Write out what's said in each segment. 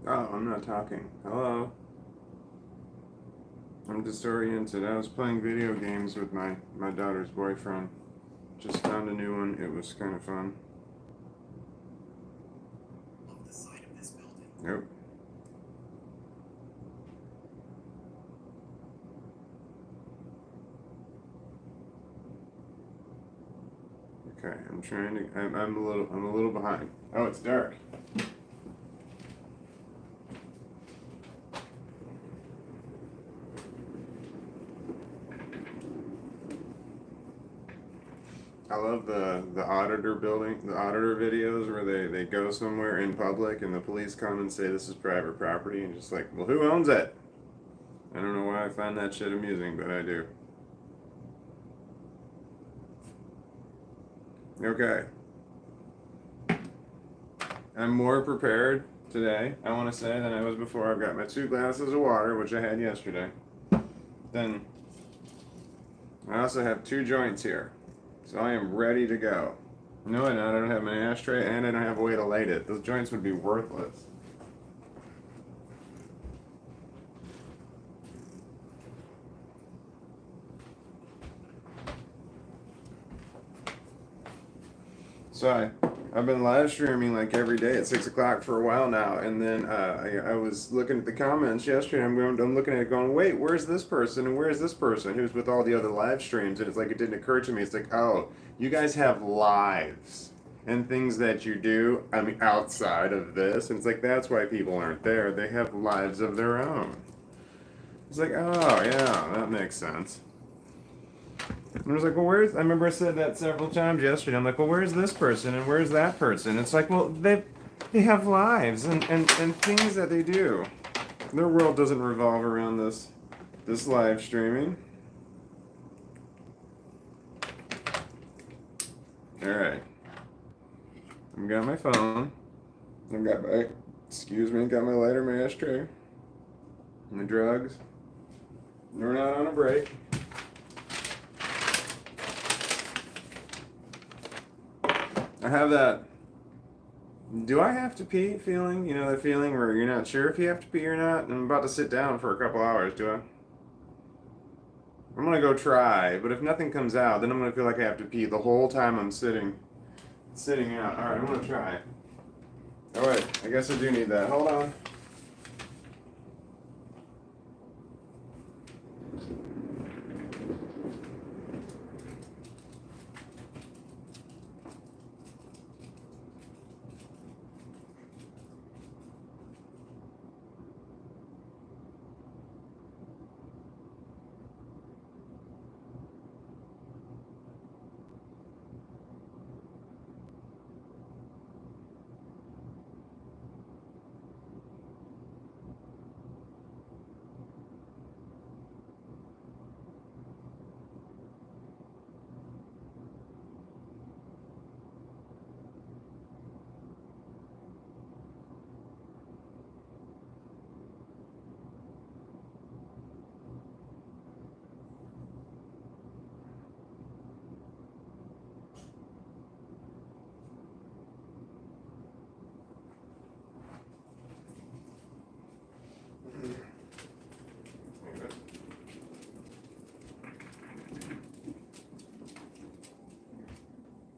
Oh, I'm not talking. Hello? I'm disoriented. I was playing video games with my daughter's boyfriend. Just found a new one. It was kind of fun. Nope. Okay, I'm trying to. I'm a little behind. Oh, it's dark. I love the the auditor videos where they go somewhere in public and the police come and say this is private property and just like, well, who owns it? I don't know why I find that shit amusing, but I do. Okay, I'm more prepared today, I want to say, than I was before. I've got my 2 glasses of water, which I had yesterday. Then I also have 2 joints here, so I am ready to go. No, I don't have my ashtray, and I don't have a way to light it. Those joints would be worthless. I've been live streaming like every day at 6 o'clock for a while now, and then I was looking at the comments yesterday. I'm looking at it, going, wait, where's this person and where's this person who's with all the other live streams? And it's like it didn't occur to me. It's like, oh, you guys have lives and things that you do. I mean, outside of this, and it's like that's why people aren't there. They have lives of their own. It's like, oh yeah, that makes sense. And I was like, well, where's? I remember I said that several times yesterday. I'm like, well, where's this person and where's that person? It's like, well, they have lives and things that they do. Their world doesn't revolve around this live streaming. All right, I've got my phone. I've got my got my lighter, my ashtray, my drugs. We're not on a break. I have that. Do I have to pee feeling? You know that feeling where you're not sure if you have to pee or not? I'm about to sit down for a couple hours, do I? I'm gonna go try, but if nothing comes out, then I'm gonna feel like I have to pee the whole time I'm sitting out. Alright, I'm gonna try. Oh wait, I guess I do need that. Hold on.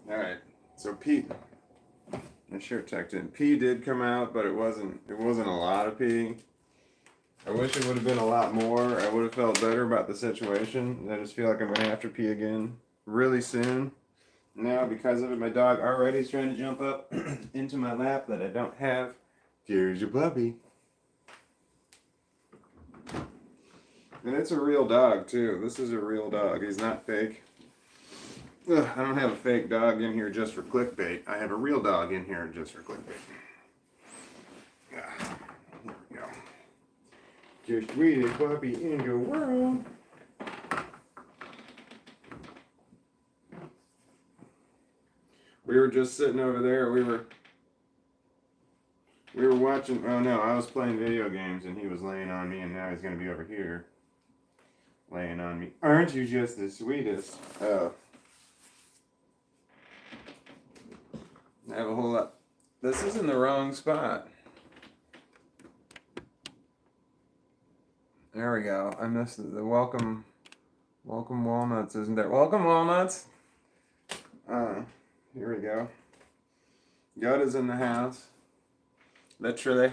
Alright. So pee, my shirt tucked in. Pee did come out, but it wasn't a lot of pee. I wish it would have been a lot more. I would have felt better about the situation. I just feel like I'm gonna have to pee again really soon. Now, because of it, my dog already is trying to jump up into my lap that I don't have. Here's your puppy. And it's a real dog, too. This is a real dog. He's not fake. Ugh, I don't have a fake dog in here just for clickbait. I have a real dog in here just for clickbait. Ah, there we go. Just sweetest puppy in the world. We were just sitting over there. We were watching. Oh no, I was playing video games and he was laying on me, and now he's gonna be over here laying on me. Aren't you just the sweetest? Oh, I have a whole lot. This is in the wrong spot. There we go. I missed the welcome. Welcome Walnuts, isn't there? Welcome Walnuts. Here we go. God is in the house. Literally.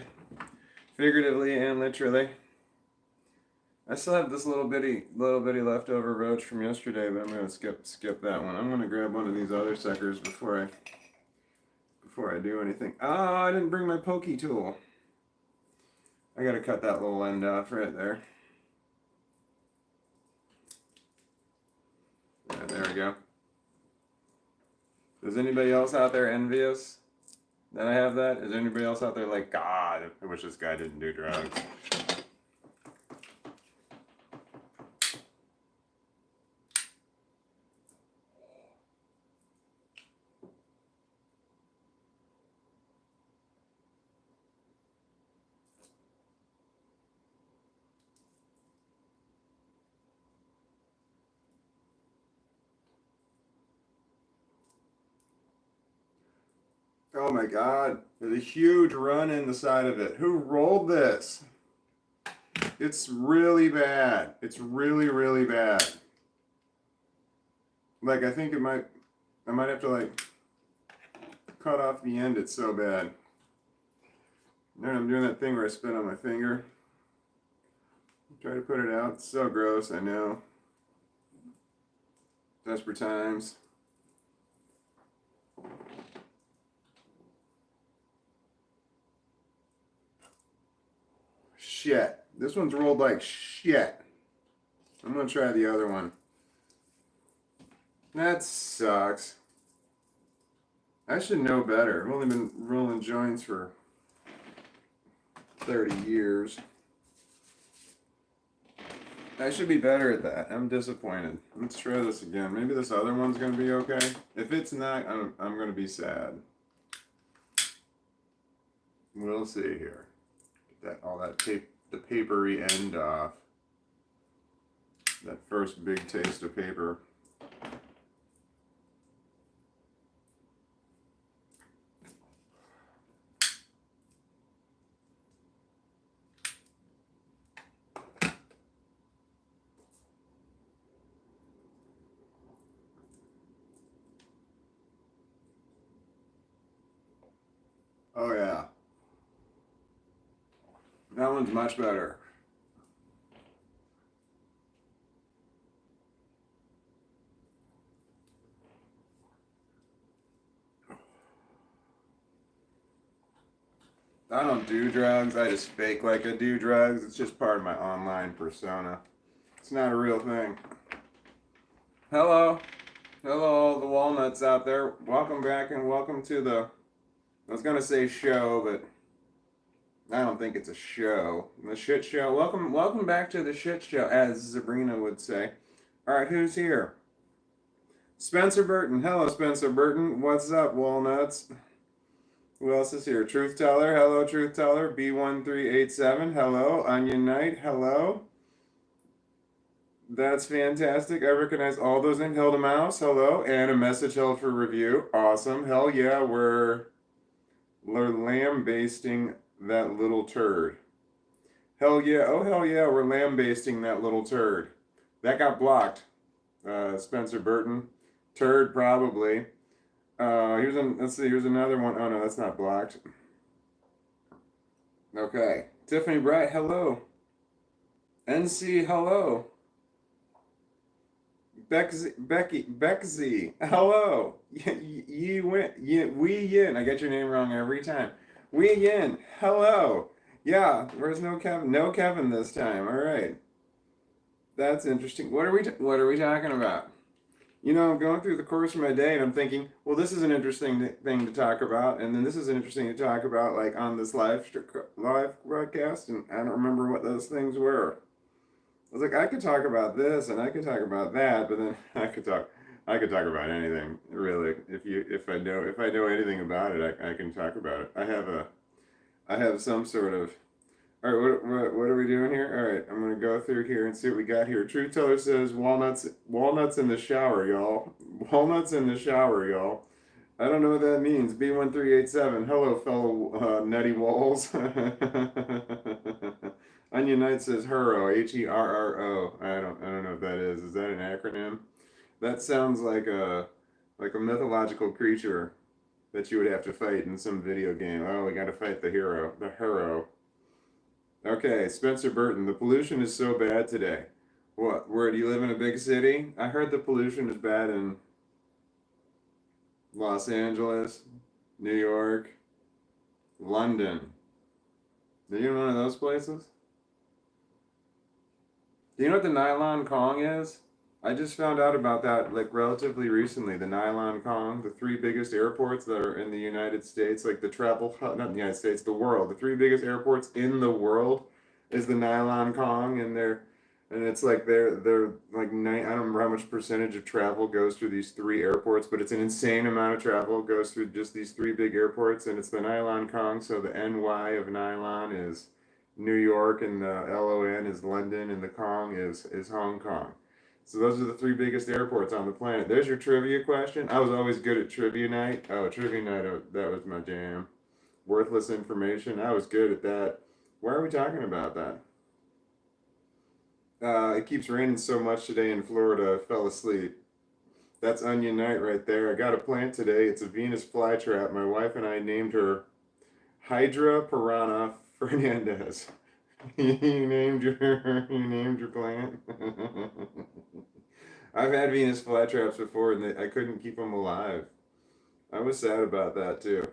Figuratively and literally. I still have this little bitty leftover roach from yesterday, but I'm gonna skip that one. I'm gonna grab one of these other suckers before I do anything. Oh, I didn't bring my pokey tool. I gotta cut that little end off right there. Yeah, there we go. Is anybody else out there envious that I have that? Is anybody else out there like, God, I wish this guy didn't do drugs? Oh my God, there's a huge run in the side of it. Who rolled this? It's really bad. It's really, really bad. Like, I think I might have to like cut off the end. It's so bad. Then I'm doing that thing where I spit on my finger. Try to put it out. It's so gross, I know. Desperate times. Shit. This one's rolled like shit. I'm gonna try the other one. That sucks. I should know better. I've only been rolling joints for 30 years. I should be better at that. I'm disappointed. Let's try this again. Maybe this other one's gonna be okay. If it's not, I'm gonna be sad. We'll see here. Get the papery end off. That first big taste of paper. Oh yeah. That one's much better. I don't do drugs. I just fake like I do drugs. It's just part of my online persona. It's not a real thing. Hello. Hello, all the walnuts out there. Welcome back and welcome to the, I was going to say show, but I don't think it's a show. The shit show. Welcome back to the shit show, as Sabrina would say. All right, who's here? Spencer Burton. Hello, Spencer Burton. What's up, walnuts? Who else is here? Truth Teller. Hello, Truth Teller. B1387. Hello. Onion Knight. Hello. That's fantastic. I recognize all those names. Hilda Mouse. Hello. And a message held for review. Awesome. Hell yeah, we're lambasting that little turd. Hell yeah. Oh, hell yeah, we're lambasting that little turd. That got blocked. Spencer Burton. Turd, probably. Let's see, here's another one. Oh no, that's not blocked. Okay. Tiffany Bright, hello. NC, hello. Becky, hello. Wee Yin. I get your name wrong every time. Wee Yin, hello. Yeah, where's no Kevin? No Kevin this time. All right. That's interesting. What are we talking about? You know, I'm going through the course of my day and I'm thinking, well, this is an interesting thing to talk about, and then this is an interesting to talk about, like on this live broadcast, and I don't remember what those things were. I was like, I could talk about this and I could talk about that, but then I could talk about anything really. If I know anything about it, I can talk about it. I have some sort of. All right, what are we doing here? All right, I'm gonna go through here and see what we got here. Truth Teller says walnuts in the shower, y'all. Walnuts in the shower, y'all. I don't know what that means. B1387. Hello, fellow nutty walls. I Onion Knight says Hero, Herro. I don't know what that is. Is that an acronym? That sounds like a mythological creature that you would have to fight in some video game. Oh, we got to fight the hero. Okay, Spencer Burton. The pollution is so bad today. What? Where do you live in a big city? I heard the pollution is bad in Los Angeles, New York, London. Are you in one of those places? Do you know what the nylon Kong is? I just found out about that like relatively recently. The nylon Kong, the three biggest airports that are in the United States, like the travel hub, not the United States, the world. The three biggest airports in the world is the nylon Kong, and it's like they're like I don't remember how much percentage of travel goes through these three airports, but it's an insane amount of travel goes through just these three big airports, and it's the nylon Kong. So the NY of nylon is New York, and the LON is London, and the Kong is Hong Kong. So those are the three biggest airports on the planet. There's your trivia question. I was always good at trivia night. Oh, trivia night, that was my jam. Worthless information. I was good at that. Why are we talking about that? It keeps raining so much today in Florida, I fell asleep. That's Onion Night right there. I got a plant today. It's a Venus flytrap. My wife and I named her Hydra Piranha Fernandez. You named your plant. I've had Venus flytraps before, and I couldn't keep them alive. I was sad about that too.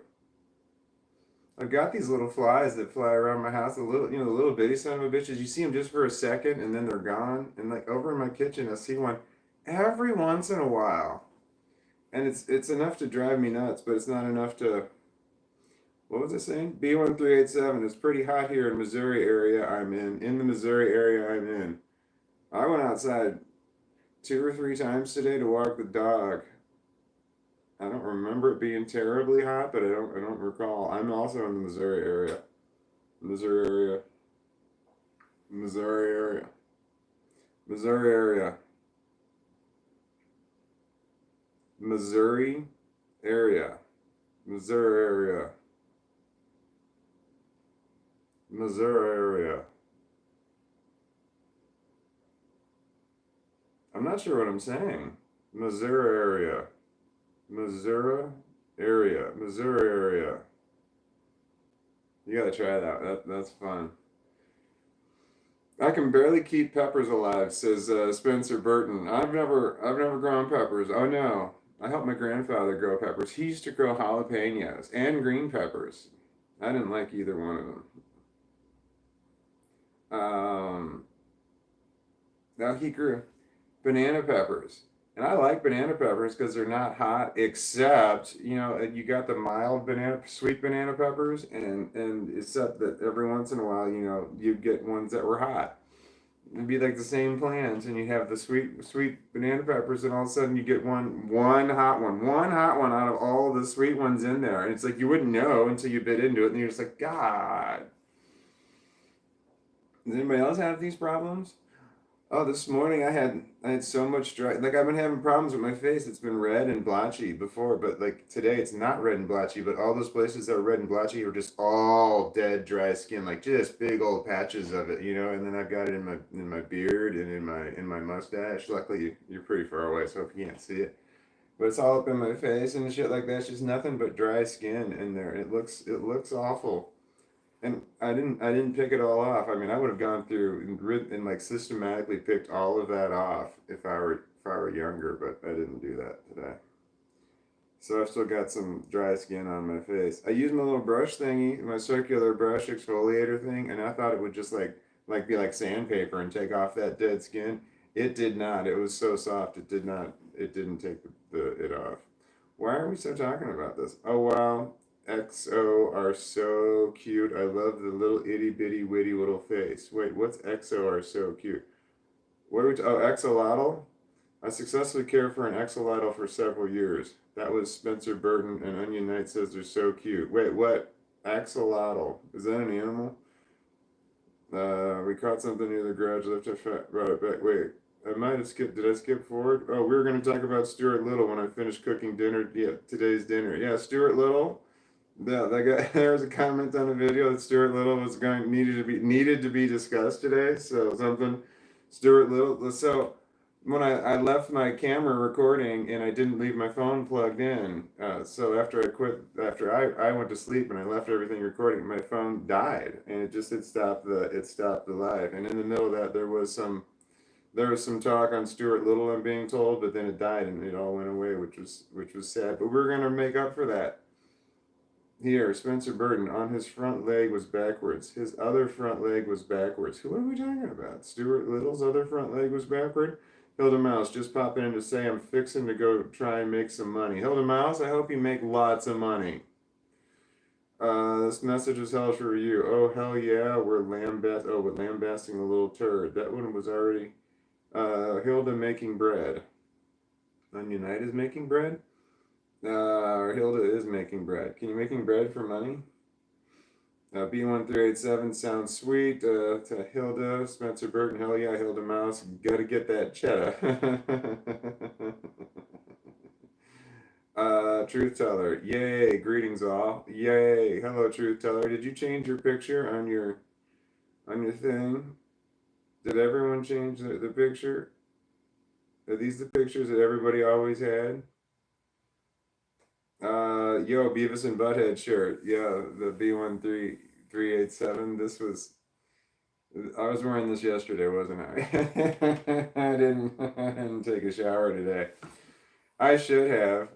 I've got these little flies that fly around my house. The little bitty son of a bitches. You see them just for a second, and then they're gone. And like over in my kitchen, I see one every once in a while, and it's enough to drive me nuts, but it's not enough to. What was I saying? B1387. It's pretty hot here in Missouri area. I'm in. In the Missouri area, I'm in. I went outside 2 or 3 times today to walk the dog. I don't remember it being terribly hot, but I don't recall. I'm also in the Missouri area. Missouri area. Missouri area. Missouri area. Missouri area. Missouri area. Missouri area. I'm not sure what I'm saying. Missouri area. Missouri area. Missouri area. You gotta try that's fun. I can barely keep peppers alive, says Spencer Burton. I've never grown peppers. Oh no. I helped my grandfather grow peppers. He used to grow jalapenos and green peppers. I didn't like either one of them. Now he grew banana peppers. And I like banana peppers because they're not hot, except, you got the mild sweet banana peppers, and except that every once in a while, you get ones that were hot. It'd be like the same plants, and you have the sweet banana peppers, and all of a sudden you get one hot one out of all the sweet ones in there. And it's like you wouldn't know until you bit into it, and you're just like, God. Does anybody else have these problems? Oh, this morning I had so much dry. Like I've been having problems with my face. It's been red and blotchy before, but like today it's not red and blotchy. But all those places that are red and blotchy are just all dead, dry skin, like just big old patches of it, And then I've got it in my beard and in my mustache. Luckily, you're pretty far away, so you can't see it. But it's all up in my face and shit like that. It's just nothing but dry skin in there. It looks awful. And I didn't pick it all off. I mean, I would have gone through and like systematically picked all of that off if I were younger, but I didn't do that today. So I've still got some dry skin on my face. I used my little brush thingy, my circular brush exfoliator thing, and I thought it would just like be like sandpaper and take off that dead skin. It did not. It was so soft. It did not. It didn't take it off. Why are we still talking about this? Oh wow. XO are so cute. I love the little itty bitty witty little face. Wait, what's XO are so cute? What are we? Oh, axolotl. I successfully cared for an axolotl for several years. That was Spencer Burton, and Onion Knight says they're so cute. Wait, what? Axolotl. Is that an animal? We caught something near the garage. Left it, brought it back. Wait, I might have skipped. Did I skip forward? Oh, we were going to talk about Stuart Little when I finished cooking dinner. Yeah, today's dinner. Yeah, Stuart Little. There was a comment on a video that Stuart Little was going needed to be discussed today. So something Stuart Little. So when I left my camera recording and I didn't leave my phone plugged in, so after I went to sleep and I left everything recording, my phone died and it stopped the live. And in the middle of that, there was some talk on Stuart Little, I'm being told, but then it died and it all went away, which was sad. But we're gonna make up for that. Here, Spencer Burton, on his front leg was backwards. His other front leg was backwards. What are we talking about? Stuart Little's other front leg was backward? Hilda Mouse, just popping in to say I'm fixing to go try and make some money. Hilda Mouse, I hope you make lots of money. This message is hell for you. Oh, hell yeah, we're lambasting a little turd. That one was already, Hilda making bread. Onion Knight is making bread? Hilda is making bread. Can you making bread for money? B1387 sounds sweet. To Hilda, Spencer Burton, hell yeah, Hilda Mouse, gotta get that cheddar. Truth Teller, yay, greetings all, yay, hello Truth Teller. Did you change your picture on your thing? Did everyone change the picture? Are these the pictures that everybody always had? Yo, Beavis and Butthead shirt. Yeah, the B13387. I was wearing this yesterday, wasn't I? I didn't take a shower today. I should have.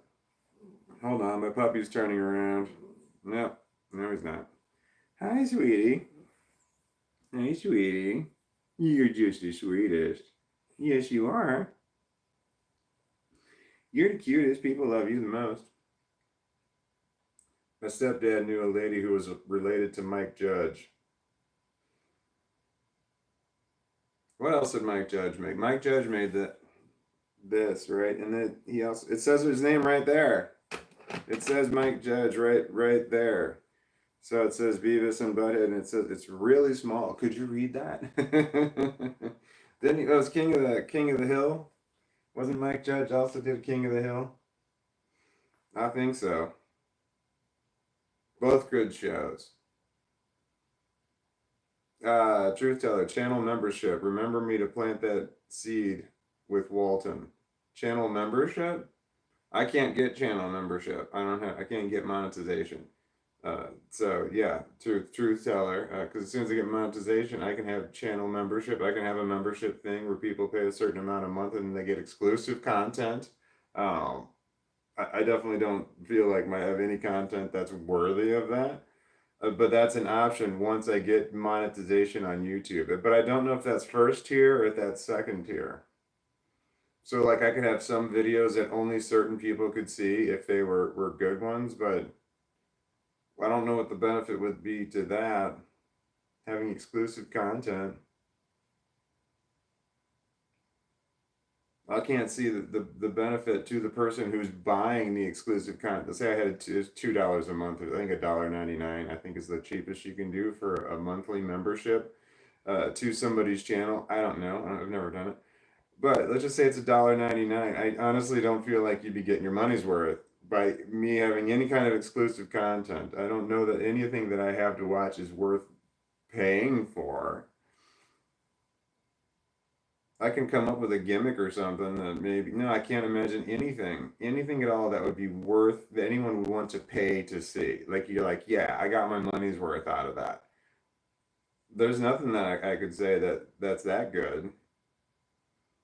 Hold on, my puppy's turning around. No, no, he's not. Hi, sweetie. Hey, sweetie. You're just the sweetest. Yes, you are. You're the cutest. People love you the most. My stepdad knew a lady who was related to Mike Judge. What else did Mike Judge make? Mike Judge made this, right? And then he also, it says his name right there. It says Mike Judge right there. So it says Beavis and Butthead, and it says it's really small. Could you read that? Then he was King of the Hill. Wasn't Mike Judge also did King of the Hill? I think so. Both good shows. Truth Teller, channel membership. Remember me to plant that seed with Walton. Channel membership? I can't get channel membership. I can't get monetization. So yeah, truth teller. Because as soon as I get monetization, I can have channel membership. I can have a membership thing where people pay a certain amount a month and they get exclusive content. I definitely don't feel like I have any content that's worthy of that. But that's an option once I get monetization on YouTube. But I don't know if that's first tier or if that's second tier. So like I could have some videos that only certain people could see if they were good ones, but I don't know what the benefit would be to that, having exclusive content. I can't see the benefit to the person who's buying the exclusive content. Let's say I had $2 a month, I think $1.99, I think is the cheapest you can do for a monthly membership to somebody's channel. I don't know. I've never done it. But let's just say it's $1.99. I honestly don't feel like you'd be getting your money's worth by me having any kind of exclusive content. I don't know that anything that I have to watch is worth paying for. I can come up with a gimmick or something that maybe, no, I can't imagine anything at all that would be worth, that anyone would want to pay to see. Like, you're like, yeah, I got my money's worth out of that. There's nothing that I could say that's that good.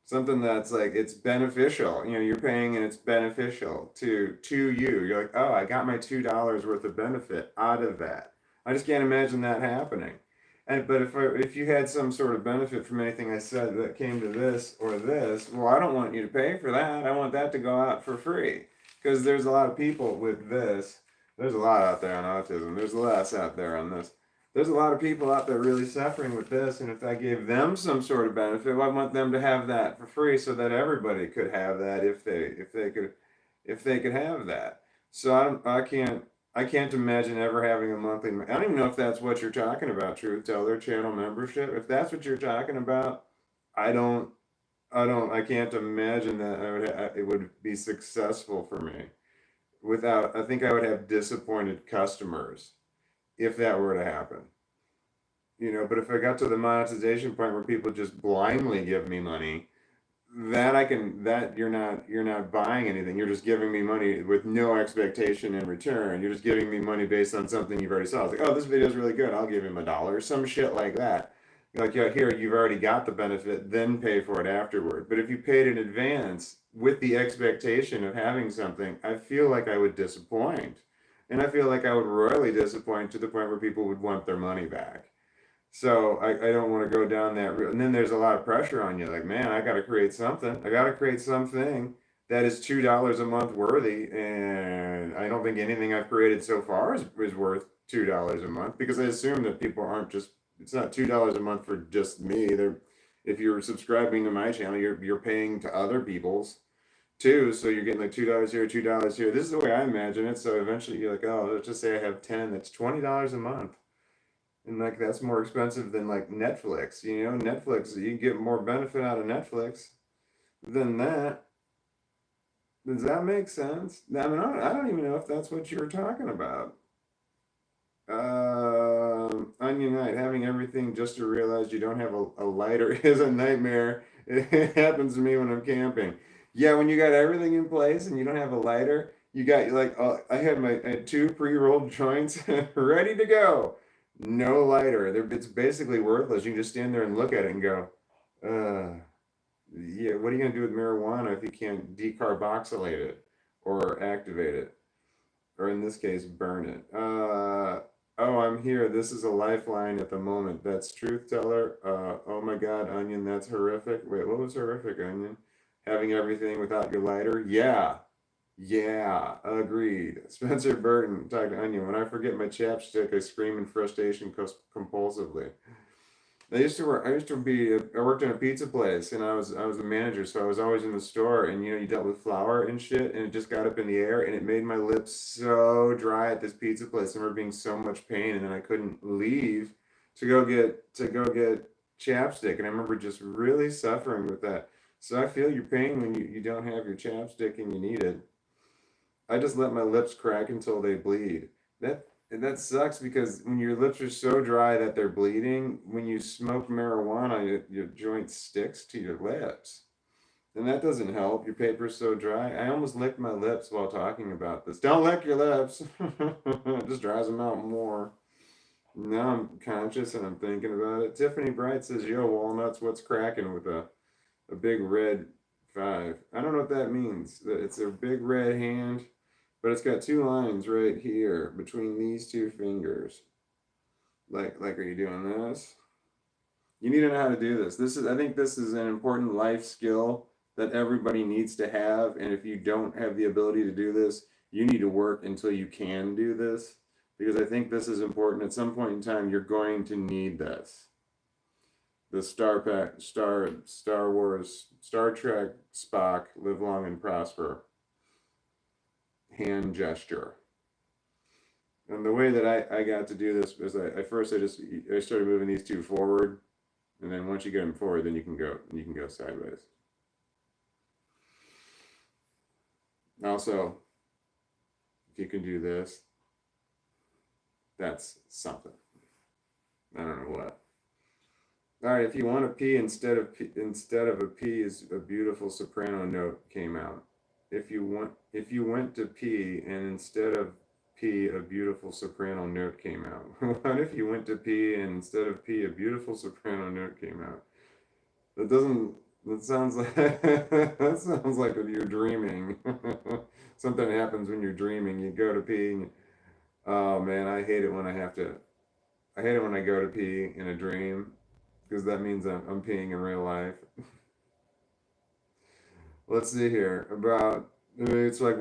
Something that's like, it's beneficial. You're paying and it's beneficial to you. You're like, oh, I got my $2 worth of benefit out of that. I just can't imagine that happening. But if you had some sort of benefit from anything I said that came to this or this, well, I don't want you to pay for that. I want that to go out for free. Because there's a lot of people with this. There's a lot out there on autism. There's less out there on this. There's a lot of people out there really suffering with this, and if I gave them some sort of benefit, well, I want them to have that for free so that everybody could have that if they could have that. So I can't imagine ever having a monthly. I don't even know if that's what you're talking about, Truth Teller, channel membership. If that's what you're talking about, I don't, I can't imagine that it would be successful for me. without, I think I would have disappointed customers if that were to happen. But if I got to the monetization point where people just blindly give me money, that you're not buying anything. You're just giving me money with no expectation in return. You're just giving me money based on something you've already saw. It's like, oh, this video is really good. I'll give him $1, some shit like that. Like, yeah, here you've already got the benefit, then pay for it afterward. But if you paid in advance with the expectation of having something, I feel like I would disappoint, and I feel like I would royally disappoint to the point where people would want their money back. So I don't want to go down that route. And then there's a lot of pressure on you. Like, man, I got to create something. I got to create something that is $2 a month worthy. And I don't think anything I've created so far is worth $2 a month, because I assume that people aren't just, it's not $2 a month for just me. If you're subscribing to my channel, you're paying to other people's too. So you're getting like $2 here, $2 here. This is the way I imagine it. So eventually you're like, oh, let's just say I have 10, that's $20 a month. And like that's more expensive than like Netflix. Netflix, you get more benefit out of Netflix than that. Does that make sense? I mean, I don't even know if that's what you were talking about. Onion Knight, having everything just to realize you don't have a lighter is a nightmare. It happens to me when I'm camping. Yeah, when you got everything in place and you don't have a lighter, you got like I had two pre-rolled joints ready to go. No lighter. It's basically worthless. You can just stand there and look at it and go, yeah, what are you gonna do with marijuana if you can't decarboxylate it or activate it? Or in this case, burn it. Oh, I'm here. This is a lifeline at the moment. That's truth teller. Oh my God, Onion, that's horrific. Wait, what was horrific, Onion? Having everything without your lighter? Yeah. Yeah, agreed. Spencer Burton, talk to Onion. When I forget my chapstick, I scream in frustration compulsively. I worked in a pizza place, and I was a manager, so I was always in the store, and you dealt with flour and shit, and it just got up in the air, and it made my lips so dry at this pizza place. I remember being so much pain, and then I couldn't leave to go get chapstick, and I remember just really suffering with that. So I feel your pain when you don't have your chapstick and you need it. I just let my lips crack until they bleed. That sucks, because when your lips are so dry that they're bleeding, when you smoke marijuana, your joint sticks to your lips. And that doesn't help. Your paper's so dry. I almost licked my lips while talking about this. Don't lick your lips. It just dries them out more. Now I'm conscious and I'm thinking about it. Tiffany Bright says, yo, Walnuts, what's cracking with a big red 5? I don't know what that means. It's a big red hand, but it's got two lines right here between these two fingers. Like, are you doing this? You need to know how to do this. I think this is an important life skill that everybody needs to have. And if you don't have the ability to do this, you need to work until you can do this, because I think this is important. At some point in time, you're going to need this. The Star Wars, Star Trek, Spock, live long and prosper. Hand gesture. And the way that I got to do this was I started moving these two forward, and then once you get them forward, then you can go sideways. Also, if you can do this, that's something. I don't know what. All right, if you want a P instead of a P, is a beautiful soprano note came out. If you went to P and instead of P, a beautiful soprano note came out. What if you went to P and instead of P, a beautiful soprano note came out? That doesn't. That sounds like that sounds like you're dreaming. Something happens when you're dreaming. You go to pee. Oh man, I hate it when I have to. I hate it when I go to pee in a dream, because that means I'm peeing in real life. Let's see here. About it's like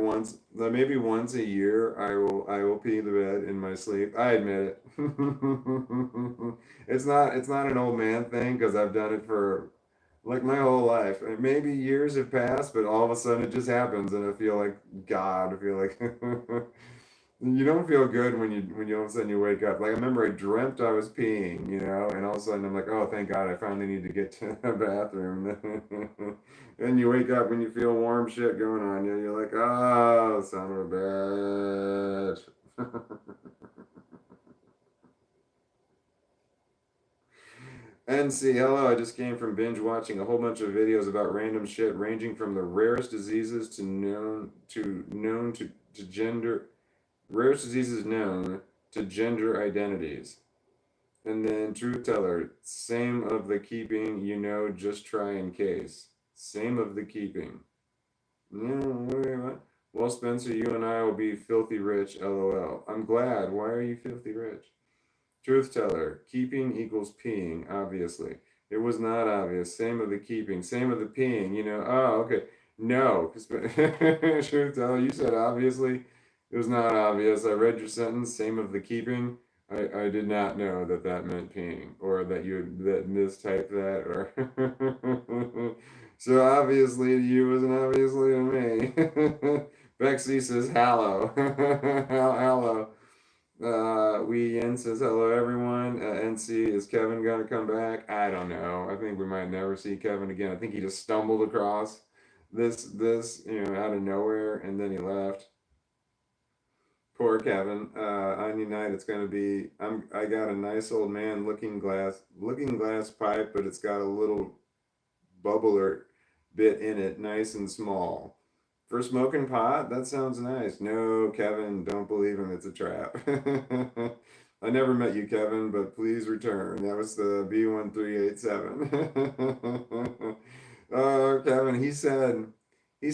maybe once a year, I will pee the bed in my sleep. I admit it. It's not an old man thing, because I've done it for like my whole life. And maybe years have passed, but all of a sudden it just happens, and I feel like God. I feel like You don't feel good when you all of a sudden you wake up. Like I remember I dreamt I was peeing, you know, and all of a sudden I'm like, oh, thank God, I finally need to get to the bathroom. Then you wake up when you feel warm shit going on you. You're like, oh, son of a bitch. NC, hello. I just came from binge watching a whole bunch of videos about random shit, ranging from the rarest diseases to gender rarest diseases known to gender identities. And then truth teller, same of the keeping, you know, just try in case. Same of the keeping. No, wait, what? Well, Spencer, you and I will be filthy rich, lol. I'm glad. Why are you filthy rich? Truth teller, keeping equals peeing, obviously. It was not obvious. Same of the keeping, same of the peeing, you know. Oh, okay. No. Truth teller, you said obviously. It was not obvious. I read your sentence, same of the keeping. I did not know that that meant peeing or that you that mistyped that or so obviously to you wasn't obviously to me. Bexy says hello. Hello. We Yen says hello everyone. NC, is Kevin gonna come back? I don't know. I think we might never see Kevin again. I think he just stumbled across this you know out of nowhere and then he left. Poor Kevin. Onion night. It's gonna be. I got a nice old man looking glass pipe, but it's got a little bubbler bit in it, nice and small. For smoking pot? That sounds nice. No, Kevin, don't believe him. It's a trap. I never met you, Kevin, but please return. That was the B1387. Oh, Kevin, he said he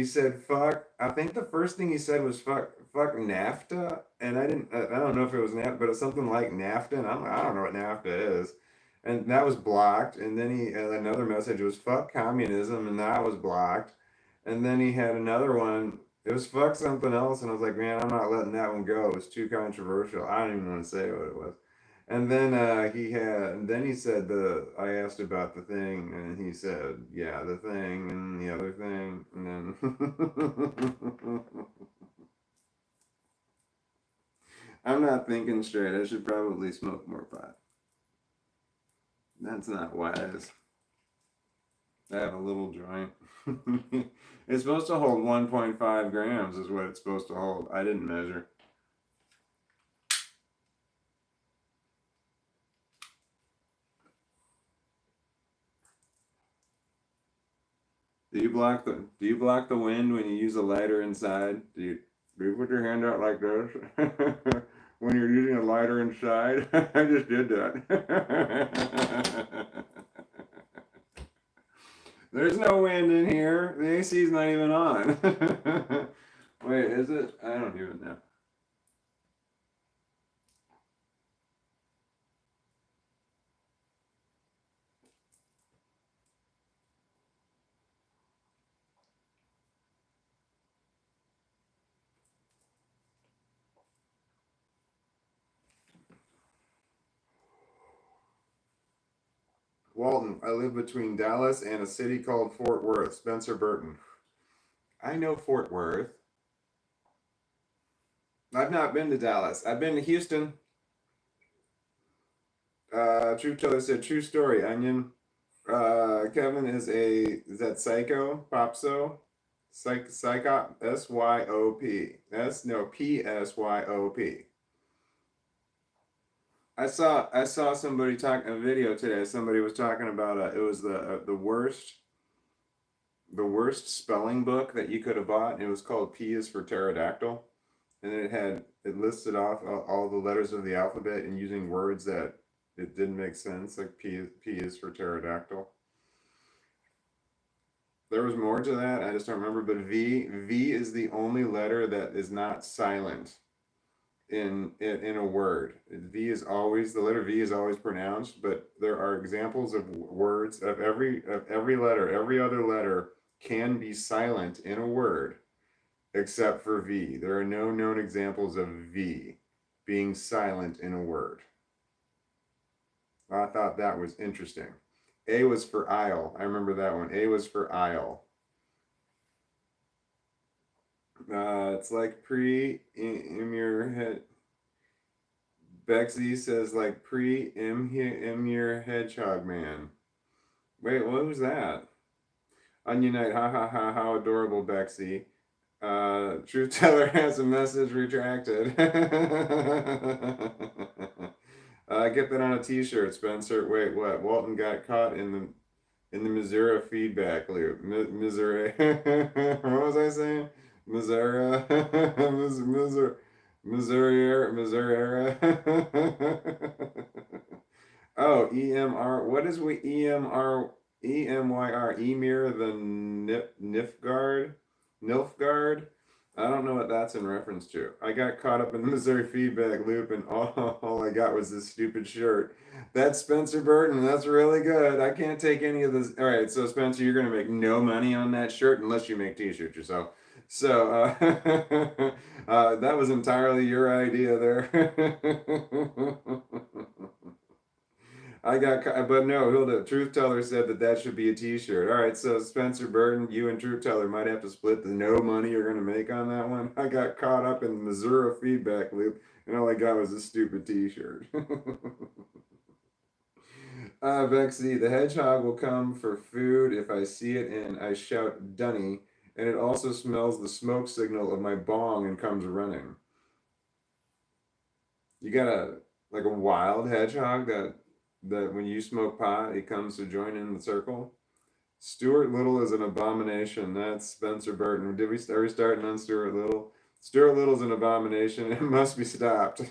said fuck. I think the first thing he said was fuck NAFTA, and I don't know if it was NAFTA, but it's something like NAFTA, and I don't know what NAFTA is. And that was blocked, and then another message was fuck communism, and that was blocked. And then he had another one. It was fuck something else, and I was like, man, I'm not letting that one go. It was too controversial. I don't even want to say what it was. And then and then he said I asked about the thing, and he said, yeah, the thing, and the other thing, and then I'm not thinking straight. I should probably smoke more pot. That's not wise. I have a little joint. It's supposed to hold 1.5 grams, is what it's supposed to hold. I didn't measure. Do you block the wind when you use a lighter inside? Do you put your hand out like this when you're using a lighter inside? I just did that. There's no wind in here. The AC's not even on. Wait, is it? I don't even know. Walton, I live between Dallas and a city called Fort Worth. Spencer Burton. I know Fort Worth. I've not been to Dallas. I've been to Houston. True Teller said, true story, Onion. Kevin is that Psycho? Popso? Psycho? SYOP. No, PSYOP. I saw somebody talk a video today. Somebody was talking about it was the worst spelling book that you could have bought. It was called P is for pterodactyl, and it listed off all the letters of the alphabet and using words that it didn't make sense. Like P is for pterodactyl. There was more to that. I just don't remember. But V is the only letter that is not silent in a word. The letter V is always pronounced, but there are examples of words of every letter, every other letter can be silent in a word except for V. There are no known examples of V being silent in a word. I thought that was interesting. A was for aisle. I remember that one. A was for aisle. It's like in your head. Bexy says like in your hedgehog man. Wait, what was that? Onion Knight, ha ha ha, how adorable, Bexy. Truth Teller has a message retracted. Get that on a T-shirt, Spencer. Wait, what? Walton got caught in the Missouri feedback loop. Missouri. What was I saying? Missouri. Missouri. Missouri. Oh, EMR. What is we EMR? EMYR? Emir the Nifgard? Nilfgaard? I don't know what that's in reference to. I got caught up in the Missouri feedback loop, and all I got was this stupid shirt. That's Spencer Burton. That's really good. I can't take any of this. All right, so Spencer, you're gonna make no money on that shirt unless you make T-shirts yourself. So that was entirely your idea there. I got, but no, Hilda, Truth Teller said that should be a T-shirt. All right, so Spencer Burton, you and Truth Teller might have to split the no money you're gonna make on that one. I got caught up in the Missouri feedback loop, and all I got was a stupid T-shirt. Bexy, the hedgehog will come for food if I see it, and I shout Dunny, and it also smells the smoke signal of my bong and comes running. You got a wild hedgehog that when you smoke pot, it comes to join in the circle. Stuart Little is an abomination. That's Spencer Burton. Are we starting on Stuart Little? Stuart Little's an abomination. It must be stopped.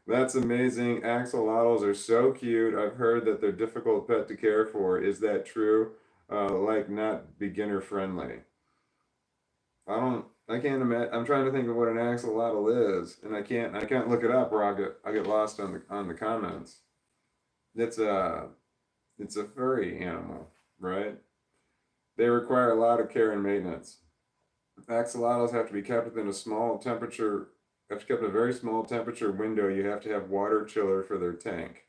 That's amazing. Axolotls are so cute. I've heard that they're difficult pet to care for. Is that true? Like not beginner friendly. I can't imagine. I'm trying to think of what an axolotl is, and I can't look it up, or I get lost on the comments. It's a it's a furry animal, right? They require a lot of care and maintenance. Axolotls have to be kept within a small temperature. Have to kept in a very small temperature window. You have to have water chiller for their tank.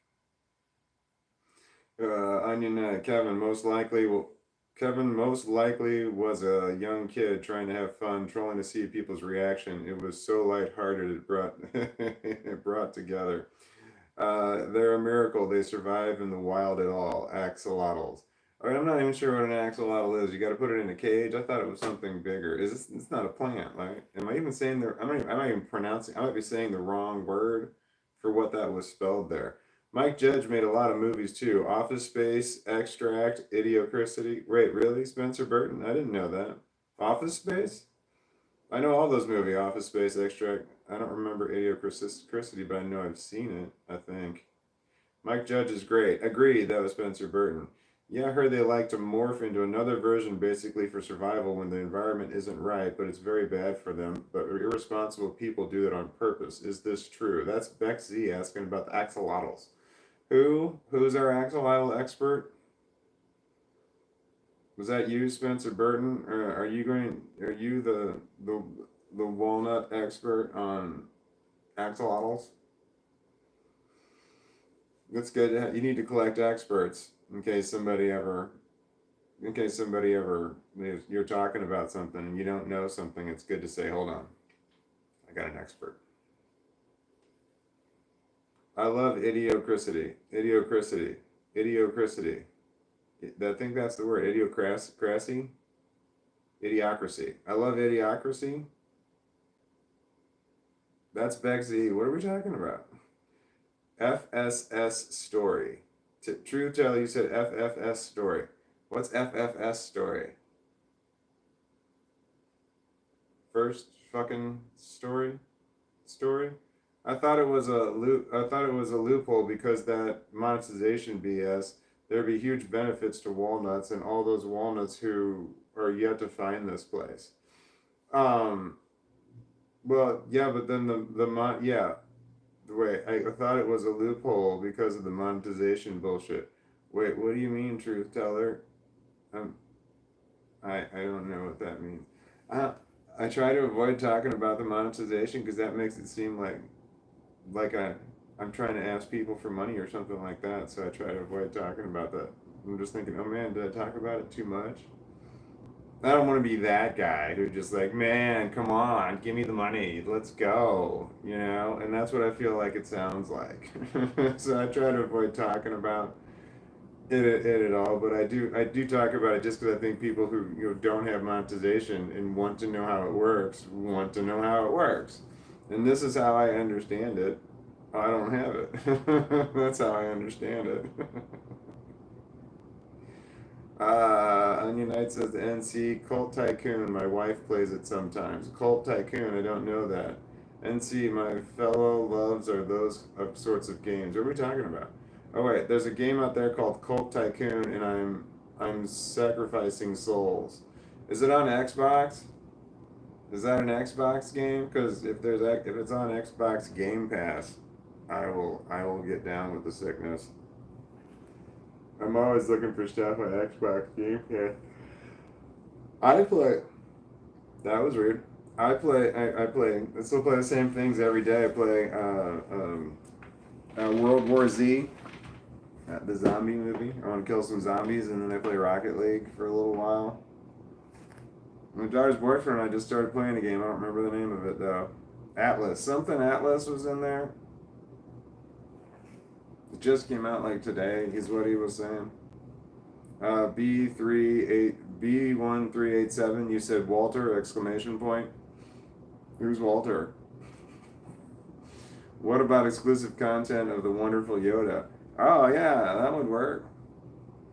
Onion Kevin most likely was a young kid trying to have fun, trolling to see people's reaction. It was so lighthearted it brought it brought together. They're a miracle. They survive in the wild at all. Axolotls. All right, I'm not even sure what an axolotl is. You got to put it in a cage. I thought it was something bigger. Is this? It's not a plant, right? Am I even saying the? I'm not even pronouncing. I might be saying the wrong word for what that was spelled there. Mike Judge made a lot of movies too. Office Space, Extract, Idiocracy. Wait, really? Spencer Burton? I didn't know that. Office Space? I know all those movies. Office Space, Extract. I don't remember Idiocracy, but I know I've seen it. I think. Mike Judge is great. Agreed. That was Spencer Burton. Yeah, I heard they like to morph into another version basically for survival when the environment isn't right, but it's very bad for them. But irresponsible people do it on purpose. Is this true? That's Bex Z asking about the axolotls. Who's our axolotl expert? Was that you, Spencer Burton? Or are you the walnut expert on axolotls? That's good. You need to collect experts in case somebody ever you're talking about something and you don't know something. It's good to say, hold on, I got an expert. I love idiocracy. Idiocracy. Idiocracy. I think that's the word. Idiocracy. Idiocracy. I love idiocracy. That's Bexy. What are we talking about? FSS story. True Tell, you said FFS story. What's FFS story? First fucking story? Story? I thought it was a loop. I thought it was a loophole because that monetization BS. There'd be huge benefits to Walnuts and all those Walnuts who are yet to find this place. Um. Well, yeah, but then yeah. Wait, I thought it was a loophole because of the monetization bullshit. Wait, what do you mean, Truth Teller? Um, I don't know what that means. I I try to avoid talking about the monetization because that makes it seem like I'm trying to ask people for money or something like that. So I try to avoid talking about that. I'm just thinking, oh man, did I talk about it too much? I don't want to be that guy who just like, man, come on, give me the money, let's go, you know? And that's what I feel like it sounds like. So I try to avoid talking about it at all, but I do talk about it just because I think people who don't have monetization and want to know how it works want to know how it works, and this is how I understand it. I don't have it. That's how I understand it. Onion Knight says the NC Cult Tycoon. My wife plays it sometimes. Cult Tycoon. I don't know that. NC, my fellow loves are those sorts of games. What are we talking about? Oh wait, there's a game out there called Cult Tycoon, and I'm sacrificing souls. Is it on Xbox? Is that an Xbox game? Because if it's on Xbox Game Pass, I will get down with the sickness. I'm always looking for stuff on Xbox Game Pass. I play. That was weird. I still play the same things every day. I play World War Z, the zombie movie. I want to kill some zombies, and then I play Rocket League for a little while. My daughter's boyfriend and I just started playing a game. I don't remember the name of it though. Atlas. Something Atlas was in there. It just came out like today, is what he was saying. B1387, you said Walter, exclamation point. Who's Walter? What about exclusive content of the wonderful Yoda? Oh yeah, that would work.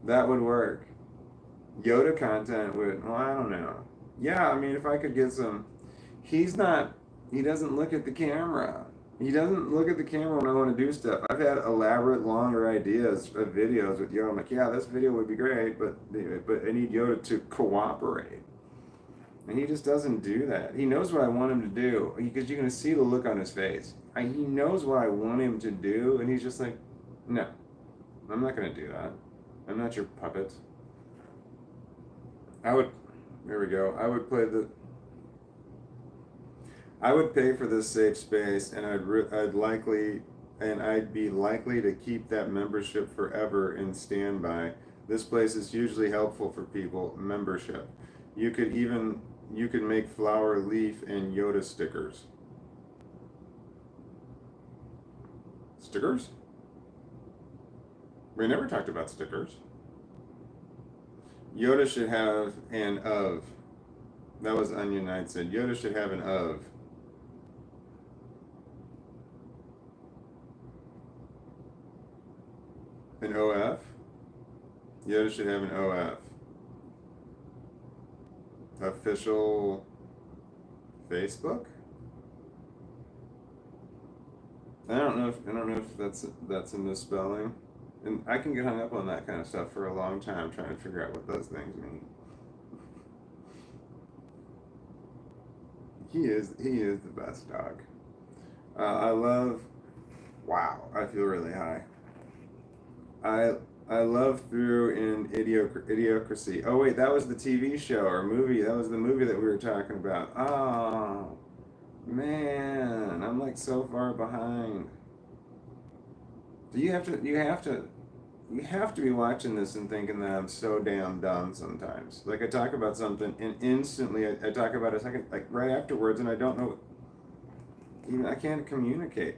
That would work. Yoda content would, well, I don't know. Yeah, I mean, if I could get some, he doesn't look at the camera. He doesn't look at the camera when I want to do stuff. I've had elaborate, longer ideas of videos with Yoda. I'm like, yeah, this video would be great, but I need Yoda to cooperate. And he just doesn't do that. He knows what I want him to do, because you're going to see the look on his face. He knows what I want him to do, and he's just like, no, I'm not going to do that. I'm not your puppet. There we go. I would pay for this safe space, and I'd be likely to keep that membership forever in standby. This place is hugely helpful for people. Membership. You could make flower, leaf, and Yoda stickers. Stickers? We never talked about stickers. Yoda should have an of. That was Onion Knight said. Yoda should have an of. An OF? Yoda should have an OF. Official Facebook? I don't know if that's a misspelling. And I can get hung up on that kind of stuff for a long time trying to figure out what those things mean. He is the best dog. Wow, I feel really high. I love Through in Idiocracy. Oh wait, that was the TV show or movie. That was the movie that we were talking about. Oh man, I'm like so far behind. You have to be watching this and thinking that I'm so damn dumb sometimes. Like I talk about something and instantly I talk about a second, like right afterwards, and I don't know. Even I can't communicate.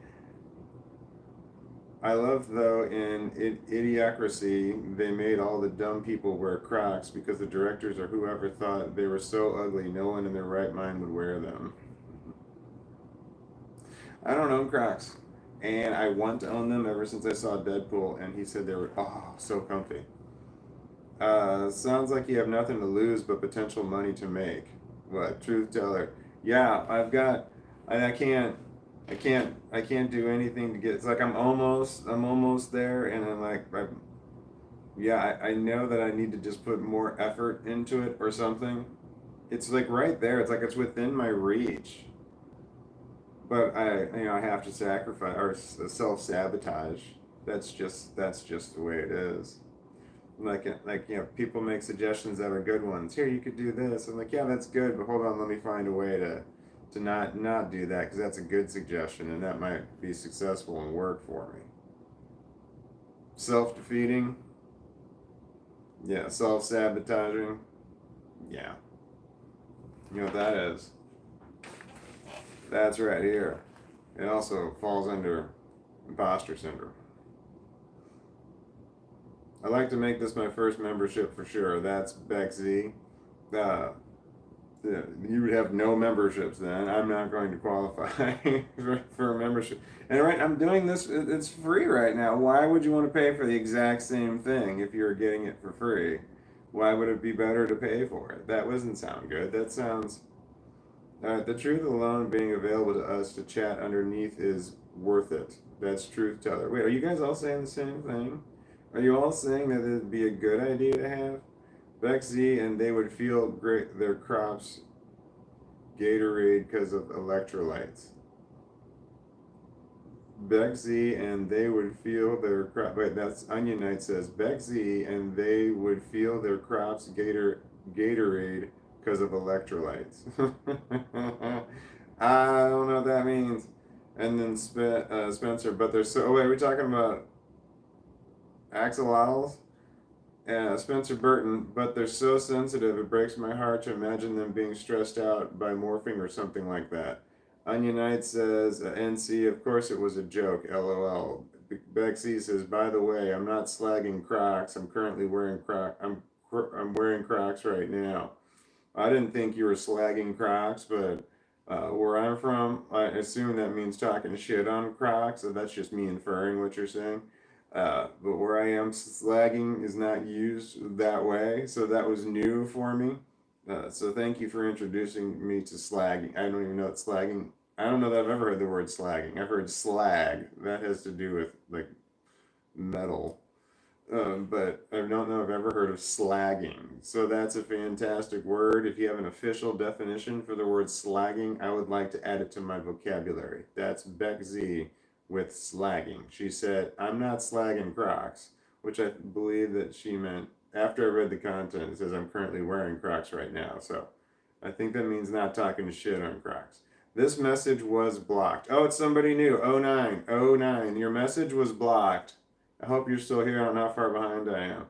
I love though in Idiocracy they made all the dumb people wear Crocs because the directors or whoever thought they were so ugly no one in their right mind would wear them. I don't own Crocs, and I want to own them ever since I saw Deadpool, and he said they were so comfy. Sounds like you have nothing to lose but potential money to make. What, truth teller? Yeah, I can't do anything to get. It's like I'm almost there, and I'm like, I know that I need to just put more effort into it or something. It's like right there. It's like it's within my reach. But I have to sacrifice or self-sabotage. That's just the way it is. Like people make suggestions that are good ones. Here, you could do this. I'm like, yeah, that's good, but hold on, let me find a way to not do that, because that's a good suggestion and that might be successful and work for me. Self-defeating. Yeah, self-sabotaging. Yeah, You know what that is? That's right here. It also falls under imposter syndrome. I'd like to make this my first membership for sure. That's Beck Z. Uh, you would have no memberships then. I'm not going to qualify for a membership. And right, I'm doing this, it's free right now. Why would you want to pay for the exact same thing if you're getting it for free? Why would it be better to pay for it? That doesn't sound good. That sounds. The truth alone being available to us to chat underneath is worth it. That's truth teller. Wait, are you guys all saying the same thing? Are you all saying that it'd be a good idea to have Beck Z and they would feel great their crops Gatorade because of electrolytes? Beck Z and they would feel their crop. Wait, that's Onion Knight says Beck Z and they would feel their crops Gatorade because of electrolytes. I don't know what that means. And then Spencer, but they're so. Oh wait, are we talking about axolotls? Spencer Burton, but they're so sensitive, it breaks my heart to imagine them being stressed out by morphing or something like that. Onion Knight says, NC, of course it was a joke, LOL. Bexy says, by the way, I'm not slagging Crocs. I'm currently wearing I'm wearing Crocs right now. I didn't think you were slagging Crocs, but where I'm from, I assume that means talking shit on Crocs, so that's just me inferring what you're saying. But where I am, slagging is not used that way, so that was new for me. So thank you for introducing me to slagging. I don't even know what slagging. I don't know that I've ever heard the word slagging. I've heard slag. That has to do with like metal. But I don't know if I've ever heard of slagging. So that's a fantastic word. If you have an official definition for the word slagging, I would like to add it to my vocabulary. That's Beck Z with slagging. She said, I'm not slagging Crocs, which I believe that she meant after I read the content. It says I'm currently wearing Crocs right now. So I think that means not talking shit on Crocs. This message was blocked. Oh, it's somebody new. 09. 09. Your message was blocked. I hope you're still here. I don't know how far behind I am.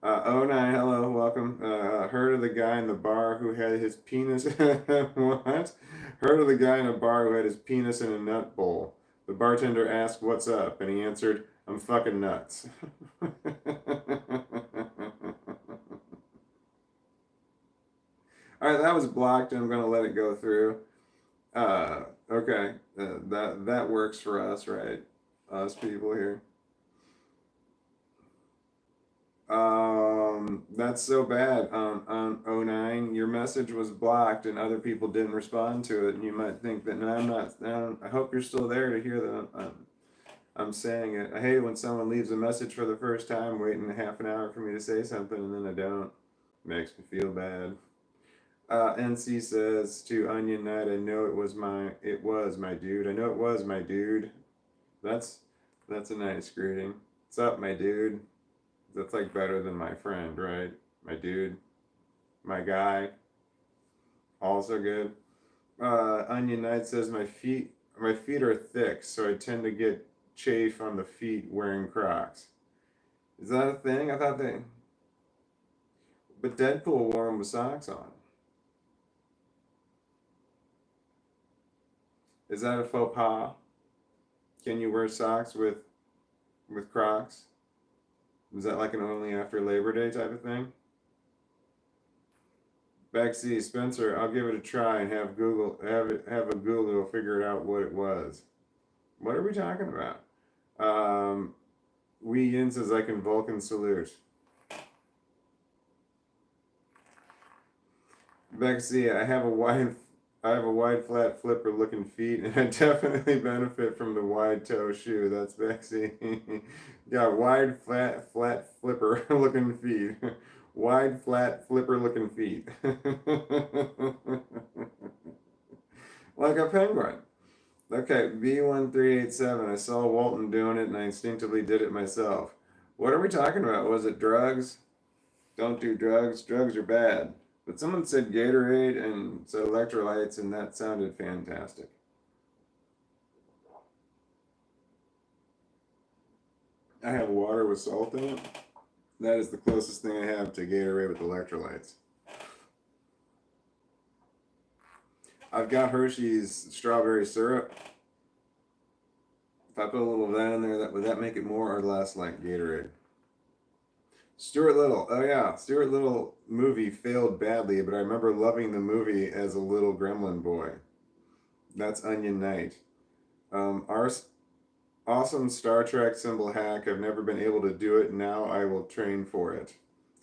09, hello, welcome. Heard of the guy in the bar who had his penis. What? Heard of the guy in a bar who had his penis in a nut bowl. The bartender asked, what's up? And he answered, I'm fucking nuts. All right, that was blocked. I'm going to let it go through. Okay, that works for us, right? Us people here. That's so bad. On 09, your message was blocked and other people didn't respond to it, and you might think that, no, I'm not. I hope you're still there to hear that I'm saying it. I hate it when someone leaves a message for the first time, waiting half an hour for me to say something, and then I don't. Makes me feel bad. NC says to Onion Knight, I know it was my dude. I know it was my dude. That's a nice greeting. What's up, my dude? That's like better than my friend, right? My dude, my guy, also good. Onion Knight says my feet are thick, so I tend to get chafe on the feet wearing Crocs. Is that a thing? I thought they, but Deadpool wore them with socks on. Is that a faux pas? Can you wear socks with Crocs? Is that like an only after Labor Day type of thing? Bexy, Spencer, I'll give it a try and have a Google figure it out what it was. What are we talking about? Wee Yin says I can Vulcan salute. Bexy, I have a wide flat flipper looking feet, and I definitely benefit from the wide toe shoe. That's Bexy. Yeah, wide flat flipper looking feet. Wide flat flipper looking feet. Like a penguin. Okay, B1387. I saw Walton doing it and I instinctively did it myself. What are we talking about? Was it drugs? Don't do drugs. Drugs are bad. But someone said Gatorade and said electrolytes, and that sounded fantastic. I have water with salt in it. That is the closest thing I have to Gatorade with electrolytes. I've got Hershey's strawberry syrup. If I put a little of that in there, would that make it more or less like Gatorade? Stuart Little. Oh yeah, Stuart Little movie failed badly, but I remember loving the movie as a little gremlin boy. That's Onion Knight. Our awesome Star Trek symbol hack. I've never been able to do it. Now I will train for it.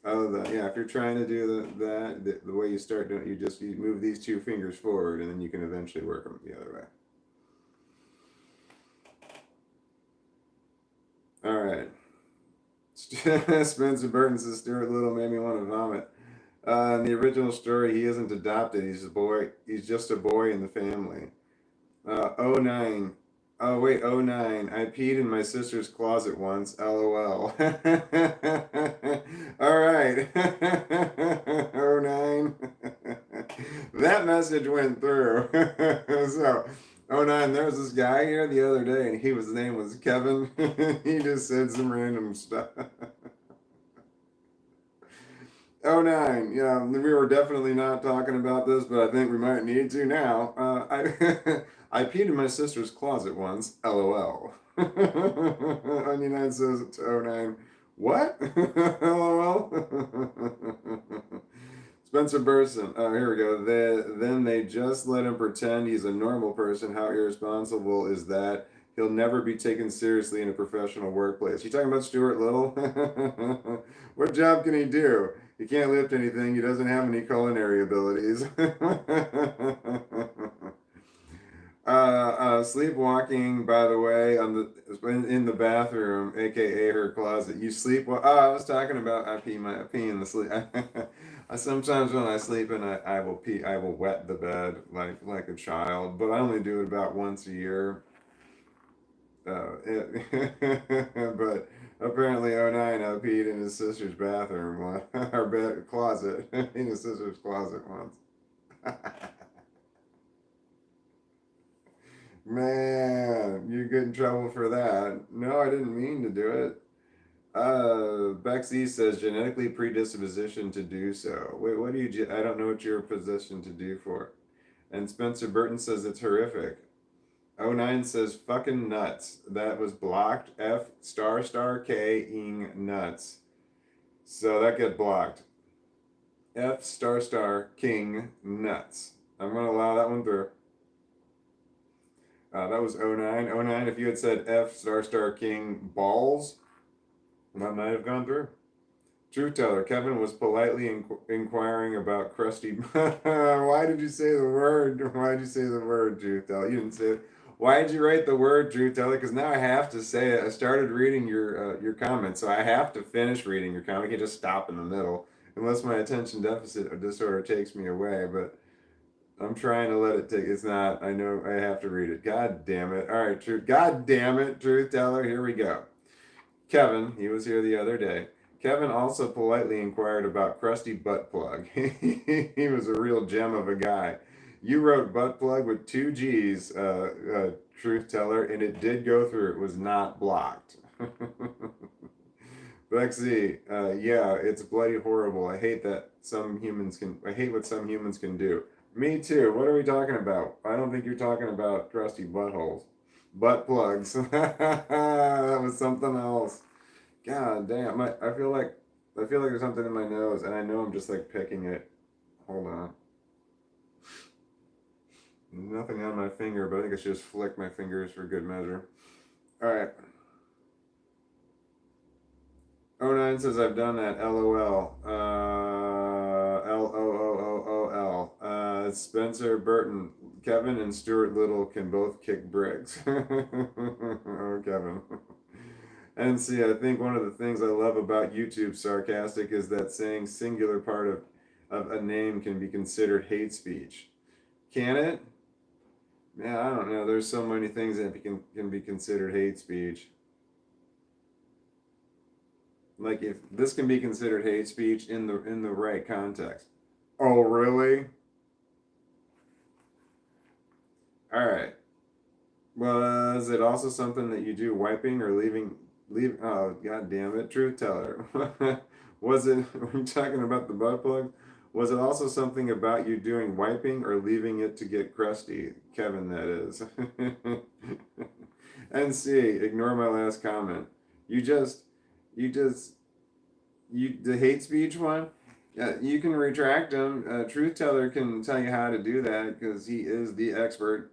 Oh, yeah. If you're trying to do the way you start doing it, you move these two fingers forward, and then you can eventually work them the other way. All right. Spencer Burton says Stuart Little made me want to vomit. In the original story, he isn't adopted. He's a boy. He's just a boy in the family. Oh 09. Oh wait, oh 09. I peed in my sister's closet once. LOL. All right. Oh 09. That message went through. So, oh 09, there was this guy here the other day, and his name was Kevin. He just said some random stuff. Oh 09, yeah, we were definitely not talking about this, but I think we might need to now. I peed in my sister's closet once. LOL. Onion 9 says to oh 09, what? LOL. Spencer Burson. Oh, here we go. Then they just let him pretend he's a normal person. How irresponsible is that? He'll never be taken seriously in a professional workplace. You talking about Stuart Little? What job can he do? He can't lift anything. He doesn't have any culinary abilities. Sleepwalking, by the way, in the bathroom, aka her closet. You sleep. Oh, I was talking about I pee in the sleep. Sometimes when I sleep and I will pee, I will wet the bed like a child, but I only do it about once a year. But apparently 09 I peed in his sister's bathroom, or bed closet, in his sister's closet once. Man, you get in trouble for that. No, I didn't mean to do it. Bexy says genetically predisposition to do so. Wait, what do you? I don't know what you're positioned to do for. And Spencer Burton says it's horrific. Oh 09 says fucking nuts. That was blocked. F star star K ing nuts. So that get blocked. F star star king nuts. I'm gonna allow that one through. That was oh 09. Oh 09, if you had said F star star king balls, that might have gone through. Truth teller, Kevin was politely inquiring about crusty. Why did you say the word? Why did you say the word, truth teller? You didn't say it. Why did you write the word, truth teller? Because now I have to say it. I started reading your comment, so I have to finish reading your comment. I can't just stop in the middle, unless my attention deficit disorder takes me away. But I'm trying to let it take. It's not. I know I have to read it. God damn it! All right, truth. God damn it, truth teller. Here we go. Kevin, he was here the other day. Kevin also politely inquired about crusty butt plug. He was a real gem of a guy. You wrote butt plug with two G's, truth teller, and it did go through. It was not blocked. Lexi, yeah, it's bloody horrible. I hate that some humans can. I hate what some humans can do. Me too. What are we talking about? I don't think you're talking about crusty buttholes. Butt plugs. That was something else. God damn. I feel like there's something in my nose, and I know I'm just like picking it. Hold on. Nothing on my finger, but I think I should just flick my fingers for good measure. All right. Oh 09 says I've done that. LOL. LOOOOL. Spencer Burton. Kevin and Stuart Little can both kick bricks. Oh, Kevin. And see, I think one of the things I love about YouTube sarcastic is that saying singular part of a name can be considered hate speech. Can it? Yeah, I don't know. There's so many things that can be considered hate speech. Like if this can be considered hate speech in the right context. Oh, really? All right. Was it also something that you do wiping or leave? Oh, god damn it, truth teller. Was it? Were you talking about the butt plug? Was it also something about you doing wiping or leaving it to get crusty? Kevin, that is. And C, ignore my last comment. You just, you just, the hate speech one, you can retract them. Truth Teller can tell you how to do that because he is the expert.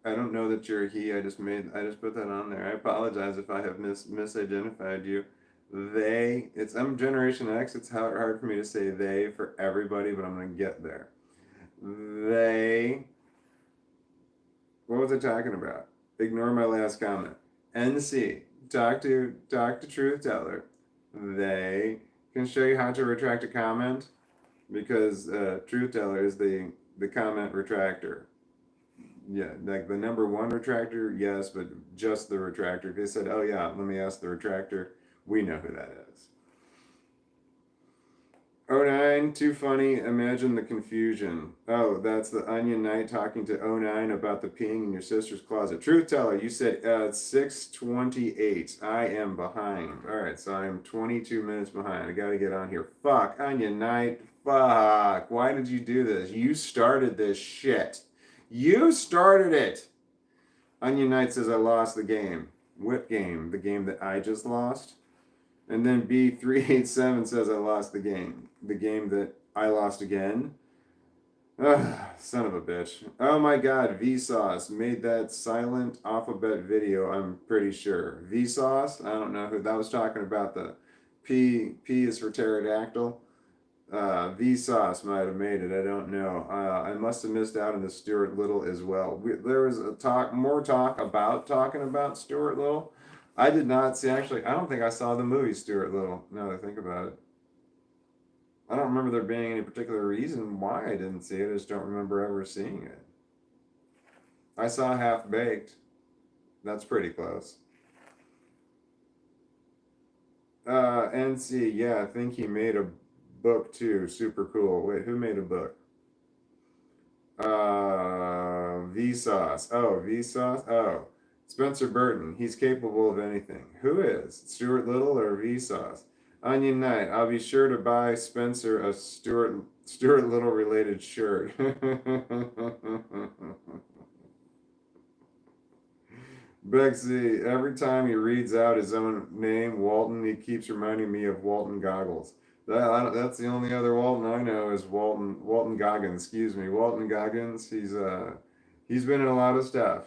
I don't know that you're a he. I just put that on there. I apologize if I have misidentified you. I'm Generation X. It's hard for me to say they for everybody, but I'm gonna get there. They, what was I talking about? Ignore my last comment. NC, talk to Truth Teller. They can show you how to retract a comment because Truth Teller is the comment retractor. Yeah, like the number one retractor, yes, but just the retractor. They said, oh yeah, let me ask the retractor. We know who that is. Oh nine, too funny. Imagine the confusion. Oh, that's the Onion Knight talking to 09 about the peeing in your sister's closet. Truth Teller, you said 6:28. I am behind. All right, so I'm 22 minutes behind. I got to get on here. Fuck, Onion Knight. Fuck. Why did you do this? You started this shit. You started it. Onion Knight says I lost the game. What game? The game that I just lost? And then B387 says I lost the game. The game that I lost again. Ugh, son of a bitch. Oh my god, Vsauce made that silent alphabet video, I'm pretty sure. Vsauce? I don't know who that was talking about. The P is for pterodactyl. Vsauce might have made it. I don't know. I must have missed out on the Stuart Little as well. There was more talk about talking about Stuart Little. I did not see, actually, I don't think I saw the movie Stuart Little, now that I think about it. I don't remember there being any particular reason why I didn't see it. I just don't remember ever seeing it. I saw Half Baked. That's pretty close. NC, yeah, I think he made a book too. Super cool. Wait, who made a book? Vsauce. Oh, Vsauce. Oh, Spencer Burton. He's capable of anything. Who is? Stuart Little or Vsauce? Onion Knight. I'll be sure to buy Spencer a Stuart Little related shirt. Bexy, every time he reads out his own name, Walton, he keeps reminding me of Walton Goggles. That's the only other Walton I know is Walton Goggins. Excuse me, Walton Goggins. He's been in a lot of stuff.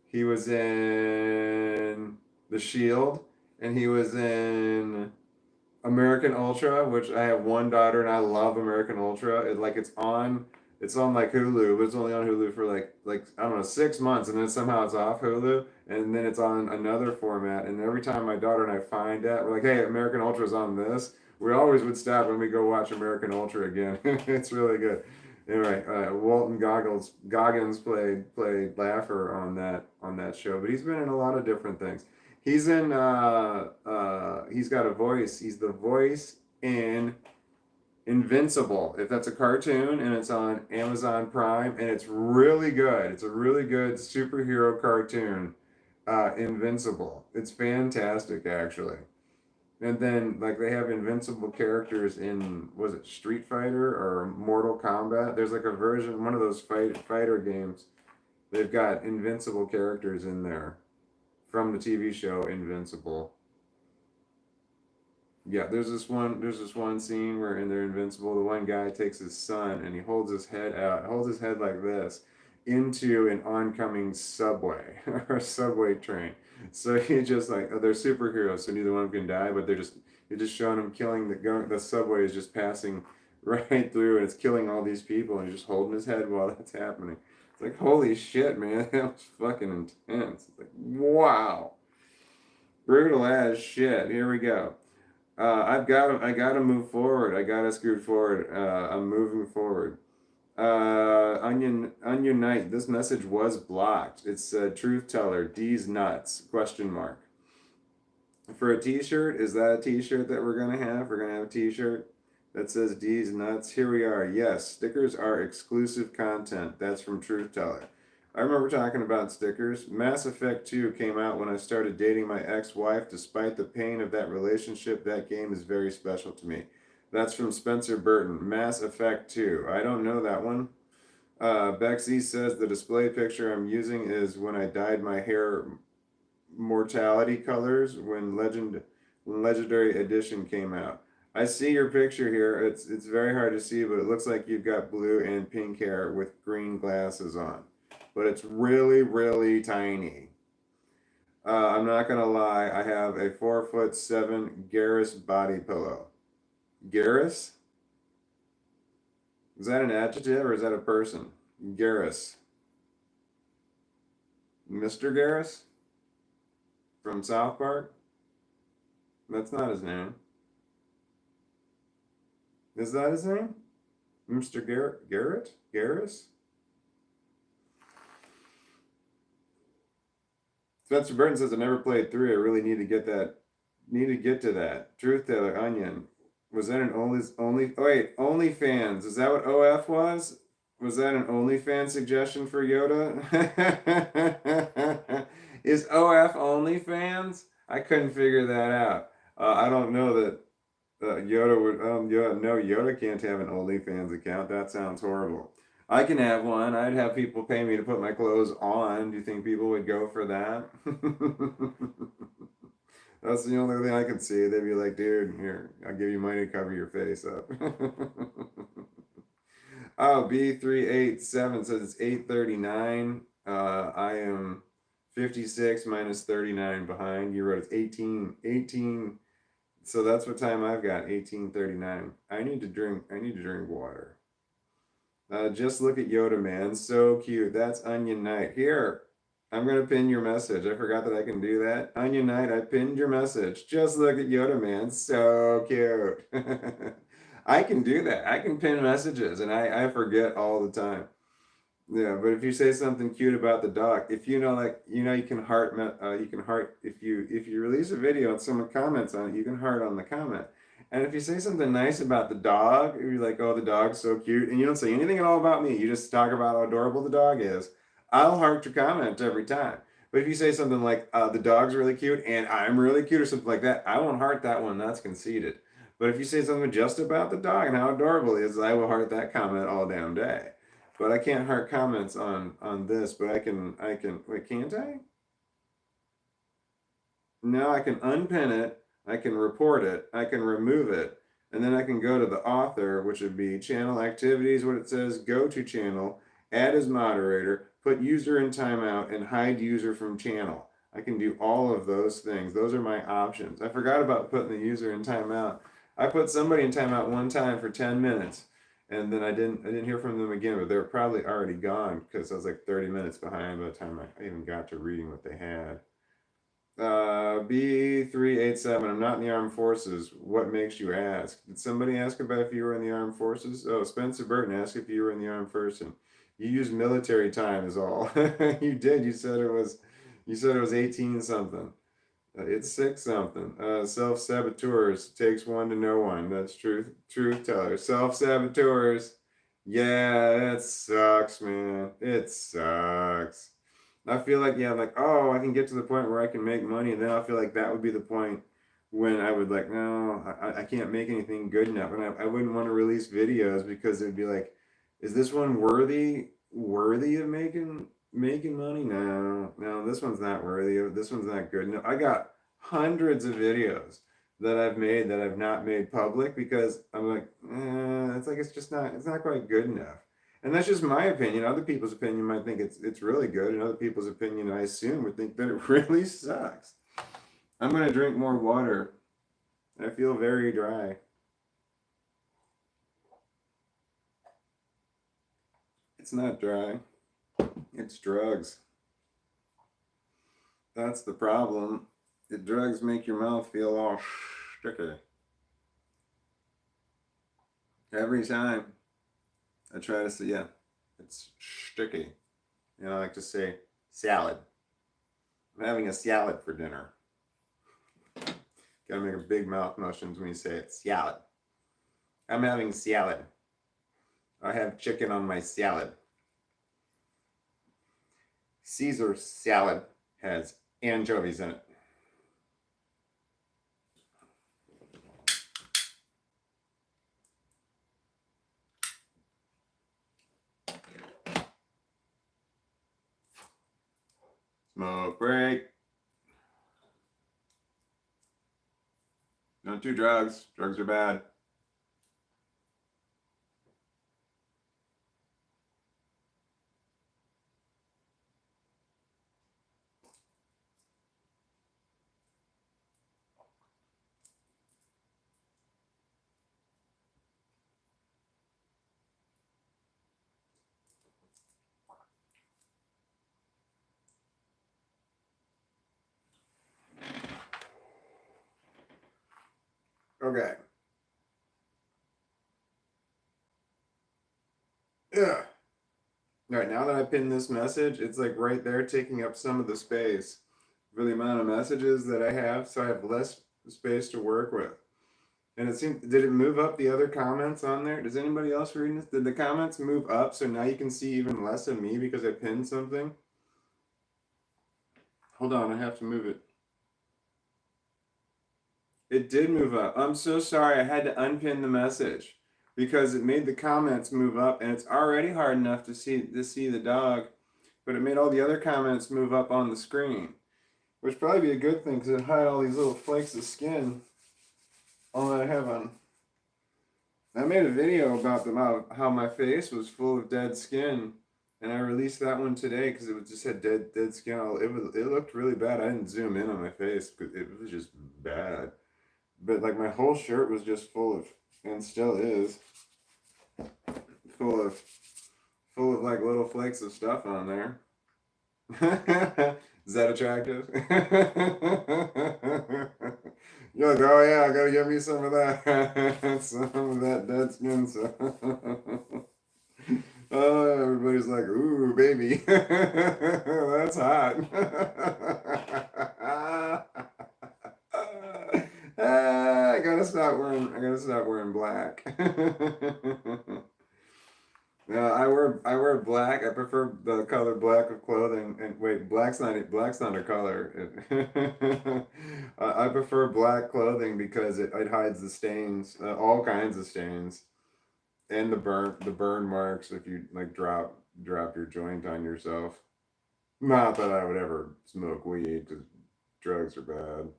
He was in The Shield, and he was in American Ultra, which I have one daughter and I love American Ultra. It's on like Hulu, but it's only on Hulu for like I don't know 6 months, and then somehow it's off Hulu, and then it's on another format. And every time my daughter and I find that, we're like, "Hey, American Ultra's on this." We always would stop when we go watch American Ultra again. It's really good. Anyway, Walton Goggins played Laffer on that show, but he's been in a lot of different things. He's in he's got a voice. He's the voice in Invincible, if that's a cartoon, and it's on Amazon Prime, and it's really good. It's a really good superhero cartoon, Invincible. It's fantastic, actually. And then, like, they have Invincible characters in, was it Street Fighter or Mortal Kombat? There's like a version, one of those fighter games. They've got Invincible characters in there from the TV show Invincible. Yeah, there's this one scene where in they're invincible, the one guy takes his son and he holds his head like this into an oncoming subway or subway train. So he just like they're superheroes, so neither one of them can die, but you're just showing them killing the subway is just passing right through and it's killing all these people and he's just holding his head while that's happening. It's like holy shit, man, that was fucking intense. It's like wow, brutal as shit. Here we go. I gotta move forward. I gotta scoot forward. I'm moving forward. Onion Knight. This message was blocked. It's Truth Teller. D's nuts? Question mark. For a T-shirt, is that a T-shirt that we're gonna have? We're gonna have a T-shirt that says D's nuts. Here we are. Yes, stickers are exclusive content. That's from Truth Teller. I remember talking about stickers. Mass Effect 2 came out when I started dating my ex-wife. Despite the pain of that relationship, that game is very special to me. That's from Spencer Burton. Mass Effect 2. I don't know that one. Bexy says the display picture I'm using is when I dyed my hair mortality colors when Legendary Edition came out. I see your picture here. It's very hard to see, but it looks like you've got blue and pink hair with green glasses on. But it's really, really tiny. I'm not gonna lie, I have a 4'7" Garrus body pillow. Garrus? Is that an adjective or is that a person? Garrus. Mr. Garrus? From South Park? That's not his name. Is that his name? Mr. Garrett? Garrus? Spencer Burton says I never played 3. I really need to get that. Need to get to that. Truth Teller Onion. Was that an OnlyFans? Is that what OF was? Was that an OnlyFans suggestion for Yoda? Is OF OnlyFans? I couldn't figure that out. I don't know that Yoda would. No, Yoda can't have an OnlyFans account. That sounds horrible. I can have one. I'd have people pay me to put my clothes on. Do you think people would go for that? That's the only thing I could see. They'd be like, dude, here, I'll give you money to cover your face up. Oh, B387 says it's 8:39. I am 56 minus 39 behind. You wrote it's 18. So that's what time I've got, 18:39. I need to drink water. Just look at Yoda, man. So cute. That's Onion Knight. Here, I'm going to pin your message. I forgot that I can do that. Onion Knight, I pinned your message. Just look at Yoda, man. So cute. I can do that. I can pin messages, and I forget all the time. Yeah, but if you say something cute about the dog, if you know, like, you can heart, if you release a video and someone comments on it, you can heart on the comment. And if you say something nice about the dog, you're like, oh, the dog's so cute, and you don't say anything at all about me, you just talk about how adorable the dog is, I'll heart your comment every time. But if you say something like, the dog's really cute and I'm really cute or something like that, I won't heart that one. That's conceited. But if you say something just about the dog and how adorable he is, I will heart that comment all damn day. But I can't heart comments on this, but I can, wait, can't I? No, I can unpin it, I can report it, I can remove it, and then I can go to the author, which would be channel activities, what it says, go to channel, add as moderator, put user in timeout, and hide user from channel. I can do all of those things. Those are my options. I forgot about putting the user in timeout. I put somebody in timeout one time for 10 minutes. And then I didn't hear from them again, but they were probably already gone because I was like 30 minutes behind by the time I even got to reading what they had. B387, I'm not in the armed forces. What makes you ask? Did somebody ask about if you were in the armed forces? Oh, Spencer Burton asked if you were in the armed forces. You used military time is all. You did. You said it was 18 something. It's 6 something. Self-saboteurs, takes one to know one. That's truth teller. Self-saboteurs. Yeah, it sucks, man. It sucks. I feel like, yeah, like, oh, I can get to the point where I can make money, and then I feel like that would be the point when I would like, no, I can't make anything good enough. And I wouldn't want to release videos because it'd be like, is this one worthy of making money? No, this one's not worthy of, this one's not good. No, I got hundreds of videos that I've made that I've not made public because I'm like, it's like, it's not quite good enough. And that's just my opinion. Other people's opinion might think it's really good, and other people's opinion, I assume, would think that it really sucks. I'm gonna drink more water. I feel very dry. It's not dry. It's drugs. That's the problem. The drugs make your mouth feel all sticky. Every time I try to say, yeah, it's sticky. You know, I like to say salad. I'm having a salad for dinner. Gotta make a big mouth motions when you say it. Salad. I'm having salad. I have chicken on my salad. Caesar salad has anchovies in it. Smoke break. Don't do drugs. Drugs are bad. Okay. Yeah. All right, now that I pinned this message, it's like right there taking up some of the space for the amount of messages that I have, so I have less space to work with. And it seemed, did it move up the other comments on there? Does anybody else reading this? Did the comments move up so now you can see even less of me because I pinned something? Hold on, I have to move it. It did move up. I'm so sorry. I had to unpin the message because it made the comments move up, and it's already hard enough to see the dog, but it made all the other comments move up on the screen, which probably be a good thing because it hide all these little flakes of skin. All that I have on. I made a video about how my face was full of dead skin, and I released that one today because it was just had dead skin. It looked really bad. I didn't zoom in on my face because it was just bad. But like my whole shirt was just full of, and still is, full of full of like little flakes of stuff on there. Is that attractive? You're like, oh yeah, I gotta get me some of that, some of that dead skin. So, oh, everybody's like, ooh, baby, that's hot. I gotta stop wearing. I gotta stop wearing black. No, I wear black. I prefer the color black of clothing. And wait, black's not a color. I prefer black clothing because it hides the stains, all kinds of stains, and the burn marks if you like drop your joint on yourself. Not that I would ever smoke weed because drugs are bad.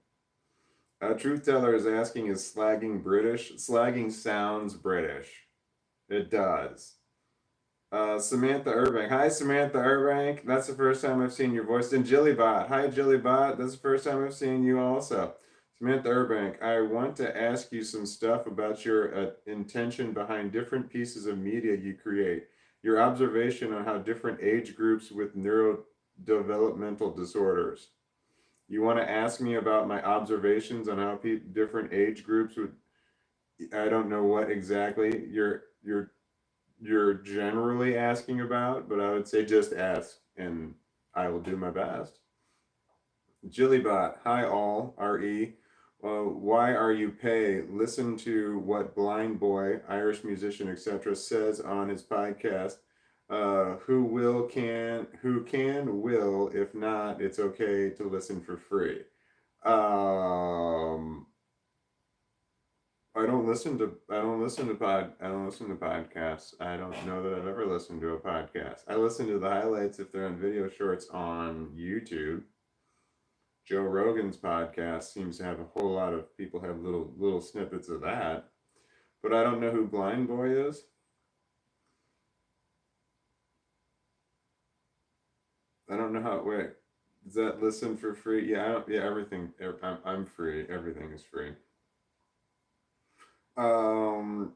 Truth Teller is asking, is slagging British? Slagging sounds British. It does. Samantha Urbank. Hi, Samantha Urbank. That's the first time I've seen your voice. And Jillybot. Hi, Jillybot. That's the first time I've seen you also. Samantha Urbank, I want to ask you some stuff about your intention behind different pieces of media you create. Your observation on how different age groups with neurodevelopmental disorders. You want to ask me about my observations on how different age groups would. I don't know what exactly you're generally asking about, but I would say just ask, and I will do my best. Jillybot, hi all, RE. Why are you pay? Listen to what Blind Boy, Irish musician, etc., says on his podcast. Who can, will. If not, it's okay to listen for free. Um, I don't listen to podcasts. I don't know that I've ever listened to a podcast. I listen to the highlights if they're on video shorts on YouTube. Joe Rogan's podcast seems to have a whole lot of people have little snippets of that. But I don't know who Blind Boy is. I don't know how. Wait, does that listen for free? Yeah, I don't, yeah. Everything. I'm free. Everything is free. Um,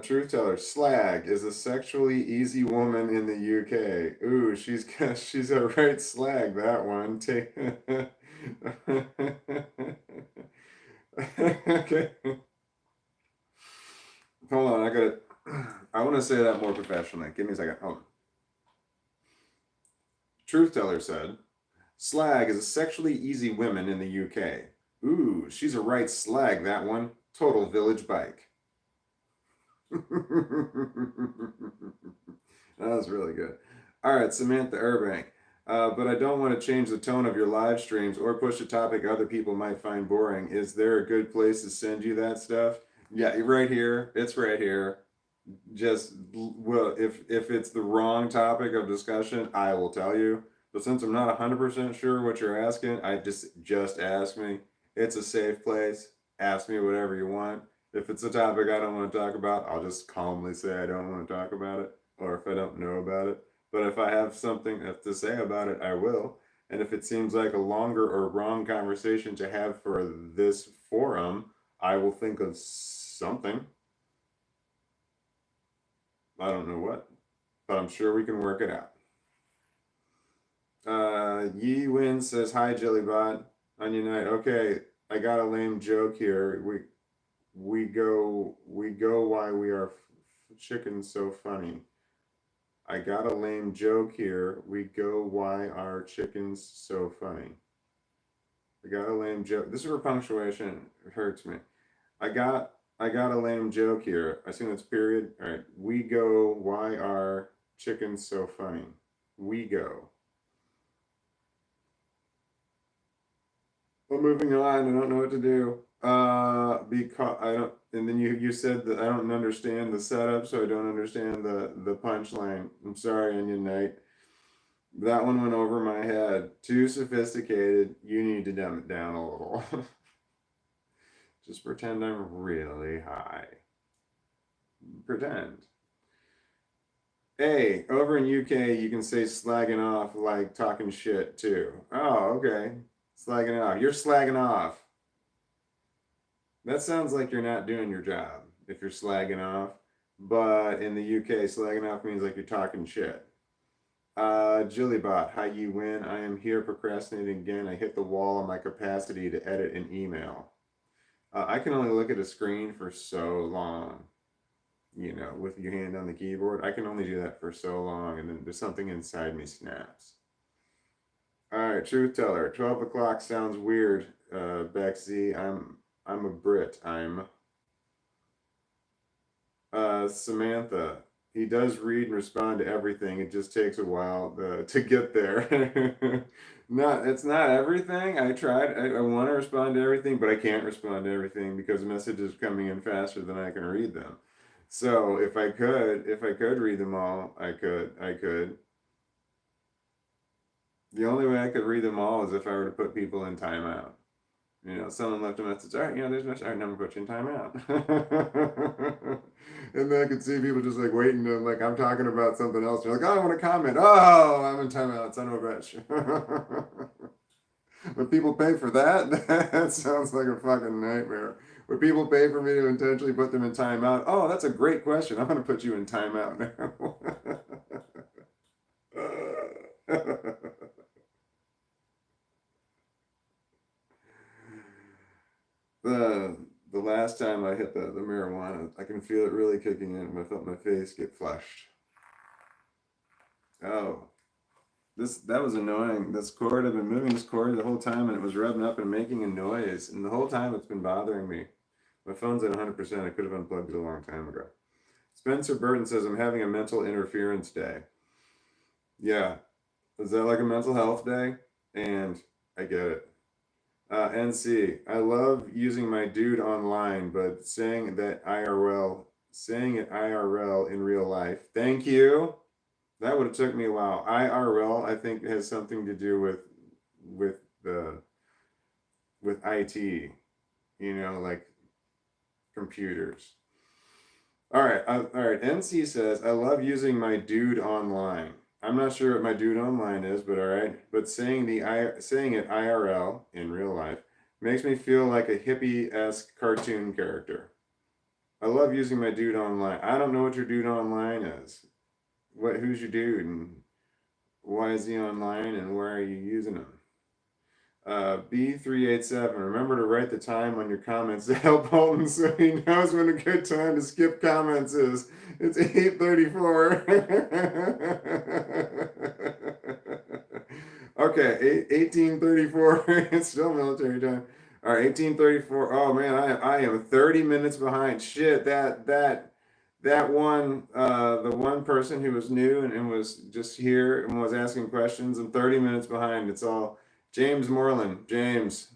Truth Teller, Slag is a sexually easy woman in the UK. Ooh, she's a right slag, that one. Take okay. Hold on, I want to say that more professionally. Give me a second. Hold on. Truth Teller said, Slag is a sexually easy woman in the UK. Ooh, she's a right slag, that one. Total village bike. That was really good. All right, Samantha Urbank. But I don't want to change the tone of your live streams or push a topic other people might find boring. Is there a good place to send you that stuff? Yeah, right here. It's right here. Just well, if it's the wrong topic of discussion, I will tell you. But since I'm not 100% sure what you're asking, I just ask me. It's a safe place. Ask me whatever you want. If it's a topic I don't want to talk about, I'll just calmly say I don't want to talk about it, or if I don't know about it. But if I have something to say about it, I will. And if it seems like a longer or wrong conversation to have for this forum, I will think of something. I don't know what, but I'm sure we can work it out. Yi Win says, "Hi, Jillybot. Onion Knight. Okay, I got a lame joke here. We go. Why we are chickens so funny. I got a lame joke here. We go. Why are chickens so funny? I got a lame joke. This is where punctuation hurts me. I got I got a lame joke here. I assume it's period. All right. We go. Why are chickens so funny? We go. Well, moving on. I don't know what to do. Because I don't. And then you said that I don't understand the setup, so I don't understand the punchline. I'm sorry, Onion Knight. That one went over my head. Too sophisticated. You need to dumb it down a little. Just pretend I'm really high. Pretend. Hey, over in UK, you can say slagging off like talking shit too. Oh, okay. Slagging off. You're slagging off. That sounds like you're not doing your job if you're slagging off. But in the UK, slagging off means like you're talking shit. Jillybot, hi you win. I am here procrastinating again. I hit the wall on my capacity to edit an email. I can only look at a screen for so long. With your hand on the keyboard. I can only do that for so long, and then there's something inside me snaps. All right, truth teller. 12 o'clock sounds weird. Bexy, I'm a Brit. I'm Samantha. He does read and respond to everything. It just takes a while to get there. It's not everything. I tried. I want to respond to everything, but I can't respond to everything because messages are coming in faster than I can read them. So if I could read them all, I could. The only way I could read them all is if I were to put people in timeout. Someone left a message. All right, there's a message. All right, now I'm gonna put you in timeout. And then I could see people just like waiting to like I'm talking about something else. They're like, oh, I want to comment. Oh, I'm in timeout. Son of a bitch. Would people pay for that? That sounds like a fucking nightmare. Would people pay for me to intentionally put them in timeout? Oh, that's a great question. I'm going to put you in timeout now. The last time I hit the marijuana, I can feel it really kicking in. I felt my face get flushed. Oh, that was annoying. This cord, I've been moving this cord the whole time, and it was revving up and making a noise. And the whole time it's been bothering me. My phone's at 100%. I could have unplugged it a long time ago. Spencer Burton says, I'm having a mental interference day. Yeah. Is that like a mental health day? And I get it. NC, I love using my dude online, but saying it IRL in real life. Thank you. That would have took me a while. IRL, I think, has something to do with the with IT, like computers. All right. NC says, I love using my dude online. I'm not sure what my dude online is, but all right. But saying it IRL in real life makes me feel like a hippie-esque cartoon character. I love using my dude online. I don't know what your dude online is. Who's your dude and why is he online and where are you using him? B387, remember to write the time on your comments to help Walton so he knows when a good time to skip comments is. It's 8:34. Okay, 18:34. It's still military time. All right, 18:34. Oh man, I am 30 minutes behind. Shit, that one the one person who was new and was just here and was asking questions, I'm 30 minutes behind. It's all James Moreland. James.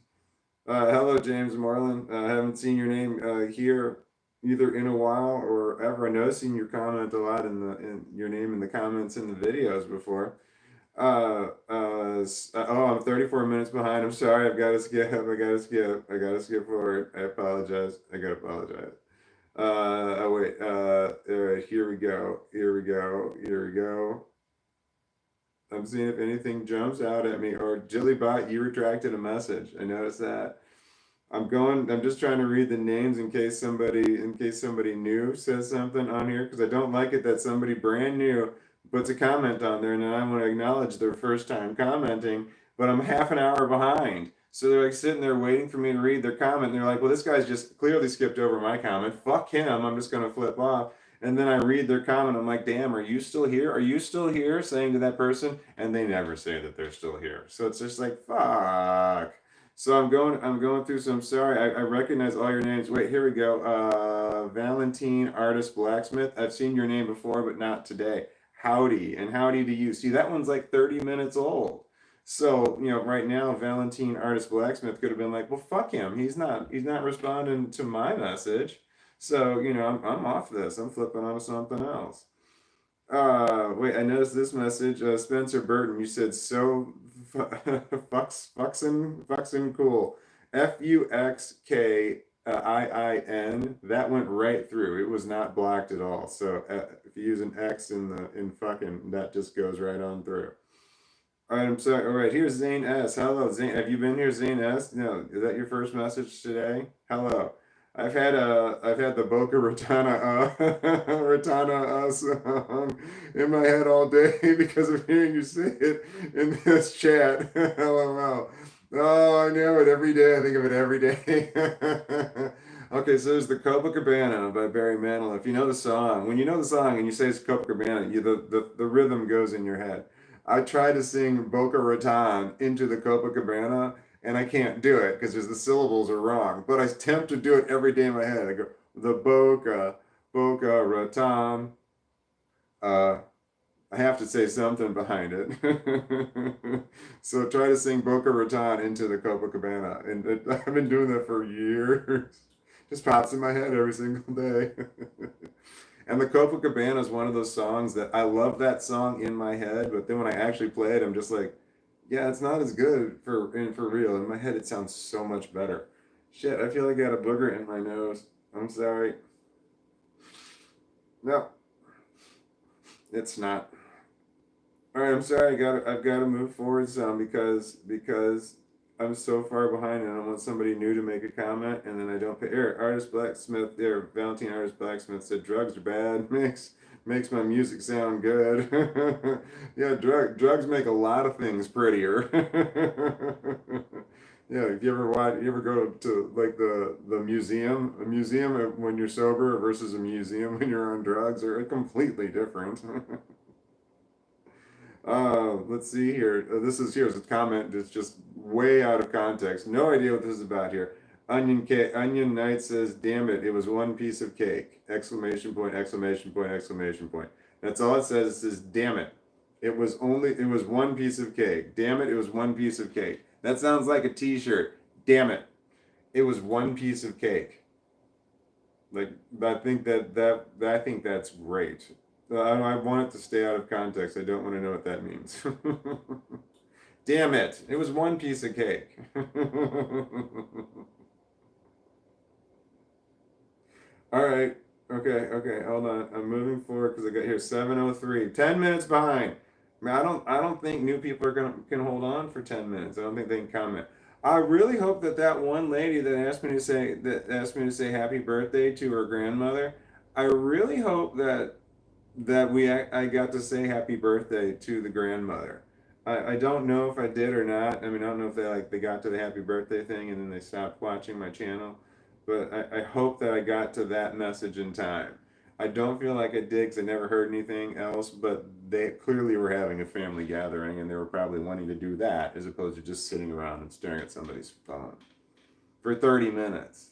Hello, James Moreland. I haven't seen your name here either in a while or ever. I know I've seen your comment a lot in your name in the comments in the videos before. Oh, I'm 34 minutes behind. I'm sorry. I've got to skip. I got to skip. I got to skip forward. I apologize. I got to apologize. Oh wait. All right. Here we go. Here we go. Here we go. I'm seeing if anything jumps out at me. Or Jillybot, you retracted a message. I noticed that. I'm just trying to read the names in case somebody new says something on here, because I don't like it that somebody brand new puts a comment on there and then I want to acknowledge their first time commenting, but I'm half an hour behind. So they're like sitting there waiting for me to read their comment. And they're like, well, this guy's just clearly skipped over my comment. Fuck him. I'm just gonna flip off. And then I read their comment. I'm like, damn, are you still here? Are you still here? Saying to that person, and they never say that they're still here. So it's just like, fuck. So I'm going through some. Sorry, I recognize all your names. Wait, here we go. Valentine Artist Blacksmith. I've seen your name before, but not today. Howdy, and howdy to you. See, that one's like 30 minutes old. So, right now, Valentine Artist Blacksmith could have been like, well, fuck him. He's not responding to my message. So, I'm off this. I'm flipping on to something else. Wait, I noticed this message. Spencer Burton, you said so fuxin cool. Fuxkiin. That went right through. It was not blocked at all. So if you use an X in fucking, that just goes right on through. All right, I'm sorry. All right, here's Zane S. Hello, Zane. Have you been here, Zane S? No, is that your first message today? Hello. I've had the Boca Ratana song in my head all day because of hearing you say it in this chat. LOL. Oh, I know it every day. I think of it every day. Okay, so there's the Copacabana by Barry Manilow. If you know the song, when you know the song and you say it's Copacabana, the rhythm goes in your head. I try to sing Boca Raton into the Copacabana, and I can't do it because the syllables are wrong. But I attempt to do it every day in my head. I go, the Boca Raton. Uh, I have to say something behind it. So try to sing Boca Raton into the Copacabana. And I've been doing that for years. Just pops in my head every single day. And the Copacabana is one of those songs that I love that song in my head, but then when I actually play it, I'm just like, yeah, it's not as good for real. In my head, it sounds so much better. Shit, I feel like I got a booger in my nose. I'm sorry. No, it's not. All right, I'm sorry. I've got to move forward some because I'm so far behind, and I want somebody new to make a comment, and then I don't pay. Here, Artist Blacksmith. There, Valentine Artist Blacksmith said drugs are bad. Makes my music sound good. Yeah, drugs make a lot of things prettier. Yeah, if you ever go to like the museum, a museum when you're sober versus a museum when you're on drugs are completely different. Let's see here. Here's a comment that's just way out of context. No idea what this is about here. Onion Knight says, "Damn it! It was one piece of cake!" Exclamation point! Exclamation point! Exclamation point! That's all it says. It says, "Damn it! It was one piece of cake. Damn it! It was one piece of cake." That sounds like a T-shirt. Damn it! It was one piece of cake. Like I think I think that's great. I want it to stay out of context. I don't want to know what that means. Damn it! It was one piece of cake. All right. Okay. Hold on. I'm moving forward because I got here 7:03. 10 minutes behind. I mean, I don't think new people are gonna can hold on for 10 minutes. I don't think they can comment. I really hope that one lady that asked me to say happy birthday to her grandmother. I really hope that I got to say happy birthday to the grandmother. I don't know if I did or not. I mean, I don't know if they got to the happy birthday thing and then they stopped watching my channel, but I hope that I got to that message in time. I don't feel like I did because I never heard anything else, but they clearly were having a family gathering and they were probably wanting to do that as opposed to just sitting around and staring at somebody's phone for 30 minutes.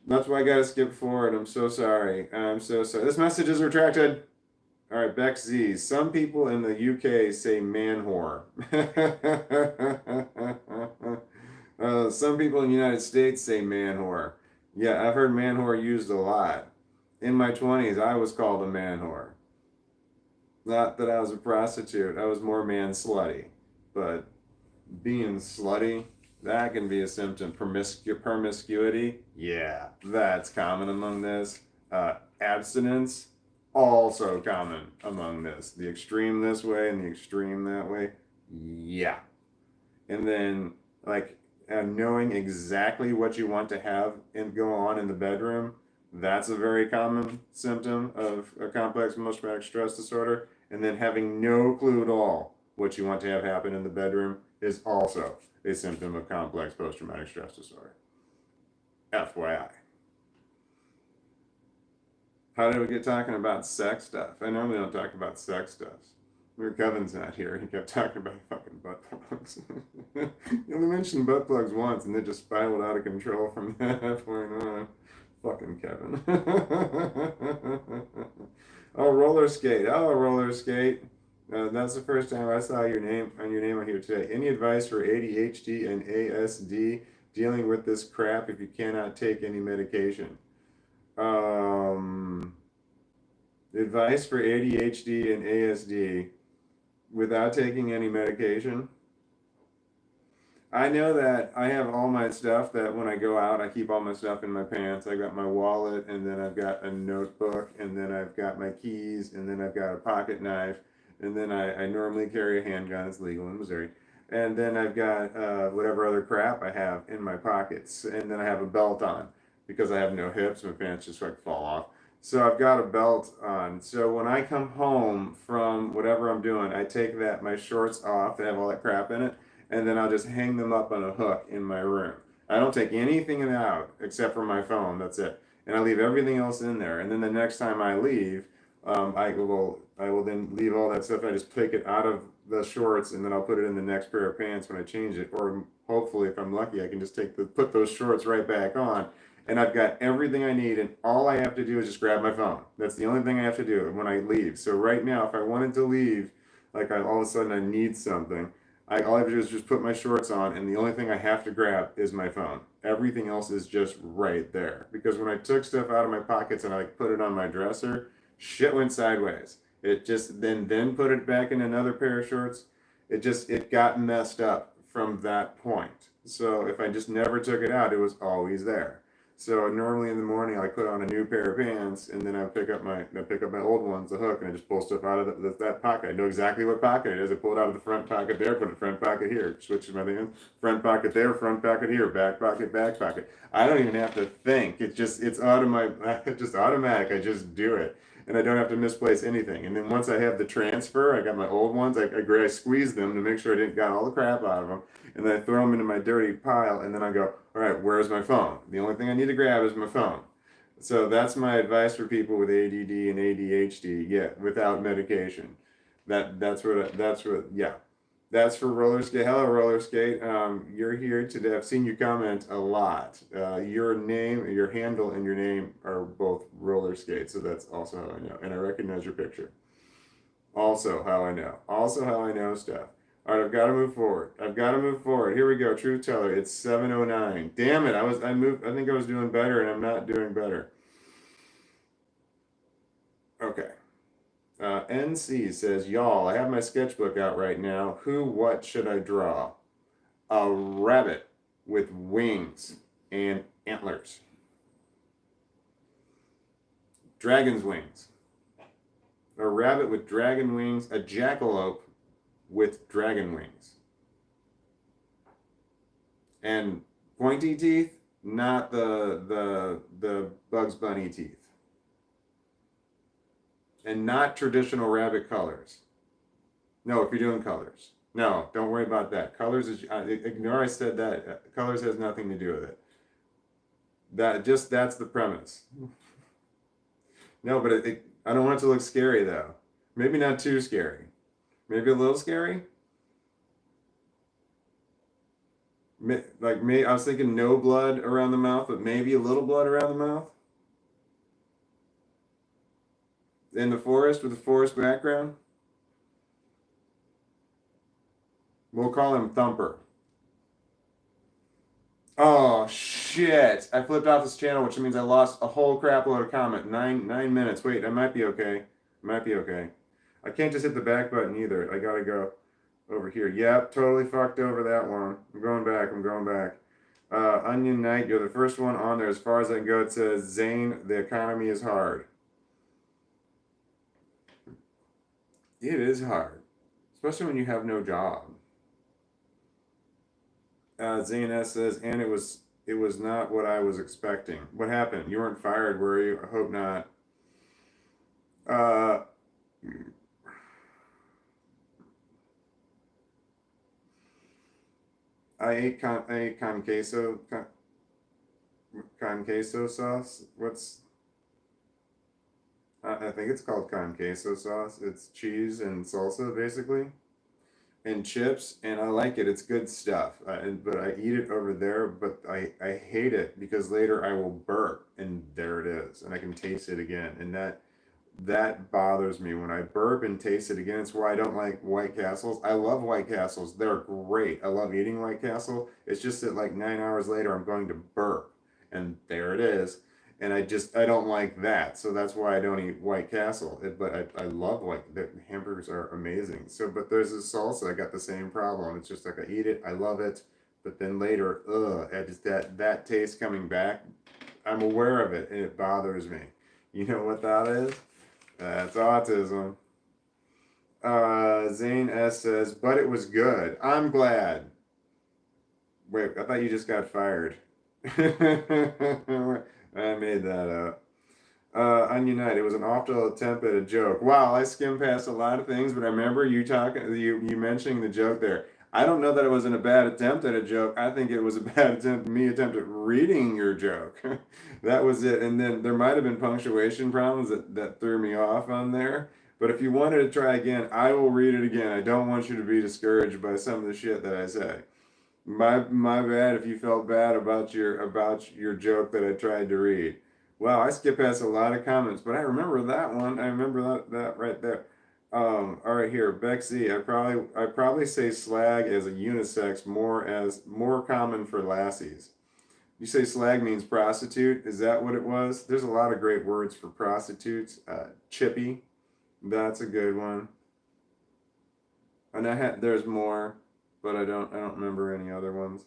That's why I gotta skip forward. I'm so sorry. I'm so sorry. This message is retracted. All right, Bex Z. Some people in the UK say man whore. Some people in the United States say man whore. Yeah, I've heard man whore used a lot. In my 20s, I was called a man whore. Not that I was a prostitute. I was more man slutty. But being slutty, that can be a symptom. Promiscuity, yeah, that's common among this. Abstinence, also common among this. The extreme this way and the extreme that way, yeah. And then, like, knowing exactly what you want to have and go on in the bedroom, that's a very common symptom of a complex post-traumatic stress disorder. And then having no clue at all what you want to have happen in the bedroom is also a symptom of complex post-traumatic stress disorder. FYI. How did we get talking about sex stuff? I normally don't talk about sex stuff. Kevin's not here. He kept talking about fucking butt plugs. He only mentioned butt plugs once, and it just spiraled out of control from that point on. Fucking Kevin. Oh, roller skate. Oh, roller skate. That's the first time I saw your name on here today. Any advice for ADHD and ASD dealing with this crap if you cannot take any medication? Advice for ADHD and ASD without taking any medication. I know that I have all my stuff that when I go out, I keep all my stuff in my pants. I got my wallet, and then I've got a notebook, and then I've got my keys, and then I've got a pocket knife, and then I normally carry a handgun. It's legal in Missouri. And then I've got whatever other crap I have in my pockets, and then I have a belt on because I have no hips. My pants just like fall off. So I've got a belt on. So when I come home from whatever I'm doing, I take my shorts off that have all that crap in it, and then I'll just hang them up on a hook in my room. I don't take anything out except for my phone. That's it. And I leave everything else in there. And then the next time I leave, I will then leave all that stuff. I just take it out of the shorts, and then I'll put it in the next pair of pants when I change it. Or hopefully, if I'm lucky, I can just put those shorts right back on, and I've got everything I need, and all I have to do is just grab my phone. That's the only thing I have to do when I leave. So right now, if I wanted to leave, like all of a sudden I need something, all I have to do is just put my shorts on, and the only thing I have to grab is my phone. Everything else is just right there. Because when I took stuff out of my pockets and I put it on my dresser, shit went sideways. It just then put it back in another pair of shorts. It got messed up from that point. So if I just never took it out, it was always there. So normally in the morning I put on a new pair of pants, and then I pick up my old ones, the hook, and I just pull stuff out of that pocket. I know exactly what pocket it is. I pull it out of the front pocket there, put it front pocket here, switch my thing, front pocket there, front pocket here, back pocket, back pocket. I don't even have to think. It's automatic. Just automatic. I just do it, and I don't have to misplace anything. And then once I have the transfer, I got my old ones. I squeeze them to make sure I didn't got all the crap out of them, and then I throw them into my dirty pile, and then I go, all right, where's my phone? The only thing I need to grab is my phone. So that's my advice for people with ADD and ADHD. Yeah, without medication. Yeah. That's for roller skate. Hello, roller skate. You're here today. I've seen you comment a lot. Your name, your handle, and your name are both roller skate. So that's also how I know. And I recognize your picture. Also how I know. Also how I know stuff. All right, I've got to move forward. Here we go. Truth teller. It's 7:09. Damn it. I moved. I think I was doing better, and I'm not doing better. Okay. NC says, y'all, I have my sketchbook out right now. What should I draw? A rabbit with wings and antlers. Dragon's wings. A rabbit with dragon wings. A jackalope with dragon wings. And pointy teeth, not the Bugs Bunny teeth. And not traditional rabbit colors. No, if you're doing colors. No, don't worry about that. Colors is, ignore I said that. Colors has nothing to do with it. That's the premise. No, but I don't want it to look scary though. Maybe not too scary. Maybe a little scary. Like I was thinking no blood around the mouth, but maybe a little blood around the mouth. In the forest with a forest background. We'll call him Thumper. Oh shit! I flipped off this channel, which means I lost a whole crap load of comment. Nine minutes. Wait, I might be okay. I can't just hit the back button either. I gotta go over here. Yep, totally fucked over that one. I'm going back. I'm going back. Onion Knight, you're the first one on there. As far as I can go, it says, Zane, the economy is hard. It is hard, especially when you have no job. Zane S says, and it was not what I was expecting. What happened? You weren't fired, were you? I hope not. Uh, I ate con queso sauce. I think it's called con queso sauce. It's cheese and salsa basically, and chips, and I like it. It's good stuff. But I eat it over there, but I hate it because later I will burp, and there it is, and I can taste it again, and that bothers me when I burp and taste it again. It's why I don't like White Castles. I love White Castles. They're great. I love eating White Castle. It's just that like 9 hours later, I'm going to burp, and there it is. And I don't like that. So that's why I don't eat White Castle. But I love the hamburgers are amazing. So, but there's this salsa. I got the same problem. It's just like I eat it. I love it. But then later, I just that taste coming back. I'm aware of it, and it bothers me. You know what that is? That's autism. Zane S says, but it was good. I'm glad. Wait, I thought you just got fired. I made that up. Onion Knight, it was an awful attempt at a joke. Wow, I skimmed past a lot of things, but I remember you mentioning the joke there. I don't know that it wasn't a bad attempt at a joke. I think it was a bad attempt at reading your joke. That was it. And then there might have been punctuation problems that threw me off on there. But if you wanted to try again, I will read it again. I don't want you to be discouraged by some of the shit that I say. My bad if you felt bad about your joke that I tried to read. Wow, I skipped past a lot of comments, but I remember that one. I remember that right there. All right, here, Bexy. I probably say slag as a unisex more common for lassies. You say slag means prostitute. Is that what it was? There's a lot of great words for prostitutes. Chippy, that's a good one. And there's more, but I don't remember any other ones.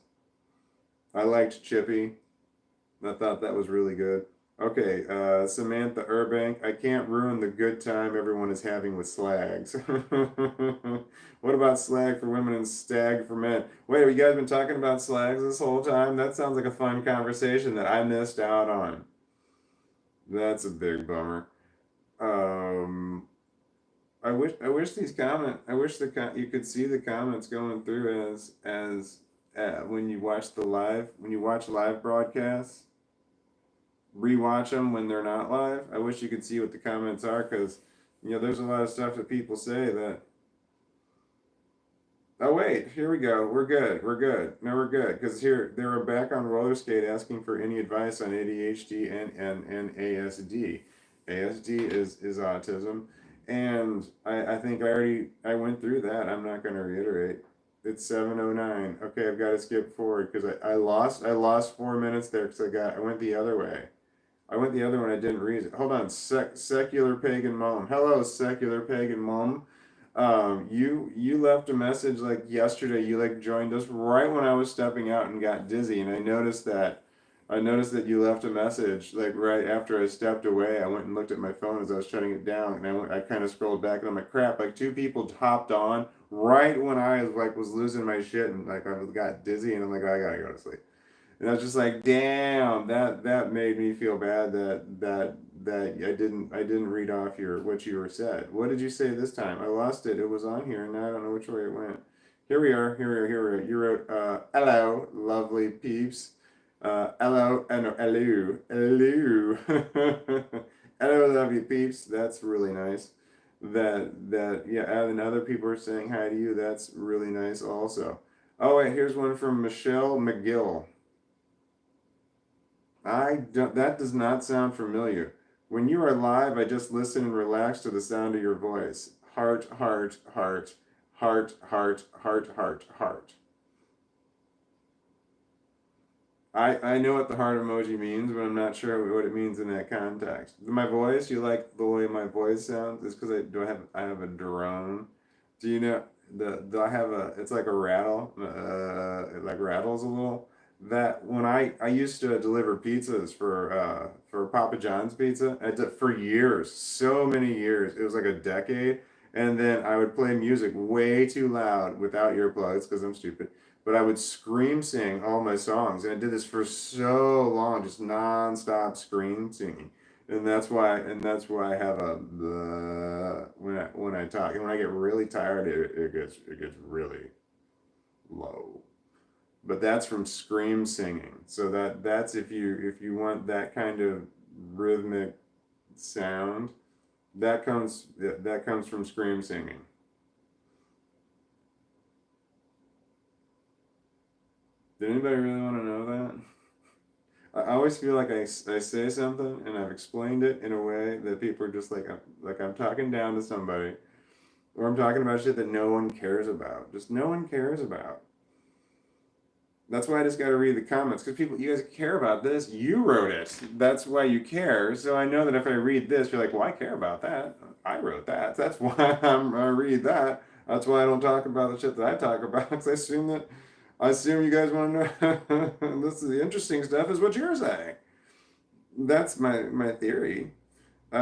I liked Chippy. I thought that was really good. Okay, Samantha Urbank. I can't ruin the good time everyone is having with slags. What about slag for women and stag for men? Wait, have you guys been talking about slags this whole time? That sounds like a fun conversation that I missed out on. That's a big bummer. Um, I wish you could see the comments going through as when you watch live broadcasts, rewatch them when they're not live. I wish you could see what the comments are because there's a lot of stuff that people say that. Oh wait, here we go. We're good. We're good. No, we're good because here they were back on roller skate asking for any advice on ADHD and ASD. ASD is autism, and I think I went through that. I'm not going to reiterate. It's 7:09. Okay, I've got to skip forward because I lost 4 minutes there because I went the other way. I went the other one. I didn't read it. Hold on. Secular pagan mom. Hello, secular pagan mom. You left a message like yesterday. You like joined us right when I was stepping out and got dizzy, and I noticed that. I noticed that you left a message like right after I stepped away. I went and looked at my phone as I was shutting it down, and I kind of scrolled back, and I'm like, crap! Like two people hopped on right when I was losing my shit, and like I got dizzy, and I'm like, I gotta go to sleep. And I was just like, damn, that made me feel bad that I didn't read off what you were said. What did you say this time? I lost it. It was on here, and now I don't know which way it went. Here we are. Here we are. You wrote, hello, lovely peeps. Hello, no, hello. Hello, lovely peeps. That's really nice. Yeah, and other people are saying hi to you. That's really nice also. Oh wait, here's one from Michelle McGill. That does not sound familiar. When you are live, I just listen and relax to the sound of your voice. Heart, heart, heart, heart, heart, heart, heart, heart. I know what the heart emoji means, but I'm not sure what it means in that context. My voice, you like the way my voice sounds? Is because I have a drone. Do you know do I have a it's like a rattle, it like rattles a little. That when I used to deliver pizzas for Papa John's Pizza, I did for years, so many years. It was like a decade, and then I would play music way too loud without earplugs because I'm stupid, but I would scream sing all my songs, and I did this for so long, just non-stop scream singing, and that's why I have a when I talk, and when I get really tired, it gets really low. But that's from scream singing. So that's if you want that kind of rhythmic sound, that comes from scream singing. Did anybody really want to know that? I always feel like I say something and I've explained it in a way that people are just like I'm talking down to somebody, or I'm talking about shit that no one cares about. Just no one cares about. That's why I just got to read the comments because people, you guys care about this. You wrote it. That's why you care. So I know that if I read this, you're like, well, I care about that. I wrote that. That's why I read that. That's why I don't talk about the shit that I talk about because I assume you guys want to know. This is the interesting stuff. Is what you're saying. That's my theory.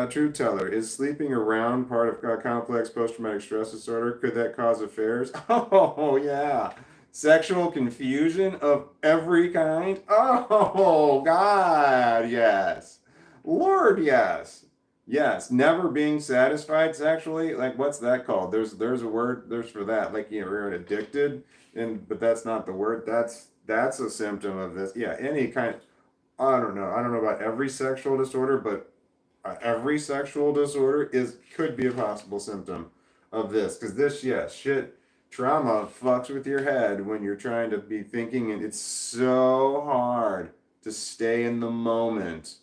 Truth teller, is sleeping around part of complex post-traumatic stress disorder? Could that cause affairs? Oh yeah, sexual confusion of every kind. Oh God, yes, Lord, yes, yes. Never being satisfied sexually. Like what's that called? There's a word there's for that. Like you're addicted, but that's not the word. That's a symptom of this. Yeah, any kind. I don't know. I don't know about every sexual disorder, but every sexual disorder is could be a possible symptom of this because this yes shit trauma fucks with your head when you're trying to be thinking, and it's so hard to stay in the moment,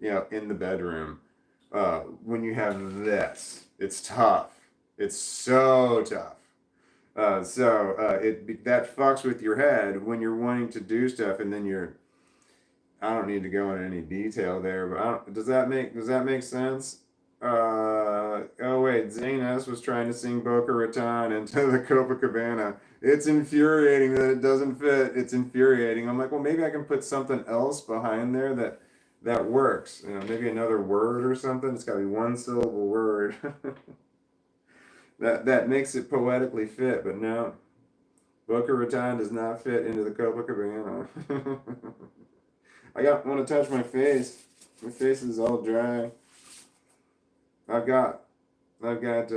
in the bedroom, when you have this. It's tough. It's so tough. It that fucks with your head when you're wanting to do stuff, and then you're I don't need to go into any detail there, but does that make sense? Oh wait, Zane S was trying to sing Boca Raton into the Copacabana. It's infuriating that it doesn't fit. It's infuriating. I'm like, well, maybe I can put something else behind there that works. Maybe another word or something. It's got to be one syllable word. That makes it poetically fit, but no, Boca Raton does not fit into the Copacabana. Want to touch my face. My face is all dry. I've got I've got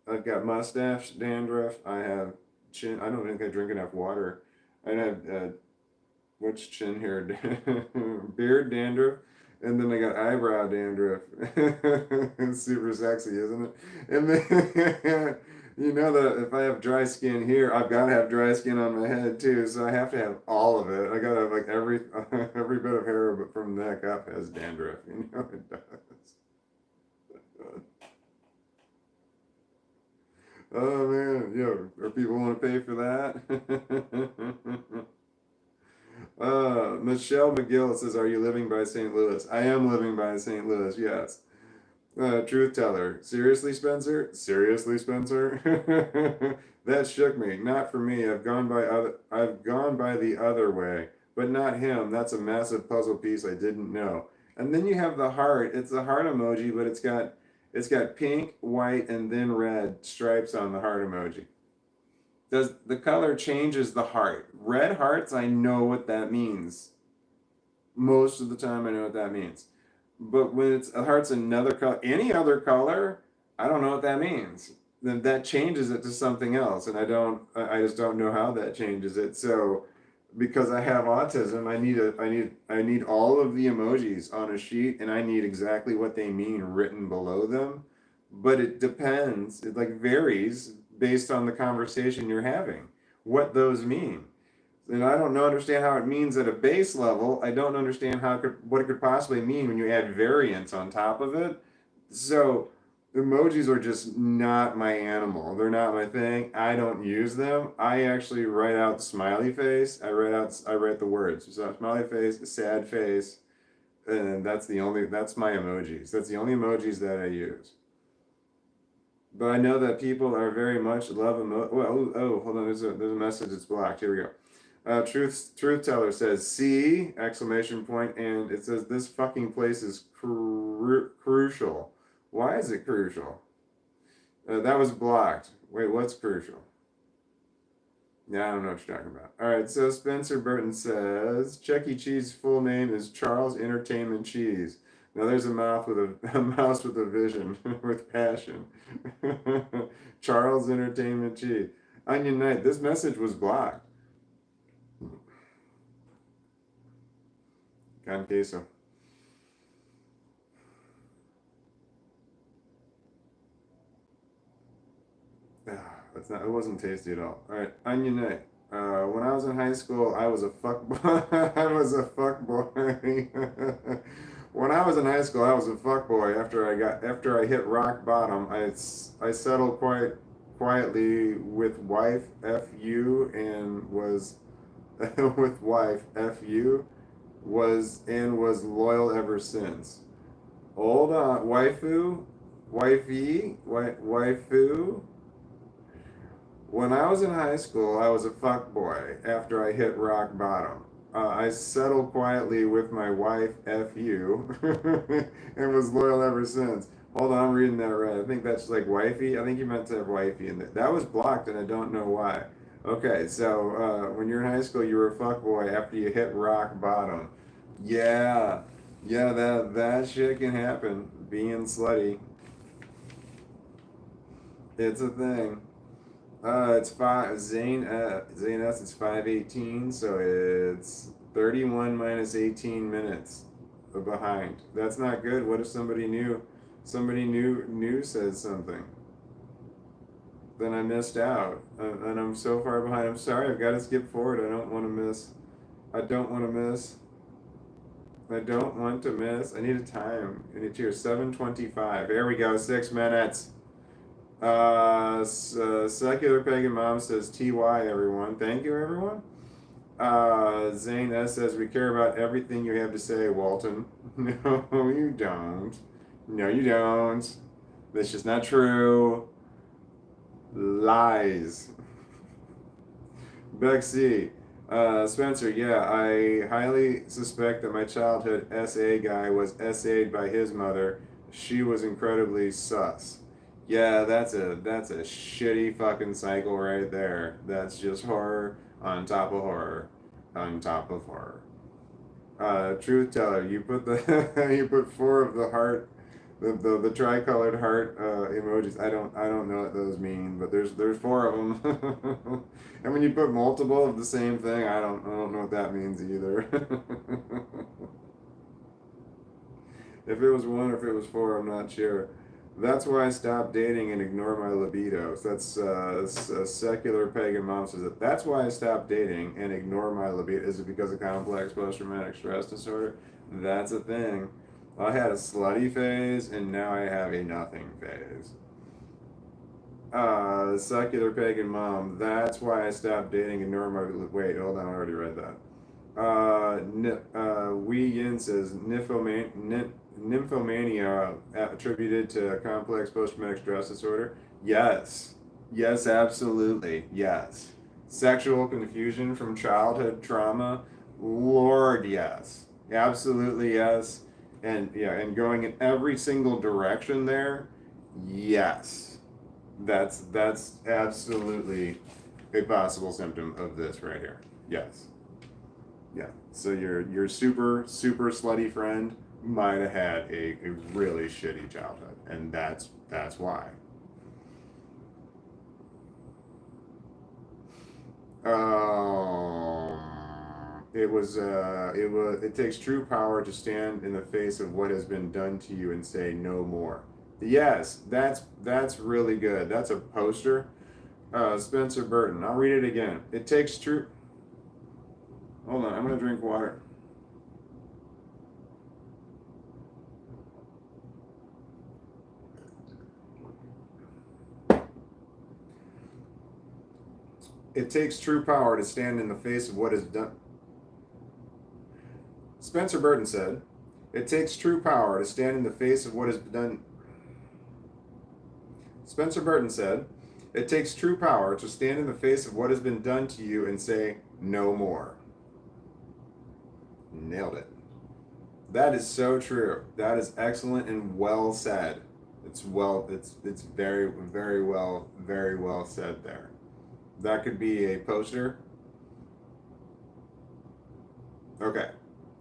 I've got mustache dandruff. I have chin. I don't think I drink enough water. I have what's chin hair? Beard dandruff, and then I got eyebrow dandruff. It's super sexy, isn't it? And then you know that if I have dry skin here, I've got to have dry skin on my head too. So I have to have all of it. I gotta have like every bit of hair, but from the neck up has dandruff. It does. Oh man, are people want to pay for that? Michelle McGill says, "Are you living by St. Louis?" I am living by St. Louis. Yes. Truth teller. Seriously, Spencer? Seriously, Spencer? That shook me. Not for me. I've gone by the other way, but not him. That's a massive puzzle piece I didn't know. And then you have the heart. It's a heart emoji, but it's got pink, white, and then red stripes on the heart emoji. Does the color changes the heart? Red hearts, I know what that means. Most of the time I know what that means. But when it's a heart's another color, any other color, I don't know what that means. Then that changes it to something else, and I just don't know how that changes it. So, because I have autism, I need all of the emojis on a sheet, and I need exactly what they mean written below them. But it depends. It like varies based on the conversation you're having, what those mean. And I don't know, understand how it means at a base level. I don't understand what it could possibly mean when you add variance on top of it. So Emojis are just not my animal. They're not my thing. I don't use them. I actually write out smiley face. I write the words. So smiley face, sad face, and that's my emojis. That's the only emojis that I use. But I know that people are very much love well, hold on, there's a message that's blocked. Here we go. Truth teller says see exclamation point, and it says this fucking place is crucial. Why is it crucial? That was blocked. Wait, what's crucial? Yeah, I don't know what you're talking about. All right, so Spencer Burton says Chuck E. Cheese's full name is Charles Entertainment Cheese. Now there's a mouth with a mouse with a vision, with passion. Charles Entertainment Cheese. Onion Knight. This message was blocked. Con queso. That's not. It wasn't tasty at all. All right, Onion Knight. When I was in high school, I was a fuck boy. I was a fuck boy. When I was in high school, I was a fuck boy. After I hit rock bottom, I settled quite quietly with wife fu and was with wife fu was loyal ever since. Hold on, waifu. When I was in high school, I was a fuckboy after I hit rock bottom. I settled quietly with my wife, FU, and was loyal ever since. Hold on, I'm reading that right. I think that's like wifey. I think you meant to have wifey in there. That was blocked, and I don't know why. Okay, so when you're in high school, you were a fuckboy after you hit rock bottom. Yeah, yeah, that shit can happen. Being slutty, it's a thing. It's five. Zane S. It's 5:18, so it's 31 minus 18 minutes behind. That's not good. What if somebody new says something? Then I missed out, and I'm so far behind. I'm sorry. I've got to skip forward. I don't want to miss. I don't want to miss. I don't want to miss. I need a time. I need to hear 7:25. There we go. 6 minutes. Secular Pagan Mom says TY everyone. Thank you everyone. Zane S says we care about everything you have to say, Walton. No, you don't. No, you don't. That's just not true. Lies. Beck C. Spencer, yeah, I highly suspect that my childhood SA guy was SA'd by his mother. She was incredibly sus. Yeah, that's a shitty fucking cycle right there. That's just horror on top of horror on top of horror. Truth teller, you put the you put four of the heart, the tricolored heart emojis. I don't know what those mean, but there's four of them. And when you put multiple of the same thing, I don't know what that means either. If it was one or if it was four, I'm not sure. That's why I stopped dating and ignore my libido. So that's a secular pagan mom says that. That's why I stopped dating and ignore my libido. Is it because of complex post-traumatic stress disorder? That's a thing. I had a slutty phase and now I have a nothing phase. Secular pagan mom. That's why I stopped dating and ignore my. Wait, hold on. I already read that. Wee Yin says nymphomania attributed to complex post-traumatic stress disorder. Yes, yes, absolutely, yes. Sexual confusion from childhood trauma. Lord, yes, absolutely, yes. And yeah, and going in every single direction there. Yes, that's absolutely a possible symptom of this right here. Yes. Yeah. So your super slutty friend might have had a really shitty childhood, and that's why. It takes true power to stand in the face of what has been done to you and say no more. Yes, that's really good. That's a poster. Spencer Burton. I'll read it again. It takes true. Hold on, I'm gonna drink water. It takes true power to stand in the face of what is done. Spencer Burton said, "It takes true power to stand in the face of what has been done." Spencer Burton said, "It takes true power to stand in the face of what has been done to you and say, no more." Nailed it. That is so true. That is excellent and well said. It's very well said there. That could be a poster. Okay.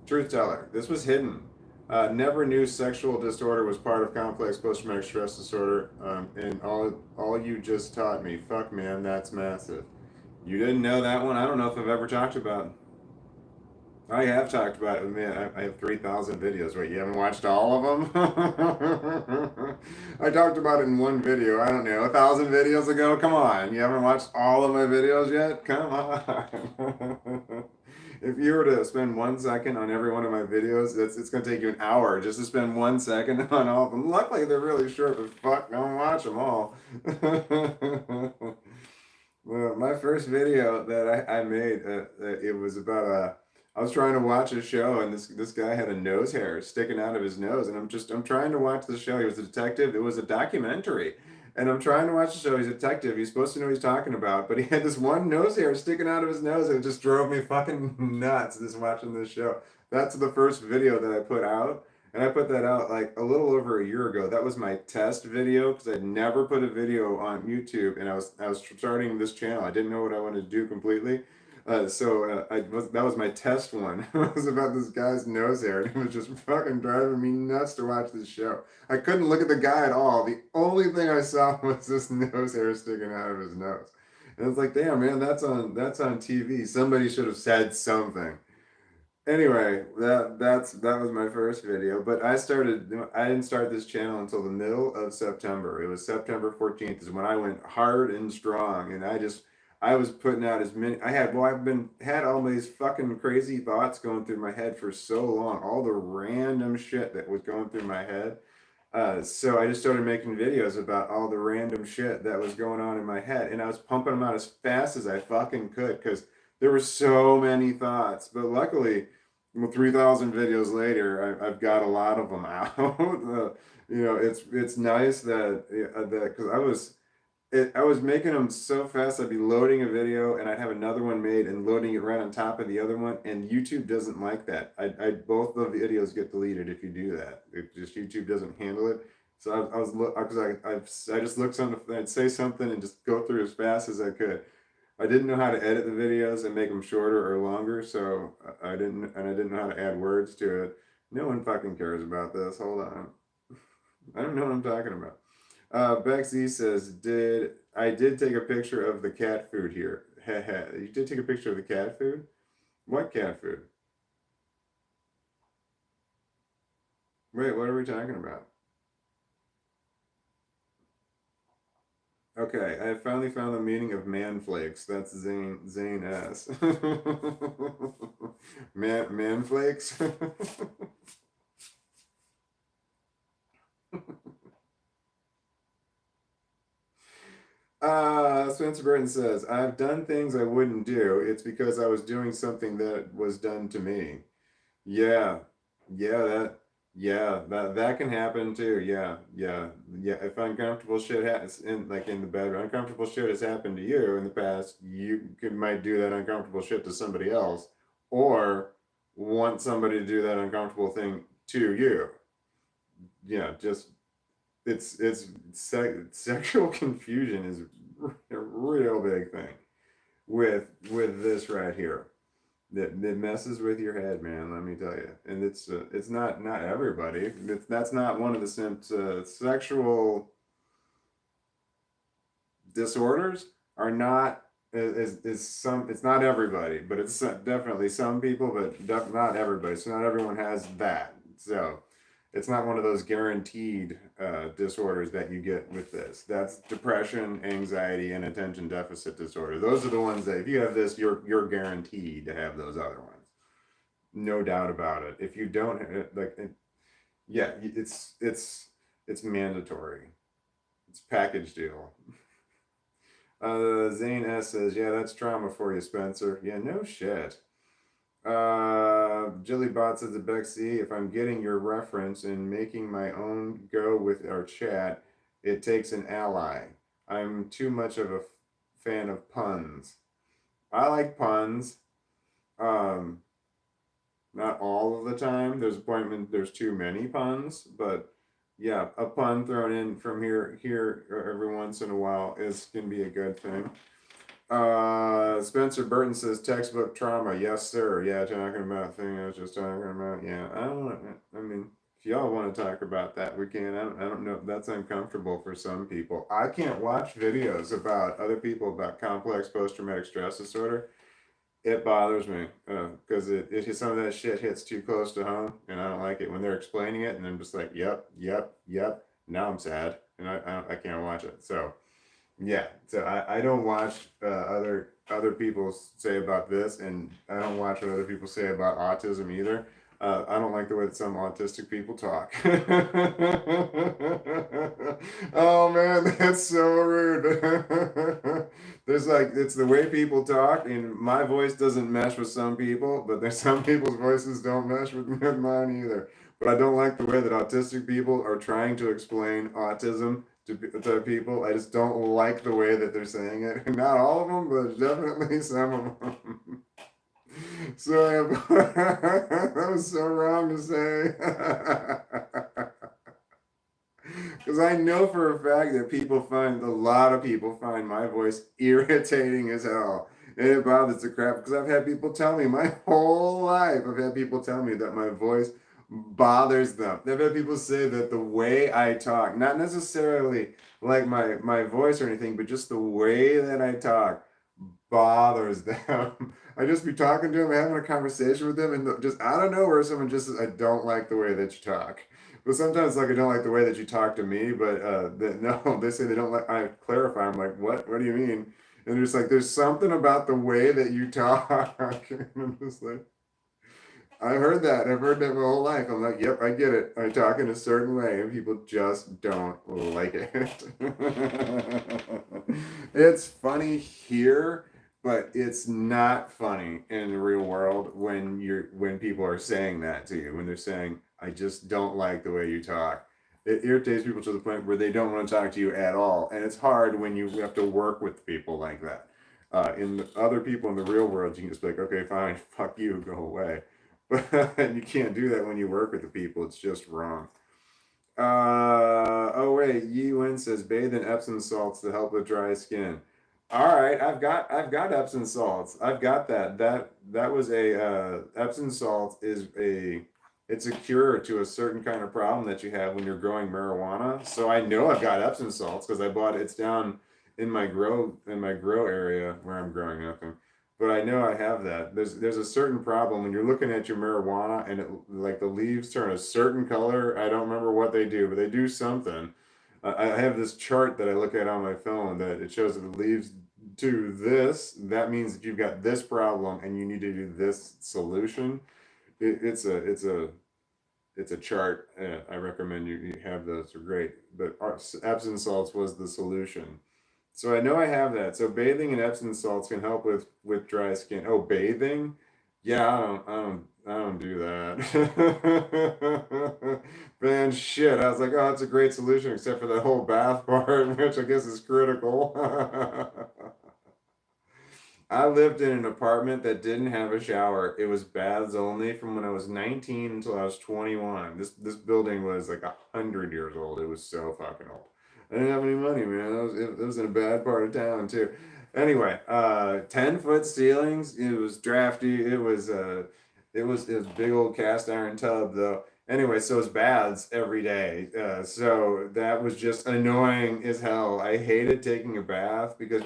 Truth teller. This was hidden. Never knew sexual disorder was part of complex post-traumatic stress disorder, and all you just taught me. Fuck, man, that's massive. You didn't know that one? I don't know if I've ever talked about it. I have talked about it with me. I have 3,000 videos. Wait, you haven't watched all of them? I talked about it in one video. I don't know, 1,000 videos ago? Come on. You haven't watched all of my videos yet? Come on. If you were to spend 1 second on every one of my videos, it's going to take you an hour just to spend 1 second on all of them. Luckily, they're really short, but fuck, don't watch them all. Well, my first video that I made, it was about I was trying to watch a show, and this guy had a nose hair sticking out of his nose, and I'm trying to watch the show. He was a detective. It was a documentary, and I'm trying to watch the show. He's a detective. He's supposed to know what he's talking about, but he had this one nose hair sticking out of his nose, and it just drove me fucking nuts just watching this show. That's the first video that I put out. And I put that out like a little over a year ago. That was my test video because I'd never put a video on YouTube, and I was starting this channel. I didn't know what I wanted to do completely, that was my test one. It was about this guy's nose hair, and it was just fucking driving me nuts to watch this show. I couldn't look at the guy at all. The only thing I saw was this nose hair sticking out of his nose, and it's like, damn, man, that's on TV. Somebody should have said something. Anyway, that was my first video, but I didn't start this channel until the middle of September. It was September 14th is when I went hard and strong, and I was putting out as many. I've been had all these fucking crazy thoughts going through my head for so long, all the random shit that was going through my head. So I just started making videos about all the random shit that was going on in my head, and I was pumping them out as fast as I fucking could because there were so many thoughts. But luckily, well, 3,000 videos later, I've got a lot of them out. It's nice that because I was making them so fast. I'd be loading a video and I'd have another one made and loading it right on top of the other one. And YouTube doesn't like that. I both the videos get deleted if you do that. It just YouTube doesn't handle it. So I just looked something. I'd say something and just go through as fast as I could. I didn't know how to edit the videos and make them shorter or longer, so I didn't know how to add words to it. No one fucking cares about this. Hold on. I don't know what I'm talking about. Bex Z says, I did take a picture of the cat food here. You did take a picture of the cat food? What cat food? Wait, what are we talking about? Okay, I finally found the meaning of man flakes. That's Zane S. Man flakes? Spencer Burton says, I've done things I wouldn't do. It's because I was doing something that was done to me. Yeah, yeah, that can happen too. Yeah. If uncomfortable shit happens in the bedroom, uncomfortable shit has happened to you in the past. Might do that uncomfortable shit to somebody else, or want somebody to do that uncomfortable thing to you. Yeah, just sexual confusion is a real big thing with this right here. That messes with your head, man. Let me tell you, and it's not everybody. That's not one of the sexual disorders are not is some. It's not everybody, but it's definitely some people, but not everybody. So not everyone has that. So it's not one of those guaranteed disorders that you get with this. That's depression, anxiety, and attention deficit disorder. Those are the ones that if you have this, you're guaranteed to have those other ones. No doubt about it. If you don't yeah, it's mandatory. It's package deal. Zane S says, yeah, that's trauma for you, Spencer. Yeah, no shit. Jillybot says to Bexy, if I'm getting your reference and making my own go with our chat, it takes an ally. I'm too much of a fan of puns. I like puns. Um, Not all of the time. There's a point when there's too many puns, but yeah, a pun thrown in from here every once in a while is can be a good thing. Spencer Burton says textbook trauma. Yes, sir. Yeah, talking about thing I was just talking about. Yeah, I don't want. I mean, if y'all want to talk about that, we can. I don't know if that's uncomfortable for some people. I can't watch videos about other people about complex post traumatic stress disorder. It bothers me because some of that shit hits too close to home, and I don't like it when they're explaining it, and I'm just like, yep, yep, yep. Now I'm sad, and I can't watch it. So yeah, so I don't watch other people say about this, and I don't watch what other people say about autism either. I don't like the way that some autistic people talk. Oh man, that's so rude. There's like it's the way people talk, and my voice doesn't mesh with some people, but there's some people's voices don't mesh with mine either. But I don't like the way that autistic people are trying to explain autism to people. I just don't like the way that they're saying it. Not all of them, but definitely some of them. So that was so wrong to say. Because I know for a fact that a lot of people find my voice irritating as hell. And it bothers the crap because I've had people tell me my whole life, I've had people tell me that my voice bothers them. I've had people say that the way I talk, not necessarily like my voice or anything, but just the way that I talk bothers them. I just be talking to them, having a conversation with them, and just I don't know where someone just says, I don't like the way that you talk. But sometimes, like, I don't like the way that you talk to me, but no, they say they don't like, I clarify, I'm like, what? What do you mean? And there's like, there's something about the way that you talk. And I'm just like, I heard that. I've heard that my whole life. I'm like, yep, I get it. I talk in a certain way, and people just don't like it. It's funny here, but it's not funny in the real world when people are saying that to you. When they're saying, "I just don't like the way you talk." It irritates people to the point where they don't want to talk to you at all, and it's hard when you have to work with people like that. Other people in the real world, you can just be like, "Okay, fine, fuck you, go away." But you can't do that when you work with the people. It's just wrong. Oh wait, Yi Wen says bathe in Epsom salts to help with dry skin. All right, I've got Epsom salts. I've got that. That was a Epsom salt is a it's a cure to a certain kind of problem that you have when you're growing marijuana. So I know I've got Epsom salts because I bought it's down in my grow area where I'm growing nothing. But I know I have that. There's a certain problem when you're looking at your marijuana and it like the leaves turn a certain color. I don't remember what they do, but they do something. I have this chart that I look at on my phone that it shows that the leaves do this. That means that you've got this problem and you need to do this solution. It's a chart. I recommend you have those. They're great. But Epsom salts was the solution. So I know I have that. So bathing in Epsom salts can help with dry skin. Oh, bathing? Yeah, I don't do that. Man, shit. I was like, oh, that's a great solution, except for the whole bath part, which I guess is critical. I lived in an apartment that didn't have a shower. It was baths only from when I was 19 until I was 21. This building was like 100 years old. It was so fucking old. I didn't have any money, man. It was in a bad part of town too. Anyway, 10-foot ceilings. It was drafty. It was big old cast iron tub though. Anyway, so it's baths every day. So that was just annoying as hell. I hated taking a bath because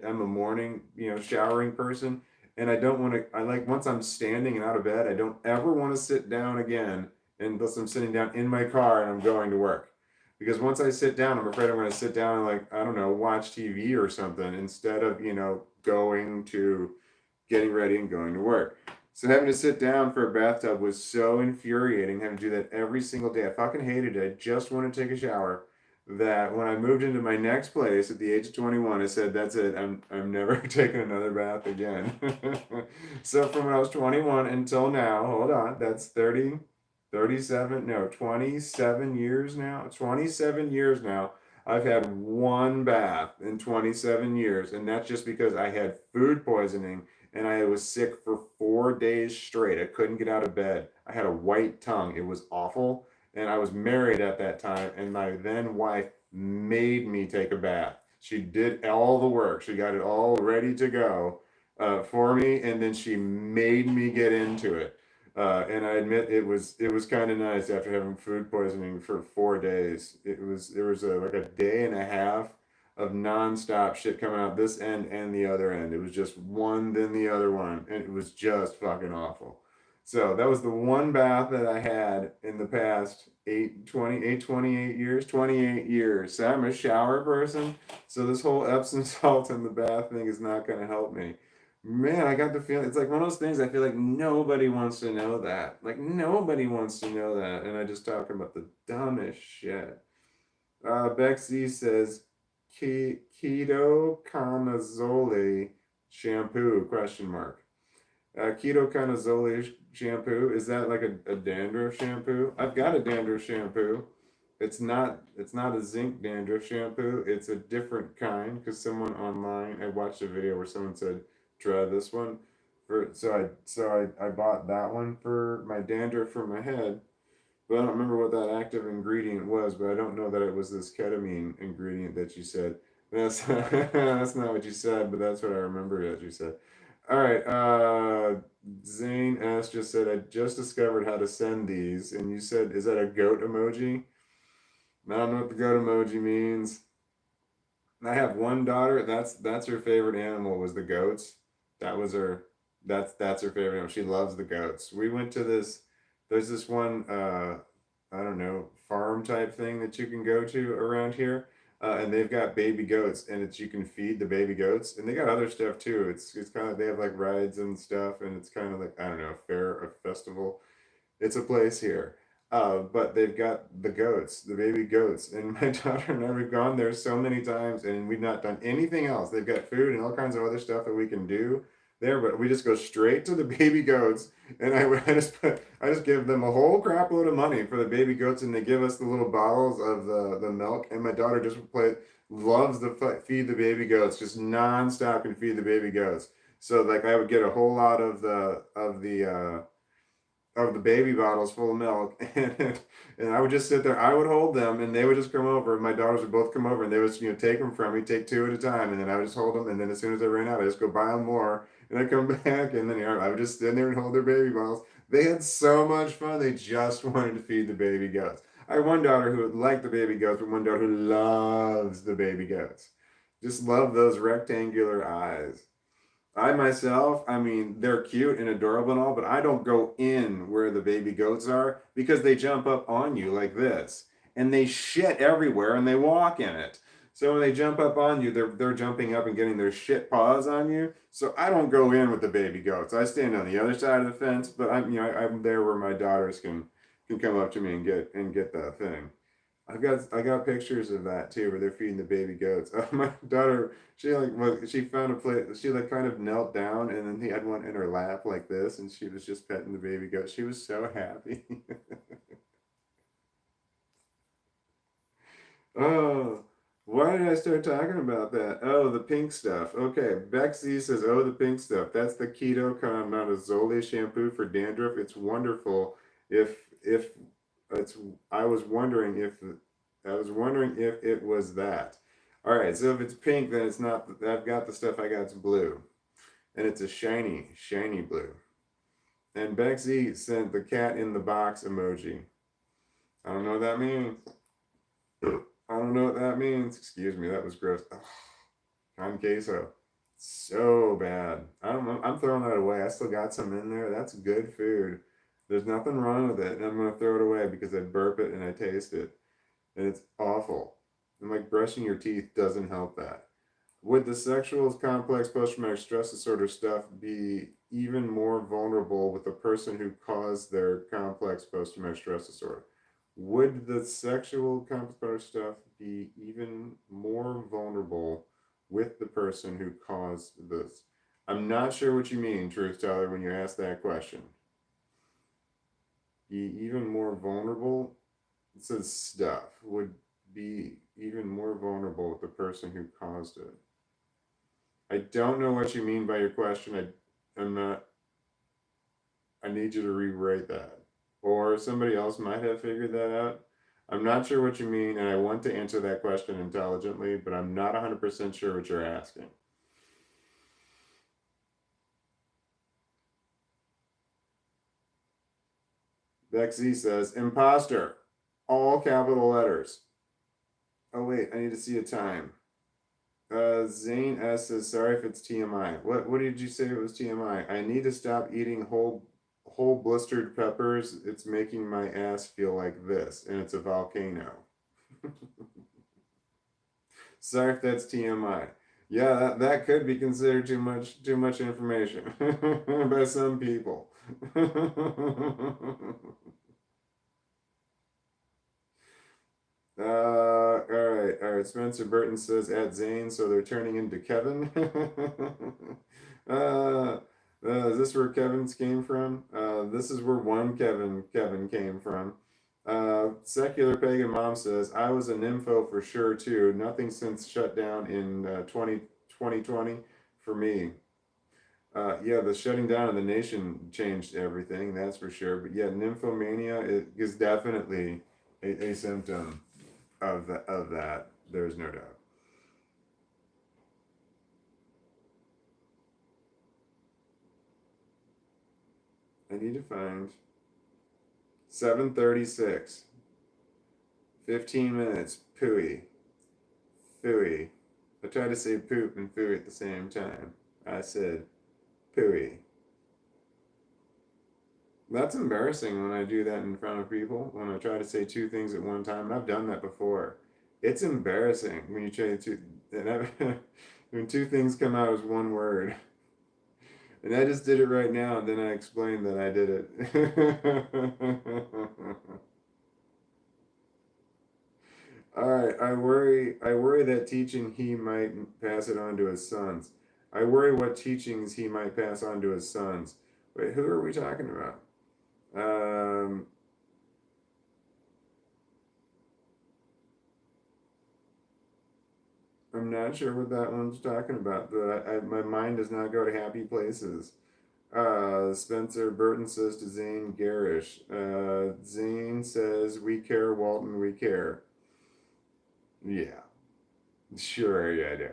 I'm a morning, showering person, and I don't want to. I like once I'm standing and out of bed, I don't ever want to sit down again unless I'm sitting down in my car and I'm going to work. Because once I sit down, I'm afraid I'm going to sit down and like I don't know, watch TV or something instead of going to getting ready and going to work. So having to sit down for a bathtub was so infuriating. Having to do that every single day, I fucking hated it. I just want to take a shower. that when I moved into my next place at the age of 21, I said, "That's it. I'm never taking another bath again." So from when I was 21 until now, hold on, that's 30, 37, no, 27 years now. 27 years now. I've had one bath in 27 years, and that's just because I had food poisoning and I was sick for 4 days straight. I couldn't get out of bed. I had a white tongue. It was awful, and I was married at that time, and my then wife made me take a bath. She did all the work. She got it all ready to go for me, and then she made me get into it. And I admit it was kind of nice after having food poisoning for 4 days. There was like a day and a half of nonstop shit coming out this end and the other end. It was just one then the other one, and it was just fucking awful. So that was the one bath that I had in the past 28 years, 28 years. So I'm a shower person. So this whole Epsom salt in the bath thing is not going to help me. Man, I got the feeling it's like one of those things I feel like nobody wants to know that. Like nobody wants to know that. And I just talk about the dumbest shit. Bexy says ketoconazole shampoo question mark. Ketoconazole shampoo, is that like a dandruff shampoo? I've got a dandruff shampoo. It's not a zinc dandruff shampoo. It's a different kind because someone online, I watched a video where someone said try this one for so I bought that one for my dandruff for my head, but I don't remember what that active ingredient was, but I don't know that it was this ketamine ingredient that you said. That's that's not what you said, but that's what I remember that you said. All right, Zane S just said I just discovered how to send these, and you said is that a goat emoji? I don't know what the goat emoji means. I have one daughter. That's her favorite animal was the goats. That was her. That's her favorite animal. She loves the goats. We went to this. There's this one. I don't know, farm type thing that you can go to around here, and they've got baby goats, and it's you can feed the baby goats, and they got other stuff too. It's kind of they have like rides and stuff, and it's kind of like I don't know, a fair, a festival. It's a place here. But they've got the goats, the baby goats, and my daughter and I we've gone there so many times, and we've not done anything else. They've got food and all kinds of other stuff that we can do there, but we just go straight to the baby goats, and I just give them a whole crap load of money for the baby goats, and they give us the little bottles of the milk, and my daughter just loves to feed the baby goats, just nonstop and feed the baby goats. So like I would get a whole lot of the baby bottles full of milk, and I would just sit there. I would hold them, and they would just come over. My daughters would both come over, and they would take them from me, take two at a time, and then I would just hold them. And then as soon as I ran out, I just go buy them more, and I come back, and then I would just stand there and hold their baby bottles. They had so much fun. They just wanted to feed the baby goats. I have one daughter who liked the baby goats, but one daughter who loves the baby goats. Just love those rectangular eyes. I myself, I mean, they're cute and adorable and all, but I don't go in where the baby goats are because they jump up on you like this and they shit everywhere and they walk in it. So when they jump up on you, they're jumping up and getting their shit paws on you. So I don't go in with the baby goats. I stand on the other side of the fence, but I'm there where my daughters can come up to me and get that thing. I got pictures of that too, where they're feeding the baby goats. My daughter, she found a place. She like kind of knelt down, and then he had one in her lap like this, and she was just petting the baby goat. She was so happy. Oh, why did I start talking about that? Oh, the pink stuff. Okay, Bexy says, "Oh, the pink stuff. That's the keto conazole shampoo for dandruff. It's wonderful. If it's, I was wondering if it was that. All right, so if it's pink, then it's not. I've got the stuff I got's blue, and it's a shiny, shiny blue. And Bexy sent the cat in the box emoji. I don't know what that means. I don't know what that means. Excuse me, that was gross. Ugh, con queso. So bad. I don't know. I'm throwing that away. I still got some in there. That's good food. There's nothing wrong with it. And I'm going to throw it away because I burp it and I taste it. And it's awful. And like brushing your teeth doesn't help that. Would the sexual complex post traumatic stress disorder stuff be even more vulnerable with the person who caused their complex post traumatic stress disorder? Would the sexual complex stuff be even more vulnerable with the person who caused this. I'm not sure what you mean, truth teller, when you ask that question. Be even more vulnerable? It says stuff. Would be even more vulnerable with the person who caused it. I don't know what you mean by your question. I'm not. I need you to rewrite that. Or somebody else might have figured that out. I'm not sure what you mean, and I want to answer that question intelligently, but I'm not 100% sure what you're asking. Bexy says, imposter, all capital letters. Oh, wait, I need to see a time. Zane S says, sorry if it's TMI. What did you say it was TMI? I need to stop eating whole blistered peppers. It's making my ass feel like this, and it's a volcano. Sorry if that's TMI. Yeah, that could be considered too much information by some people. All right. Spencer Burton says at Zane, so they're turning into Kevin. uh, is this where Kevin's came from? This is where one Kevin came from. Secular Pagan Mom says, I was a nympho for sure too. Nothing since shut down in 2020 for me. Yeah, the shutting down of the nation changed everything, that's for sure. But yeah, nymphomania is definitely a symptom of that. There's no doubt. I need to find 7:36. 15 minutes. Pooey. Fooey. I tried to say poop and fooey at the same time. I said pooey. That's embarrassing when I do that in front of people, when I try to say two things at one time. And I've done that before. It's embarrassing when you try to, when two things come out as one word. And I just did it right now, and then I explained that I did it. All right, I worry that teaching he might pass it on to his sons. I worry what teachings he might pass on to his sons. Wait, who are we talking about? Um, I'm not sure what that one's talking about, but my mind does not go to happy places. Spencer Burton says to Zane Garish. Zane says, we care, Walton, we care. Yeah, sure, yeah, I do.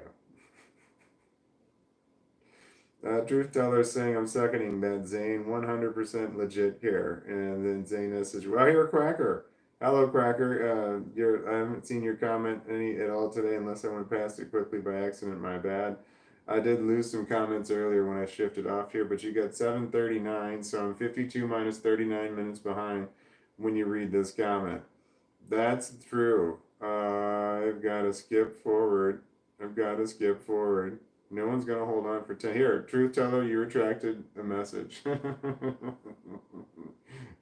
Truth Teller saying I'm seconding that Zane 100% legit care. And then Zane says, well, you're a cracker. Hello, Cracker. I haven't seen your comment any at all today unless I went past it quickly by accident. My bad. I did lose some comments earlier when I shifted off here, but you got 7:39, so I'm 52 minus 39 minutes behind when you read this comment. That's true. I've got to skip forward. I've got to skip forward. No one's gonna hold on for 10. Here, truth teller, you retracted a message. You're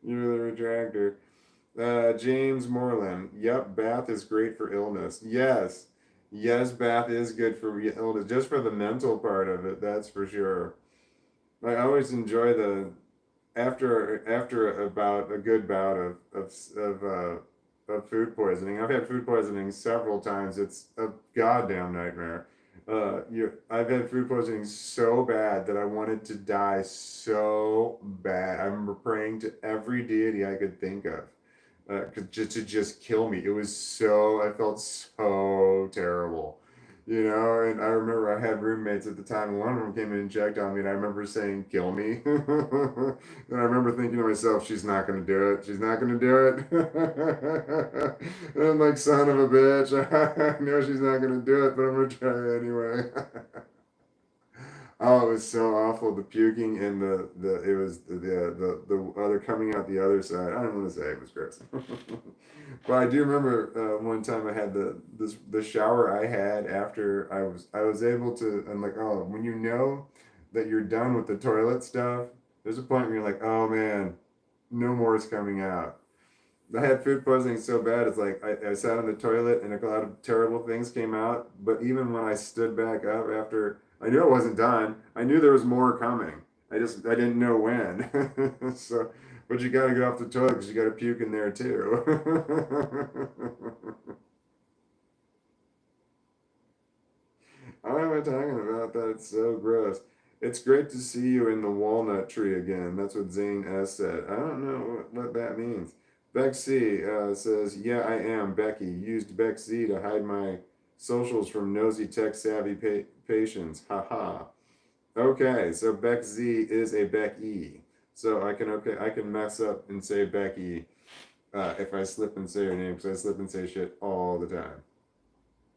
the retractor. James Moreland. Yep, bath is great for illness. Yes. Yes, bath is good for illness. Just for the mental part of it, that's for sure. I always enjoy the after about a good bout of food poisoning. I've had food poisoning several times. It's a goddamn nightmare. I've had food poisoning so bad that I wanted to die so bad. I remember praying to every deity I could think of, to just kill me. It was so, I felt so terrible, you know. And I remember I had roommates at the time, and one of them came in and checked on me, and I remember saying, kill me. And I remember thinking to myself, she's not going to do it. She's not going to do it. And I'm like, son of a bitch. I know she's not going to do it, but I'm going to try anyway. Oh, it was so awful. The puking and the it was the other coming out the other side. I don't want to say it was gross. But I do remember one time I had the shower I had after I was able to. I'm like, oh, when you know that you're done with the toilet stuff, there's a point where you're like, oh man, no more is coming out. I had food poisoning so bad, it's like I sat on the toilet and a lot of terrible things came out. But even when I stood back up after, I knew I wasn't done. I knew there was more coming. I didn't know when. So, but you got to get off the toilet because you got to puke in there too. Why am I talking about that? It's so gross. It's great to see you in the walnut tree again. That's what Zane S said. I don't know what that means. Beck C says, yeah, I am. Becky used Beck Z to hide my socials from nosy tech savvy patients. Haha. Okay, so Beck Z is a Becky. So I can mess up and say Becky if I slip and say her name because I slip and say shit all the time.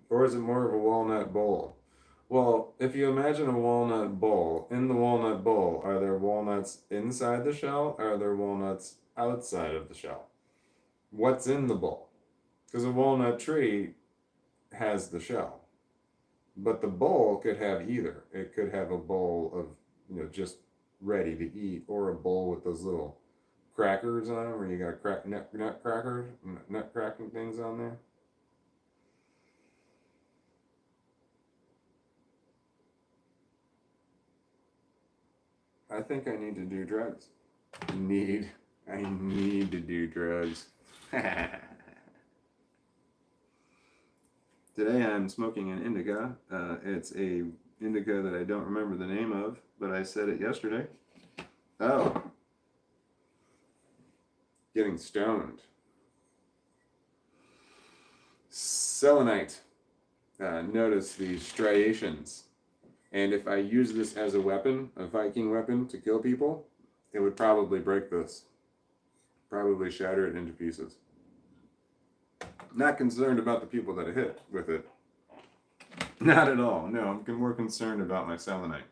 Or is it more of a walnut bowl? Well, if you imagine a walnut bowl, in the walnut bowl, are there walnuts inside the shell or are there walnuts outside of the shell? What's in the bowl? Because a walnut tree has the shell, but the bowl could have either. It could have a bowl of, just ready to eat, or a bowl with those little crackers on them, where you got nut crackers, nut cracking things on there. I think I need to do drugs. I need to do drugs. Today I'm smoking an indica. It's a indica that I don't remember the name of, but I said it yesterday. Oh, getting stoned. Selenite. Notice the striations. And if I use this as a weapon, a Viking weapon to kill people, it would probably break this. Probably shatter it into pieces. Not concerned about the people that I hit with it. Not at all. No, I'm more concerned about my selenite.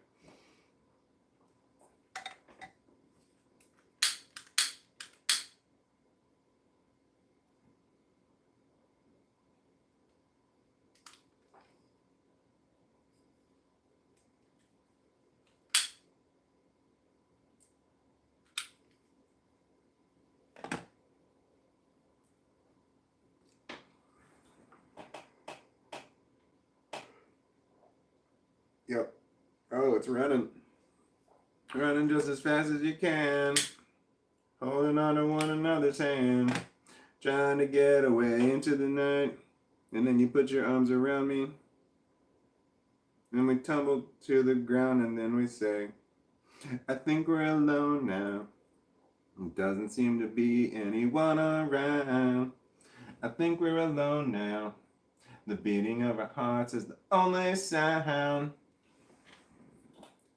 Yep. Oh, it's running. Running just as fast as you can. Holding on to one another's hand. Trying to get away into the night. And then you put your arms around me. And we tumble to the ground and then we say, I think we're alone now. It doesn't seem to be anyone around. I think we're alone now. The beating of our hearts is the only sound.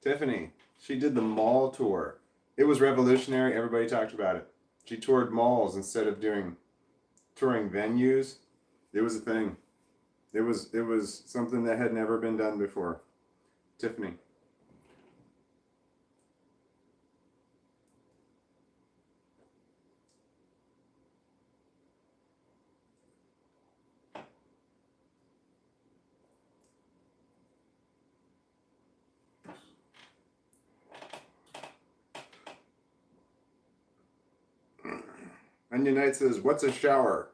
Tiffany, she did the mall tour. It was revolutionary. Everybody talked about it. She toured malls instead of touring venues. It was a thing. It was something that had never been done before. Tiffany. Onion Knight says, what's a shower?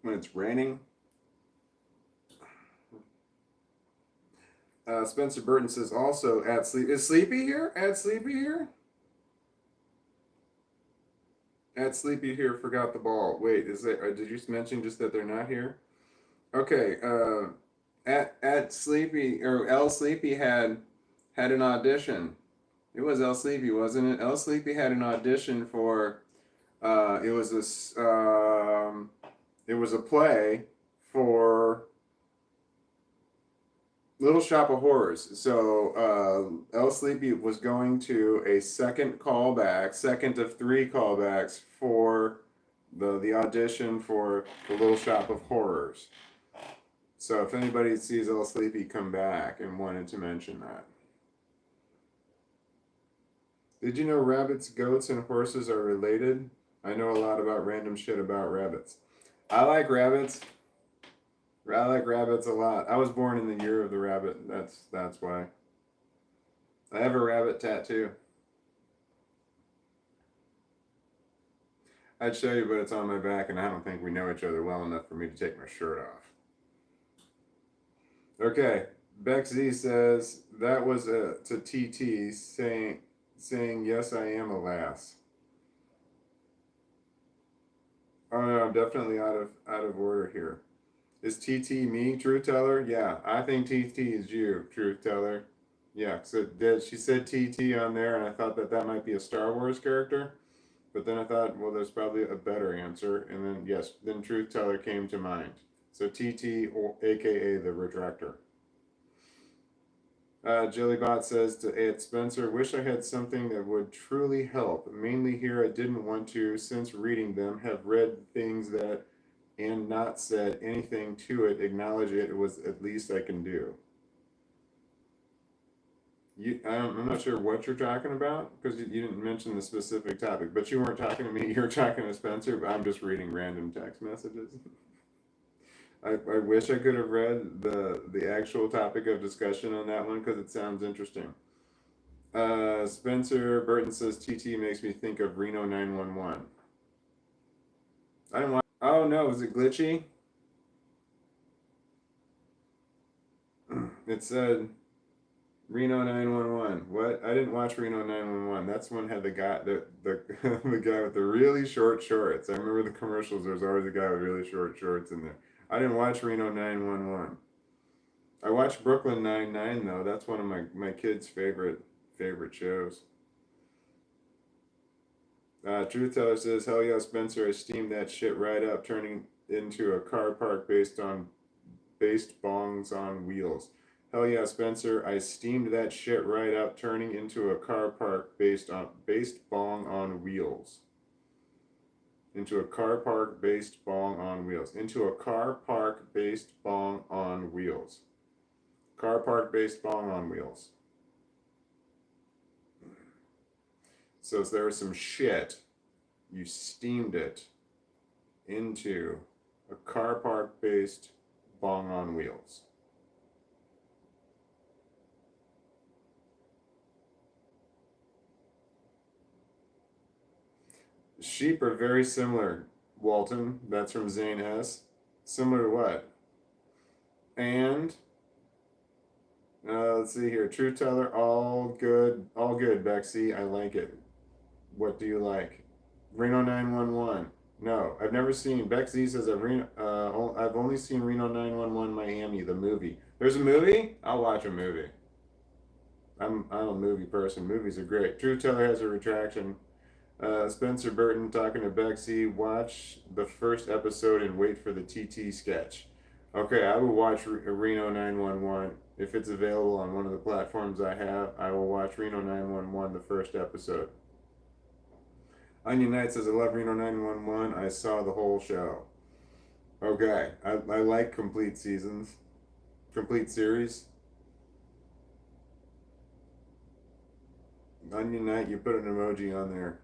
When it's raining? Spencer Burton says, also, add sleep. Is Sleepy here? Add Sleepy here? Add Sleepy here, forgot the ball. Wait, did you mention just that they're not here? Okay, at Sleepy, or L Sleepy had an audition. It was El Sleepy, wasn't it? El Sleepy had an audition for. It was this. It was a play for Little Shop of Horrors. So El Sleepy was going to a second callback, second of three callbacks for the audition for the Little Shop of Horrors. So if anybody sees El Sleepy, come back, and wanted to mention that. Did you know rabbits, goats, and horses are related? I know a lot about random shit about rabbits. I like rabbits. I like rabbits a lot. I was born in the year of the rabbit. That's why. I have a rabbit tattoo. I'd show you, but it's on my back, and I don't think we know each other well enough for me to take my shirt off. Okay, Bex Z says that was to TT saying yes, I am a lass. Oh no, I'm definitely out of order here. Is TT me, Truth Teller? Yeah, I think TT is you, Truth Teller. Yeah, so she said TT on there, and I thought that that might be a Star Wars character. But then I thought, well, there's probably a better answer. And then, yes, then Truth Teller came to mind. So TT, or AKA the Retractor. Jillybot says to Ed Spencer, wish I had something that would truly help. Mainly here, I didn't want to, since reading them, have read things that and not said anything to it, acknowledge it was at least I can do. I'm not sure what you're talking about because you didn't mention the specific topic, but you weren't talking to me, you were talking to Spencer, but I'm just reading random text messages. I wish I could have read the actual topic of discussion on that one because it sounds interesting. Spencer Burton says TT makes me think of Reno 911. I didn't watch. Oh no, is it glitchy? It said Reno 911. What? I didn't watch Reno 911. That's one had the guy the guy with the really short shorts. I remember the commercials. There's always a guy with really short shorts in there. I didn't watch Reno 911. I watched Brooklyn Nine-Nine though. That's one of my kids' favorite shows. Truth Teller says, "Hell yeah, Spencer! I steamed that shit right up, turning into a car park based bongs on wheels." Hell yeah, Spencer! I steamed that shit right up, turning into a car park based bong on wheels. Into a car park based bong on wheels. Into a car park based bong on wheels. Car park based bong on wheels. So if there was some shit, you steamed it into a car park based bong on wheels. Sheep are very similar, Walton. That's from Zane S. Similar to what? And let's see here. True Teller, all good, Bexy. I like it. What do you like? Reno 911. No, I've never seen. Bexy says I've only seen Reno 911 Miami, the movie. There's a movie? I'll watch a movie. I'm a movie person. Movies are great. True Teller has a retraction. Spencer Burton talking to Bexy. Watch the first episode and wait for the TT sketch. Okay, I will watch Reno 911 if it's available on one of the platforms I have. I will watch Reno 911 the first episode. Onion Knight says I love Reno 911. I saw the whole show. Okay, I like complete seasons, complete series. Onion Knight, you put an emoji on there.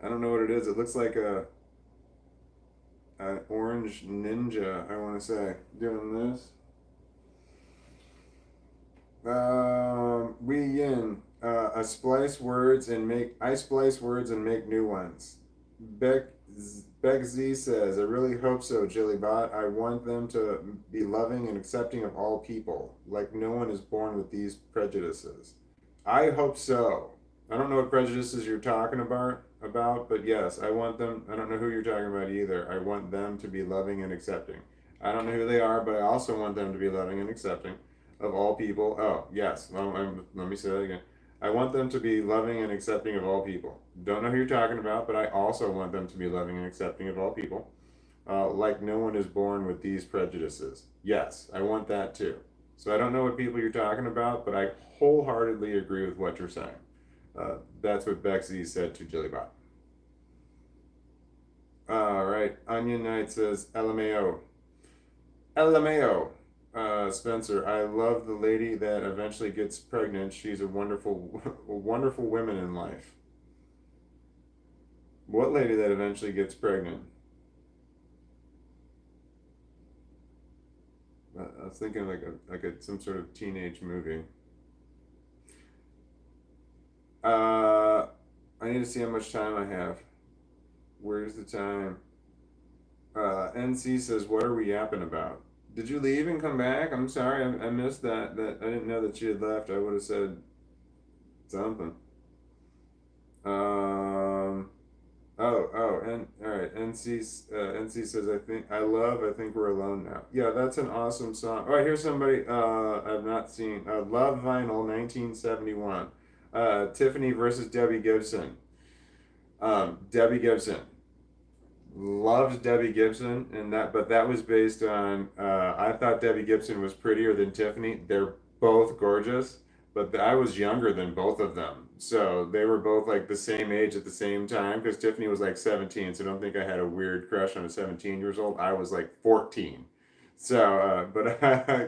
I don't know what it is. It looks like an orange ninja, I want to say, doing this. We Yin, I splice words and make new ones. Beck Z says, I really hope so, Jillybot. I want them to be loving and accepting of all people, like no one is born with these prejudices. I hope so. I don't know what prejudices you're talking about, but yes, I want them. I don't know who you're talking about either. I want them to be loving and accepting. I don't know who they are, but I also want them to be loving and accepting of all people. Oh, yes. Let me say that again. I want them to be loving and accepting of all people. Don't know who you're talking about, but I also want them to be loving and accepting of all people. Like no one is born with these prejudices. Yes, I want that too. So I don't know what people you're talking about, but I wholeheartedly agree with what you're saying. That's what Bexy said to Jillybot. All right. Onion Knight says LMAO. LMAO. Spencer, I love the lady that eventually gets pregnant. She's a wonderful woman in life. What lady that eventually gets pregnant? I was thinking like some sort of teenage movie. I need to see how much time I have. Here's the time. NC says, "What are we yapping about?" Did you leave and come back? I'm sorry, I missed that. That I didn't know that you had left. I would have said something. And all right. NC says, I think we're alone now. Yeah, that's an awesome song. All right, here's somebody I've not seen. Love Vinyl, 1971. Tiffany versus Debbie Gibson. Debbie Gibson. Loved Debbie Gibson, but that was based on. I thought Debbie Gibson was prettier than Tiffany. They're both gorgeous, but I was younger than both of them, so they were both like the same age at the same time. Because Tiffany was like 17, so don't think I had a weird crush on a 17 years old. I was like 14, so but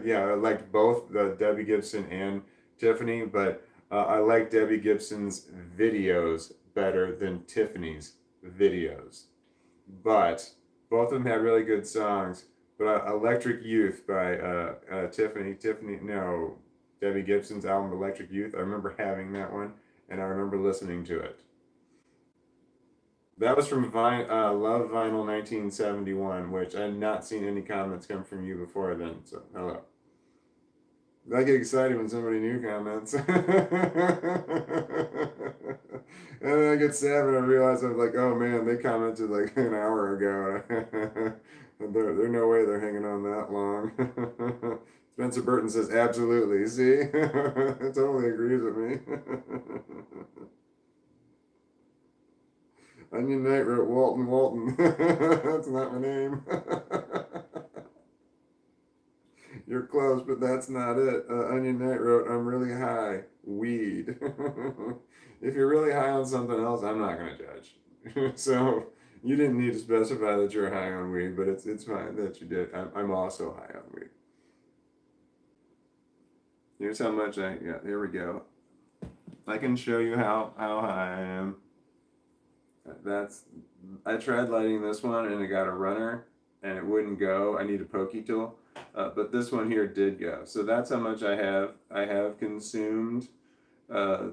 yeah, I liked both Debbie Gibson and Tiffany, but I like Debbie Gibson's videos better than Tiffany's videos. But both of them had really good songs. But Electric Youth by Debbie Gibson's album Electric Youth. I remember having that one, and I remember listening to it. That was from Love Vinyl 1971, which I had not seen any comments come from you before then. So hello. I get excited when somebody new comments. And then I get sad when I realize I'm like, oh man, they commented like an hour ago. There's no way they're hanging on that long. Spencer Burton says, absolutely. See? It totally agrees with me. Onion Knight wrote Walton. That's not my name. You're close, but that's not it. Onion Knight wrote, I'm really high. Weed. If you're really high on something else, I'm not going to judge. So you didn't need to specify that you're high on weed, but it's fine that you did. I'm also high on weed. Here's how much here we go. I can show you how high I am. I tried lighting this one and it got a runner and it wouldn't go. I need a pokey tool. But this one here did go. So that's how much I have consumed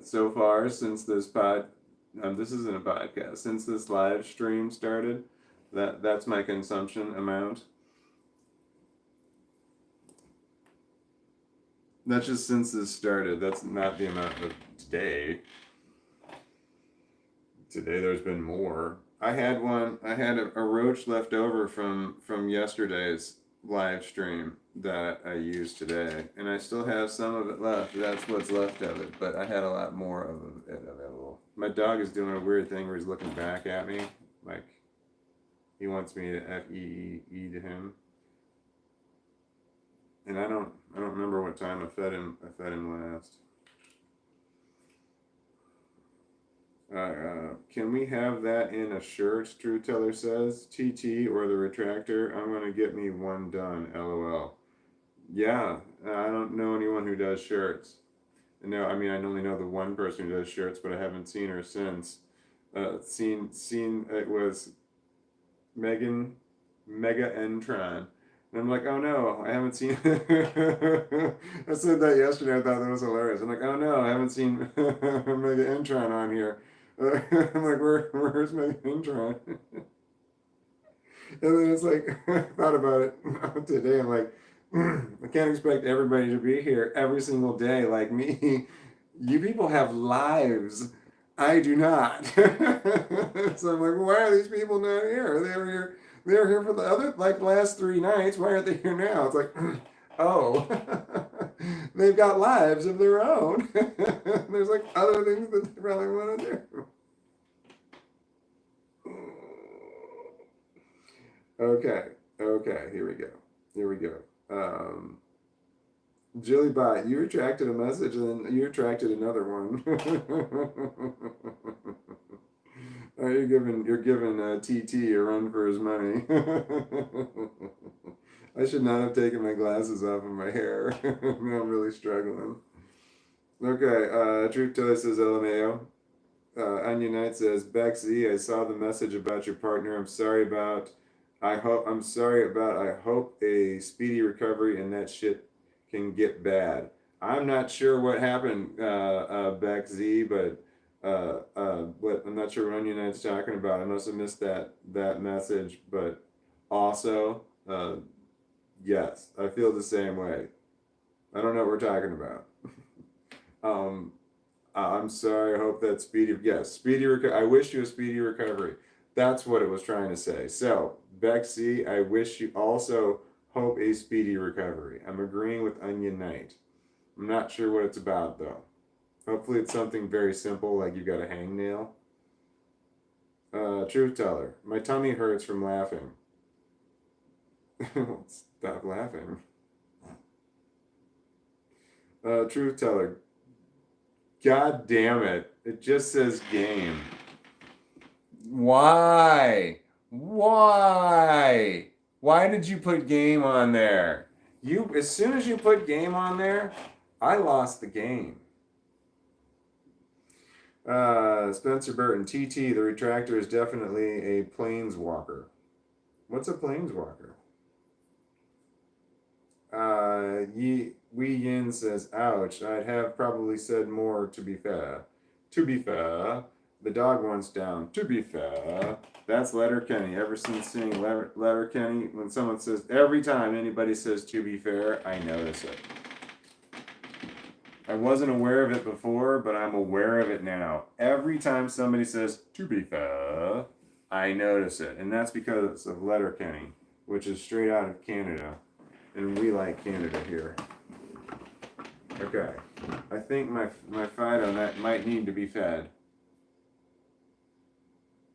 so far since this this isn't a podcast, since this live stream started. That's my consumption amount. That's just since this started. That's not the amount of today. Today there's been more. I had a roach left over from yesterday's live stream that I used today, and I still have some of it left. That's what's left of it, but I had a lot more of it available. My dog is doing a weird thing where he's looking back at me, like he wants me to F-E-E to him, and I don't remember what time I fed him last. Can we have that in a shirt? True Teller says. TT or the retractor. I'm gonna get me one done. LOL. Yeah, I don't know anyone who does shirts. No, I mean I only know the one person who does shirts, but I haven't seen her since. Seen it was Mega Entron. And I'm like, oh no, I haven't seen. I said that yesterday. I thought that was hilarious. I'm like, oh no, I haven't seen Mega Entron on here. I'm like, where's Mega Entron? And then it's like, I thought about it today. I'm like, I can't expect everybody to be here every single day like me. You people have lives. I do not. So I'm like, why are these people not here? They were here. They were here for the other, like, last 3 nights. Why aren't they here now? It's like, oh, they've got lives of their own. There's like other things that they probably want to do. Okay, here we go. Jilly Bot, you retracted a message and then you retracted another one. You're giving TT a run for his money. I should not have taken my glasses off of my hair. Now I'm really struggling. Okay, Truth Teller says LMAO. Onion Knight says, Bex Z, I saw the message about your partner. I hope a speedy recovery and that shit can get bad. I'm not sure what happened, Bex Z, but What I'm not sure what Onion Knight's talking about. I must have missed that message, but also, yes, I feel the same way. I don't know what we're talking about. um, I'm sorry. I hope that speedy. Yes, speedy. I wish you a speedy recovery. That's what it was trying to say. So, Bexy, I wish you also hope a speedy recovery. I'm agreeing with Onion Knight. I'm not sure what it's about though. Hopefully, it's something very simple, like you got a hangnail. Truth teller. My tummy hurts from laughing. Stop laughing. Truth teller. God damn it. It just says game. Why? Why? Why did you put game on there? As soon as you put game on there, I lost the game. Spencer Burton, TT, the retractor is definitely a planeswalker. What's a planeswalker? Wee Yin says, ouch, I'd have probably said more to be fair. To be fair, the dog wants down. To be fair, that's Letterkenny. Ever since seeing Letterkenny, when someone says, every time anybody says to be fair, I notice it. I wasn't aware of it before, but I'm aware of it now. Every time somebody says, to be fair, I notice it. And that's because of Letterkenny, which is straight out of Canada. And we like Canada here. Okay. I think my Fido might need to be fed.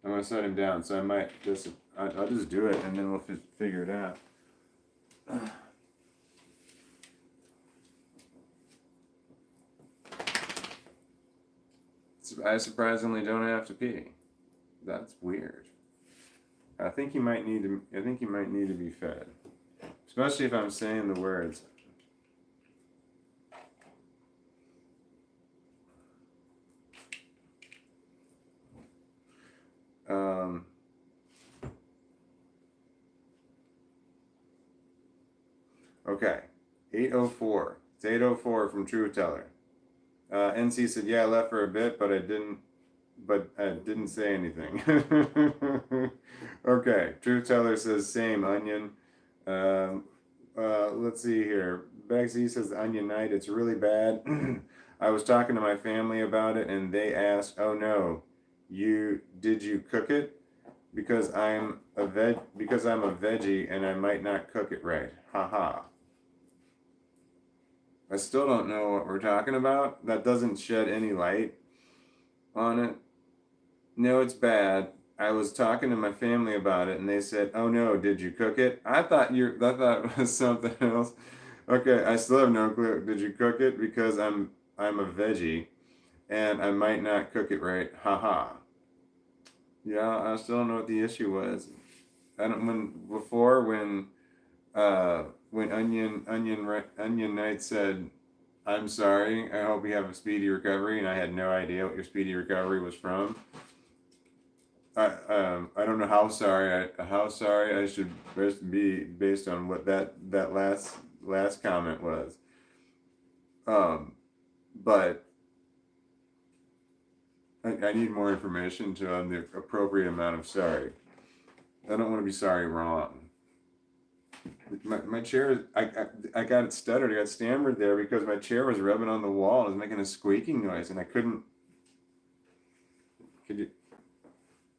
I'm going to set him down, so I might just, I'll just do it, and then we'll figure it out. I surprisingly don't have to pee. That's weird. I think you might need to be fed, especially if I'm saying the words. Okay, 8:04. It's 8:04 from True Teller. NC said, "Yeah, I left for a bit, but I didn't say anything." Okay, True Teller says, "Same onion." Let's see here. Bexy says, "Onion Night. It's really bad." I was talking to my family about it, and they asked, "Oh no, did you cook it?" Because I'm a veggie and I might not cook it right. Haha. I still don't know what we're talking about. That doesn't shed any light on it. No, it's bad. I was talking to my family about it and they said, "Oh no, did you cook it?" I thought it was something else. Okay, I still have no clue. Did you cook it? Because I'm a veggie and I might not cook it right. Haha. Yeah, I still don't know what the issue was. I don't when Onion Knight said, "I'm sorry. I hope you have a speedy recovery," and I had no idea what your speedy recovery was from. I don't know how sorry I should be based on what that last comment was. But I need more information to on the appropriate amount of sorry. I don't want to be sorry wrong. My chair, I got it stuttered, I got stammered there because my chair was rubbing on the wall and it was making a squeaking noise and I couldn't. Could you?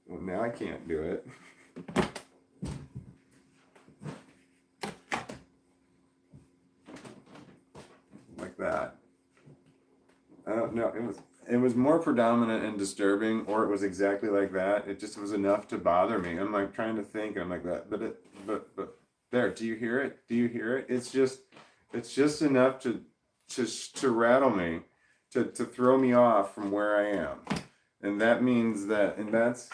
Well, now I can't do it. Like that. I don't know. It was more predominant and disturbing, or it was exactly like that. It just was enough to bother me. I'm like trying to think. I'm like that, but there. Do you hear it? Do you hear it? It's just enough to rattle me, to throw me off from where I am, and that means that's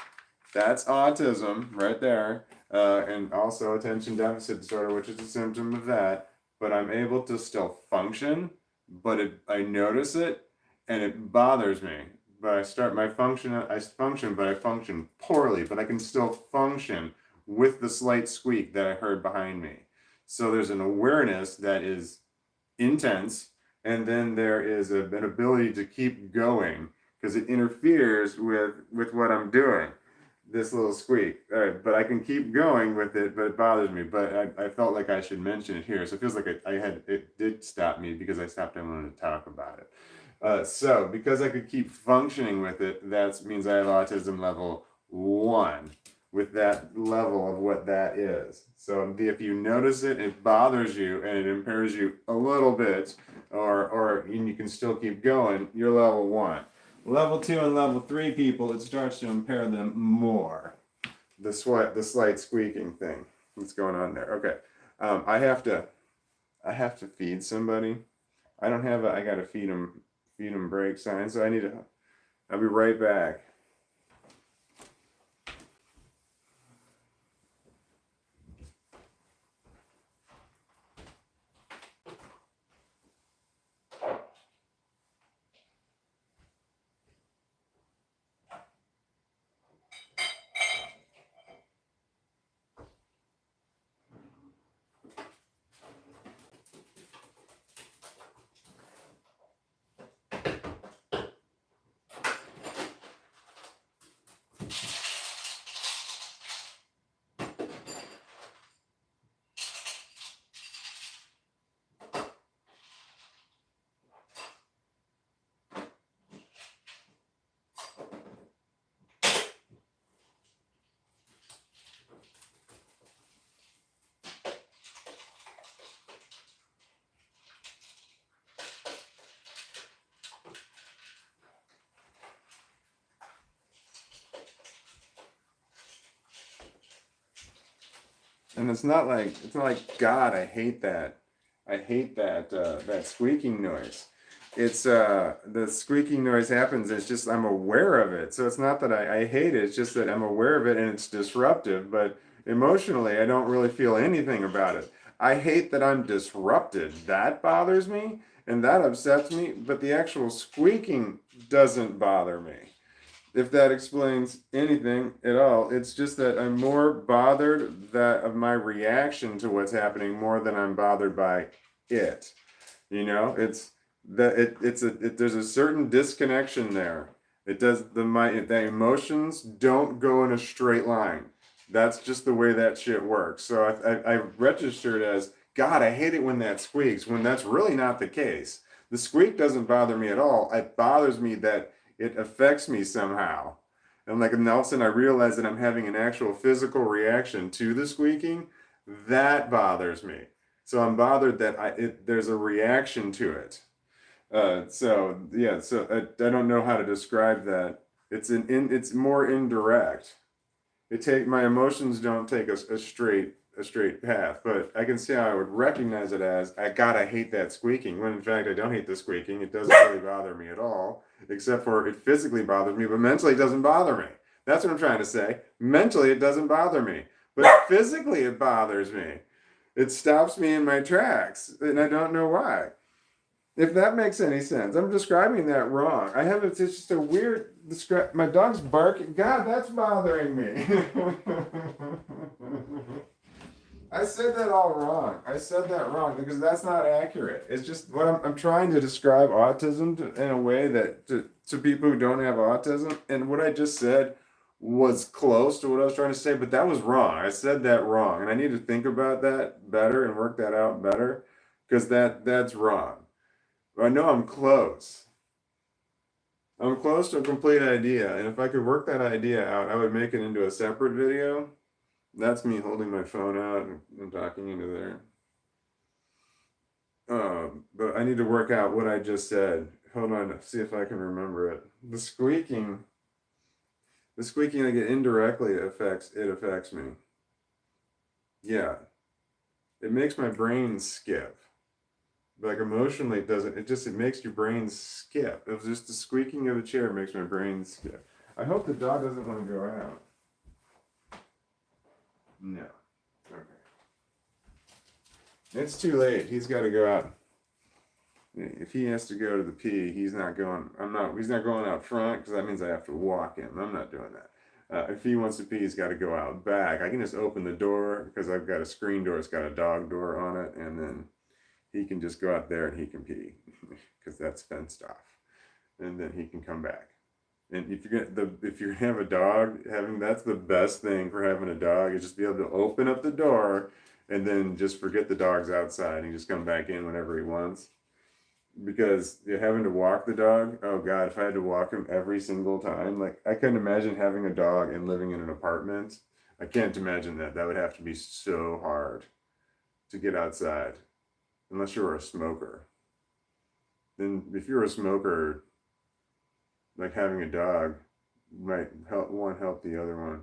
autism right there, and also attention deficit disorder, which is a symptom of that. But I'm able to still function, but I notice it and it bothers me. But I function, but I function poorly, but I can still function with the slight squeak that I heard behind me. So there's an awareness that is intense, and then there is an ability to keep going because it interferes with what I'm doing. This little squeak. All right, but I can keep going with it, but it bothers me. But I felt like I should mention it here. So it feels like it did stop me because I stopped and wanted to talk about it. So because I could keep functioning with it, that means I have autism level 1 with that level of what that is. So if you notice it, it bothers you and it impairs you a little bit, or and you can still keep going, you're level 1. Level 2 and level 3 people, it starts to impair them more. The slight squeaking thing that's going on there. Okay, I have to feed somebody. I don't have I gotta feed them break sign. So I'll be right back. And it's not like God, I hate that. That squeaking noise. It's the squeaking noise happens. It's just I'm aware of it. So it's not that I hate it. It's just that I'm aware of it and it's disruptive. But emotionally, I don't really feel anything about it. I hate that I'm disrupted. That bothers me and that upsets me. But the actual squeaking doesn't bother me, if that explains anything at all. It's just that I'm more bothered that of my reaction to what's happening more than I'm bothered by it. It's that there's a certain disconnection there. It does the emotions don't go in a straight line. That's just the way that shit works. So I registered as God, I hate it when that squeaks, when that's really not the case. The squeak doesn't bother me at all. It bothers me that it affects me somehow. And all of a sudden I realize that I'm having an actual physical reaction to the squeaking. That bothers me. So I'm bothered that there's a reaction to it. So yeah, so I don't know how to describe that. It's more indirect. My emotions don't take a straight path, but I can see how I would recognize it as I hate that squeaking, when in fact I don't hate the squeaking. It doesn't really bother me at all, except for it physically bothers me, but mentally it doesn't bother me. That's what I'm trying to say. Mentally it doesn't bother me, but physically it bothers me. It stops me in my tracks, and I don't know why. If that makes any sense. I'm describing that wrong. It's just a weird my dog's barking. God, that's bothering me. I said that all wrong. I said that wrong because that's not accurate. It's just what I'm trying to describe autism in a way that to people who don't have autism. And what I just said was close to what I was trying to say, but that was wrong. I said that wrong. And I need to think about that better and work that out better, because that's wrong. I know I'm close. I'm close to a complete idea, and if I could work that idea out, I would make it into a separate video. That's me holding my phone out and talking into there. But I need to work out what I just said. Hold on, see if I can remember it. The squeaking, like, it indirectly affects me. Yeah, it makes my brain skip. Like, emotionally, it doesn't. It makes your brain skip. It was just the squeaking of the chair makes my brain skip. I hope the dog doesn't want to go out. No. Okay. It's too late. He's got to go out. If he has to go to the pee, he's not going. He's not going out front, because that means I have to walk him. I'm not doing that. If he wants to pee, he's got to go out back. I can just open the door because I've got a screen door. It's got a dog door on it, and then he can just go out there and he can pee because that's fenced off, and then he can come back. And if you have a dog, that's the best thing for having a dog is just be able to open up the door and then just forget the dog's outside and just come back in whenever he wants. Because having to walk the dog, oh God, if I had to walk him every single time, like I couldn't imagine having a dog and living in an apartment. I can't imagine that. That would have to be so hard to get outside, unless you were a smoker. Then if you're a smoker, like having a dog might help one help the other one.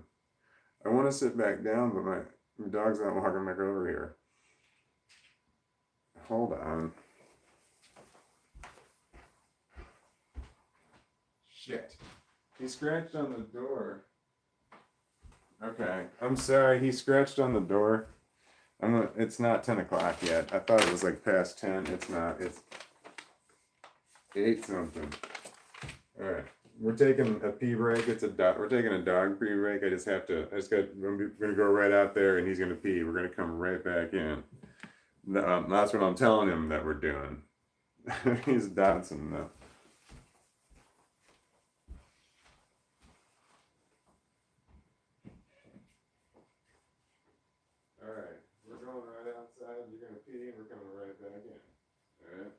I want to sit back down, but my dog's not walking back over here. Hold on. Shit. He scratched on the door. Okay. I'm sorry. He scratched on the door. It's not 10 o'clock yet. I thought it was like past 10. It's not. It's 8 something. All right. We're taking a pee break. We're taking a dog pee break. I'm gonna go right out there and he's gonna pee. We're gonna come right back in. That's what I'm telling him that we're doing. He's dancing though. All right, we're going right outside. You're gonna pee, and we're coming right back in. All right.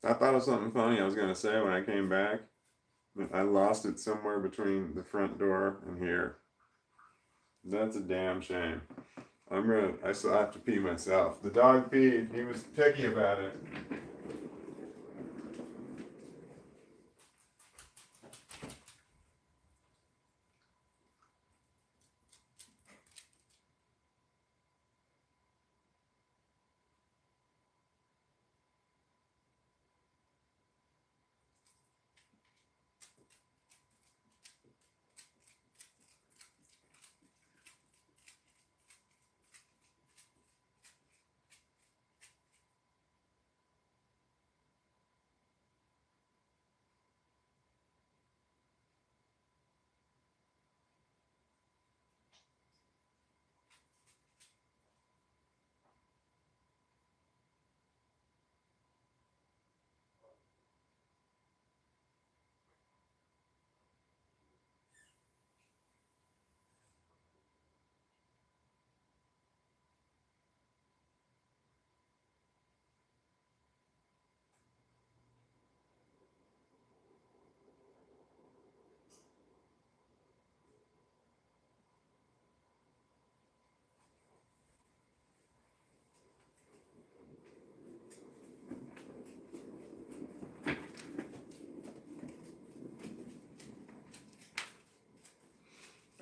I thought of something funny I was gonna say when I came back. I lost it somewhere between the front door and here. That's a damn shame. I still have to pee myself. The dog peed. He was picky about it.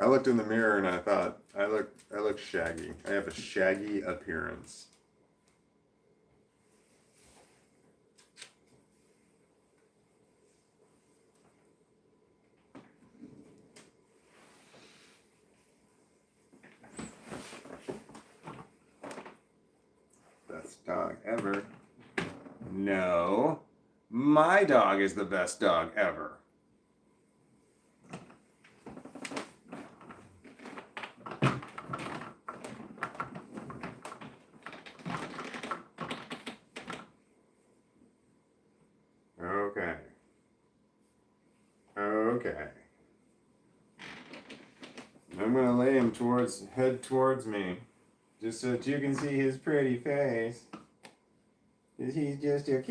I looked in the mirror and I thought, I look shaggy. I have a shaggy appearance. Best dog ever. No, my dog is the best dog ever. Okay. Okay. I'm gonna lay him head towards me, just so that you can see his pretty face. 'Cause he's just the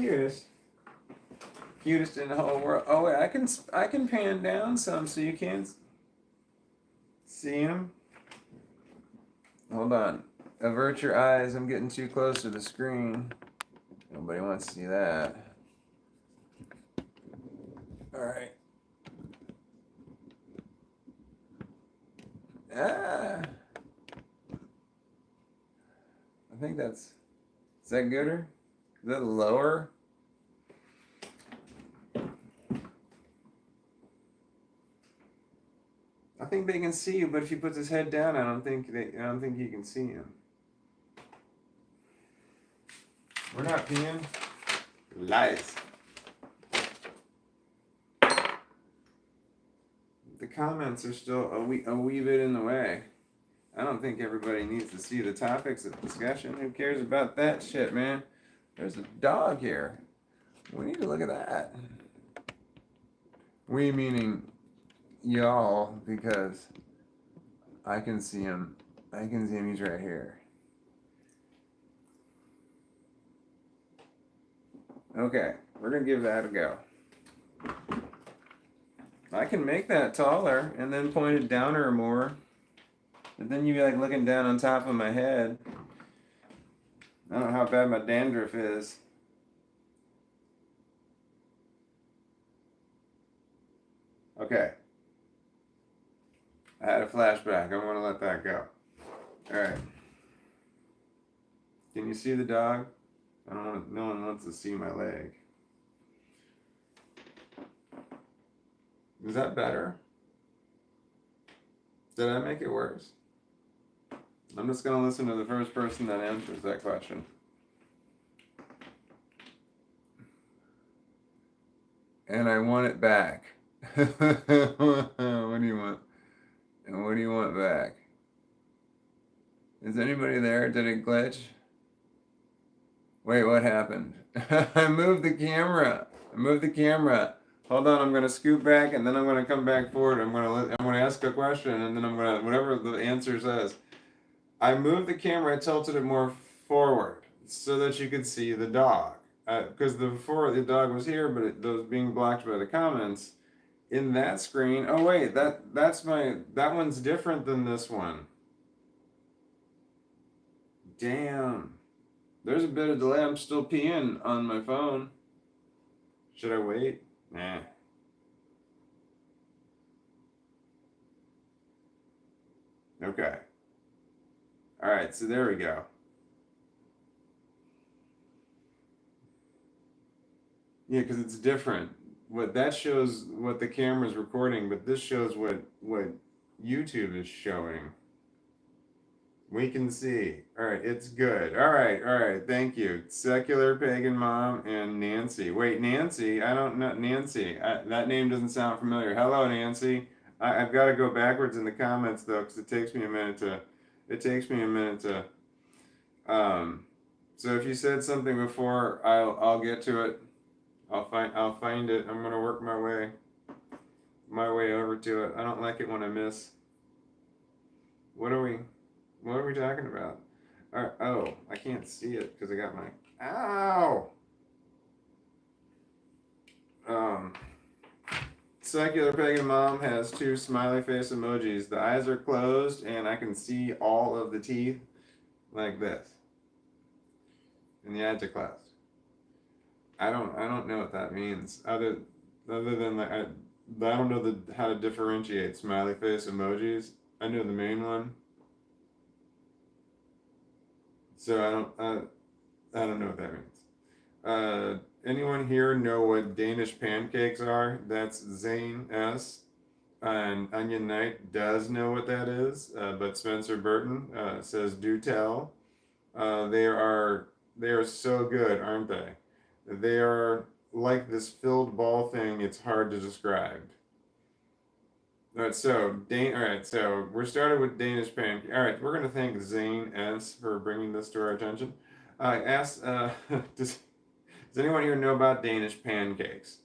cutest in the whole world. Oh wait, I can pan down some so you can't see him. Hold on. Avert your eyes. I'm getting too close to the screen. Nobody wants to see that. All right. Ah. I think is that gooder? Is that lower? I think they can see you, but if he puts his head down, I don't think you can see him. We're not peeing. Lies. The comments are still a wee bit in the way. I don't think everybody needs to see the topics of discussion. Who cares about that shit, man? There's a dog here. We need to look at that. We meaning y'all, because I can see him. He's right here. Okay, we're gonna give that a go. I can make that taller and then point it down or more. But then you'd be like looking down on top of my head. I don't know how bad my dandruff is. Okay. I had a flashback. I'm gonna let that go. Alright. Can you see the dog? No one wants to see my leg. Is that better? Did I make it worse? I'm just going to listen to the first person that answers that question. And I want it back. What do you want? And what do you want back? Is anybody there? Did it glitch? Wait, what happened? I moved the camera. Hold on, I'm gonna scoot back and then I'm gonna come back forward. I'm gonna ask a question and then I'm gonna whatever the answer says. I moved the camera, I tilted it more forward so that you could see the dog. because before the dog was here, but those being blocked by the comments in that screen. Oh wait, that one's different than this one. Damn, there's a bit of delay. I'm still peeing on my phone. Should I wait? Nah. Okay. All right, so there we go. Yeah, because it's different. What that shows what the camera's recording, but this shows what YouTube is showing. We can see. All right, it's good. All right. Thank you, secular pagan mom and Nancy. Wait, Nancy? I don't know Nancy. That name doesn't sound familiar. Hello, Nancy. I've got to go backwards in the comments though, because it takes me a minute to. It takes me a minute to. Um, so if you said something before, I'll get to it. I'll find it. I'm gonna work my way over to it. I don't like it when I miss. What are we talking about? Oh, I can't see it because I got my ow. Um, secular pagan mom has two smiley face emojis. The eyes are closed and I can see all of the teeth like this. And the eyes are closed. I don't know what that means. Other than like I don't know how to differentiate smiley face emojis. I know the main one. So I don't know what that means. Anyone here know what Danish pancakes are? That's Zane S. And Onion Knight does know what that is, but Spencer Burton says, "Do tell." They are so good, aren't they? They are like this filled ball thing. It's hard to describe. All right, so we're started with Danish pancake. All right, we're gonna thank Zane S for bringing this to our attention. I asked, does anyone here know about Danish pancakes?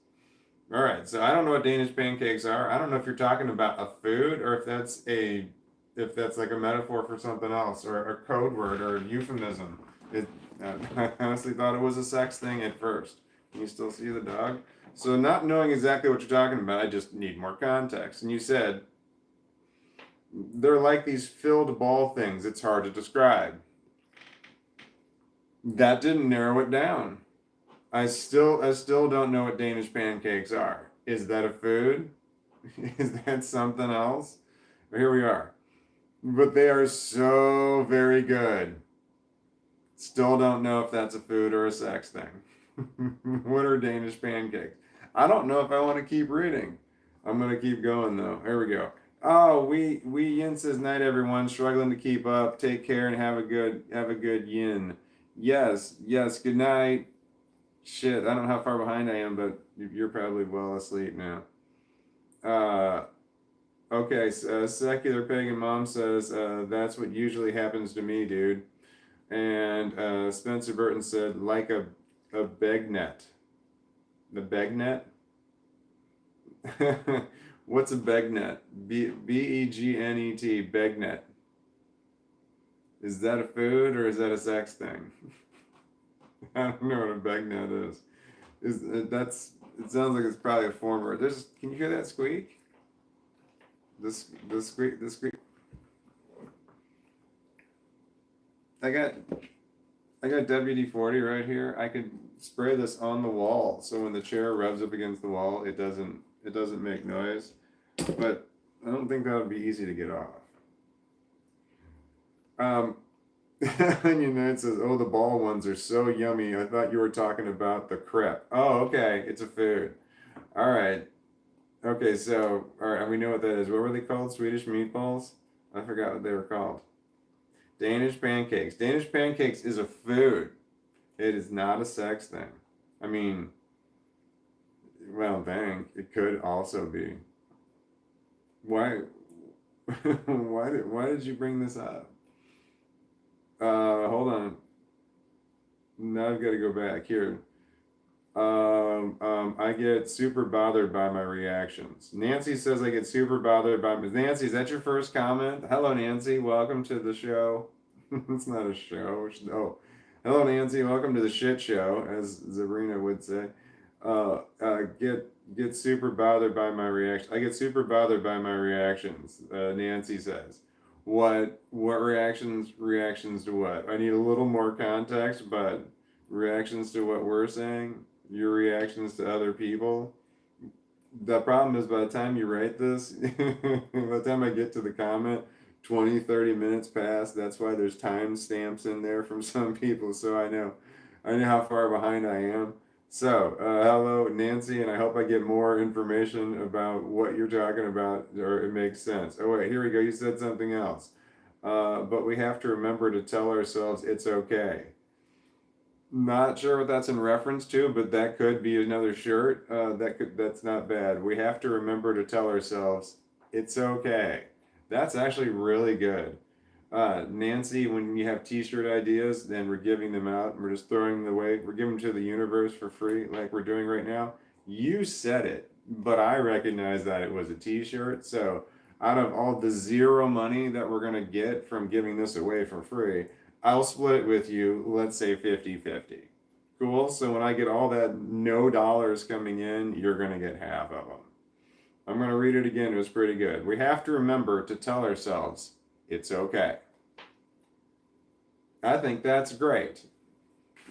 All right, so I don't know what Danish pancakes are. I don't know if you're talking about a food or if that's like a metaphor for something else or a code word or a euphemism. I honestly thought it was a sex thing at first. Can you still see the dog? So not knowing exactly what you're talking about, I just need more context. And you said they're like these filled ball things. It's hard to describe. That didn't narrow it down. I still don't know what Danish pancakes are. Is that a food? Is that something else? Here we are. But they are so very good. Still don't know if that's a food or a sex thing. What are Danish pancakes? I don't know if I want to keep reading. I'm gonna keep going though. Here we go. Oh, we Yin says night everyone, struggling to keep up. Take care and have a good yin. Yes, good night. Shit, I don't know how far behind I am, but you're probably well asleep now. Okay, so, secular pagan mom says that's what usually happens to me, dude. And Spencer Burton said like a begnet. The begnet? What's a begnet? Begnet. Begnet. Is that a food or is that a sex thing? I don't know what a begnet is. It sounds like it's probably a foreign word. Can you hear that squeak? The squeak. I got WD-40 right here. I could spray this on the wall, so when the chair rubs up against the wall, it doesn't make noise. But I don't think that would be easy to get off. Onion Knight says, "Oh, the ball ones are so yummy. I thought you were talking about the crepe." Oh, okay, it's a food. All right. Okay, so all right, we know what that is. What were they called? Swedish meatballs? I forgot what they were called. Danish pancakes. Danish pancakes is a food. It is not a sex thing. I mean, well, dang, it could also be. Why? Why did you bring this up? Hold on. Now I've got to go back here. I get super bothered by my reactions. Nancy says I get super bothered by my... Nancy, is that your first comment? Hello, Nancy. Welcome to the show. It's not a show. Oh, Hello, Nancy. Welcome to the shit show, as Sabrina would say. Get super bothered by my reaction. I get super bothered by my reactions. Nancy says, What reactions? Reactions to what? I need a little more context, but reactions to what we're saying. Your reactions to other people. The problem is by the time you write this, by the time I get to the comment, 20, 30 minutes pass. That's why there's time stamps in there from some people, so I know how far behind I am. So, hello, Nancy, and I hope I get more information about what you're talking about, or it makes sense. Oh, wait, here we go. You said something else. But we have to remember to tell ourselves it's okay. Not sure what that's in reference to, but that could be another shirt. That's not bad. We have to remember to tell ourselves it's okay. That's actually really good. Nancy, when you have t-shirt ideas, then we're giving them out. We're just throwing them away. We're giving them to the universe for free, like we're doing right now. You said it, but I recognize that it was a t-shirt. So out of all the zero money that we're going to get from giving this away for free, I'll split it with you, let's say 50-50. Cool? So when I get all that no dollars coming in, you're going to get half of them. I'm going to read it again. It was pretty good. We have to remember to tell ourselves it's okay. I think that's great.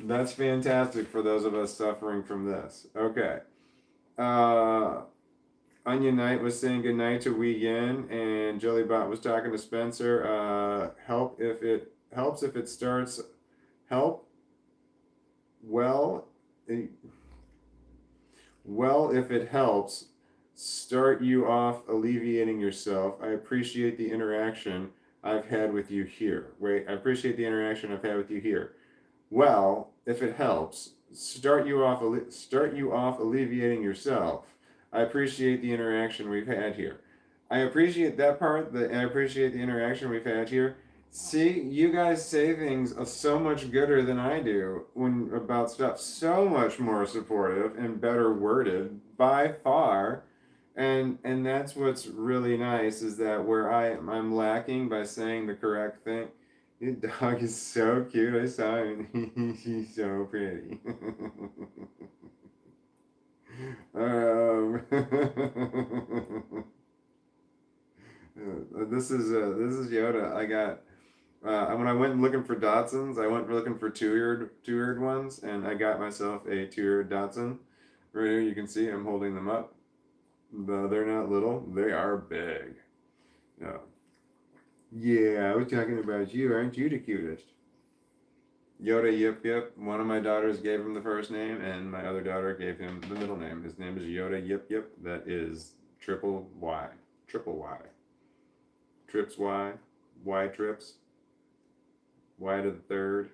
That's fantastic for those of us suffering from this. Okay. Onion Knight was saying goodnight to Wee Yin, and Jellybot was talking to Spencer. Helps if it starts. Help. Well, if it helps, start you off alleviating yourself. I appreciate the interaction I've had with you here. Wait, I appreciate the interaction I've had with you here. Well, if it helps, start you off alleviating yourself. I appreciate the interaction we've had here. I appreciate that part. I appreciate the interaction we've had here. See, you guys say things so much gooder than I do when about stuff so much more supportive and better worded by far. And that's what's really nice is that where I'm lacking by saying the correct thing. Your dog is so cute. I saw him. He's so pretty. um, this is Yoda. I got when I went looking for Dachshunds, I went looking for two-eared ones, and I got myself a two-eared Dachshund. Right here, you can see I'm holding them up. They're not little; they are big. Yeah. Yeah, I was talking about you. Aren't you the cutest? Yoda, yip. One of my daughters gave him the first name, and my other daughter gave him the middle name. His name is Yoda, yip. That is triple Y. Triple Y. Trips Y. Y trips. Y to the third.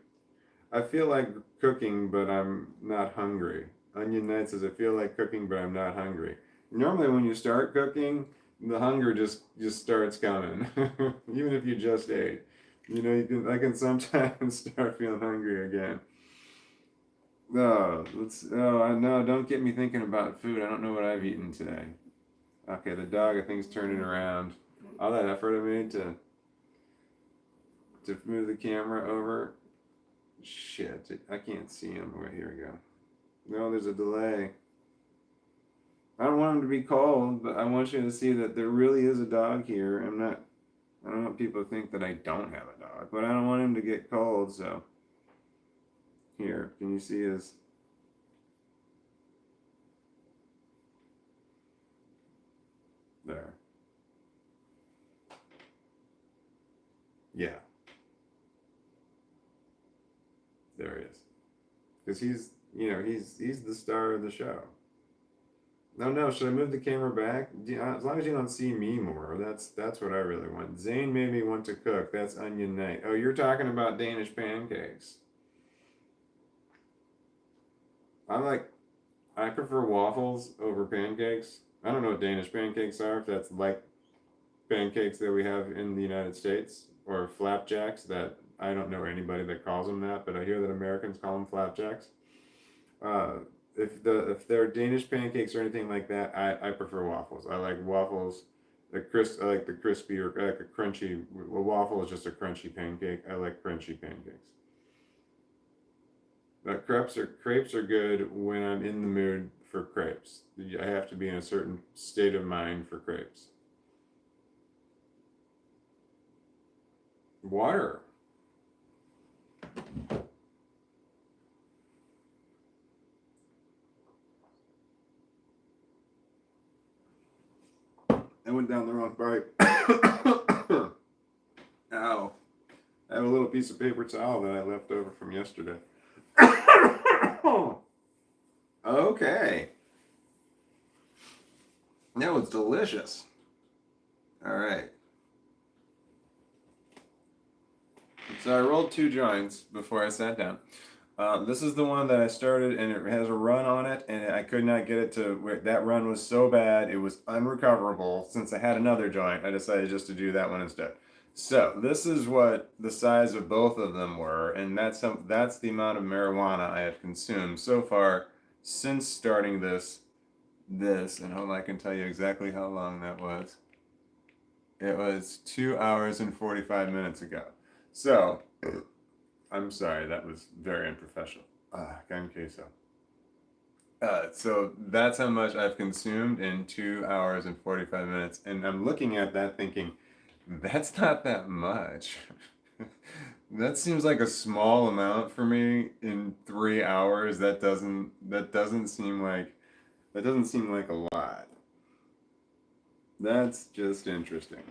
I feel like cooking, but I'm not hungry. Onion Knight says, I feel like cooking, but I'm not hungry. Normally, when you start cooking, the hunger just starts coming, even if you just ate. I can sometimes start feeling hungry again. No, don't get me thinking about food. I don't know what I've eaten today. Okay, the dog I think is turning around. All that effort I made to move the camera over. Shit, I can't see him. Wait, here we go. No, there's a delay. I don't want him to be cold, but I want you to see that there really is a dog here. I don't want people to think that I don't have a dog, but I don't want him to get cold, so. Here, can you see his? There. Yeah. There he is. Because he's the star of the show. No, should I move the camera back? As long as you don't see me more, that's what I really want. Zane made me want to cook. That's Onion Knight. Oh, you're talking about Danish pancakes. I prefer waffles over pancakes. I don't know what Danish pancakes are, if that's like pancakes that we have in the United States, or flapjacks that I don't know anybody that calls them that, but I hear that Americans call them flapjacks. If they're Danish pancakes or anything like that, I prefer waffles. I like waffles. I like the crispy or like a crunchy. A waffle is just a crunchy pancake. I like crunchy pancakes. Crepes are good when I'm in the mood for crepes. I have to be in a certain state of mind for crepes. Water. I went down the wrong pipe. Ow. I have a little piece of paper towel that I left over from yesterday. Okay. That was delicious. All right. So I rolled 2 joints before I sat down. This is the one that I started, and it has a run on it, and I could not get it to. That run was so bad, it was unrecoverable. Since I had another joint, I decided just to do that one instead. So this is what the size of both of them were, and that's the amount of marijuana I have consumed so far since starting this. And hold on, I can tell you exactly how long that was. It was 2 hours and 45 minutes ago. So. I'm sorry, that was very unprofessional. Con queso. So that's how much I've consumed in 2 hours and 45 minutes. And I'm looking at that thinking, that's not that much. That seems like a small amount for me in 3 hours. That doesn't seem like a lot. That's just interesting.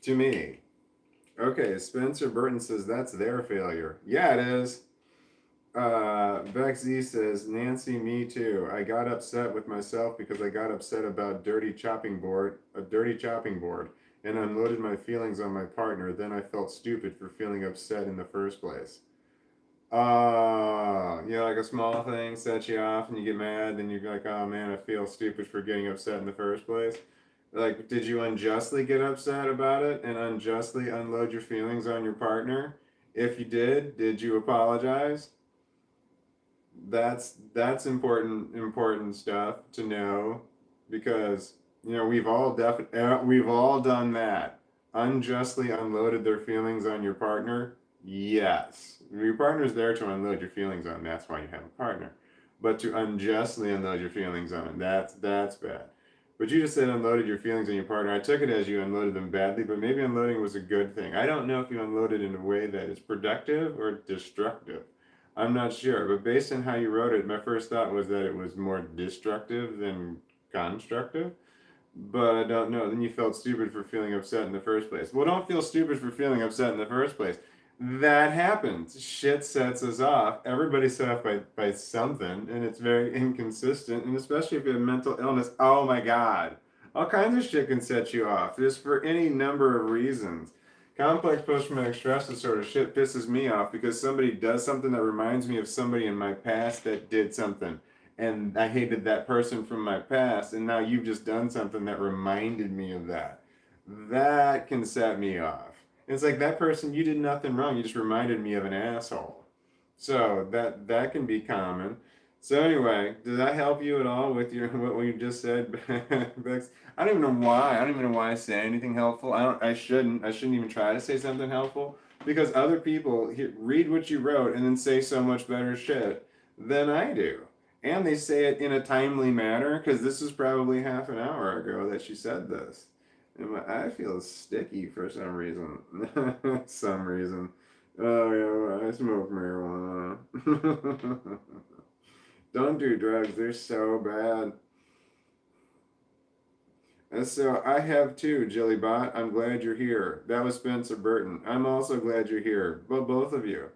To me. Okay, Spencer Burton says that's their failure. Yeah, it is. Bex Z says, Nancy, me too. I got upset with myself because I got upset about a dirty chopping board, and unloaded my feelings on my partner. Then I felt stupid for feeling upset in the first place. Like a small thing sets you off and you get mad, then you're like, oh man, I feel stupid for getting upset in the first place. Like, did you unjustly get upset about it and unjustly unload your feelings on your partner? If you did you apologize? That's important stuff to know, because we've all done that. Unjustly unloaded their feelings on your partner. Yes, your partner's there to unload your feelings on. That's why you have a partner. But to unjustly unload your feelings on, that's bad. But you just said unloaded your feelings on your partner. I took it as you unloaded them badly, but maybe unloading was a good thing. I don't know if you unloaded in a way that is productive or destructive. I'm not sure, but based on how you wrote it, my first thought was that it was more destructive than constructive. But I don't know. Then you felt stupid for feeling upset in the first place. Well, don't feel stupid for feeling upset in the first place. That happens. Shit sets us off. Everybody's set off by something, and it's very inconsistent. And especially if you have mental illness, oh my God. All kinds of shit can set you off, just for any number of reasons. Complex post-traumatic stress disorder shit pisses me off because somebody does something that reminds me of somebody in my past that did something. And I hated that person from my past, and now you've just done something that reminded me of that. That can set me off. It's like, that person, you did nothing wrong, you just reminded me of an asshole. So that can be common. So anyway, did that help you at all with your what you just said, Bex? I don't even know why. I don't even know why I say anything helpful. I shouldn't. I shouldn't even try to say something helpful, because other people read what you wrote and then say so much better shit than I do. And they say it in a timely manner, because this is probably half an hour ago that she said this. And I feel sticky for some reason. Some reason. Oh yeah, I smoke marijuana. Don't do drugs, they're so bad. And so I have too, Jillybot. I'm glad you're here. That was Spencer Burton. I'm also glad you're here. But both of you.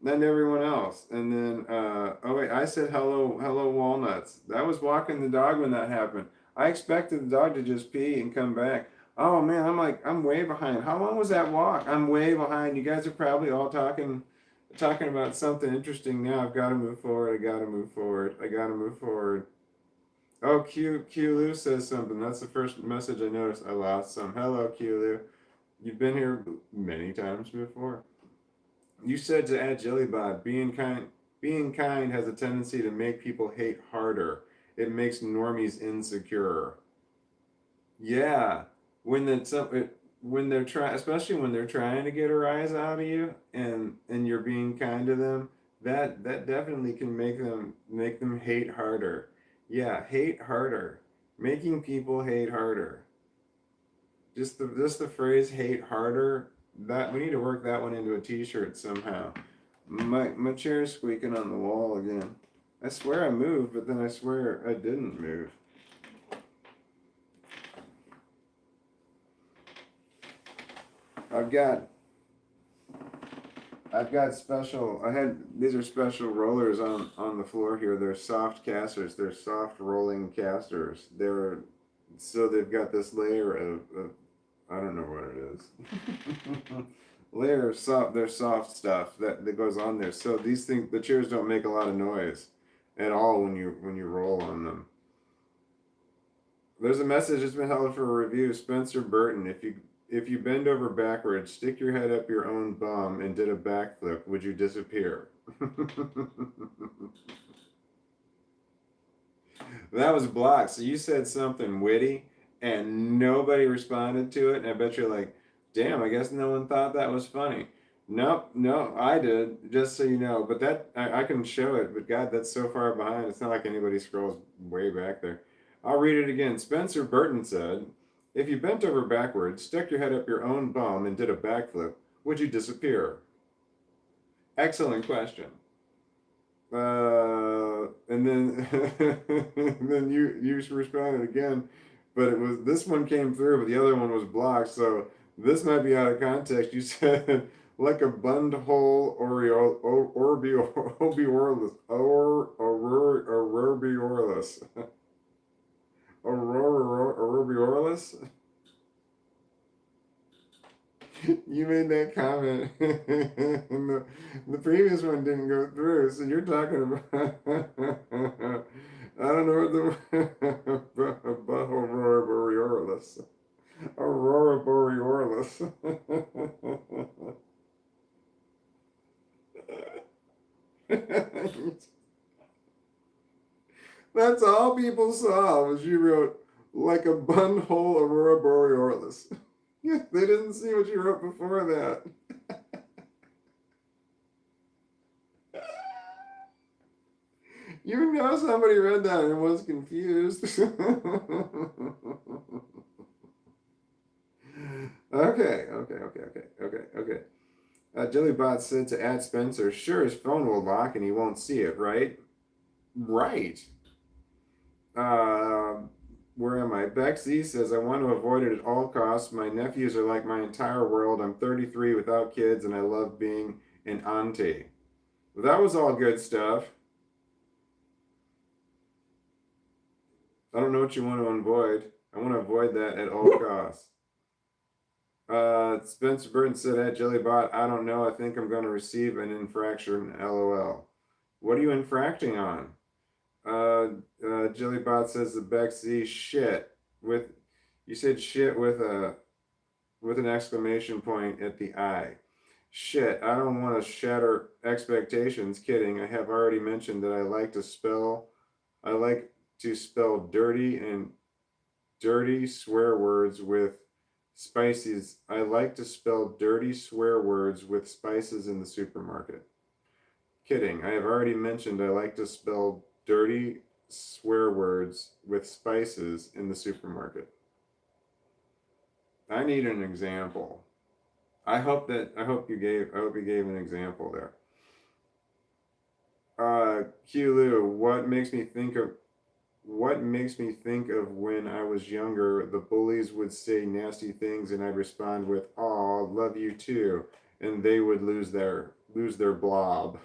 And everyone else. And then, oh wait, I said hello, Walnuts. I was walking the dog when that happened. I expected the dog to just pee and come back. Oh man, I'm way behind. How long was that walk? I'm way behind. You guys are probably all talking about something interesting now. I've got to move forward. I got to move forward. I got to move forward. Oh, Q Lou says something. That's the first message I noticed. I lost some. Hello, Q Lou. You've been here many times before. You said to add Jellybot, being kind has a tendency to make people hate harder. It makes normies insecure. Yeah, when when they're trying, especially when they're trying to get a rise out of you, and you're being kind to them, that definitely can make them hate harder. Yeah, hate harder. Making people hate harder. Just the phrase "hate harder." That we need to work that one into a T-shirt somehow. My chair's squeaking on the wall again. I swear I moved, but then I swear I didn't move. I've got I've got special. I had these are special rollers on the floor here. They're soft casters. They're soft rolling casters. They've got this layer of I don't know what it is. Layer of soft. They're soft stuff that goes on there. So these things, the chairs don't make a lot of noise at all when you roll on them. There's a message that's been held for a review. Spencer Burton, if you bend over backwards, stick your head up your own bum, and did a backflip, would you disappear? That was blocked. So you said something witty, and nobody responded to it. And I bet you're like, damn, I guess no one thought that was funny. Nope, no, I did, just so you know. But I can show it, but God, that's so far behind. It's not like anybody scrolls way back there. I'll read it again. Spencer Burton said, if you bent over backwards, stuck your head up your own bum, and did a backflip, would you disappear? Excellent question. And then and then you responded again, but it was this one came through, but the other one was blocked. So this might be out of context. You said like a bund hole Oreo Obiorless Aurobiorless Aurobiorless. You made that comment, and the previous one didn't go through. So you're talking about I don't know what the Aurora Borealis, Aurora Borealis. That's all people saw was you wrote like a bun hole Aurora Borealis. They didn't see what you wrote before that. You know somebody read that and was confused. Okay. Jillybot said to add Spencer, sure, his phone will lock and he won't see it, right? Right. Uh, where am I? Bex Z says, I want to avoid it at all costs. My nephews are like my entire world. I'm 33 without kids and I love being an auntie. Well, that was all good stuff. I don't know what you want to avoid. I want to avoid that at all costs. Spencer Burton said at Jellybot, I don't know. I think I'm going to receive an infraction. LOL. What are you infracting on? Jellybot says the Bex Z shit with you said shit with an exclamation point at the I. Shit, I don't want to shatter expectations. Kidding. I have already mentioned that I like to spell dirty swear words with spices. I like to spell dirty swear words with spices in the supermarket. Kidding. I have already mentioned I like to spell dirty swear words with spices in the supermarket. I need an example. I hope you gave an example there. Q Lou, what makes me think of when I was younger, the bullies would say nasty things and I'd respond with, "Aw, love you too," and they would lose their blob.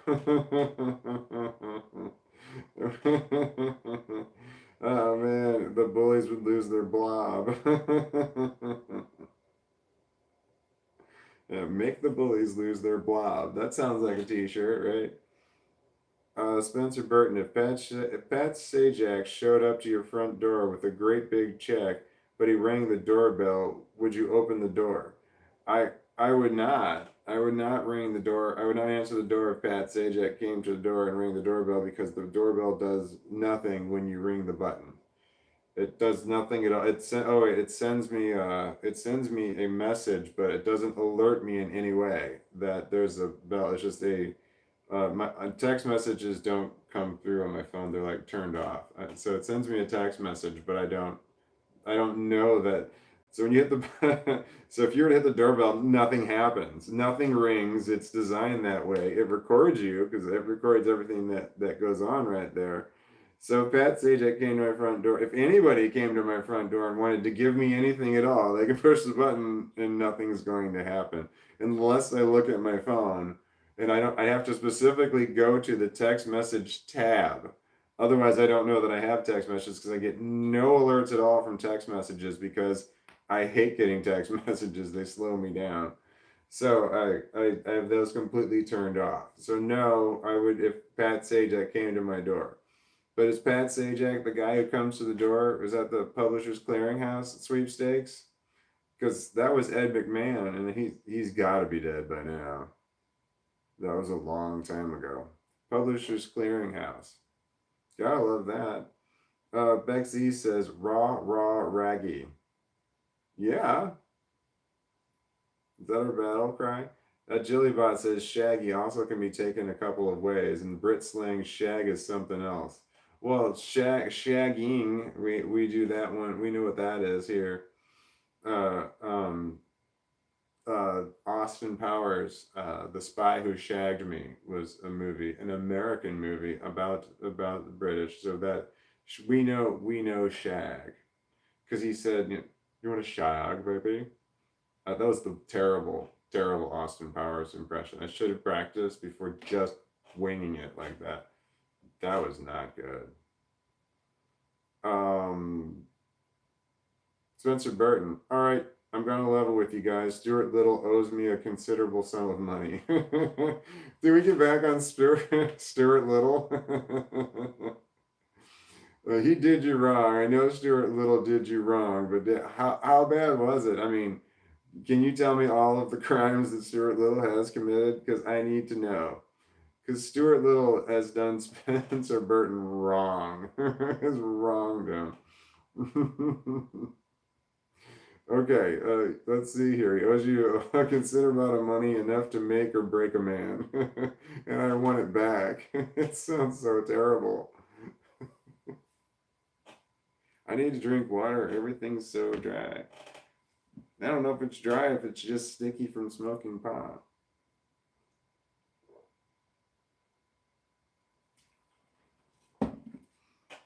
Oh man, the bullies would lose their blob. Yeah, make the bullies lose their blob. That sounds like a t-shirt, right? Spencer Burton, if Pat Sajak showed up to your front door with a great big check, but he rang the doorbell, would you open the door? I would not. I would not ring the door. I would not answer the door if Pat Sajak came to the door and rang the doorbell because the doorbell does nothing when you ring the button. It does nothing at all. Oh wait, it sends me a message, but it doesn't alert me in any way that there's a bell. It's just my text messages don't come through on my phone. They're like turned off. So it sends me a text message, but I don't know that. So when you hit the so if you were to hit the doorbell, nothing happens. Nothing rings. It's designed that way. It records you because it records everything that goes on right there. So Pat Sajak came to my front door. If anybody came to my front door and wanted to give me anything at all, they could push the button and nothing's going to happen unless I look at my phone. And I don't. I have to specifically go to the text message tab. Otherwise, I don't know that I have text messages because I get no alerts at all from text messages because I hate getting text messages. They slow me down. So I have those completely turned off. So no, I would if Pat Sajak came to my door. But is Pat Sajak the guy who comes to the door? Is that the Publishers Clearinghouse sweepstakes? Because that was Ed McMahon, and he's got to be dead by now. That was a long time ago. Publishers Clearinghouse. Gotta love that. Bex Z says raw, raw, raggy. Yeah, is that her battle cry? Jillybot says shaggy also can be taken a couple of ways, and Brit slang shag is something else. Well, shagging, we do that one. We know what that is here. Uh, um, Austin Powers, The Spy Who Shagged Me, was a movie, an American movie about the British. So that we know shag because he said, "You want a shag, baby?" That was the terrible, terrible Austin Powers impression. I should have practiced before just winging it like that. That was not good. Um, Spencer Burton. All right, I'm going to level with you guys. Stuart Little owes me a considerable sum of money. Did we get back on Stuart Little? He did you wrong. I know Stuart Little did you wrong, but how bad was it? I mean, can you tell me all of the crimes that Stuart Little has committed? Because I need to know. Because Stuart Little has done Spencer Burton wrong. Has wronged him. Okay, let's see here. He owes you a considerable amount of money, enough to make or break a man. And I want it back. It sounds so terrible. I need to drink water. Everything's so dry. I don't know if it's dry, if it's just sticky from smoking pot.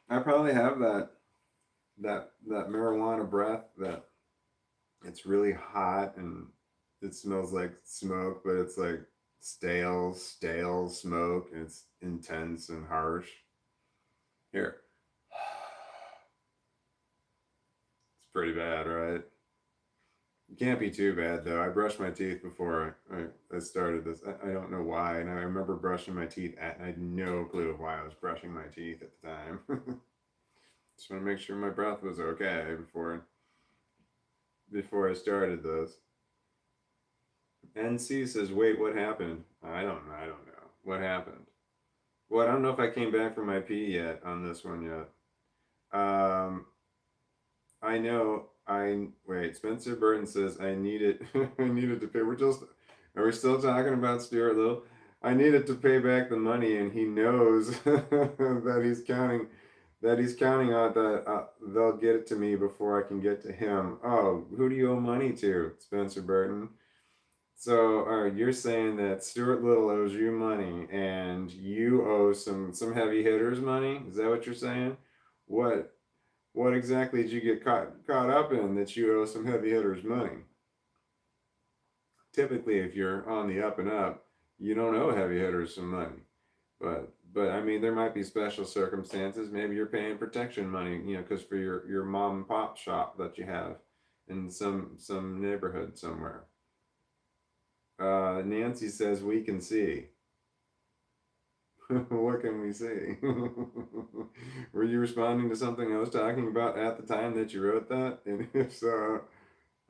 I probably have that marijuana breath that it's really hot and it smells like smoke, but it's like stale smoke, and it's intense and harsh. Here, it's pretty bad, right? It can't be too bad though. I brushed my teeth before I started this. I don't know why, and I remember brushing my teeth and I had no clue of why I was brushing my teeth at the time. Just want to make sure my breath was okay before I started this. NC says, "Wait, what happened?" I don't know. I don't know what happened. Well, I don't know if I came back from my pee yet on this one yet. Um, I know. I wait. Spencer Burton says I needed. I needed to pay. We're just. Are we still talking about Stuart Little? I needed to pay back the money, and he knows that he's counting. That he's counting on that they'll get it to me before I can get to him. Oh, who do you owe money to, Spencer Burton? So, you're saying that Stuart Little owes you money, and you owe some heavy hitters money? Is that what you're saying? What what exactly did you get caught up in that you owe some heavy hitters money? Typically, if you're on the up and up, you don't owe heavy hitters some money. But I mean, there might be special circumstances. Maybe you're paying protection money, because for your mom and pop shop that you have in some neighborhood somewhere. Nancy says we can see. What can we see? Were you responding to something I was talking about at the time that you wrote that? And if so,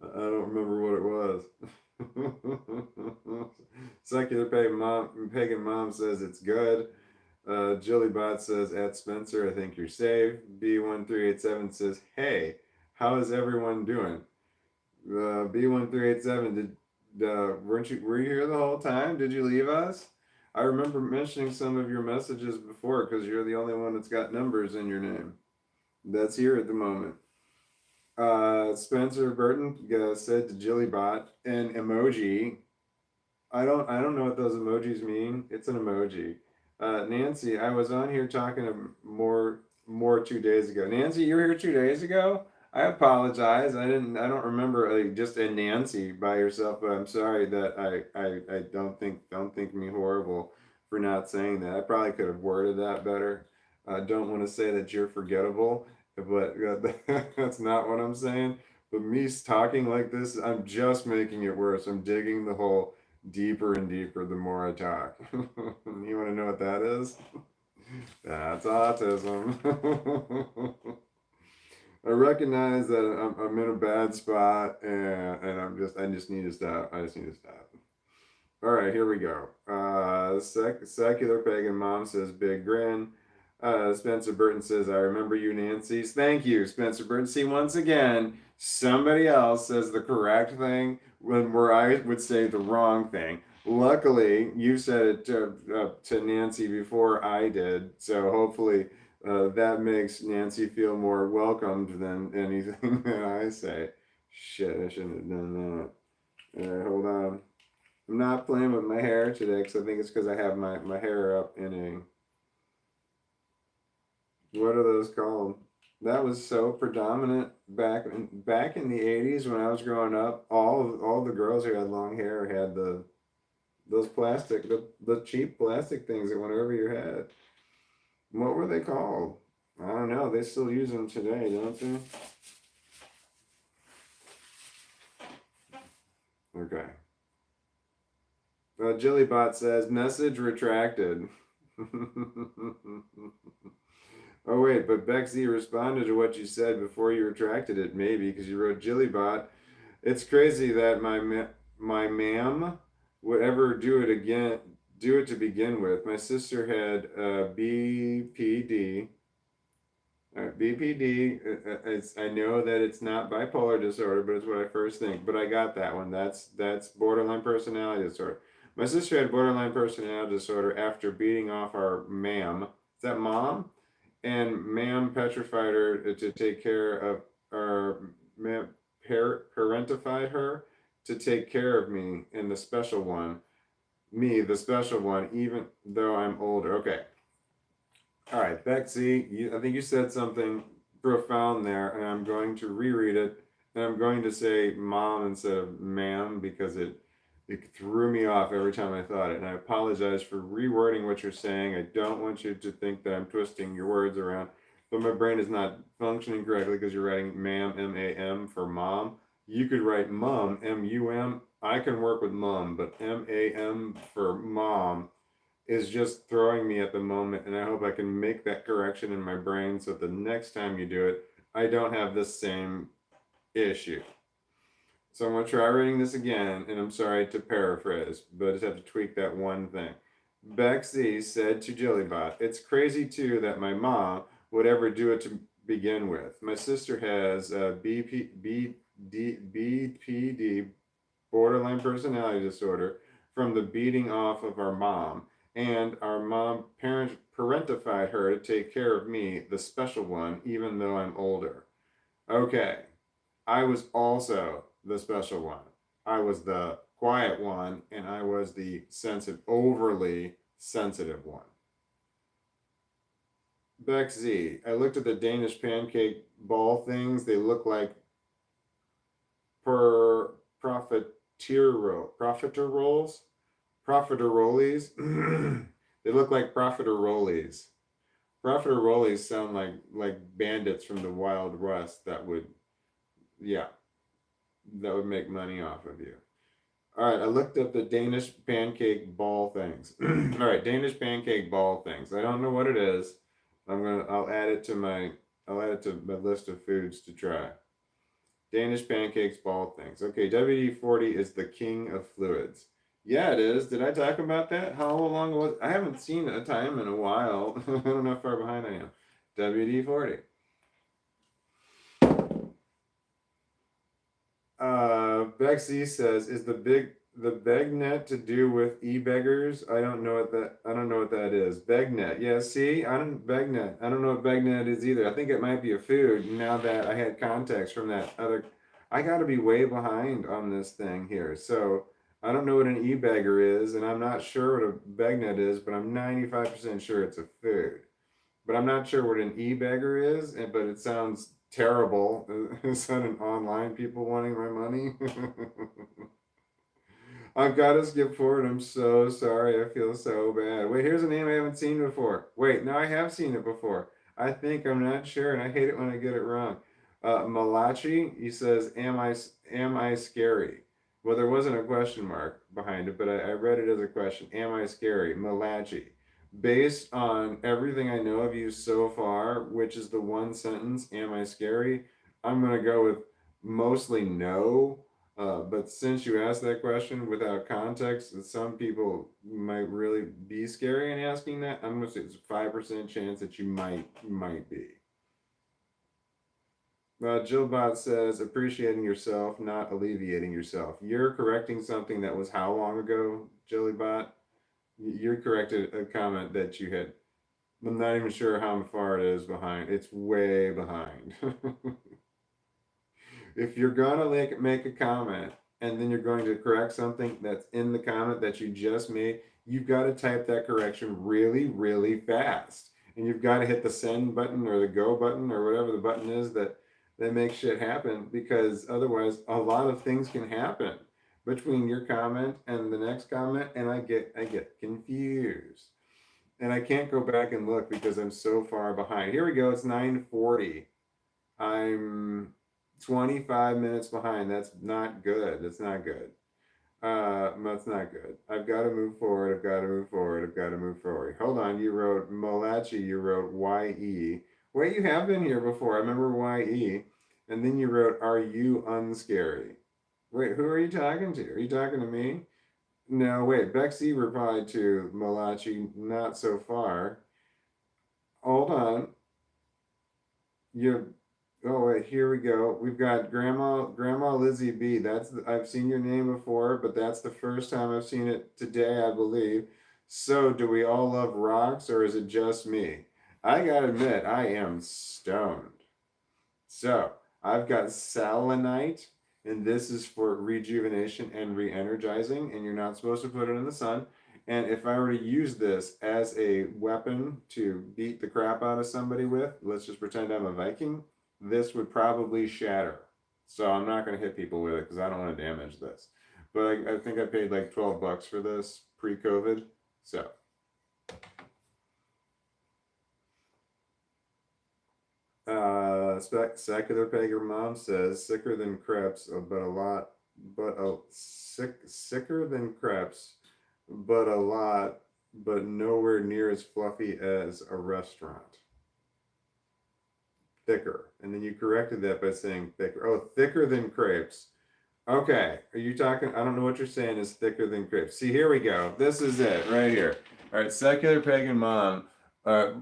I don't remember what it was. Secular pagan mom says it's good. Jillybot says, at Spencer, I think you're safe. B1387 says, hey, how is everyone doing? B1387, were you here the whole time? Did you leave us? I remember mentioning some of your messages before because you're the only one that's got numbers in your name. That's here at the moment. Spencer Burton said to Jillybot, an emoji. I don't know what those emojis mean. It's an emoji. Nancy, I was on here talking to more 2 days ago. Nancy, you were here 2 days ago? I apologize. I don't remember like just a Nancy by yourself, but I'm sorry that I don't think me horrible for not saying that. I probably could have worded that better. I don't want to say that you're forgettable, but that's not what I'm saying. But me talking like this, I'm just making it worse. I'm digging the hole deeper and deeper the more I talk. You want to know what that is? That's autism. I recognize that I'm in a bad spot, and I just need to stop. I just need to stop. All right, here we go. Secular Pagan Mom says, big grin. Spencer Burton says, I remember you, Nancy. Thank you, Spencer Burton. See, once again, somebody else says the correct thing where I would say the wrong thing. Luckily, you said it to Nancy before I did, so hopefully that makes Nancy feel more welcomed than anything that I say. Shit, I shouldn't have done that. All right, hold on. I'm not playing with my hair today because I think it's because I have my hair up in a, what are those called? That was so predominant back in the 80s when I was growing up. All the girls who had long hair had those plastic the cheap plastic things that went over your head. What were they called? I don't know. They still use them today, don't they? Okay. Jillybot says, message retracted. Oh wait, but Bexy responded to what you said before you retracted it, maybe, because you wrote Jillybot. It's crazy that my ma'am would ever do it to begin with. My sister had BPD. BPD, I know that it's not bipolar disorder, but it's what I first think. But I got that one. That's borderline personality disorder. My sister had borderline personality disorder after beating off our ma'am. Is that mom? And ma'am petrified her to take care of, or ma'am parentified her to take care of me and the special one. Me, the special one, even though I'm older. Okay. All right, Betsy, I think you said something profound there, and I'm going to reread it, and I'm going to say mom instead of ma'am because it threw me off every time I thought it, and I apologize for rewording what you're saying. I don't want you to think that I'm twisting your words around, but my brain is not functioning correctly because you're writing ma'am, M-A-M, for mom. You could write mum, M-U-M. I can work with mum, but M-A-M for mom is just throwing me at the moment, and I hope I can make that correction in my brain so the next time you do it, I don't have the same issue. So I'm going to try reading this again, and I'm sorry to paraphrase, but I just have to tweak that one thing. Bexy said to Jillybot, it's crazy too that my mom would ever do it to begin with. My sister has BPD, borderline personality disorder, from the beating off of our mom, and our mom parentified her to take care of me, the special one, even though I'm older. Okay, I was also the special one. I was the quiet one, and I was the overly sensitive one. Bex Z, I looked at the Danish pancake ball things. They look like profiteroles. Profiteroles. They look like profiteroles. Profiteroles sound like bandits from the Wild West that would make money off of you. All right, I looked up the Danish pancake ball things. All right, Danish pancake ball things. I don't know what it is. I'll add it to my list of foods to try. Danish pancakes ball things. Okay, WD-40 is the king of fluids. Yeah, it is. Did I talk about that? How long was? I haven't seen a time in a while. I don't know how far behind I am. WD-40. Bexy says, "Is the begnet to do with e-beggars? I don't know what that is. Begnet. Yeah, see, I don't begnet. I don't know what begnet is either. I think it might be a food. Now that I had context from that other, I got to be way behind on this thing here. So I don't know what an e-beggar is, and I'm not sure what a begnet is, but I'm 95% sure it's a food. But I'm not sure what an e-beggar is, but it sounds terrible. Is that an online people wanting my money? I've got to skip forward. I'm so sorry. I feel so bad. Wait, here's a name I haven't seen before. Wait, no, I have seen it before. I think I'm not sure, and I hate it when I get it wrong. Malachi, he says, am I scary? Well, there wasn't a question mark behind it, but I read it as a question. Am I scary? Malachi. Based on everything I know of you so far, which is the one sentence, am I scary? I'm going to go with mostly no. But since you asked that question without context, some people might really be scary in asking that. I'm gonna say it's a 5% chance that you might be. Jillbot says appreciating yourself, not alleviating yourself. You're correcting something that was how long ago, Jillybot? You corrected a comment that you had. I'm not even sure how far it is behind. It's way behind. If you're gonna make a comment and then you're going to correct something that's in the comment that you just made, you've got to type that correction really, really fast. And you've got to hit the send button or the go button or whatever the button is that makes shit happen, because otherwise a lot of things can happen between your comment and the next comment, and I get confused. And I can't go back and look because I'm so far behind. Here we go. It's 9:40. I'm 25 minutes behind. That's not good. That's not good. That's not good. I've got to move forward. I've got to move forward. I've got to move forward. Hold on. You wrote Malachi. You wrote YE. Wait, you have been here before. I remember YE. And then you wrote, Are you unscary? Wait, who are you talking to? Are you talking to me? No, wait. Bexy replied to Malachi, Not so far. Hold on. You Oh wait, here we go. We've got Grandma Lizzie B. I've seen your name before, but that's the first time I've seen it today, I believe. So, do we all love rocks, or is it just me? I gotta admit, I am stoned. So, I've got selenite, and this is for rejuvenation and re-energizing, and you're not supposed to put it in the sun. And if I were to use this as a weapon to beat the crap out of somebody with, let's just pretend I'm a Viking, this would probably shatter. So I'm not going to hit people with it because I don't want to damage this. But I think I paid like $12 for this pre-COVID. So secular pagan mom says sicker than crepes, but a lot, but a sicker than crepes, but a lot, but nowhere near as fluffy as a restaurant. Thicker, and then you corrected that by saying thicker. Oh, thicker than crepes. Okay, are you talking? I don't know what you're saying is thicker than crepes. See, here we go. This is it right here. All right, secular pagan mom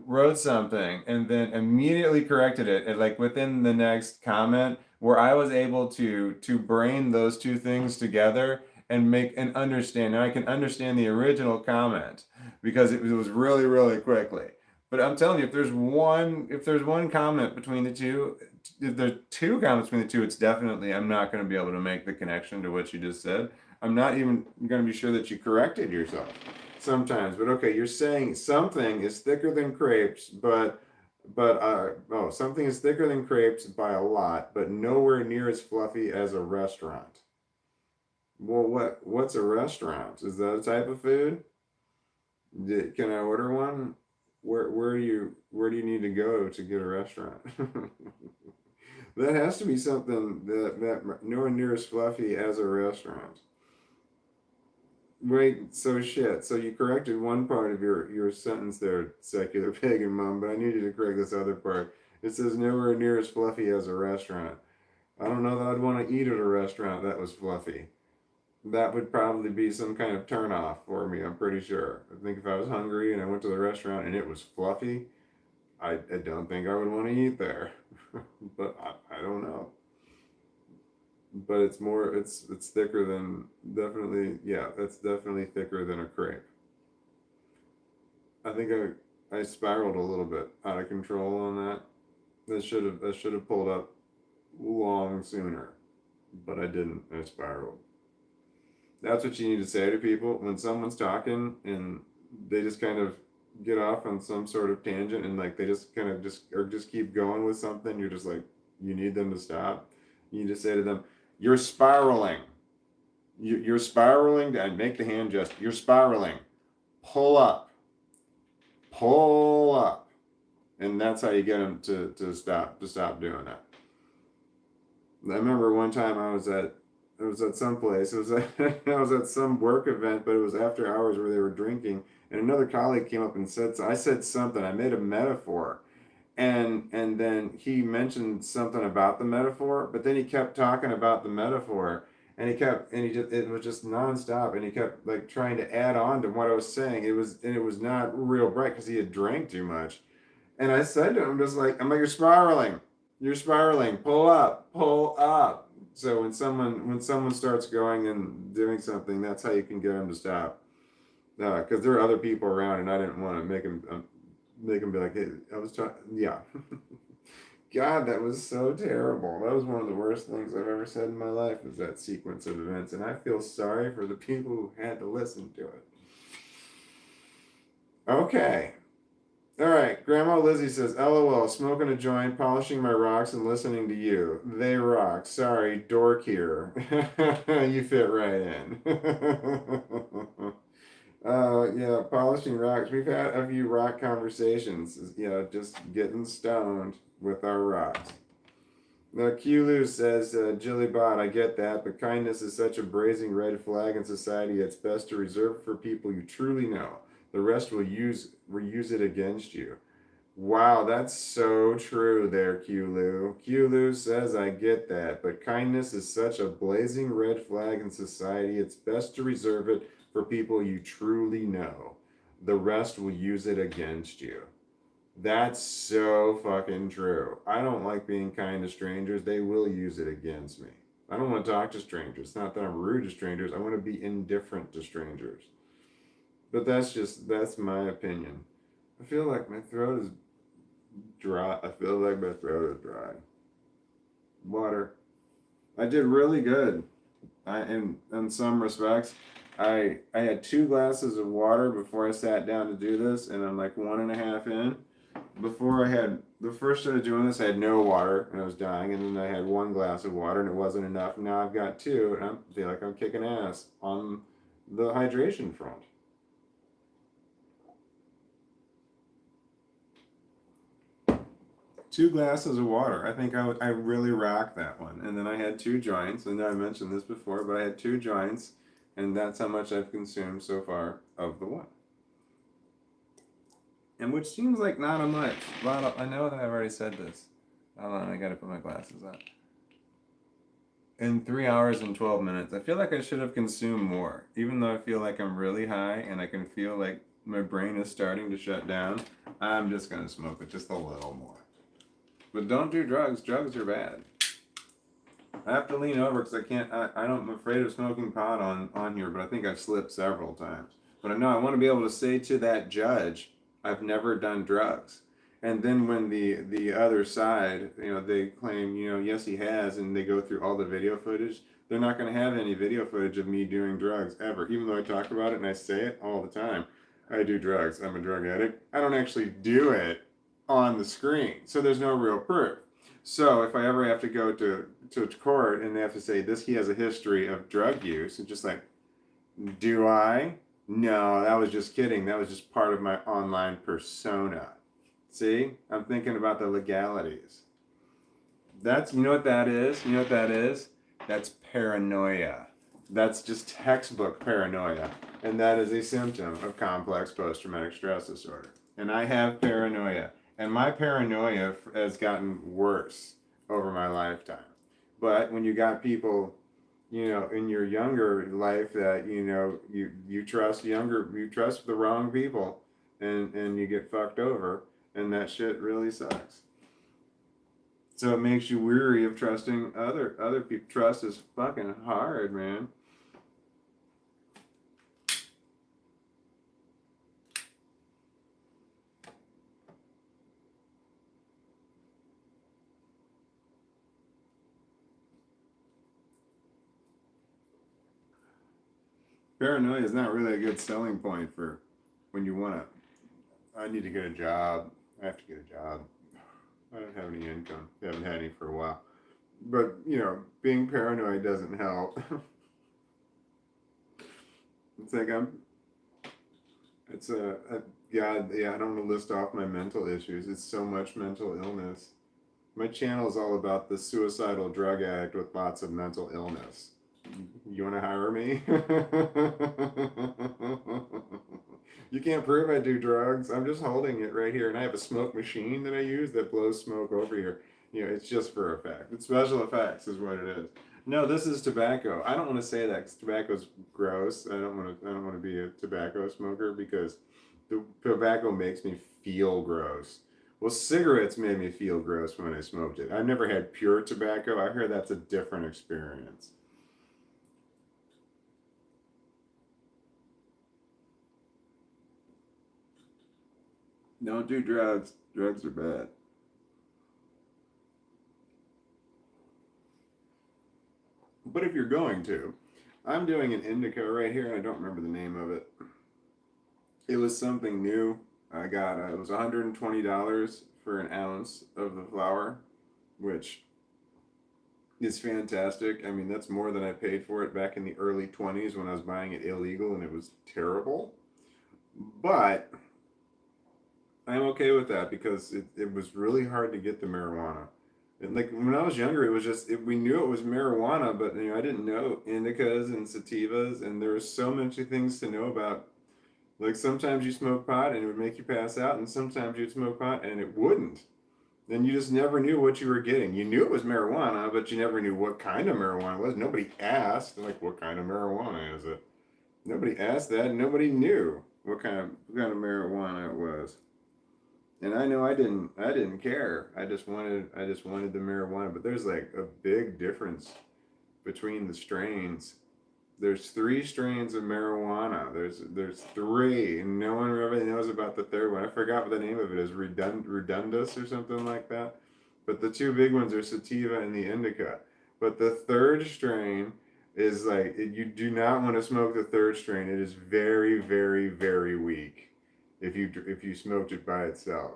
wrote something and then immediately corrected it, and like within the next comment, where I was able to brain those two things together and make and understand. Now I can understand the original comment because it was really, really quickly. But I'm telling you, if there's one comment between the two, if there's two comments between the two, it's definitely I'm not going to be able to make the connection to what you just said. I'm not even going to be sure that you corrected yourself sometimes. But okay, you're saying something is thicker than crepes, but something is thicker than crepes by a lot, but nowhere near as fluffy as a restaurant. Well, what's a restaurant? Is that a type of food? Can I order one? Where do you need to go to get a restaurant? That has to be something that nowhere near as fluffy as a restaurant. Wait, so shit. So you corrected one part of your sentence there, secular pagan mom, but I need you to correct this other part. It says nowhere near as fluffy as a restaurant. I don't know that I'd want to eat at a restaurant that was fluffy. That would probably be some kind of turnoff for me, I'm pretty sure. I think if I was hungry and I went to the restaurant and it was fluffy, I don't think I would want to eat there. But I don't know. But it's more, it's thicker than, definitely, yeah, it's definitely thicker than a crepe. I think I spiraled a little bit out of control on that. I should have pulled up long sooner, but I didn't. I spiraled. That's what you need to say to people when someone's talking and they just kind of get off on some sort of tangent and like they just kind of just keep going with something. You're just like, you need them to stop. You need to say to them, "You're spiraling. You're spiraling." And make the hand gesture. You're spiraling. Pull up. Pull up. And that's how you get them to stop doing that. I remember one time it was at some place. It was at, I was at some work event, but it was after hours where they were drinking, and another colleague came up and said, I said something. I made a metaphor, and then he mentioned something about the metaphor, but then he kept talking about the metaphor, and he just it was just nonstop, and he kept like trying to add on to what I was saying. It was not real bright because he had drank too much, and I said to him, just like, I'm like, you're spiraling, pull up, pull up. So when someone starts going and doing something, that's how you can get them to stop. Because there are other people around, and I didn't want to make them be like, hey, I was talking, yeah. God, that was so terrible. That was one of the worst things I've ever said in my life, is that sequence of events, and I feel sorry for the people who had to listen to it. Okay. All right, Grandma Lizzie says, LOL, smoking a joint, polishing my rocks, and listening to you. They rock. Sorry, dork here. You fit right in. Yeah, polishing rocks. We've had a few rock conversations, just getting stoned with our rocks. Now, Qlu says, Jillybot, I get that, but kindness is such a blazing red flag in society. It's best to reserve it for people you truly know. The rest will use it against you. Wow, that's so true there, Qlu. Qlu says, I get that, but kindness is such a blazing red flag in society. It's best to reserve it for people you truly know. The rest will use it against you. That's so fucking true. I don't like being kind to strangers. They will use it against me. I don't want to talk to strangers. It's not that I'm rude to strangers. I want to be indifferent to strangers. But that's my opinion. I feel like my throat is dry. I feel like my throat is dry. Water. I did really good. In some respects, I had 2 glasses of water before I sat down to do this, and I'm like 1.5 in. Before I had the first started doing this, I had no water and I was dying, and then I had 1 glass of water and it wasn't enough. Now I've got 2, and I feel like I'm kicking ass on the hydration front. 2 glasses of water. I think I really rocked that one. And then I had 2 joints, and I mentioned this before, but I had 2 joints, and that's how much I've consumed so far of the one. And which seems like not a much. I know that I've already said this. Hold on, I gotta put my glasses on. In 3 hours and 12 minutes, I feel like I should have consumed more. Even though I feel like I'm really high and I can feel like my brain is starting to shut down, I'm just gonna smoke it just a little more. But don't do drugs. Drugs are bad. I have to lean over because I can't. I'm afraid of smoking pot on here, but I think I've slipped several times. But I know I want to be able to say to that judge, I've never done drugs. And then when the other side, they claim, yes, he has, and they go through all the video footage, they're not going to have any video footage of me doing drugs ever. Even though I talk about it and I say it all the time, I do drugs. I'm a drug addict. I don't actually do it on the screen, so there's no real proof. So if I ever have to go to court and they have to say this, he has a history of drug use, it's just like, do I? No, that was just kidding. That was just part of my online persona. See, I'm thinking about the legalities. You know what that is? You know what that is? That's paranoia. That's just textbook paranoia. And that is a symptom of complex post-traumatic stress disorder. And I have paranoia. And my paranoia has gotten worse over my lifetime. But when you got people in your younger life that you trust the wrong people, and you get fucked over, and that shit really sucks. So it makes you weary of trusting other people. Trust is fucking hard, man. Paranoia is not really a good selling point for when you want to. I need to get a job. I have to get a job. I don't have any income. I haven't had any for a while. But being paranoid doesn't help. It's like It's a God. Yeah, I don't want to list off my mental issues. It's so much mental illness. My channel is all about the suicidal drug addict with lots of mental illness. You want to hire me? You can't prove I do drugs. I'm just holding it right here, and I have a smoke machine that I use that blows smoke over here. It's just for effect. It's special effects, is what it is. No, this is tobacco. I don't want to say that because tobacco's gross. I don't want to. I don't want to be a tobacco smoker because the tobacco makes me feel gross. Well, cigarettes made me feel gross when I smoked it. I've never had pure tobacco. I heard that's a different experience. Don't do drugs. Drugs are bad. But if you're going to, I'm doing an indica right here, and I don't remember the name of it. It was something new. I got it was $120 for an ounce of the flower, which is fantastic. I mean, that's more than I paid for it back in the early 20s when I was buying it illegal, and it was terrible. But I'm okay with that because it was really hard to get the marijuana. And like when I was younger, it was just we knew it was marijuana, but I didn't know indicas and sativas, and there were so many things to know about. Like sometimes you smoke pot and it would make you pass out, and sometimes you'd smoke pot and it wouldn't. And you just never knew what you were getting. You knew it was marijuana, but you never knew what kind of marijuana it was. Nobody asked, like, what kind of marijuana is it? Nobody asked that, and nobody knew what kind of marijuana it was. And I know I didn't care. I just wanted the marijuana. But there's like a big difference between the strains. There's three strains of marijuana. There's three, and no one really knows about the third one. I forgot what the name of it is, redundus or something like that. But the two big ones are sativa and the indica. But the third strain is like you do not want to smoke the third strain. It is very, very, very weak if you smoked it by itself.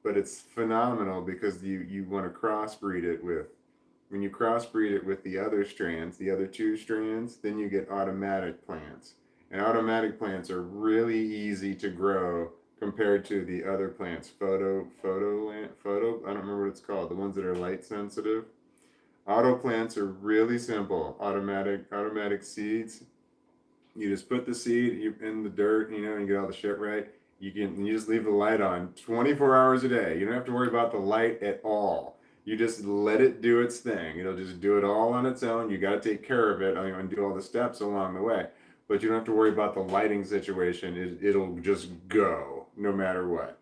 But it's phenomenal because you want to crossbreed it with when you crossbreed it with the other strands, the other two strands, then you get automatic plants. And automatic plants are really easy to grow compared to the other plants. Photo, I don't remember what it's called, the ones that are light sensitive. Auto plants are really simple. Automatic seeds. You just put the seed in the dirt, and you get all the shit right. You just leave the light on 24 hours a day. You don't have to worry about the light at all. You just let it do its thing. It'll just do it all on its own. You got to take care of it, and do all the steps along the way. But you don't have to worry about the lighting situation. It'll just go no matter what.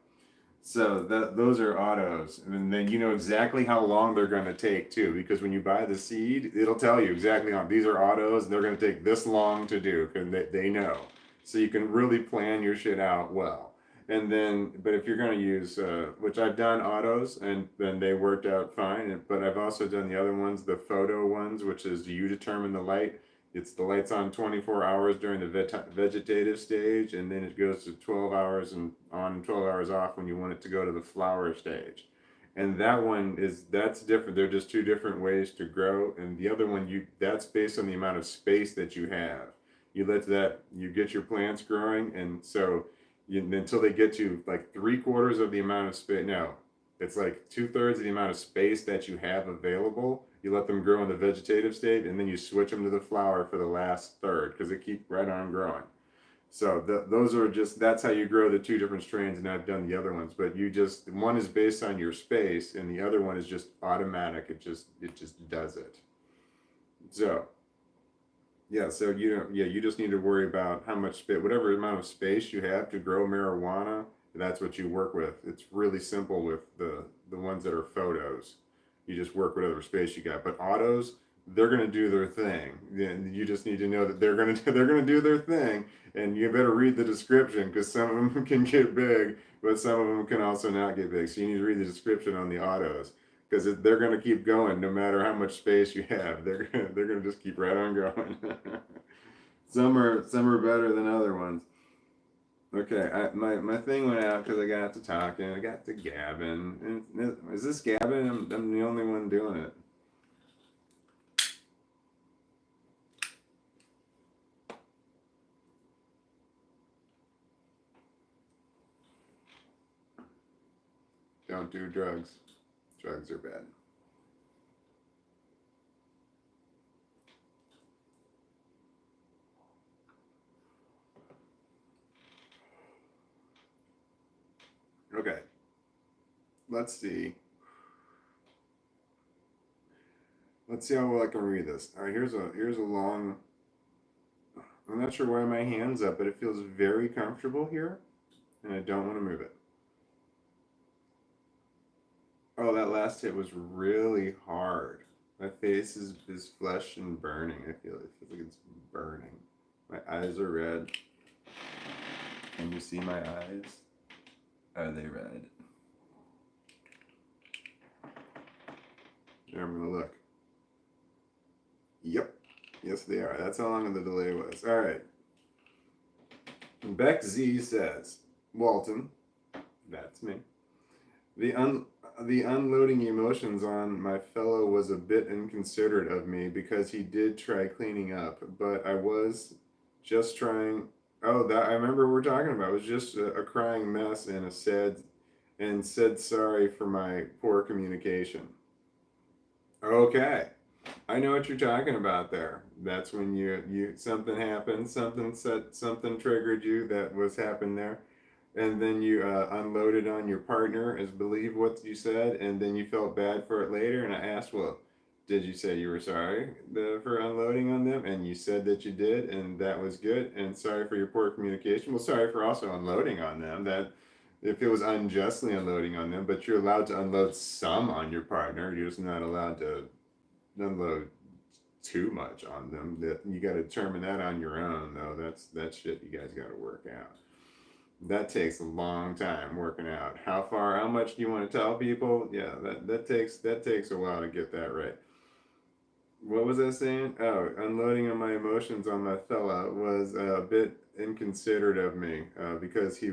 So those are autos, and then you know exactly how long they're going to take too, because when you buy the seed, it'll tell you exactly how these are autos, and they're going to take this long to do, because they know. So you can really plan your shit out well. And then, but if you're going to use, which I've done autos, and then they worked out fine. But I've also done the other ones, the photo ones, which is you determine the light. It's the lights on 24 hours during the vegetative stage, and then it goes to 12 hours and on, 12 hours off when you want it to go to the flower stage. And that's different. They're just two different ways to grow. And the other one, that's based on the amount of space that you have. You get your plants growing, and so until they get to like 3/4 of the amount of space. No, it's like 2/3 of the amount of space that you have available. You let them grow in the vegetative state, and then you switch them to the flower for the last third because they keep right on growing. So those are that's how you grow the two different strains, and I've done the other ones. But one is based on your space, and the other one is just automatic. It just does it. So Yeah, so you don't, yeah, you just need to worry about how much space, whatever amount of space you have to grow marijuana, that's what you work with. It's really simple with the ones that are photos. You just work whatever space you got. But autos, they're gonna do their thing. And you just need to know that they're gonna do their thing, and you better read the description because some of them can get big, but some of them can also not get big. So you need to read the description on the autos because they're going to keep going no matter how much space you have. They're going to just keep right on going. Some are better than other ones. Okay, my thing went out because I got to talking, I got to gabbing. And is this gabbing? I'm the only one doing it. Don't do drugs. Drugs are bad. Okay, let's see. Let's see how well I can read this. All right, here's a long. I'm not sure why my hand's up, but it feels very comfortable here, and I don't want to move it. Oh, that last hit was really hard. My face is flushed and burning. It feels like it's burning. My eyes are red. Can you see my eyes? Are they red? Here, I'm gonna look. Yep. Yes, they are. That's how long the delay was. All right. Beck Z says, Walton, that's me. The un the unloading emotions on my fellow was a bit inconsiderate of me because he did try cleaning up, but I was just trying. Oh, that I remember we're talking about. It was just a crying mess and a said sorry for my poor communication. Okay, I know what you're talking about there. That's when you something happened, something triggered you that was happened there, and then you unloaded on your partner as believe what you said, and then you felt bad for it later. And I asked, well, did you say you were sorry for unloading on them? And you said that you did, and that was good. And sorry for your poor communication. Well, sorry for also unloading on them. That if it was unjustly unloading on them, but you're allowed to unload some on your partner. You're just not allowed to unload too much on them. That you got to determine that on your own, though. That's shit you guys got to work out. That takes a long time working out. How much do you want to tell people? Yeah, that takes a while to get that right. What was I saying? Oh, unloading on my emotions on my fella was a bit inconsiderate of me because he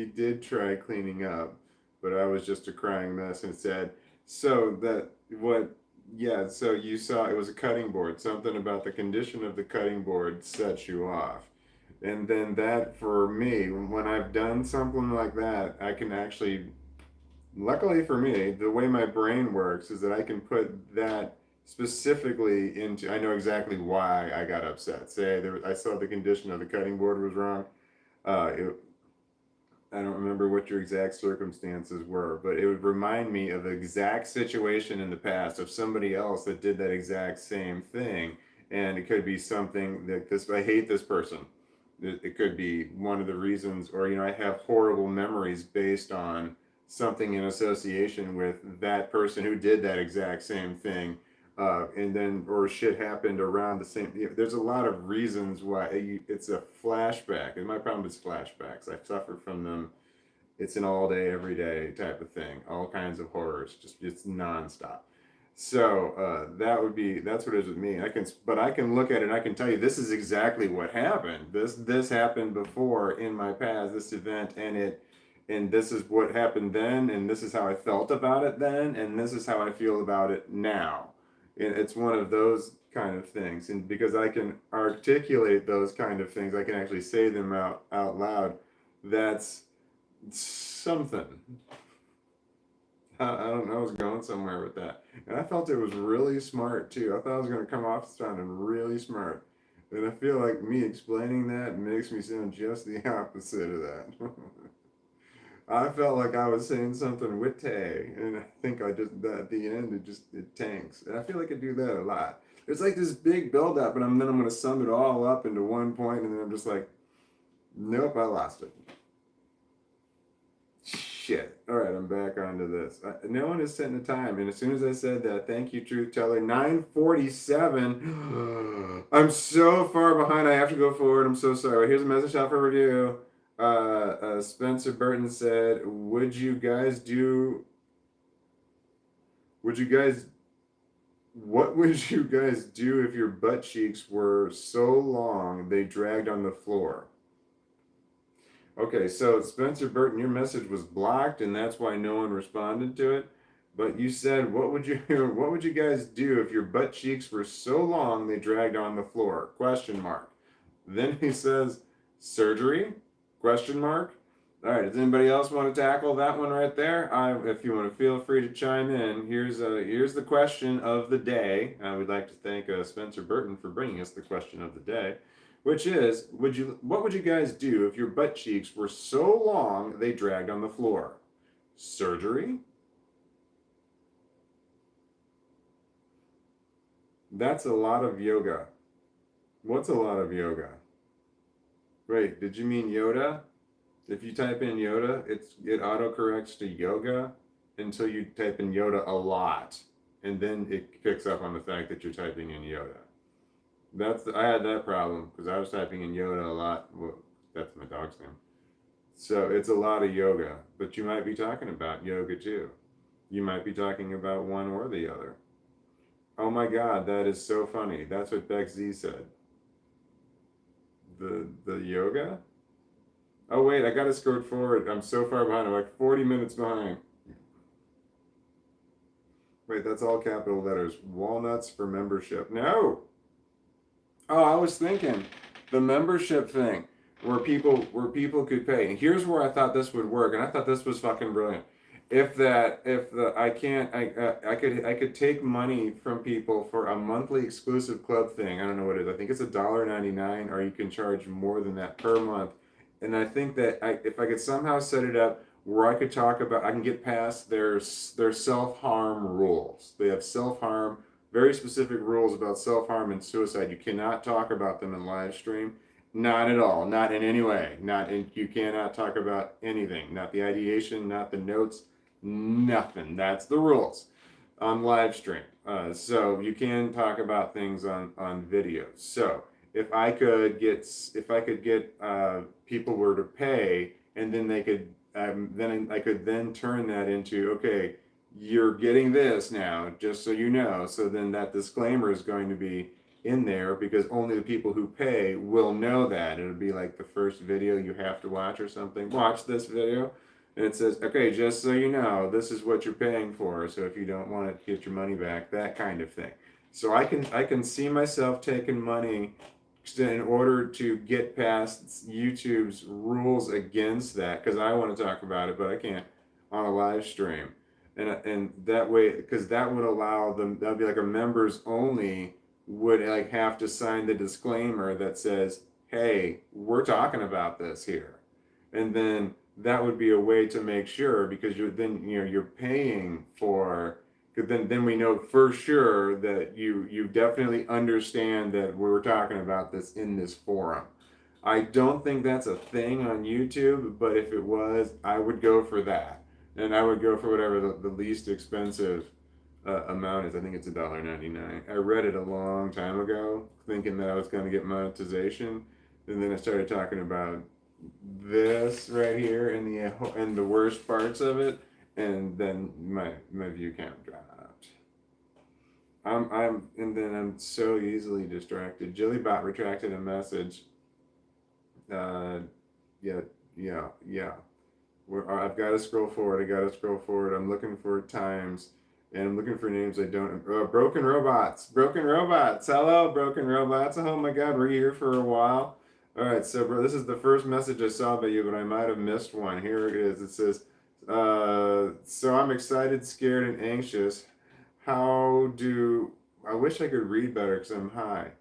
did try cleaning up, but I was just a crying mess and said, so that, what, yeah, so you saw it was a cutting board. Something about the condition of the cutting board sets you off. And then that for me, when I've done something like that, I can actually, luckily for me, the way my brain works is that I can put that specifically into, I know exactly why I got upset. Say I saw the condition of the cutting board was wrong. It, I don't remember what your exact circumstances were, but it would remind me of the exact situation in the past of somebody else that did that exact same thing. And it could be something that this, I hate this person. It could be one of the reasons, or, I have horrible memories based on something in association with that person who did that exact same thing. And then, or shit happened around the same. There's a lot of reasons why it's a flashback, and my problem is flashbacks. I suffer from them. It's an all day, every day type of thing. All kinds of horrors, just it's nonstop. So that's what it is with me. But I can look at it and I can tell you this is exactly what happened. This happened before in my past, this event, and this is what happened then, and this is how I felt about it then, and this is how I feel about it now. And it's one of those kind of things, and because I can articulate those kind of things, I can actually say them out loud. That's something. I don't know. I was going somewhere with that, and I felt it was really smart too. I thought I was going to come off sounding really smart, and I feel like me explaining that makes me sound just the opposite of that. I felt like I was saying something witty, and I think I just at the end it tanks, and I feel like I do that a lot. It's like this big buildup, and then I'm going to sum it all up into one point, and then I'm just like, nope, I lost it. Shit. All right, I'm back onto this. No one is setting the time, and as soon as I said that, thank you, Truth Teller. 9:47. I'm so far behind. I have to go forward. I'm so sorry. Here's a message out for review. Spencer Burton said, "Would you guys do? Would you guys? What would you guys do if your butt cheeks were so long they dragged on the floor?" Okay, so Spencer Burton, your message was blocked, and that's why no one responded to it. But you said, what would you what would you guys do if your butt cheeks were so long they dragged on the floor? Question mark. Then he says, surgery? Question mark. All right, does anybody else want to tackle that one right there? If you want to, feel free to chime in. Here's the question of the day. We'd like to thank Spencer Burton for bringing us the question of the day, which is, what would you guys do if your butt cheeks were so long they dragged on the floor? Surgery? That's a lot of yoga. What's a lot of yoga? Wait, did you mean Yoda? If you type in Yoda, it autocorrects to yoga until you type in Yoda a lot, and then it picks up on the fact that you're typing in Yoda. I had that problem because I was typing in Yoda a lot. Well, that's my dog's name. So it's a lot of yoga, but you might be talking about yoga too. You might be talking about one or the other. Oh my God, that is so funny. That's what Bex Z said. The yoga? Oh wait, I gotta scroll forward. I'm so far behind. I'm like 40 minutes behind. Wait, that's all capital letters. Walnuts for membership. No. Oh, I was thinking the membership thing where people could pay. And here's where I thought this would work, and I thought this was fucking brilliant. If the I could take money from people for a monthly exclusive club thing. I don't know what it is. I think it's $1.99, or you can charge more than that per month. And I think that if I could somehow set it up where I could talk about, I can get past their self-harm rules. They have self-harm, very specific rules about self-harm and suicide. You cannot talk about them in live stream. Not at all. Not in any way. You cannot talk about anything. Not the ideation, not the notes, nothing. That's the rules on live stream. So you can talk about things on videos. So if I could get people were to pay, and then they could then I could then turn that into, okay, you're getting this now, just so you know. So then that disclaimer is going to be in there because only the people who pay will know that. It'll be like the first video you have to watch or something. Watch this video. And it says, okay, just so you know, this is what you're paying for. So if you don't want to get your money back, that kind of thing. So I can see myself taking money in order to get past YouTube's rules against that, because I want to talk about it, but I can't on a live stream. And that way, because that would allow them, that would be like a members only would like have to sign the disclaimer that says, hey, we're talking about this here. And then that would be a way to make sure, because you're paying for, because then we know for sure that you definitely understand that we're talking about this in this forum. I don't think that's a thing on YouTube, but if it was, I would go for that. And I would go for whatever the least expensive amount is. I think it's $1.99. I read it a long time ago, thinking that I was going to get monetization, and then I started talking about this right here and the worst parts of it, and then my view count dropped. And then I'm so easily distracted. Jillybot retracted a message. Yeah. I've got to scroll forward. I'm looking for times, and I'm looking for names I don't. Broken Robots. Hello, Broken Robots. Oh my God, we're here for a while. All right, so bro, this is the first message I saw by you, but I might have missed one. Here it is. It says, so I'm excited, scared, and anxious. I wish I could read better because I'm high.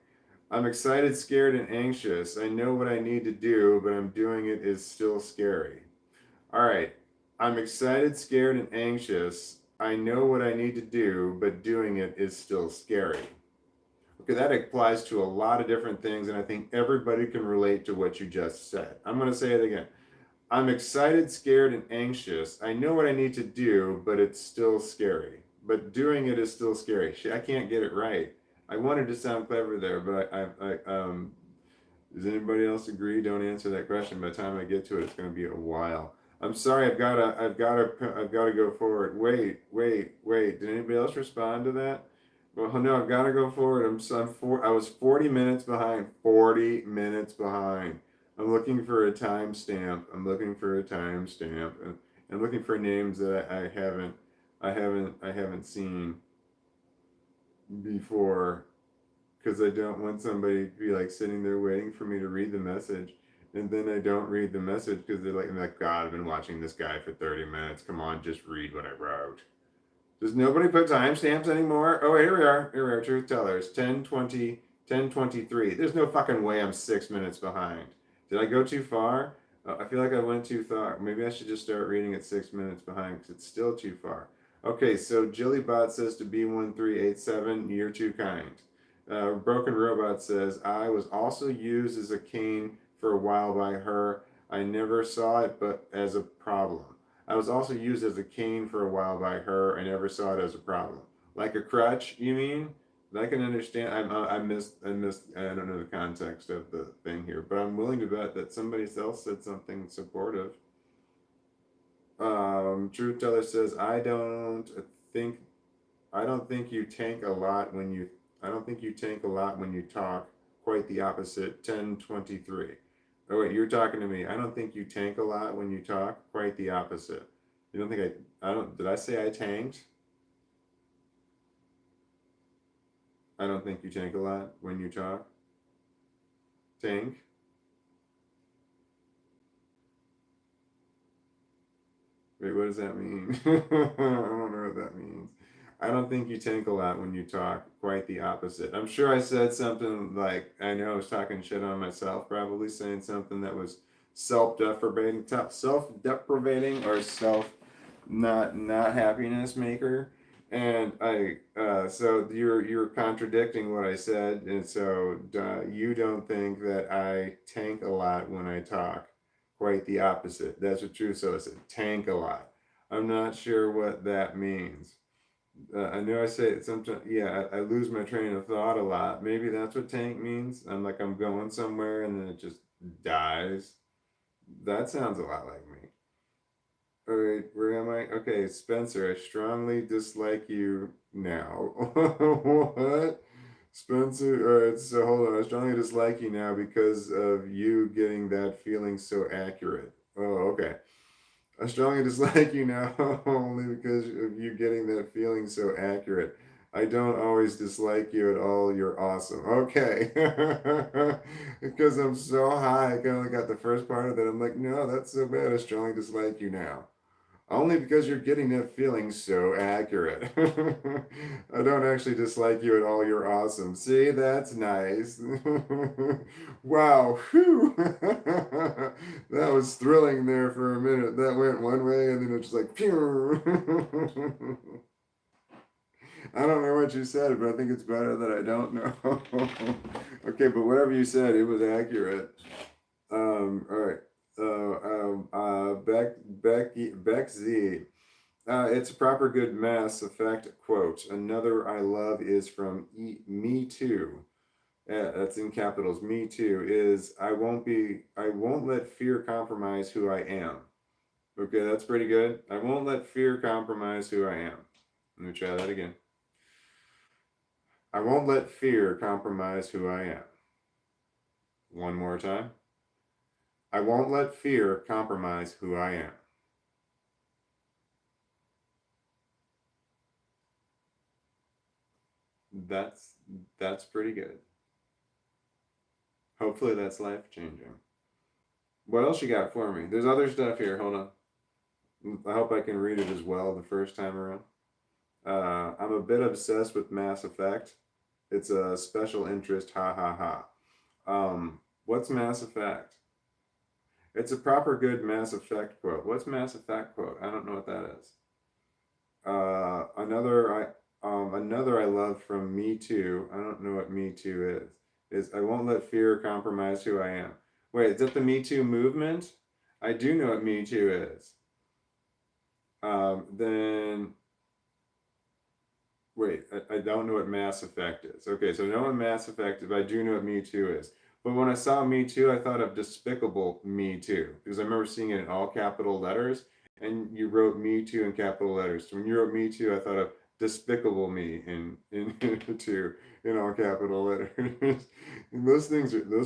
I'm excited, scared, and anxious. I know what I need to do, but I'm doing it is still scary. All right. I'm excited, scared, and anxious. I know what I need to do, but doing it is still scary. Okay, that applies to a lot of different things, and I think everybody can relate to what you just said. I'm going to say it again. I'm excited, scared, and anxious. I know what I need to do, but it's still scary. But doing it is still scary. Shit, I can't get it right. I wanted to sound clever there, but does anybody else agree? Don't answer that question. By the time I get to it, it's going to be a while. I'm sorry. I've gotta go forward. Wait. Did anybody else respond to that? Well, no, I've got to go forward. I was 40 minutes behind. 40 minutes behind. I'm looking for a timestamp. And I'm looking for names that I haven't seen before, because I don't want somebody to be like sitting there waiting for me to read the message, and then I don't read the message because I'm like, God, I've been watching this guy for 30 minutes. Come on, just read what I wrote. Does nobody put timestamps anymore? Oh, wait, here we are, truth tellers. 10:20, 10:23. There's no fucking way I'm 6 minutes behind. Did I go too far? I feel like I went too far. Maybe I should just start reading at 6 minutes behind because it's still too far. Okay, so Jillybot says to B1387, you're too kind. Broken Robot says, I was also used as a cane for a while by her. I never saw it but as a problem. I was also used as a cane for a while by her. I never saw it as a problem. Like a crutch, you mean? I can understand. I missed. I don't know the context of the thing here, but I'm willing to bet that somebody else said something supportive. Truth Teller says, think I don't think you tank a lot when you talk. Quite the opposite. 10:23. Oh wait, you're talking to me. I don't think you tank a lot when you talk. Quite the opposite. You don't think I don't did I say I tanked? I don't think you tank a lot when you talk. Tank? Wait, what does that mean? I don't know what that means. I don't think you tank a lot when you talk. Quite the opposite. I'm sure I said something like, I know I was talking shit on myself, probably saying something that was self-deprecating or self not happiness maker. And so you're contradicting what I said, and so you don't think that I tank a lot when I talk. Quite the opposite. That's what True So said. Tank a lot. I'm not sure what that means. I know I say it sometimes. Yeah, I lose my train of thought a lot. Maybe that's what tank means. I'm going somewhere and then it just dies. That sounds a lot like me. All right, where am I? Okay, Spencer, I strongly dislike you now. What? Spencer, all right, so hold on. I strongly dislike you now because of you getting that feeling so accurate. Oh, okay. I strongly dislike you now only because of you getting that feeling so accurate. I don't always dislike you at all. You're awesome. Okay. Because I'm so high, I kind of got the first part of that. I'm like, no, that's so bad. I strongly dislike you now. Only because you're getting that feeling so accurate. I don't actually dislike you at all. You're awesome. See, that's nice. Wow. Whew. That was thrilling there for a minute. That went one way and then it's just like, pew. I don't know what you said, but I think it's better that I don't know. Okay, but whatever you said, it was accurate. All right. Beck Z. It's a proper good Mass Effect quote. Another I love is from Me Too. That's in capitals. Me Too is I won't let fear compromise who I am. Okay, that's pretty good. I won't let fear compromise who I am. Let me try that again. I won't let fear compromise who I am. One more time. I won't let fear compromise who I am. That's that's pretty good. Hopefully that's life changing. What else you got for me? There's other stuff here. Hold on. I hope I can read it as well the first time around. I'm a bit obsessed with Mass Effect. It's a special interest. Ha ha ha. What's Mass Effect? It's a proper good Mass Effect quote. What's Mass Effect quote? I don't know what that is. Another Another I love from Me Too, I don't know what Me Too is I won't let fear compromise who I am. Wait, is that the Me Too movement? I do know what Me Too is. Then wait, I don't know what Mass Effect is. Okay, so no one Mass Effect, but I do know what Me Too is. But when I saw Me Too, I thought of Despicable Me Too because I remember seeing it in all capital letters, and you wrote Me Too in capital letters. So when you wrote Me Too, I thought of Despicable Me in two in all capital letters. And those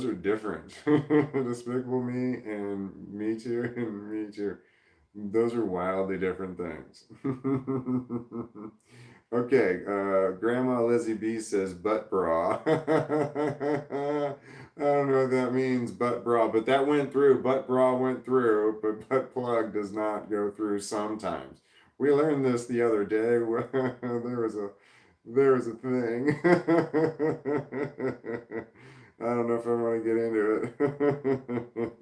are different. Despicable Me and Me Too and Me Too. Those are wildly different things. Okay, Grandma Lizzie B says butt bra. I don't know what that means, butt bra, but that went through. Butt bra went through, but butt plug does not go through sometimes. We learned this the other day. There was a thing. I don't know if I want to get into it.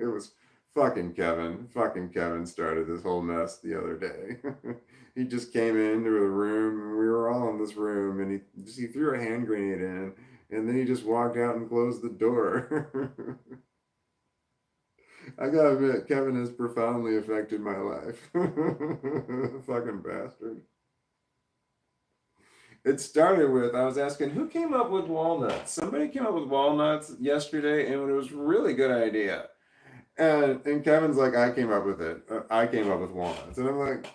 It was fucking Kevin. Fucking Kevin started this whole mess the other day. He just came into the room, and we were all in this room, and he threw a hand grenade in, and then he just walked out and closed the door. I gotta admit, Kevin has profoundly affected my life. Fucking bastard. It started with I was asking who came up with walnuts. Somebody came up with walnuts yesterday, and it was a really good idea. And Kevin's like, I came up with it. I came up with walnuts, and I'm like,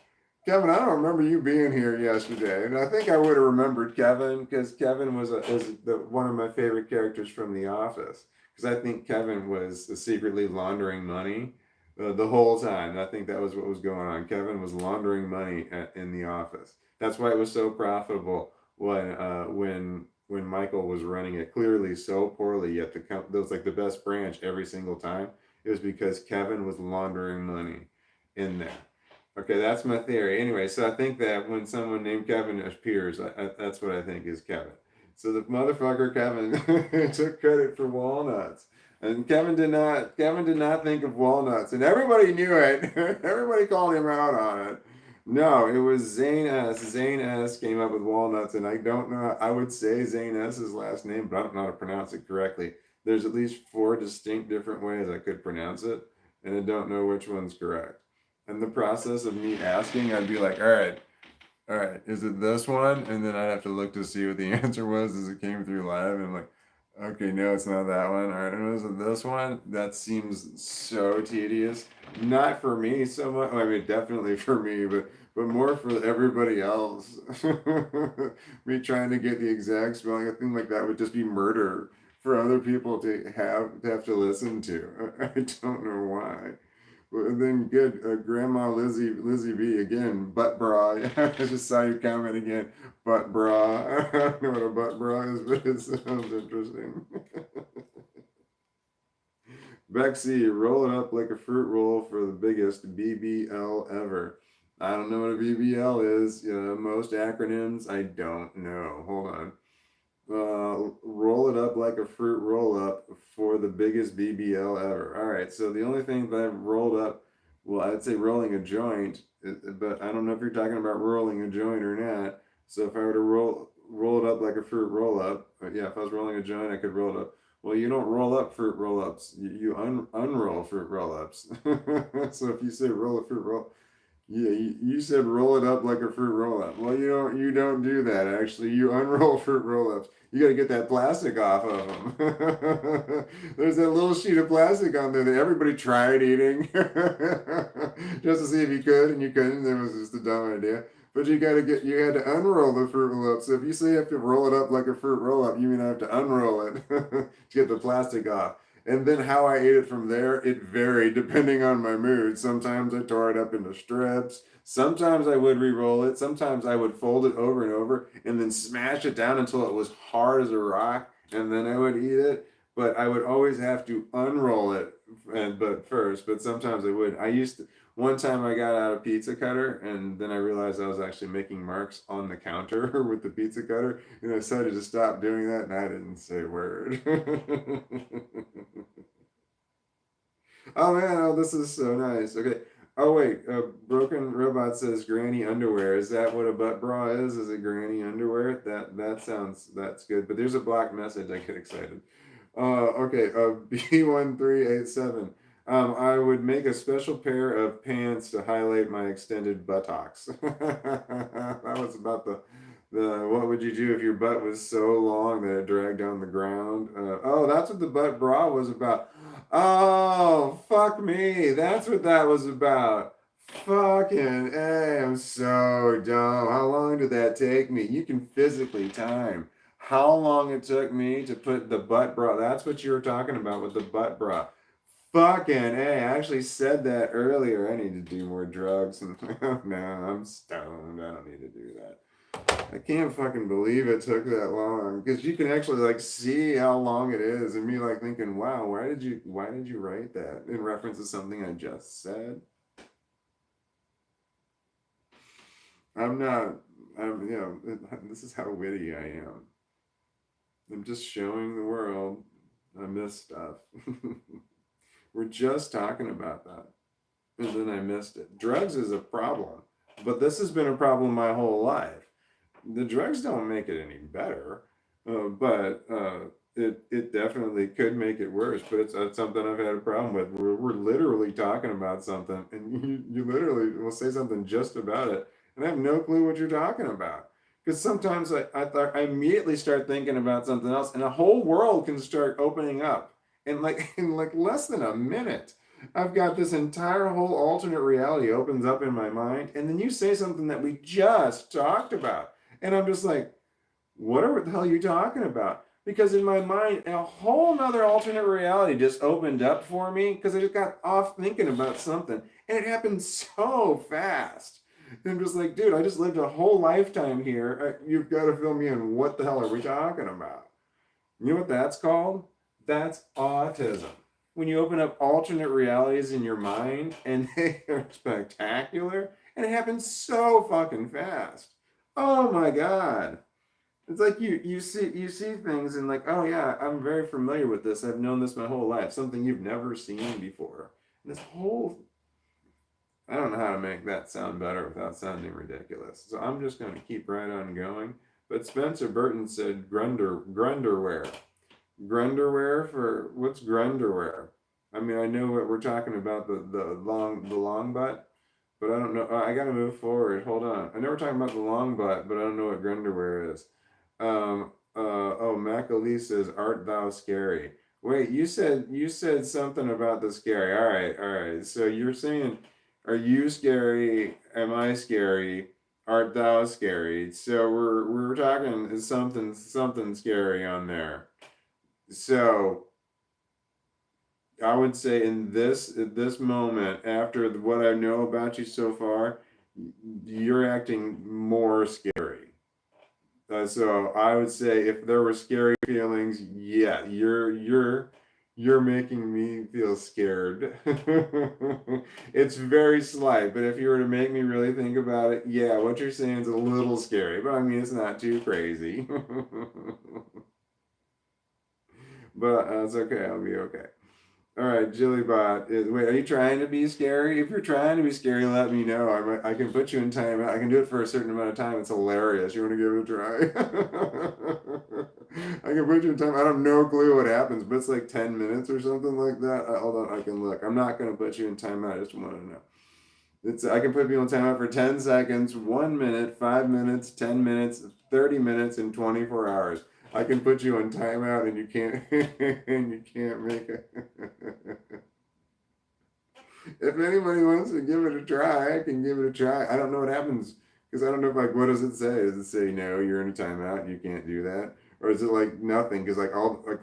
Kevin, I don't remember you being here yesterday, and I think I would have remembered Kevin because Kevin was one of my favorite characters from The Office. Because I think Kevin was secretly laundering money the whole time. I think that was what was going on. Kevin was laundering money in The Office. That's why it was so profitable when Michael was running it clearly so poorly. Yet that was like the best branch every single time. It was because Kevin was laundering money in there. Okay, that's my theory. Anyway, so I think that when someone named Kevin appears, that's what I think is Kevin. So the motherfucker Kevin took credit for walnuts, and Kevin did not think of walnuts, and everybody knew it. Everybody called him out on it. No, it was Zane S. Zane S. came up with walnuts, and I don't know. I would say Zane S.'s last name, but I don't know how to pronounce it correctly. There's at least four distinct different ways I could pronounce it, and I don't know which one's correct. In the process of me asking, I'd be like, all right, is it this one? And then I'd have to look to see what the answer was as it came through live. And I'm like, okay, no, it's not that one. All right, and is it this one? That seems so tedious. Not for me so much. I mean, definitely for me, but more for everybody else. Me trying to get the exact spelling, I think like that would just be murder for other people to have to listen to. I don't know why. Well, then good, Grandma Lizzie B again, butt bra. I just saw you comment again, butt bra. I don't know what a butt bra is, but it sounds interesting. Bexy, roll it up like a fruit roll for the biggest BBL ever. I don't know what a BBL is. Most acronyms, I don't know. Hold on. Roll it up like a fruit roll up for the biggest BBL ever. All right, so the only thing that I've rolled up, well, I'd say rolling a joint, but I don't know if you're talking about rolling a joint or not. So if I were to roll it up like a fruit roll up, yeah, if I was rolling a joint, I could roll it up. Well, you don't roll up fruit roll ups. You unroll fruit roll ups. So if you say roll a fruit roll, yeah, you said roll it up like a fruit roll up. Well, you don't do that actually. You unroll fruit roll ups. You got to get that plastic off of them. There's that little sheet of plastic on there that everybody tried eating just to see if you could, and you couldn't. It was just a dumb idea. But you had to unroll the fruit roll up. So if you say you have to roll it up like a fruit roll up, you mean I have to unroll it to get the plastic off. And then how I ate it from there, it varied depending on my mood. Sometimes I tore it up into strips. Sometimes I would re-roll it. Sometimes I would fold it over and over and then smash it down until it was hard as a rock, and then I would eat it. But I would always have to unroll it, but sometimes I would. I used to. One time I got out a pizza cutter, and then I realized I was actually making marks on the counter with the pizza cutter, and I decided to stop doing that, and I didn't say a word. Oh man, oh, this is so nice. Okay. Oh wait, Broken Robot says granny underwear. Is that what a butt bra is? Is it granny underwear? That sounds that's good. But there's a black message. I get excited. Okay, B1387. I would make a special pair of pants to highlight my extended buttocks. That was about the what would you do if your butt was so long that it dragged down the ground? Oh, that's what the butt bra was about. Oh, fuck me. That's what that was about. Fucking A, I'm so dumb. How long did that take me? You can physically time how long it took me to put the butt bra. That's what you were talking about with the butt bra. Fucking A, I actually said that earlier. I need to do more drugs. No, I'm stoned. I don't need to do that. I can't fucking believe it took that long because you can actually like see how long it is and me like thinking, wow, why did you write that in reference to something I just said? I'm not, this is how witty I am. I'm just showing the world I miss stuff. We're just talking about that. And then I missed it. Drugs is a problem, but this has been a problem my whole life. The drugs don't make it any better, but it definitely could make it worse. But it's something I've had a problem with. We're literally talking about something, and you literally will say something just about it, and I have no clue what you're talking about. Because sometimes I immediately start thinking about something else, and a whole world can start opening up in like less than a minute. I've got this entire whole alternate reality opens up in my mind, and then you say something that we just talked about. And I'm just like, what the hell are you talking about? Because in my mind, a whole nother alternate reality just opened up for me because I just got off thinking about something. And it happened so fast. And I'm just like, dude, I just lived a whole lifetime here. You've got to fill me in. What the hell are we talking about? You know what that's called? That's autism. When you open up alternate realities in your mind and they are spectacular, and it happens so fucking fast. Oh my god. It's like you see things and like, oh yeah, I'm very familiar with this. I've known this my whole life. Something you've never seen before. And this whole I don't know how to make that sound better without sounding ridiculous. So I'm just going to keep right on going. But Spencer Burton said Grunderware. Grunderware for what's Grunderware? I mean, I know what we're talking about the long butt, but I don't know. I gotta move forward. Hold on. I know we're talking about the long butt, but I don't know what Grunderware is. Oh, Macalee says, "Art thou scary?" Wait, you said something about the scary. All right. So you're saying, are you scary? Am I scary? Art thou scary? So we're talking is something scary on there. So I would say in this moment, after what I know about you so far, you're acting more scary. So I would say if there were scary feelings, yeah, you're making me feel scared. It's very slight, but if you were to make me really think about it, yeah, what you're saying is a little scary, but I mean it's not too crazy. But it's okay. I'll be okay. All right, Jillybot is. Wait, are you trying to be scary? If you're trying to be scary, let me know. I can put you in time. I can do it for a certain amount of time. It's hilarious. You want to give it a try? I can put you in time. I don't know clue what happens, but it's like 10 minutes or something like that. Hold on, I can look. I'm not gonna put you in timeout. I just want to know. I can put people in timeout for 10 seconds, 1 minute, 5 minutes, 10 minutes, 30 minutes, and 24 hours. I can put you on timeout and you can't and you can't make it. If anybody wants to give it a try, I can give it a try. I don't know what happens because I don't know if like what does it say? Does it say no, you're in a timeout, you can't do that? Or is it like nothing? Because like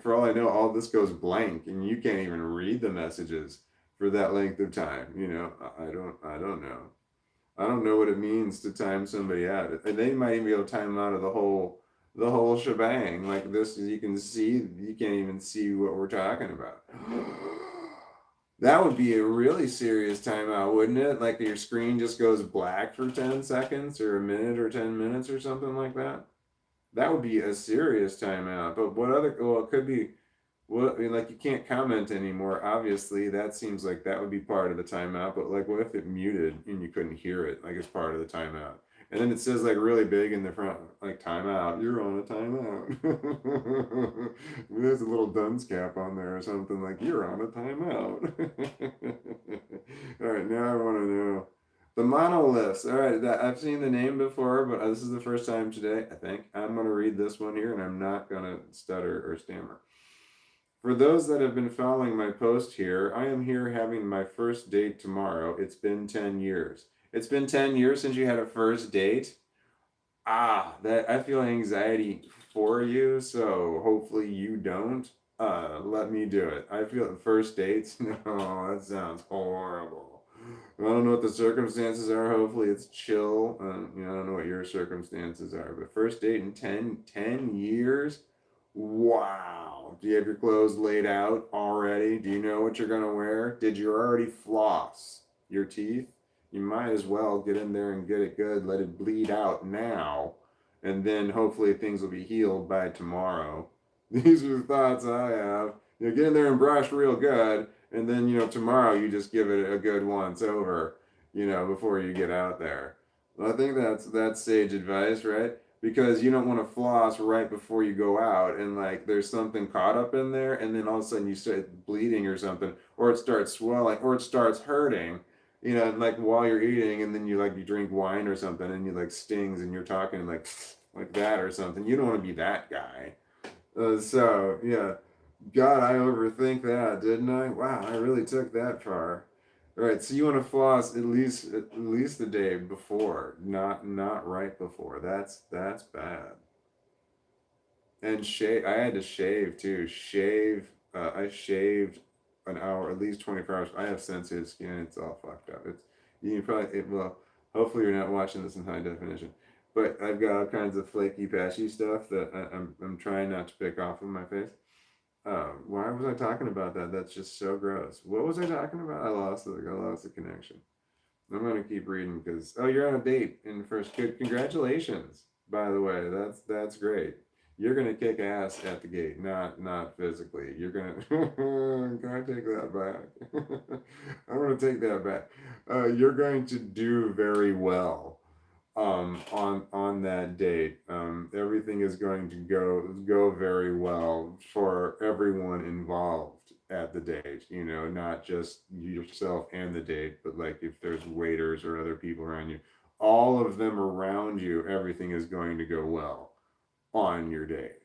for all I know, all this goes blank and you can't even read the messages for that length of time. I don't know. I don't know what it means to time somebody out. And they might even be able to time them out of the whole shebang. Like this, you can see, you can't even see what we're talking about. That would be a really serious timeout, wouldn't it? Like your screen just goes black for 10 seconds or a minute or 10 minutes or something like that. That would be a serious timeout. But what other, well, it could be, Well, I mean, like you can't comment anymore. Obviously, that seems like that would be part of the timeout. But like, what if it muted and you couldn't hear it? Like, it's part of the timeout. And then it says like really big in the front, like timeout. You're on a timeout. There's a little dunce cap on there or something like you're on a timeout. All right, now I want to know the monoliths. All right, that I've seen the name before, but this is the first time today. I think I'm gonna read this one here, and I'm not gonna stutter or stammer. For those that have been following my post here, I am here having my first date tomorrow. It's been 10 years. It's been 10 years since you had a first date? Ah, that I feel anxiety for you, so hopefully you don't. Let me do it. I feel first dates. No, that sounds horrible. I don't know what the circumstances are. Hopefully it's chill. I don't know what your circumstances are, but first date in 10 years? Wow. Do you have your clothes laid out already? Do you know what you're gonna wear? Did you already floss your teeth? You might as well get in there and get it good, let it bleed out now, and then hopefully things will be healed by tomorrow. These are the thoughts I have. Get in there and brush real good, and then, tomorrow you just give it a good once over, before you get out there. Well, I think that's sage advice, right? Because you don't want to floss right before you go out, and like there's something caught up in there, and then all of a sudden you start bleeding or something, or it starts swelling, or it starts hurting, like while you're eating, and then you drink wine or something, and you like stings, and you're talking like that or something. You don't want to be that guy. So yeah, God, I overthink that, didn't I? Wow, I really took that far. All right, so you want to floss at least the day before, not right before. That's bad. And shave. I had to shave too. Shave. I shaved an hour, at least 24 hours. I have sensitive skin. It's all fucked up. It's you can probably well. Hopefully you're not watching this in high definition. But I've got all kinds of flaky, patchy stuff that I'm trying not to pick off of my face. Why was I talking about that? That's just so gross. What was I talking about? I lost the connection. I'm gonna keep reading because you're on a date in the first. Good, congratulations. By the way, that's great. You're gonna kick ass at the gate, not physically. You're gonna. Can I take that back? I'm gonna take that back. You're going to do very well on that date. Everything is going to go very well for everyone involved at the date. Not just yourself and the date, but like if there's waiters or other people around you, all of them around you, everything is going to go well on your date.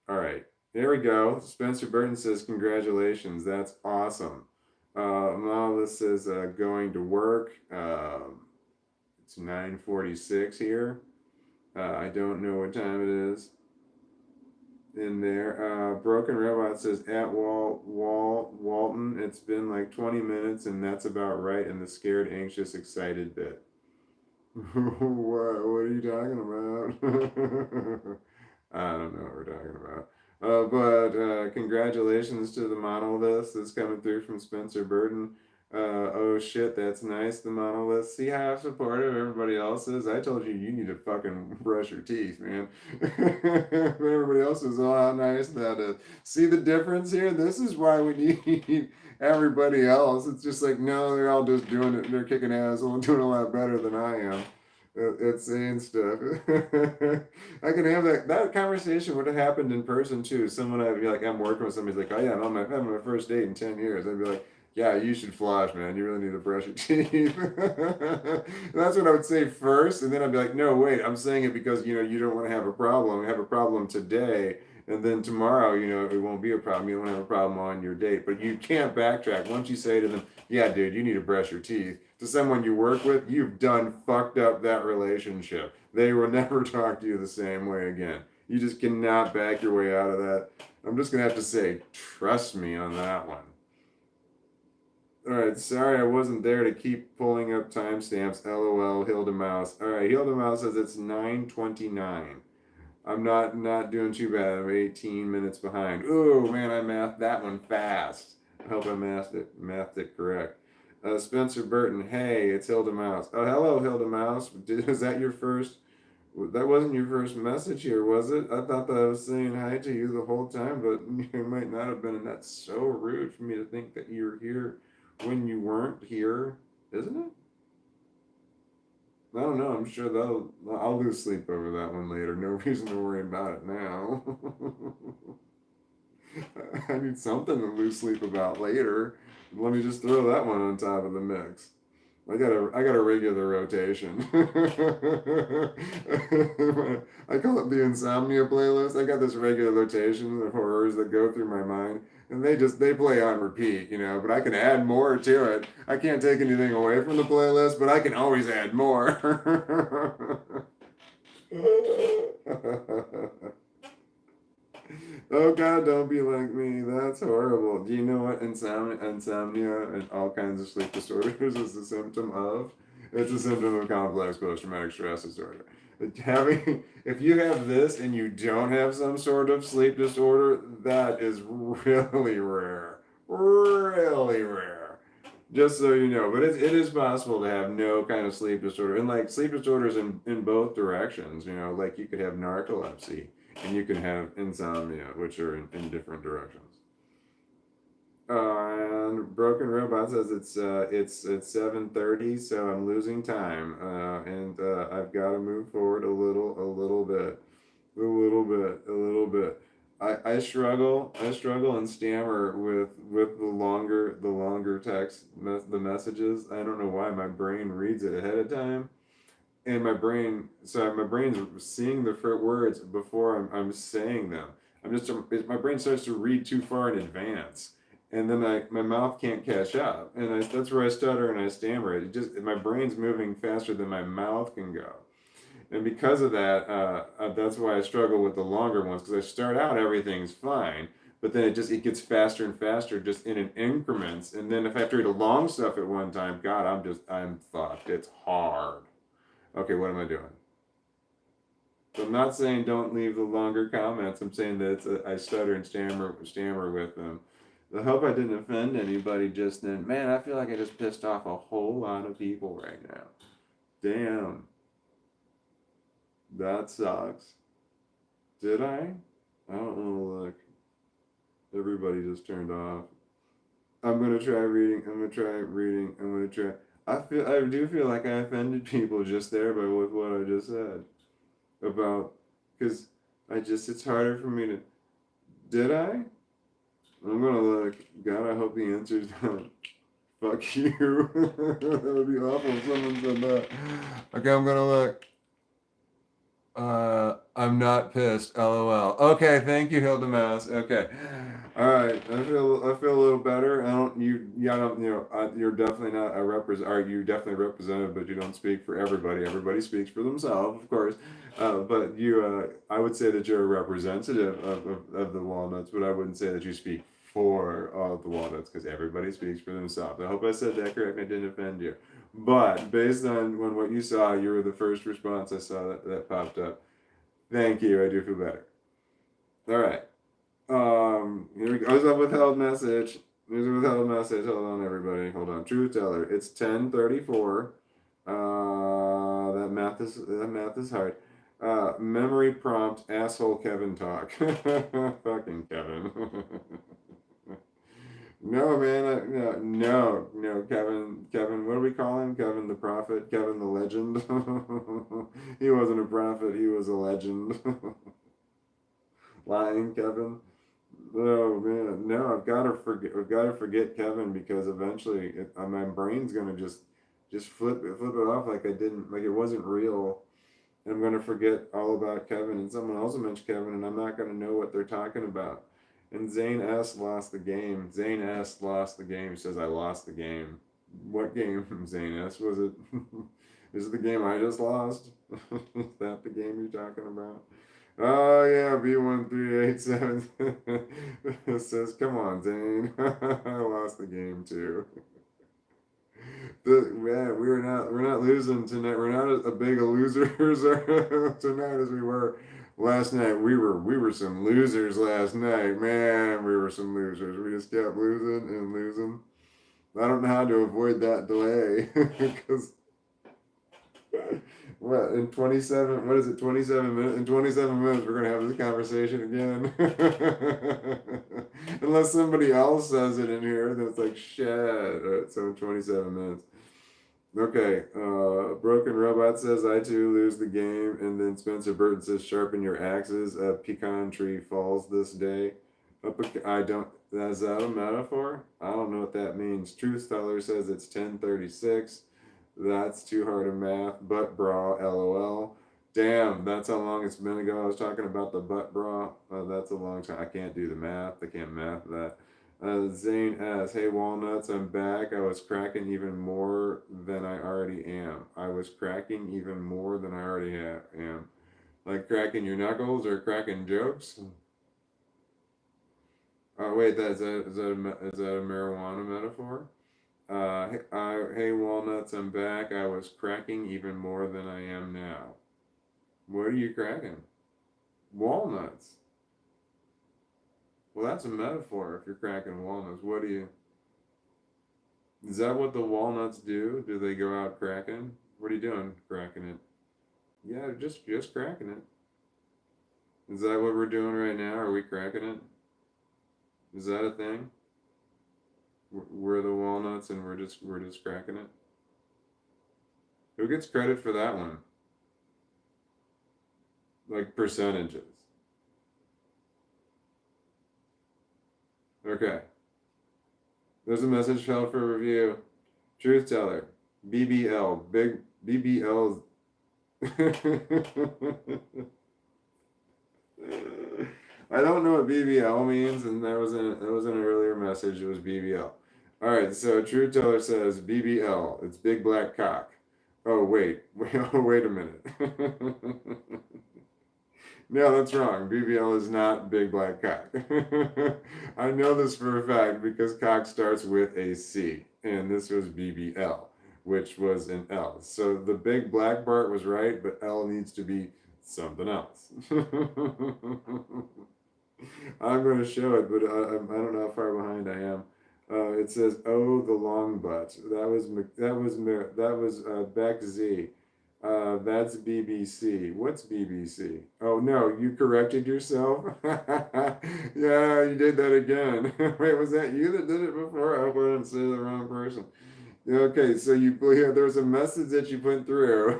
All right, there we go. Spencer Burton says congratulations. That's awesome. Mala says going to work. It's 9:46 here. I don't know what time it is in there. Broken Robot says at Walton. It's been like 20 minutes, and that's about right in the scared, anxious, excited bit. What are you talking about? I don't know what we're talking about. But congratulations to the monolith that's coming through from Spencer Burton. Oh shit, that's nice, the monolith. See how supportive everybody else is? I told you you need to fucking brush your teeth, man. Everybody else is, oh, how nice that is. See the difference here? This is why we need everybody else. It's just like, no, they're all just doing it. They're kicking ass and doing a lot better than I am at saying stuff. I can have that conversation would have happened in person too. Someone I'd be like, I'm working with somebody's like, oh yeah, I'm having my first date in 10 years. I'd be like, yeah, you should floss, man. You really need to brush your teeth. That's what I would say first, and then I'd be like, no, wait, I'm saying it because you don't want to have a problem. Have a problem today, and then tomorrow, it won't be a problem. You don't have a problem on your date, but you can't backtrack. Once you say to them, yeah, dude, you need to brush your teeth, to someone you work with, you've done fucked up that relationship. They will never talk to you the same way again. You just cannot back your way out of that. I'm just gonna have to say, trust me on that one. All right, sorry I wasn't there to keep pulling up timestamps. LOL, Hilda Mouse. All right, Hilda Mouse says it's 9:29. I'm not doing too bad. I'm 18 minutes behind. Oh man, I mathed that one fast. I hope I mathed it correct. Spencer Burton, hey, it's Hilda Mouse. Oh, hello, Hilda Mouse. Is that your first That wasn't your first message here, was it? I thought that I was saying hi to you the whole time, but you might not have been, and that's so rude for me to think that you were here when you weren't here, isn't it? I don't know. I'm sure I'll lose sleep over that one later. No reason to worry about it now. I need something to lose sleep about later. Let me just throw that one on top of the mix. I got a regular rotation. I call it the insomnia playlist. I got this regular rotation of horrors that go through my mind, and they play on repeat, But I can add more to it. I can't take anything away from the playlist, but I can always add more. Oh God, don't be like me. That's horrible. Do you know what insomnia and all kinds of sleep disorders is a symptom of? It's a symptom of complex post-traumatic stress disorder. If you have this and you don't have some sort of sleep disorder, that is really rare. Really rare. Just so you know, but it is possible to have no kind of sleep disorder, and like sleep disorders in both directions. Like you could have narcolepsy and you can have insomnia, which are in different directions. And Broken Robot says it's 7:30, so I'm losing time, and I've got to move forward a little bit, a little bit. I struggle and stammer with the longer text the messages. I don't know why my brain reads it ahead of time, and my brain's seeing the words before I'm saying them. My brain starts to read too far in advance, and then my mouth can't catch up, and that's where I stutter and I stammer. My brain's moving faster than my mouth can go, and because of that, that's why I struggle with the longer ones, because I start out everything's fine, but then it gets faster and faster just in an increments, and then if I have to read a long stuff at one time, God, I'm fucked. It's hard. Okay, what am I doing? So I'm not saying don't leave the longer comments. I'm saying that I stutter and stammer with them. I hope I didn't offend anybody just then. Man, I feel like I just pissed off a whole lot of people right now. Damn, that sucks. Did I? I don't know. Look, everybody just turned off. I'm gonna try reading. I'm gonna try reading. I'm gonna try. I do feel like I offended people just there with what I just said about, because it's harder for me to. Did I? I'm gonna look. God, I hope the answer's not. Fuck you. That would be awful if someone said that. Okay, I'm gonna look. I'm not pissed. LOL. Okay, thank you, Hilda Mass. Okay, all right. I feel a little better. I don't. Yeah. I don't. You're definitely not a represent. Are you definitely represented? But you don't speak for everybody. Everybody speaks for themselves, of course. But you. I would say that you're a representative of the Walnuts, but I wouldn't say that you speak for all of the Walnuts, because everybody speaks for themselves. I hope I said that correct. I didn't offend you. But based on what you saw, you were the first response I saw that popped up. Thank you. I do feel better. All right. Here we go. There's a withheld message. There's a withheld message. Hold on, everybody. Hold on. Truth teller. It's 10:34. That math is hard. Memory prompt. Asshole Kevin talk. Fucking Kevin. No, man. No, Kevin. What do we call him? Kevin the prophet. Kevin the legend. He wasn't a prophet. He was a legend. Lying Kevin. Oh man, no! I've got to forget. I've got to forget Kevin, because eventually my brain's gonna just flip it off like I didn't, like it wasn't real. And I'm gonna forget all about Kevin, and someone else will mention Kevin, and I'm not gonna know what they're talking about. And Zane S lost the game. Zane S lost the game. He says I lost the game. What game, Zane S? Was it? Is it the game I just lost? Is that the game you're talking about? Oh yeah, B1387 says, "Come on, Zane, I lost the game too." Man, we're not losing tonight. We're not as big a losers tonight as we were last night. We were some losers last night, man. We were some losers. We just kept losing and losing. I don't know how to avoid that delay, because What, in 27, what is it, 27 minutes? In 27 minutes, we're going to have this conversation again. Unless somebody else says it in here, then it's like, shit. All right, so 27 minutes. Okay, Broken Robot says, I too lose the game. And then Spencer Burton says, sharpen your axes. A pecan tree falls this day. I don't, is that a metaphor? I don't know what that means. Truth Teller says it's 10:36. That's too hard of math. Butt bra, lol. Damn, that's how long it's been ago. I was talking about the butt bra. That's a long time. I can't do the math. I can't math that. Zane S. Hey, Walnuts, I'm back. I was cracking even more than I already am. I was cracking even more than I already am. Like cracking your knuckles or cracking jokes? Oh, wait, is that a marijuana metaphor? Hey, Walnuts, I'm back. I was cracking even more than I am now. What are you cracking? Walnuts. Well, that's a metaphor if you're cracking walnuts. Is that what the walnuts do? Do they go out cracking? What are you doing? Cracking it. Yeah, just cracking it. Is that what we're doing right now? Are we cracking it? Is that a thing? We're the walnuts and we're just cracking it. Who gets credit for that one? Like percentages. Okay. There's a message held for review. Truth Teller. BBL. Big BBL's. I don't know what BBL means, and that was in an earlier message. It was BBL. All right, so True Teller says BBL. It's big black cock. Oh wait, wait a minute. No, that's wrong. BBL is not big black cock. I know this for a fact because cock starts with a C, and this was BBL, which was an L. So the big black part was right, but L needs to be something else. I'm going to show it, but I don't know how far behind I am. It says, "Oh, the long butt." That was Beck Z. That's BBC. What's BBC? Oh no, you corrected yourself. Yeah, you did that again. Wait, was that you that did it before? I hope I didn't say the wrong person. Okay, so there was a message that you put through,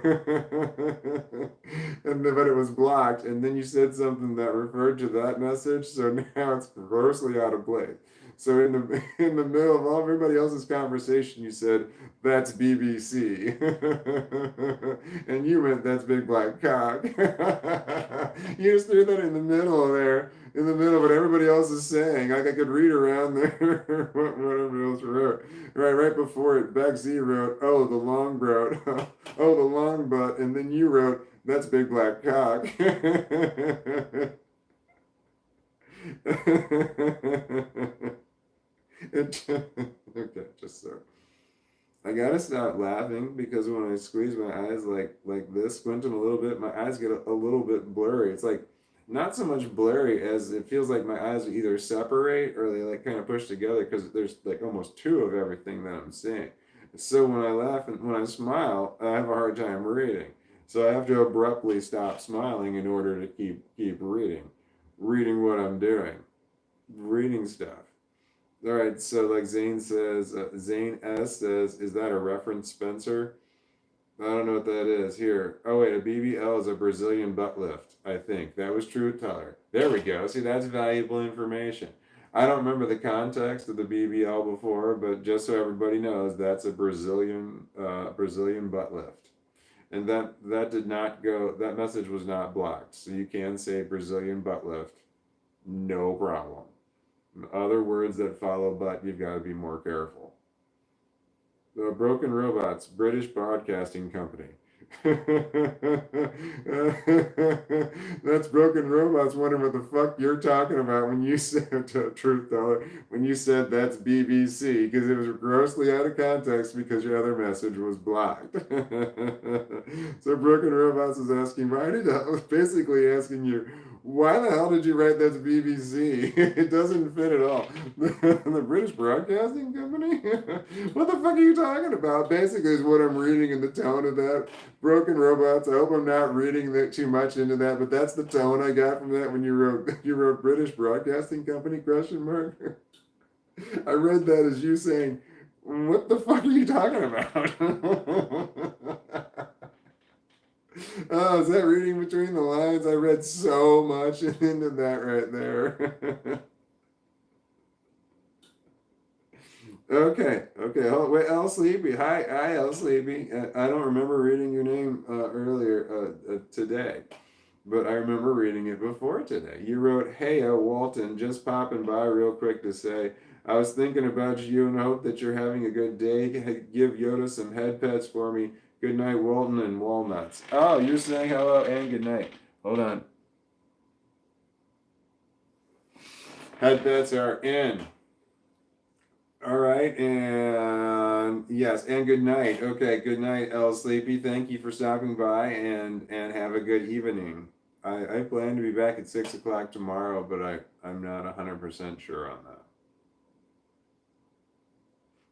but it was blocked, and then you said something that referred to that message, so now it's grossly out of place. So in the middle of everybody else's conversation, you said that's BBC, and you went that's big black cock. You just threw that in the middle there, in the middle of what everybody else is saying. Like I could read around there what everybody else wrote. Right before it, Beck Z wrote, "Oh, the long butt," "Oh, the long butt," and then you wrote, "That's big black cock." Okay, just so. I gotta stop laughing because when I squeeze my eyes like this, squint them a little bit, my eyes get a little bit blurry. It's like not so much blurry as it feels like my eyes either separate or they like kind of push together because there's like almost two of everything that I'm seeing. So when I laugh and when I smile, I have a hard time reading. So I have to abruptly stop smiling in order to keep reading what I'm doing, reading stuff. All right, so like Zane says, Zane S says, is that a reference, Spencer? I don't know what that is. Here. Oh, wait, a BBL is a Brazilian butt lift, I think. That was True Teller. There we go. See, that's valuable information. I don't remember the context of the BBL before, but just so everybody knows, that's a Brazilian butt lift. And that did not go, that message was not blocked. So you can say Brazilian butt lift. No problem. Other words that follow butt, you've got to be more careful. The Broken Robots, British Broadcasting Company. That's Broken Robots wondering what the fuck you're talking about when you said, Truth Teller, when you said that's BBC, because it was grossly out of context because your other message was blocked. So Broken Robots is asking, basically asking you, Why the hell did you write that's BBC? It doesn't fit at all. The British Broadcasting Company? What the fuck are you talking about? Basically, is what I'm reading in the tone of that. Broken robots. I hope I'm not reading that too much into that, but that's the tone I got from that when you wrote British Broadcasting Company question mark. I read that as you saying, "What the fuck are you talking about?" Oh, is that reading between the lines? I read so much into that right there. Okay. Oh, wait, El Sleepy. Hi, El Sleepy. I don't remember reading your name earlier today, but I remember reading it before today. You wrote, "Hey, Walton, just popping by real quick to say, I was thinking about you and hope that you're having a good day. Give Yoda some head pets for me. Good night, Walton and Walnuts." Oh, you're saying hello and good night. Hold on. Head pets are in. All right, and yes, and good night. Okay, good night, El Sleepy. Thank you for stopping by, and have a good evening. I plan to be back at 6 o'clock tomorrow, but I'm not 100% sure on that.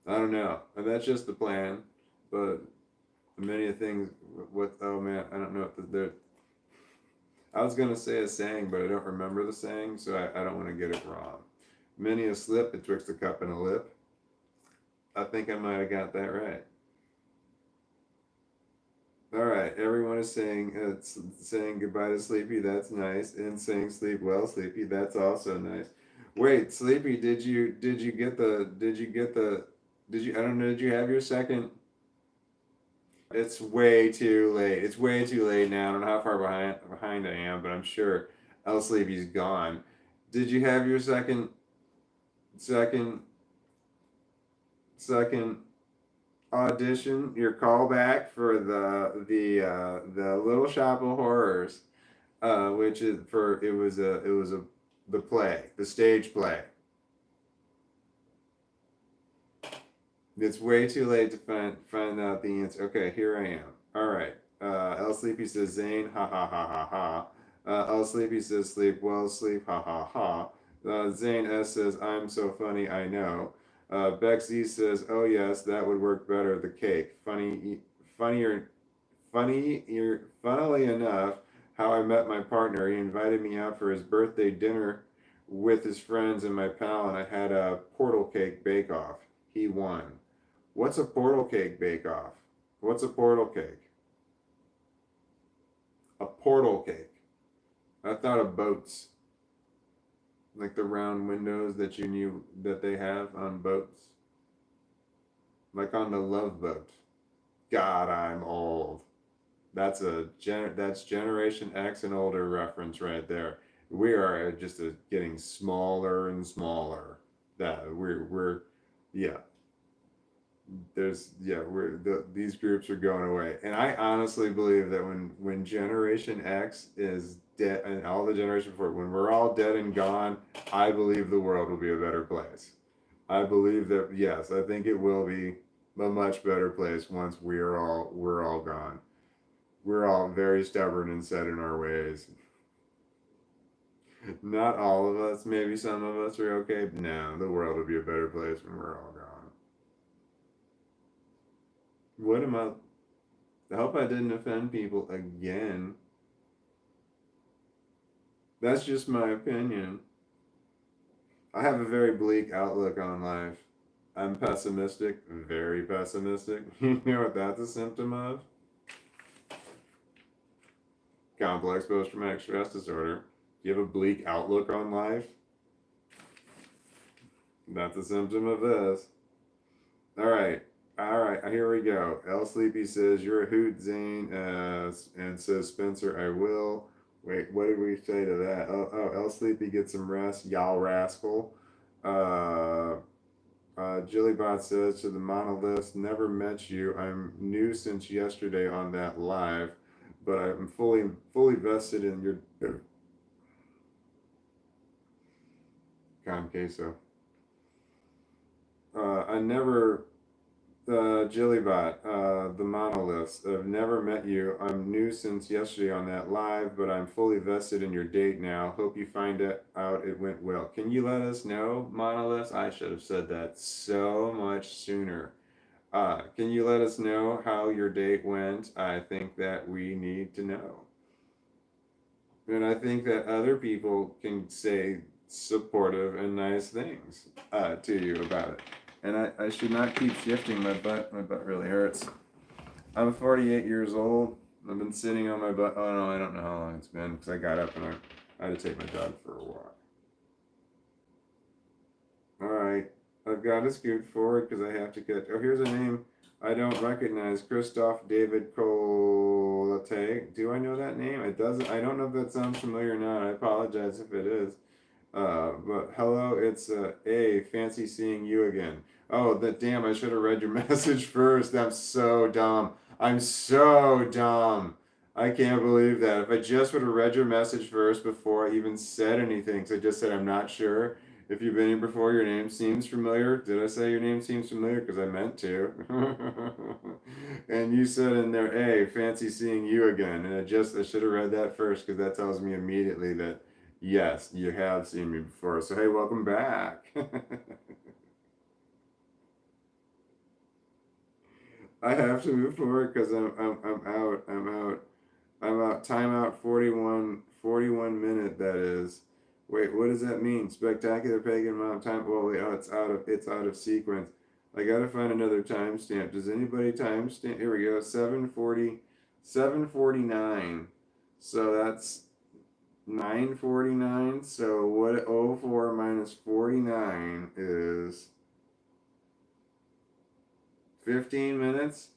I don't know. That's just the plan, but many of things. What? Oh man, I don't know if there. I was gonna say a saying, but I don't remember the saying, so I don't want to get it wrong. Many a slip betwixt a cup and a lip. I think I might have got that right. All right, everyone is saying goodbye to Sleepy. That's nice, and saying sleep well, Sleepy. That's also nice. Wait, Sleepy, did you I don't know, did you have your second? It's way too late. It's way too late now. I don't know how far behind I am, but I'm sure El Sleepy's gone. Did you have your second second audition, your callback for the Little Shop of Horrors, which is for it was a the play, the stage play. It's way too late to find out the answer. Okay, here I am. All right. El Sleepy says Zane, ha ha ha ha ha. El Sleepy says sleep well, sleep, ha ha ha. Zane S says I'm so funny, I know. Bex Z says, oh yes, that would work better. The cake, funnier, funnily enough, how I met my partner. He invited me out for his birthday dinner with his friends and my pal, and I had a portal cake bake off. He won. What's a portal cake bake off? What's a portal cake? A portal cake. I thought of boats. Like the round windows that you knew that they have on boats. Like on the Love Boat. God, I'm old. That's Generation X and older reference right there. We are just getting smaller and smaller. That we're yeah. These groups are going away, and I honestly believe that when Generation X is dead and all the generation before, when we're all dead and gone, I believe the world will be a better place. I believe that, yes, I think it will be a much better place once we're all gone. We're all very stubborn and set in our ways. Not all of us, maybe some of us are okay. But no, the world will be a better place when we're all gone. What am I? I hope I didn't offend people again. That's just my opinion. I have a very bleak outlook on life. I'm pessimistic, very pessimistic. You know what that's a symptom of? Complex post traumatic stress disorder. You have a bleak outlook on life? That's a symptom of this. All right, here we go. El Sleepy says, you're a hoot, Zane, and says, Spencer, I will. Wait, what did we say to that? El Sleepy, get some rest, y'all rascal. Jillybot says to the monolith, never met you. I'm new since yesterday on that live, but I'm fully vested in your con queso. I never Jillybot, the monoliths. I've never met you. I'm new since yesterday on that live, but I'm fully vested in your date now. Hope you find it out it went well. Can you let us know, monoliths? I should have said that so much sooner. Can you let us know how your date went? I think that we need to know. And I think that other people can say supportive and nice things to you about it. And I should not keep shifting my butt. My butt really hurts. I'm 48 years old. I've been sitting on my butt. Oh no, I don't know how long it's been because I got up and I had to take my dog for a walk. All right, I've got to scoot forward because I have to get. Oh, here's a name I don't recognize. Christoph David Colate. Do I know that name? It doesn't. I don't know if that sounds familiar or not. I apologize if it is. But hello, it's fancy seeing you again. Oh, that damn! I should have read your message first. I'm so dumb. I'm so dumb. I can't believe that. If I just would have read your message first before I even said anything, so I just said I'm not sure. If you've been here before, your name seems familiar. Did I say your name seems familiar? Because I meant to. And you said in there, hey, fancy seeing you again. And I should have read that first because that tells me immediately that yes, you have seen me before. So hey, welcome back. I have to move forward because I'm out. I'm out. I'm out. Timeout 41 minute. That is. Wait, what does that mean? Spectacular pagan mom time. Well, wait, oh, it's out of sequence. I gotta find another timestamp. Does anybody timestamp? Here we go. 7:40, 7:49. So that's 9:49. So what? 04 minus 49 is 15 minutes.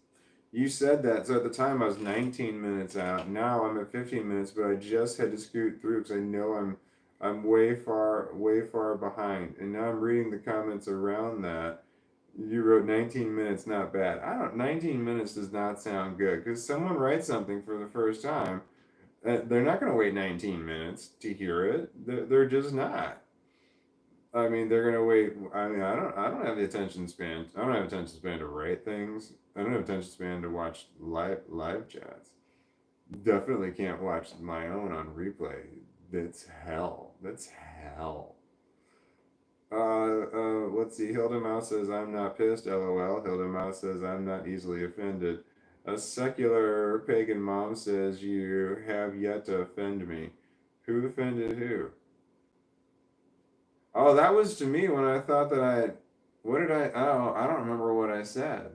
You said that. So at the time I was 19 minutes out. Now I'm at 15 minutes, but I just had to scoot through because I know I'm way far behind. And now I'm reading the comments around that. You wrote 19 minutes, not bad. I don't 19 minutes does not sound good because someone writes something for the first time. They're not going to wait 19 minutes to hear it. They're just not. I mean, they're gonna wait. I mean, I don't have the attention span. I don't have attention span to write things. I don't have attention span to watch live chats. Definitely can't watch my own on replay. That's hell. That's hell. Let's see. Hilda Mouse says I'm not pissed. LOL. Hilda Mouse says I'm not easily offended. A secular pagan mom says you have yet to offend me. Who offended who? Oh, that was to me when I thought that I. What did I? Oh, I don't remember what I said.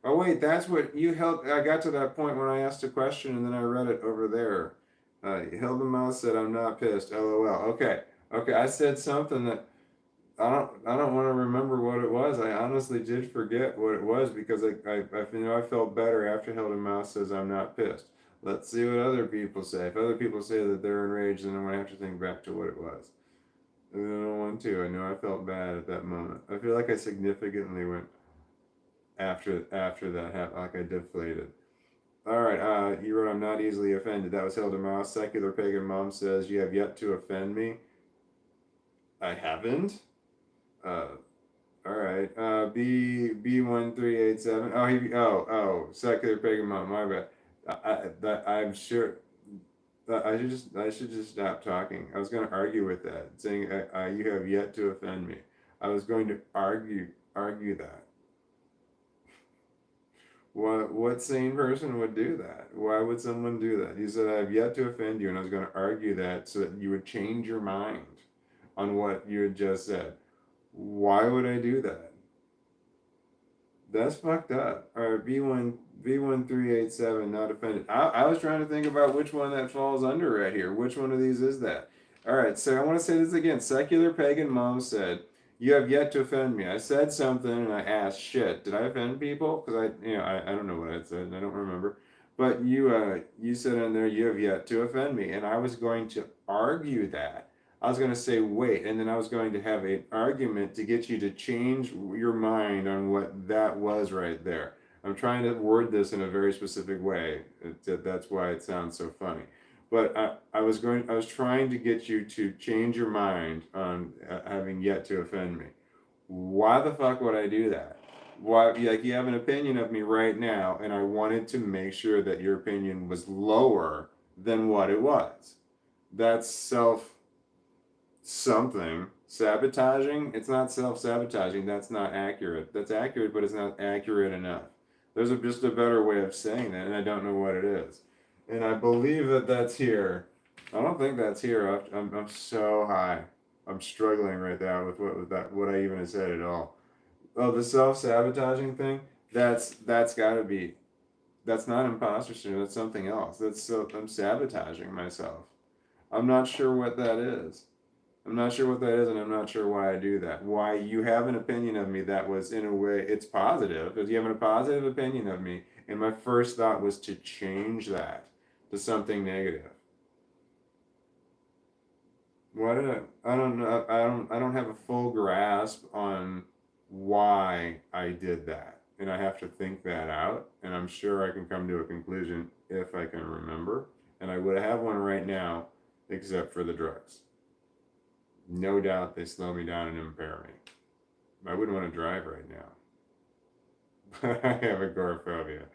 Oh, wait, that's what you held. I got to that point when I asked a question and then I read it over there. Hilda Mouse said, I'm not pissed. LOL. Okay. Okay. I said something that I don't want to remember what it was. I honestly did forget what it was because I felt better after Hilda Mouse says, I'm not pissed. Let's see what other people say. If other people say that they're enraged, then I'm going to have to think back to what it was. I don't want to. I know I felt bad at that moment. I feel like I significantly went after that happened, like I deflated. All right, you wrote, I'm not easily offended. That was Hilda Mouse. Secular pagan mom says, you have yet to offend me. I haven't. Uh, all right. B1387. Secular pagan mom. My bad. I'm sure. I should just stop talking. I was going to argue with that, saying you have yet to offend me. I was going to argue that. What sane person would do that? Why would someone do that? You said I have yet to offend you, and I was going to argue that so that you would change your mind on what you had just said. Why would I do that? That's fucked up. All right, B1387, not offended. I was trying to think about which one that falls under right here. Which one of these is that? All right, so I want to say this again. Secular pagan mom said, "You have yet to offend me." I said something and I asked, "Shit, did I offend people?" Because I don't know what I said. I don't remember. But you said in there, "You have yet to offend me," and I was going to argue that. I was going to say wait, and then I was going to have an argument to get you to change your mind on what that was right there. I'm trying to word this in a very specific way. That's why it sounds so funny. But I was trying to get you to change your mind on having yet to offend me. Why the fuck would I do that? Why, like, you have an opinion of me right now, and I wanted to make sure that your opinion was lower than what it was. That's self something. Sabotaging? It's not self sabotaging. That's not accurate. That's accurate, but it's not accurate enough. There's just a better way of saying that, and I don't know what it is. And I believe that that's here. I don't think that's here. I'm so high. I'm struggling right now with that, what I even said at all. Oh, the self sabotaging thing. That's got to be. That's not imposter syndrome. That's something else. I'm sabotaging myself. I'm not sure what that is. I'm not sure what that is, and I'm not sure why I do that. Why you have an opinion of me that was, in a way, it's positive, because you have a positive opinion of me, and my first thought was to change that to something negative. Why did I don't know. I don't have a full grasp on why I did that, and I have to think that out. And I'm sure I can come to a conclusion if I can remember. And I would have one right now, except for the drugs. No doubt they slow me down and impair me. I wouldn't want to drive right now. I have agoraphobia.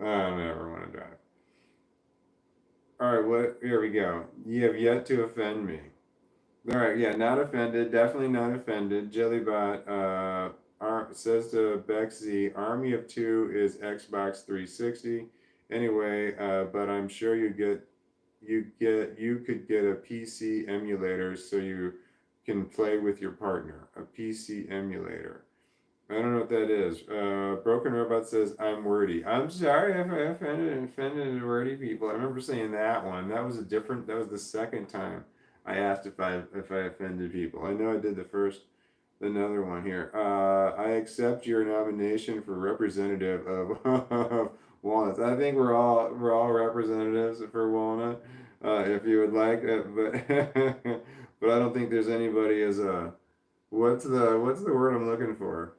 I don't ever want to drive. All right, what? Here we go. You have yet to offend me. All right, yeah, not offended. Definitely not offended. Jellybot says to Bexy, Army of Two is Xbox 360. Anyway, but I'm sure you could get a PC emulator so you can play with your partner. A PC emulator. I don't know what that is. Broken Robot says I'm wordy. I'm sorry if I offended wordy people. I remember saying that one. That was a different. That was the second time I asked if I offended people. I know I did the first. Another one here. I accept your nomination for representative of Walnuts. I think we're all representatives for Walnut. If you would like, but but I don't think there's anybody as a what's the word I'm looking for?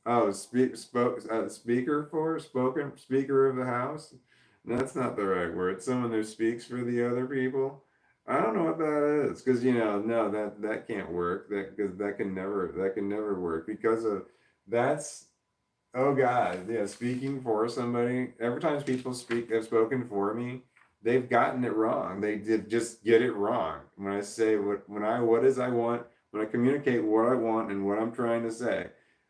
Oh, speaker for spoken speaker of the house. That's not the right word. Someone who speaks for the other people. I don't know what that is because no, that can't work. Because that can never work because of that's oh God, yeah, speaking for somebody. Every time people have spoken for me, they've gotten it wrong. They did just get it wrong. When I say what is I want, when I communicate what I want and what I'm trying to say,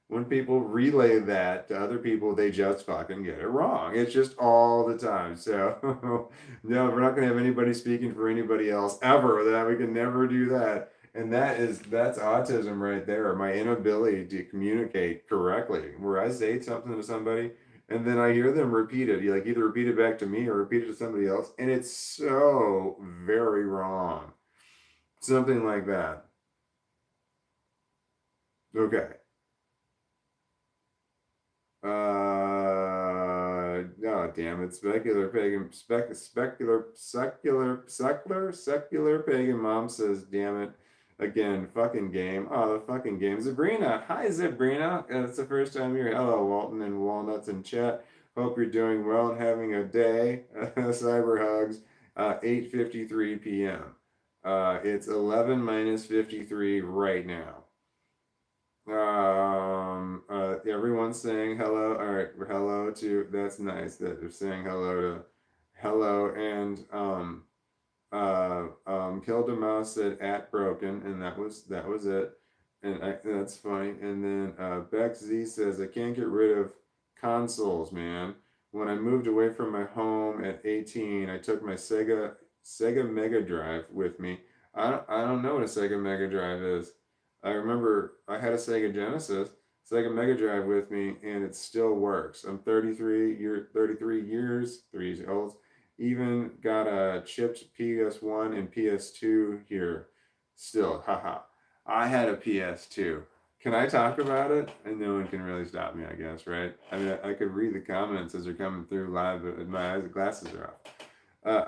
when people relay that to other people, they just fucking get it wrong. It's just all the time. So no, we're not gonna have anybody speaking for anybody else ever. That we can never do that. And that's autism right there. My inability to communicate correctly, where I say something to somebody and then I hear them repeat it. You like either repeat it back to me or repeat it to somebody else, and it's so very wrong. Something like that. Okay. No, damn it. Specular pagan, secular pagan mom says, damn it. Again, fucking game. Oh, the fucking game. Zabrina. Hi, Zabrina. It's the first time you're. Hello, Walton and Walnuts in chat. Hope you're doing well and having a day. Cyber hugs. 8:53 p.m. It's 11 minus 53 right now. Everyone's saying hello. All right, hello to. That's nice that they're saying hello, and Kilda Mouse said at broken, and that was it, and that's funny. And then Bex Z says I can't get rid of consoles, man. When I moved away from my home at 18, I took my Sega Mega Drive with me. I don't know what a Sega Mega Drive is. I remember I had a Sega Genesis, Sega Mega Drive with me, and it still works. I'm 33 years, 3 old. Even got a chipped PS1 and PS2 here. Still, haha. I had a PS2. Can I talk about it? And no one can really stop me, I guess, right? I mean, I could read the comments as they're coming through live, but my eyes, glasses are off.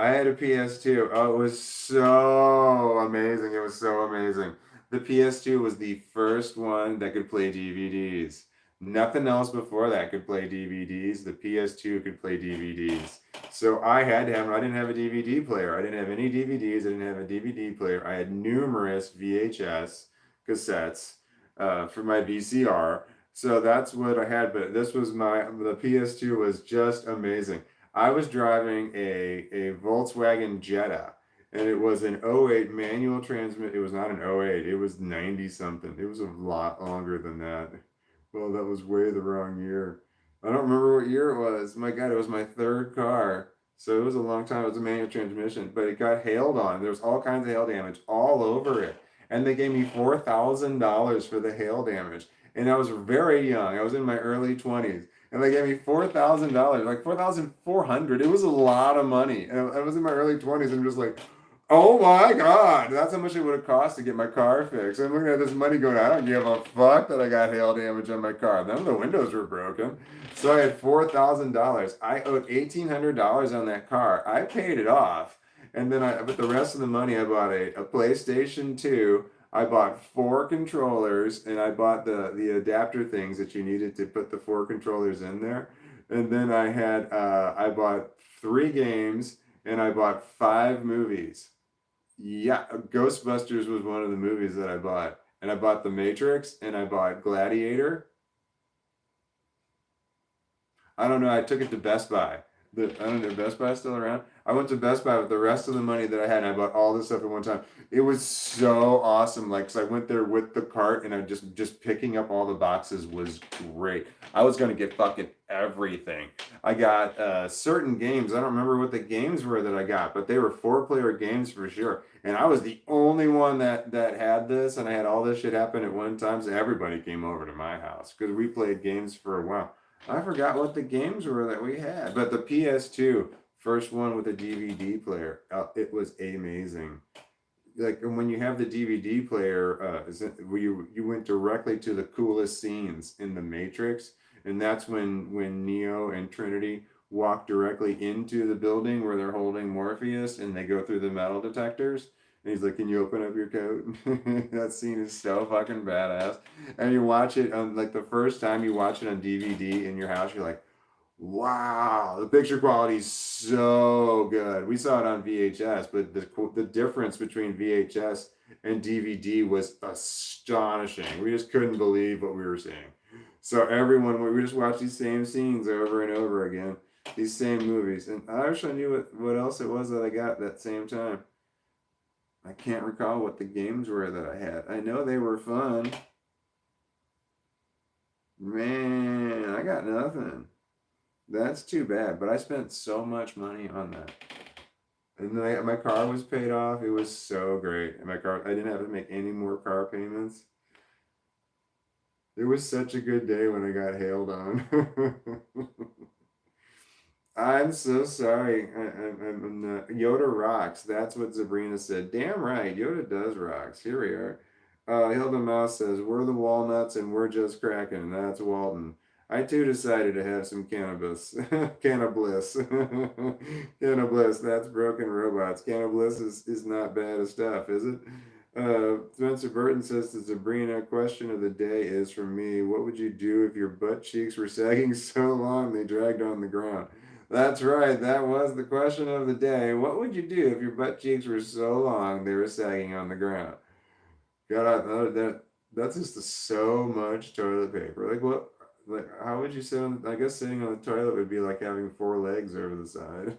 I had a PS2. Oh, it was so amazing. It was so amazing. The PS2 was the first one that could play DVDs. Nothing else before that could play DVDs. The PS2 could play DVDs. So I had to have, I didn't have a DVD player. I didn't have any DVDs. I didn't have a DVD player. I had numerous VHS cassettes. for my VCR. So that's what I had. But this was the PS2 was just amazing. I was driving a Volkswagen Jetta, and it was an '08 manual transmit. It was not an '08. It was 90 something. It was a lot longer than that. Well, that was way the wrong year. I don't remember what year it was. My God, it was my third car. So it was a long time. It was a manual transmission, but it got hailed on. There was all kinds of hail damage all over it. And they gave me $4,000 for the hail damage. And I was very young. I was in my early 20s. And they gave me $4,000, like 4,400. It was a lot of money. And I was in my early 20s and just like, oh my God, that's how much it would have cost to get my car fixed. I'm looking at this money going, I don't give a fuck that I got hail damage on my car. Then the windows were broken. So I had $4,000. I owed $1,800 on that car. I paid it off. And then but the rest of the money, I bought a PlayStation 2. I bought 4 controllers, and I bought the adapter things that you needed to put the 4 controllers in there. And then I bought 3 games, and I bought 5 movies. Yeah, Ghostbusters was one of the movies that I bought. And I bought The Matrix, and I bought Gladiator. I don't know. I took it to Best Buy. I don't know. Best Buy still around? I went to Best Buy with the rest of the money that I had, and I bought all this stuff at one time. It was so awesome. Like, 'cause I went there with the cart, and I just picking up all the boxes was great. I was gonna get fucking everything. I got certain games. I don't remember what the games were that I got, but they were 4-player games for sure. And I was the only one that had this, and I had all this shit happen at one time. So everybody came over to my house because we played games for a while. I forgot what the games were that we had, but the PS2, first one with a DVD player, it was amazing. Like when you have the DVD player, you went directly to the coolest scenes in the Matrix, and that's when Neo and Trinity walk directly into the building where they're holding Morpheus, and they go through the metal detectors. And he's like, "Can you open up your coat?" That scene is so fucking badass. And you watch it on like the first time you watch it on DVD in your house, you're like, wow, the picture quality is so good. We saw it on VHS, but the difference between VHS and DVD was astonishing. We just couldn't believe what we were seeing. So everyone, we just watched these same scenes over and over again, these same movies. And I wish I knew what else it was that I got that same time. I can't recall what the games were that I had. I know they were fun. Man, I got nothing. That's too bad, but I spent so much money on that. And then my car was paid off. It was so great. And I didn't have to make any more car payments. It was such a good day when I got hailed on. I'm so sorry. I'm not. Yoda rocks. That's what Sabrina said. Damn right. Yoda does rocks. Here we are. Hilda Mouse says, we're the Walnuts and we're just cracking. That's Walton. I too decided to have some cannabis. Cannabis. Cannabis. That's broken robots. Cannabis is not bad stuff, is it? Spencer Burton says to Sabrina, question of the day is from me. What would you do if your butt cheeks were sagging so long they dragged on the ground? That's right. That was the question of the day. What would you do if your butt cheeks were so long they were sagging on the ground? God, that's just so much toilet paper. Like what? Like how would you sit on? I guess sitting on the toilet would be like having 4 legs over the side.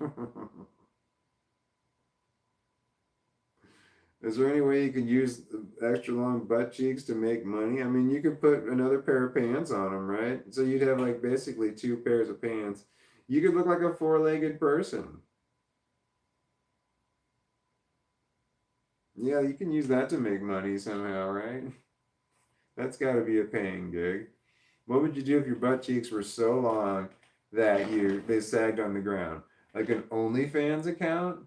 Is there any way you could use extra long butt cheeks to make money? I mean, you could put another pair of pants on them, right? So you'd have like basically 2 pairs of pants. You could look like a 4-legged person. Yeah, you can use that to make money somehow, right? That's got to be a paying gig. What would you do if your butt cheeks were so long that they sagged on the ground? Like an OnlyFans account?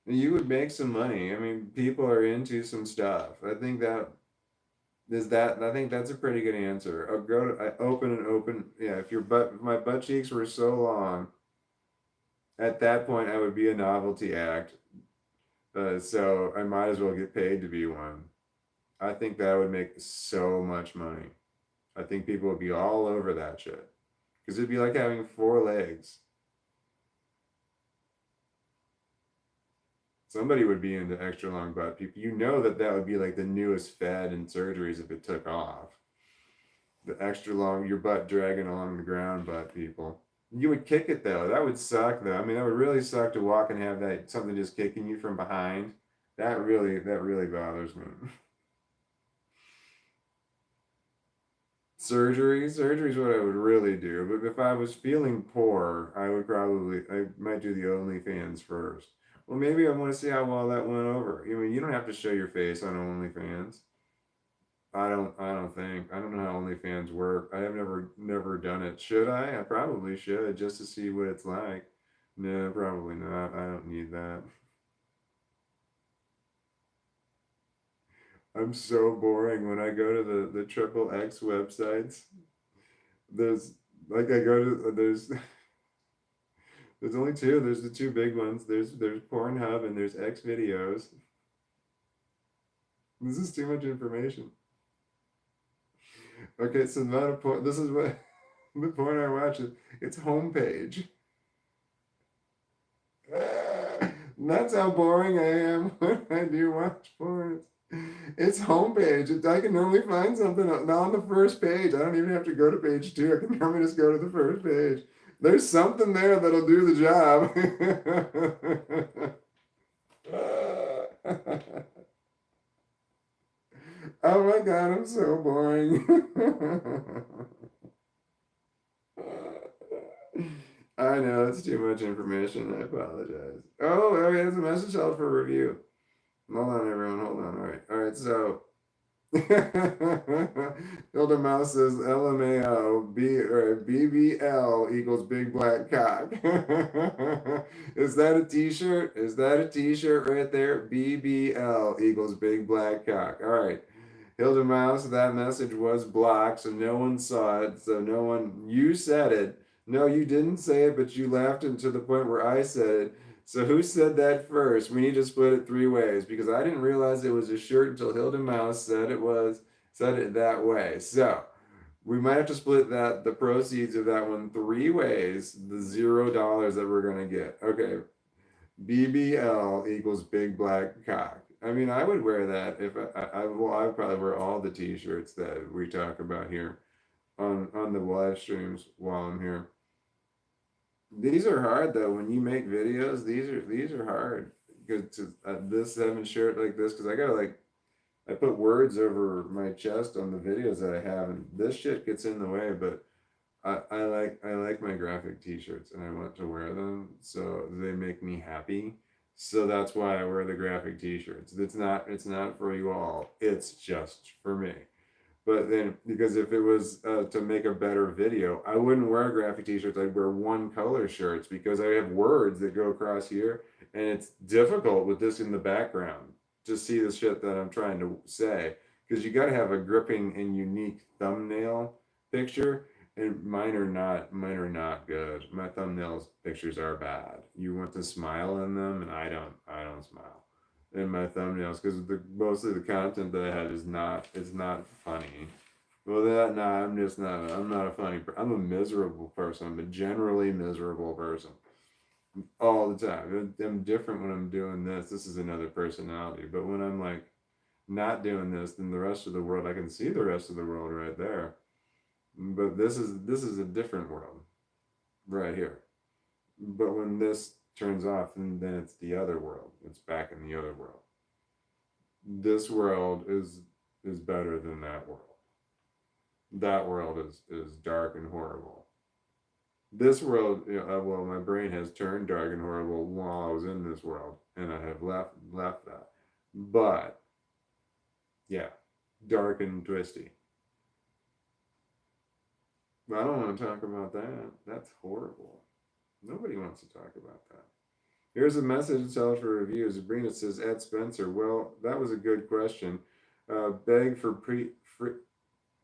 You would make some money. I mean, people are into some stuff. I think that's a pretty good answer. I'll go to I open and open. Yeah, if my butt cheeks were so long, at that point I would be a novelty act. So I might as well get paid to be one. I think that would make so much money. I think people would be all over that shit. Because it'd be like having 4 legs. Somebody would be into extra long butt people. You know that that would be like the newest fad in surgeries if it took off. The extra long, your butt dragging along the ground butt people. You would kick it though. That would suck though. I mean, that would really suck to walk and have that something just kicking you from behind. That really bothers me. Surgery is what I would really do. But if I was feeling poor, I might do the OnlyFans first. Well, maybe I want to see how well that went over. I mean, you don't have to show your face on OnlyFans. I don't know how OnlyFans work. I have never done it. Should I? I probably should just to see what it's like. No, probably not. I don't need that. I'm so boring when I go to the triple X websites. There's like I go to there's only two. There's the two big ones. There's Pornhub and there's X videos. This is too much information. Okay, so not a porn. This is what the porn I watch is. It's homepage. That's how boring I am when I do watch porn. It's homepage. I can normally find something not on the first page. I don't even have to go to page two. I can normally just go to the first page. There's something there that'll do the job. Oh my god, I'm so boring. I know it's too much information. I apologize. Oh, okay, there's a message held for review. Hold on, everyone. Hold on. All right. So, Hilda Mouse says LMAO or BBL equals big black cock. Is that a T-shirt? Is that a T-shirt right there? BBL equals big black cock. All right. Hilda Mouse, that message was blocked, so no one saw it. So no one. You said it. No, you didn't say it, but you laughed into the point where I said it. So who said that first? We need to split it three ways because I didn't realize it was a shirt until Hilda Mouse said it that way. So we might have to split the proceeds of that one three ways. The $0 that we're gonna get. Okay, BBL equals big black cock. I mean, I would wear that if I would probably wear all the T-shirts that we talk about here on the live streams while I'm here. These are hard though. When you make videos, these are hard. Because this having shirt like this, because I gotta like I put words over my chest on the videos that I have, and this shit gets in the way. But I like my graphic T-shirts, and I want to wear them, so they make me happy. So that's why I wear the graphic T-shirts. It's not for you all. It's just for me. But then, because if it was to make a better video, I wouldn't wear graphic T-shirts. I'd wear one color shirts because I have words that go across here, and it's difficult with this in the background to see the shit that I'm trying to say. Because you got to have a gripping and unique thumbnail picture, and mine are not good. My thumbnails pictures are bad. You want to smile in them, and I don't smile in my thumbnails because mostly the content that I had is not it's not funny. Well, that no, I'm just not. I'm not a funny. I'm a miserable person. I'm a generally miserable person all the time. I'm different when I'm doing this. This is another personality. But when I'm like not doing this, then the rest of the world, I can see the rest of the world right there. But this is a different world right here. But when this turns off, then it's the other world. It's back in the other world. This world is better than that world. That world is dark and horrible. This world, well, my brain has turned dark and horrible while I was in this world, and I have left that. But yeah, dark and twisty. But I don't want to talk about that. That's horrible. Nobody wants to talk about that. Here's a message to for review. Sabrina says, Ed Spencer. Well, that was a good question. Beg for free.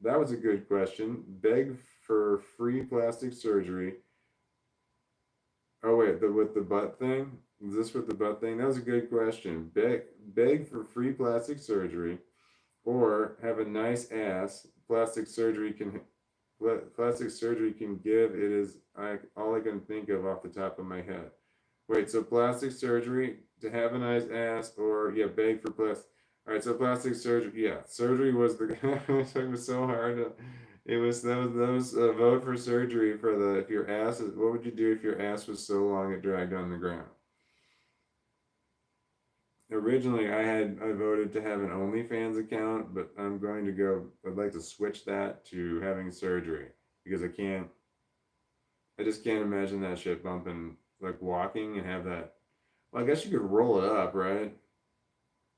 That was a good question. Beg for free plastic surgery. Oh wait, with the butt thing. Is this with the butt thing? That was a good question. Beg for free plastic surgery, or have a nice ass. Plastic surgery can give. It is all I can think of off the top of my head. Wait, so plastic surgery To have a nice ass or yeah, beg for plastic. All right, so plastic surgery. Yeah, surgery was the. It was so hard. It was those vote for surgery for the if your ass is. What would you do if your ass was so long it dragged on the ground? Originally, I voted to have an OnlyFans account, but I'm going to go. I'd like to switch that to having surgery because I can't. I just can't imagine that shit bumping like walking and have that. Well, I guess you could roll it up, right?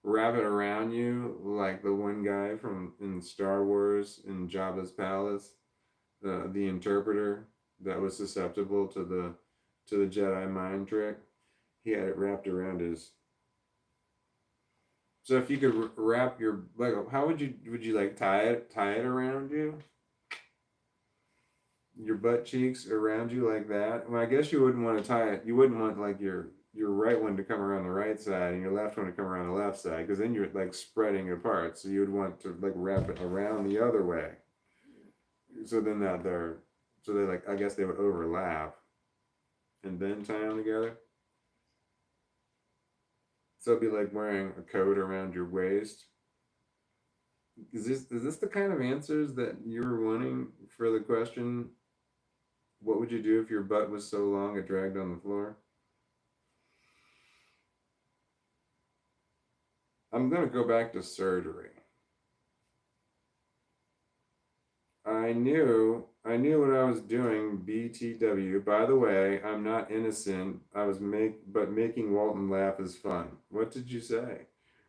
Wrap it around you like the one guy from in Star Wars in Jabba's palace, the interpreter that was susceptible to the Jedi mind trick. He had it wrapped around his. So if you could wrap your like, how would you like tie it around you, your butt cheeks around you like that? Well, I guess you wouldn't want to tie it. You wouldn't want like your right one to come around the right side and your left one to come around the left side because then you're like spreading apart. So you would want to like wrap it around the other way. So then that they're so they like I guess they would overlap and then tie them together. So it'd be like wearing a coat around your waist. Is this the kind of answers that you were wanting for the question? What would you do if your butt was so long it dragged on the floor? I'm gonna go back to surgery. I knew what I was doing, BTW. By the way, I'm not innocent. But making Walton laugh is fun. What did you say?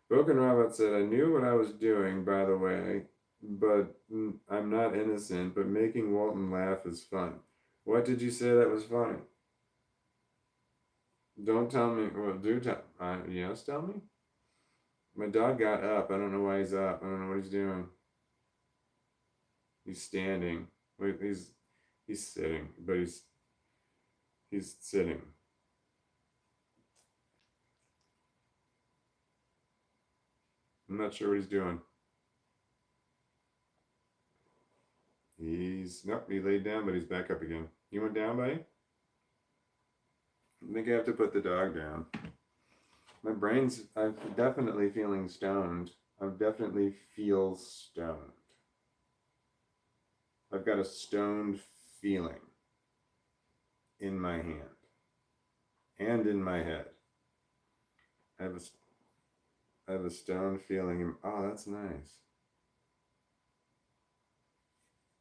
Broken Robot said, I knew what I was doing, by the way, but I'm not innocent, but making Walton laugh is fun. What did you say that was funny? Don't tell me. Well, do tell. Yes, tell me. My dog got up. I don't know why he's up. I don't know what he's doing. He's standing. Wait, he's sitting, but he's sitting. I'm not sure what he's doing. He's nope. He laid down, but he's back up again. You went down, buddy? I think I have to put the dog down. My brain's. I'm definitely feeling stoned. I definitely feel stoned. I've got a stoned feeling in my hand and in my head. I have I have a stoned feeling. Oh, that's nice.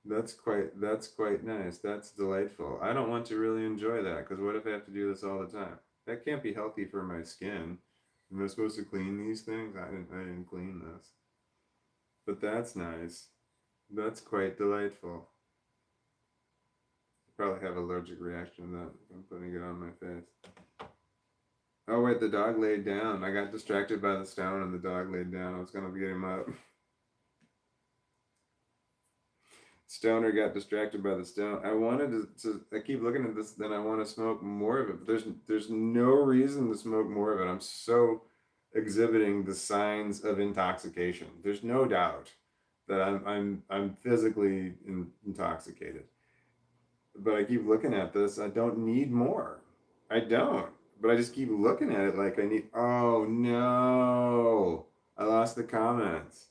That's quite nice. That's delightful. I don't want to really enjoy that because what if I have to do this all the time? That can't be healthy for my skin. Am I supposed to clean these things? I didn't clean this. But that's nice. That's quite delightful. I probably have allergic reaction to that. I'm putting it on my face. Oh wait, the dog laid down. I got distracted by the stone and the dog laid down. I was gonna get him up. Stoner got distracted by the stone. I wanted I keep looking at this, then I want to smoke more of it. But there's no reason to smoke more of it. I'm so exhibiting the signs of intoxication. There's no doubt that I'm physically intoxicated. But I keep looking at this. I don't need more. I don't. But I just keep looking at it like I need. Oh no! I lost the comments.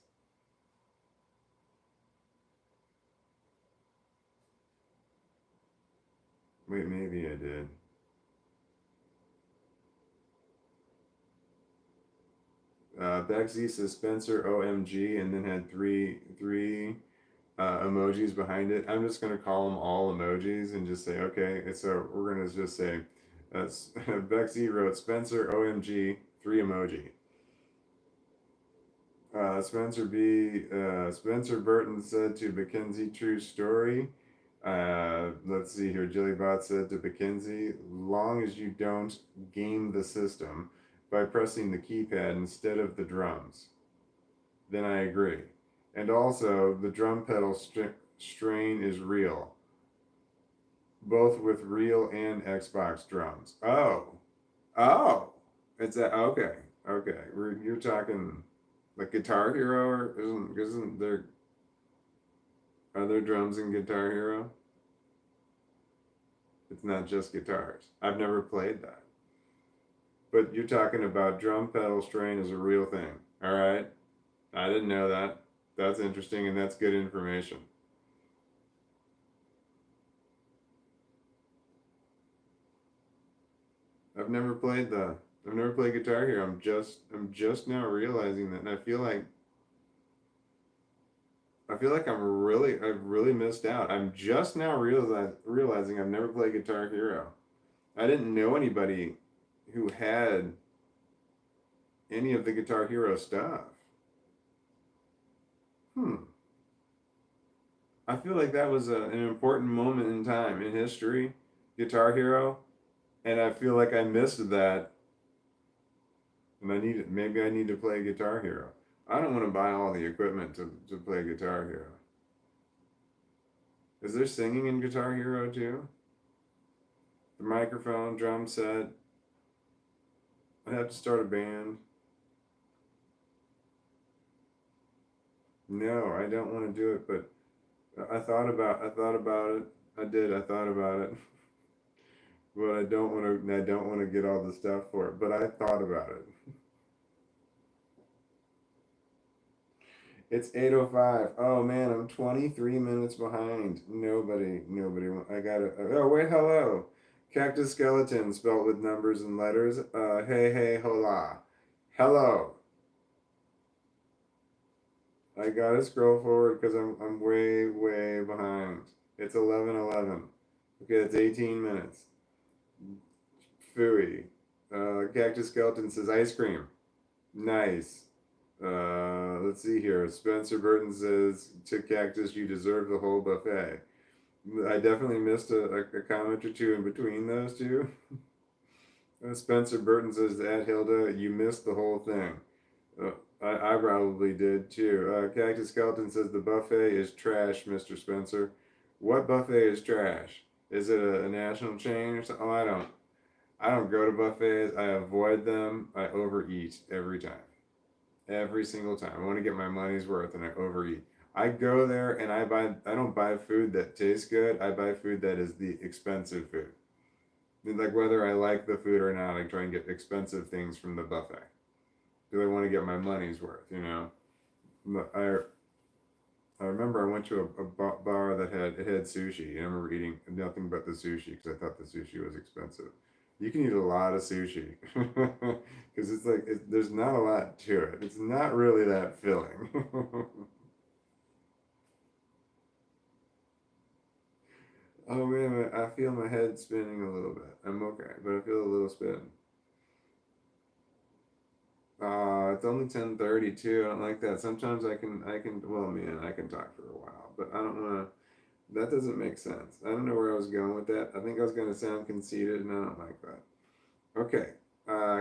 Wait, maybe I did. Bexy says Spencer OMG and then had three emojis behind it. I'm just gonna call them all emojis and just say okay. So we're gonna just say uh, Bexy wrote Spencer OMG 3 emoji. Spencer Burton said to Mackenzie true story. Let's see here. Jillybot said to Mackenzie, long as you don't game the system by pressing the keypad instead of the drums, then I agree. And also, the drum pedal strain is real, both with real and Xbox drums. Oh, it's a, okay, okay. You're talking like Guitar Hero, or isn't there are there drums in Guitar Hero? It's not just guitars. I've never played that. But you're talking about drum pedal strain is a real thing. All right. I didn't know that. That's interesting and that's good information. I've never played the I've never played Guitar Hero. I'm just now realizing that, and I feel like I've really missed out. I'm just now realizing I've never played Guitar Hero. I didn't know anybody who had any of the Guitar Hero stuff. Hmm. I feel like that was an important moment in time in history, Guitar Hero, and I feel like I missed that, and maybe I need to play Guitar Hero. I don't want to buy all the equipment to play Guitar Hero. Is there singing in Guitar Hero too? The microphone, drum set. I have to start a band. No, I don't want to do it, but I thought about it. I thought about it. But I don't want to get all the stuff for it, but I thought about it. It's 8:05. Oh man, I'm 23 minutes behind. Nobody. I got it. Oh wait, hello. Cactus skeleton spelled with numbers and letters. Hey, hola. Hello. I gotta scroll forward because I'm way behind. It's 11:11. Okay, it's 18 minutes. Fooey. Cactus skeleton says ice cream. Nice. Let's see here. Spencer Burton says to Cactus, you deserve the whole buffet. I definitely missed a comment or two in between those two. Spencer Burton says at Hilda, you missed the whole thing. I probably did too. Cactus Skeleton says the buffet is trash, Mr. Spencer. What buffet is trash? Is it a national chain or something? Oh, I don't go to buffets. I avoid them. I overeat every time. Every single time. I want to get my money's worth and I overeat. I go there and I don't buy food that tastes good. I buy food that is the expensive food. Like whether I like the food or not, I try and get expensive things from the buffet. Because I want to get my money's worth, you know. I remember I went to a bar that had sushi. And I remember eating nothing but the sushi because I thought the sushi was expensive. You can eat a lot of sushi because there's not a lot to it. It's not really that filling. Oh man, I feel my head spinning a little bit. I'm okay, but I feel a little spin. It's only 10:32. I don't like that. Sometimes well man, I can talk for a while, but I don't wanna that doesn't make sense. I don't know where I was going with that. I think I was gonna sound conceited and I don't like that. Okay.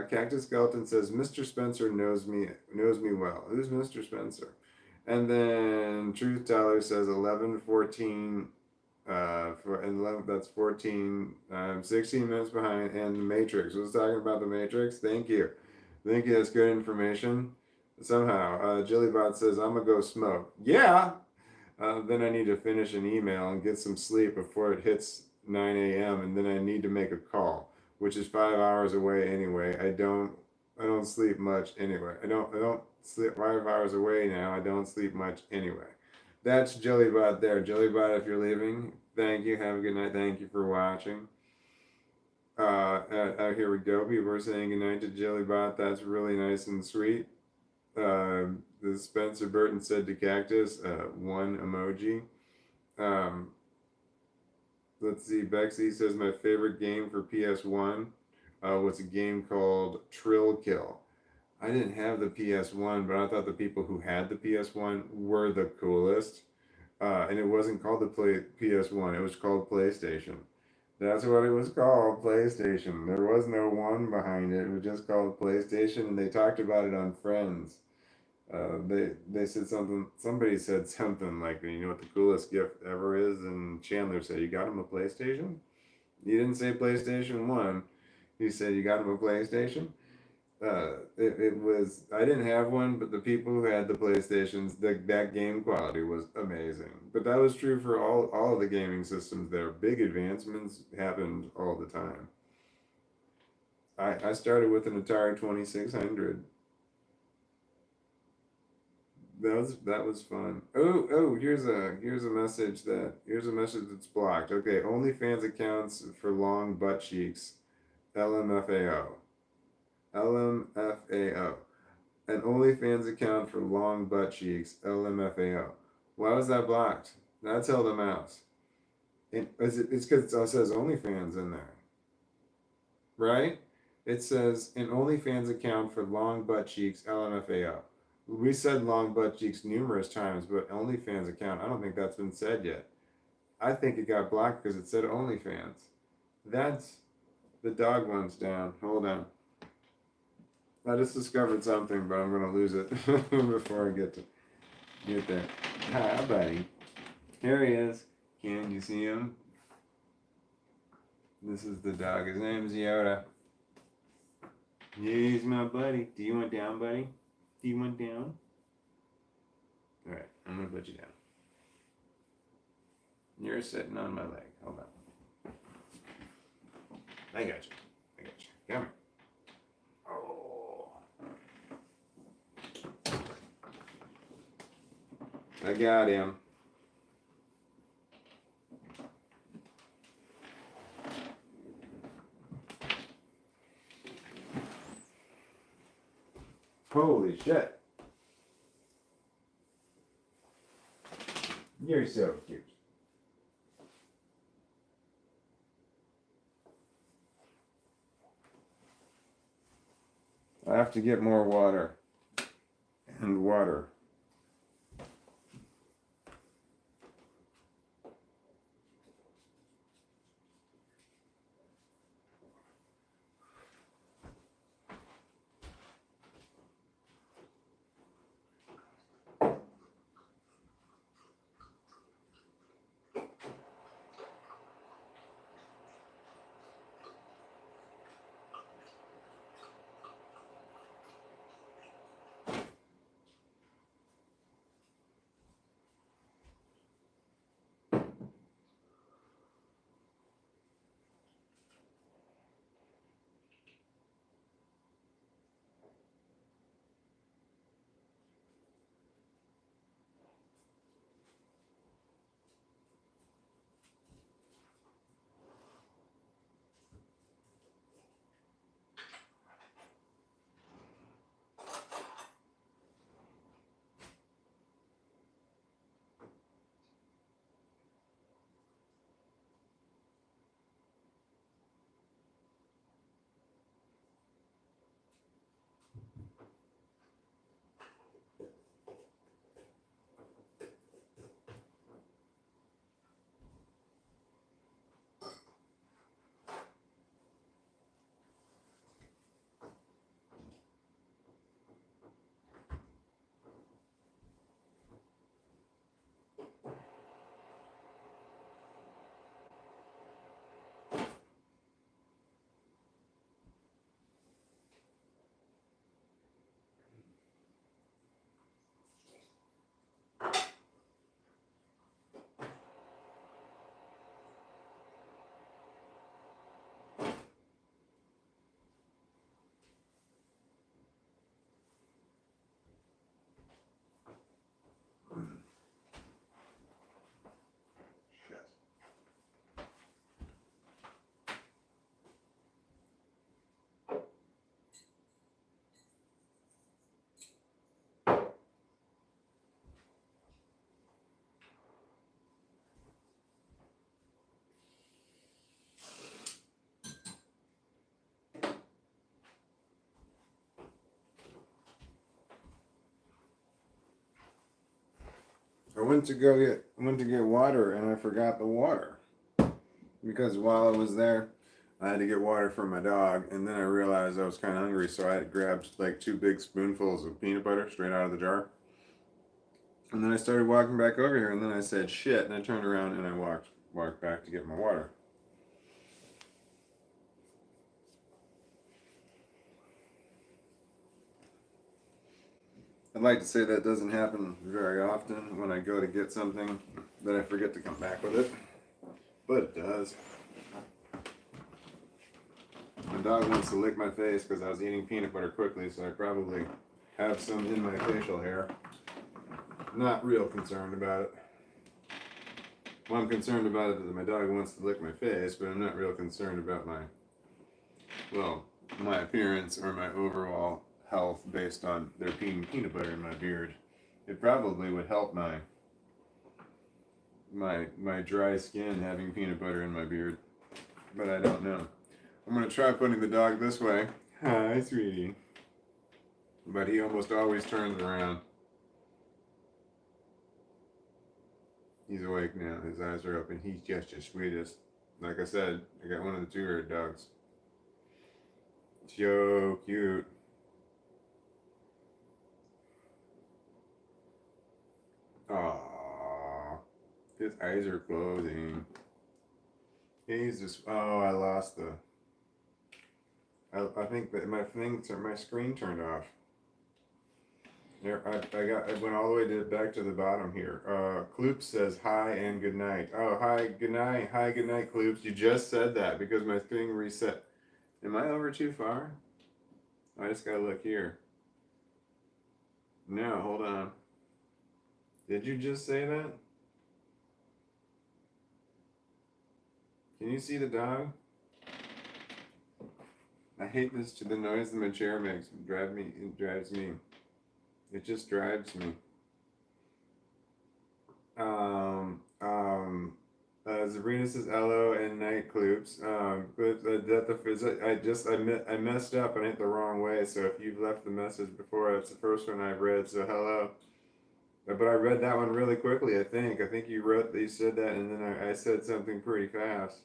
Cactus Skeleton says Mr. Spencer knows me well. Who's Mr. Spencer? And then Truth Teller says 11:14 for and 11, that's 14 16 minutes behind, and the Matrix was talking about the Matrix. Thank you, that's good information. Somehow Jillybot says I'm gonna go smoke. Yeah. Then I need to finish an email and get some sleep before it hits 9 a.m. and then I need to make a call, which is 5 hours away anyway. I don't sleep much anyway. I don't sleep 5 hours away now. I don't sleep much anyway. That's Jellybot there. Jellybot, if you're leaving, thank you. Have a good night. Thank you for watching. Here we go. People are saying goodnight to Jellybot. That's really nice and sweet. The Spencer Burton said to Cactus, one emoji. Um, let's see. Bexy says my favorite game for PS1 was a game called Trill Kill. I didn't have the PS1, but I thought the people who had the PS1 were the coolest. And it wasn't called the PS1, it was called PlayStation. That's what it was called, PlayStation. There was no one behind it. It was just called PlayStation, and they talked about it on Friends. They said something. Somebody said something like, you know what the coolest gift ever is, and Chandler said, "You got him a PlayStation." He didn't say PlayStation One. He said, "You got him a PlayStation." It was I didn't have one, but the people who had the PlayStations, that game quality was amazing. But that was true for all of the gaming systems. There, big advancements happened all the time. I started with an Atari 2600. That was fun. Oh, here's a message that's blocked. Okay, OnlyFans accounts for long butt cheeks. LMFAO. LMFAO. An OnlyFans account for long butt cheeks. LMFAO. Why was that blocked? That's held a mouse. It's because it says OnlyFans in there, right? It says an OnlyFans account for long butt cheeks. LMFAO. We said long butt cheeks numerous times, but OnlyFans account, I don't think that's been said yet. I think it got blocked because it said OnlyFans. That's the dog one's down. Hold on. I just discovered something, but I'm gonna lose it before I get there. Hi, buddy. Here he is. Can you see him? This is the dog. His name's Yoda. He's my buddy. Do you want down, buddy? Do you want down? Alright, I'm gonna put you down. You're sitting on my leg. Hold on. I got you. Come here. Oh. I got him. Holy shit. You're so cute. I have to get more water. And water. I went to get water and I forgot the water. Because while I was there, I had to get water for my dog, and then I realized I was kind of hungry, so I had grabbed like 2 big spoonfuls of peanut butter straight out of the jar. And then I started walking back over here, and then I said shit, and I turned around and I walked back to get my water. I'd like to say that doesn't happen very often when I go to get something that I forget to come back with it, but it does. dog wants to lick my face because I was eating peanut butter quickly, so I probably have some in my facial hair. Not real concerned about it. Well, I'm concerned about it that my dog wants to lick my face, but I'm not real concerned about my appearance or my overall health based on there being peanut butter in my beard. It probably would help my dry skin having peanut butter in my beard, but I don't know. I'm gonna try putting the dog this way. Hi, sweetie. But he almost always turns around. He's awake now. His eyes are open. He's just the sweetest. Like I said, I got one of the two-haired dogs. So cute. Aww. His eyes are closing. He's just. Oh, I lost the. I think that my screen turned off. There, I went all the way back to the bottom here. Kloops says hi and good night. Oh, hi, good night. Hi, good night, Kloops. You just said that because my thing reset. Am I over too far? I just gotta look here. No, hold on. Did you just say that? Can you see the dog? I hate the noise that my chair makes. It drives me. It just drives me. Zarina says hello and night, Kloops. I messed up and hit the wrong way. So if you've left the message before, that's the first one I read. So hello. But I read that one really quickly. I think you said that, and then I said something pretty fast.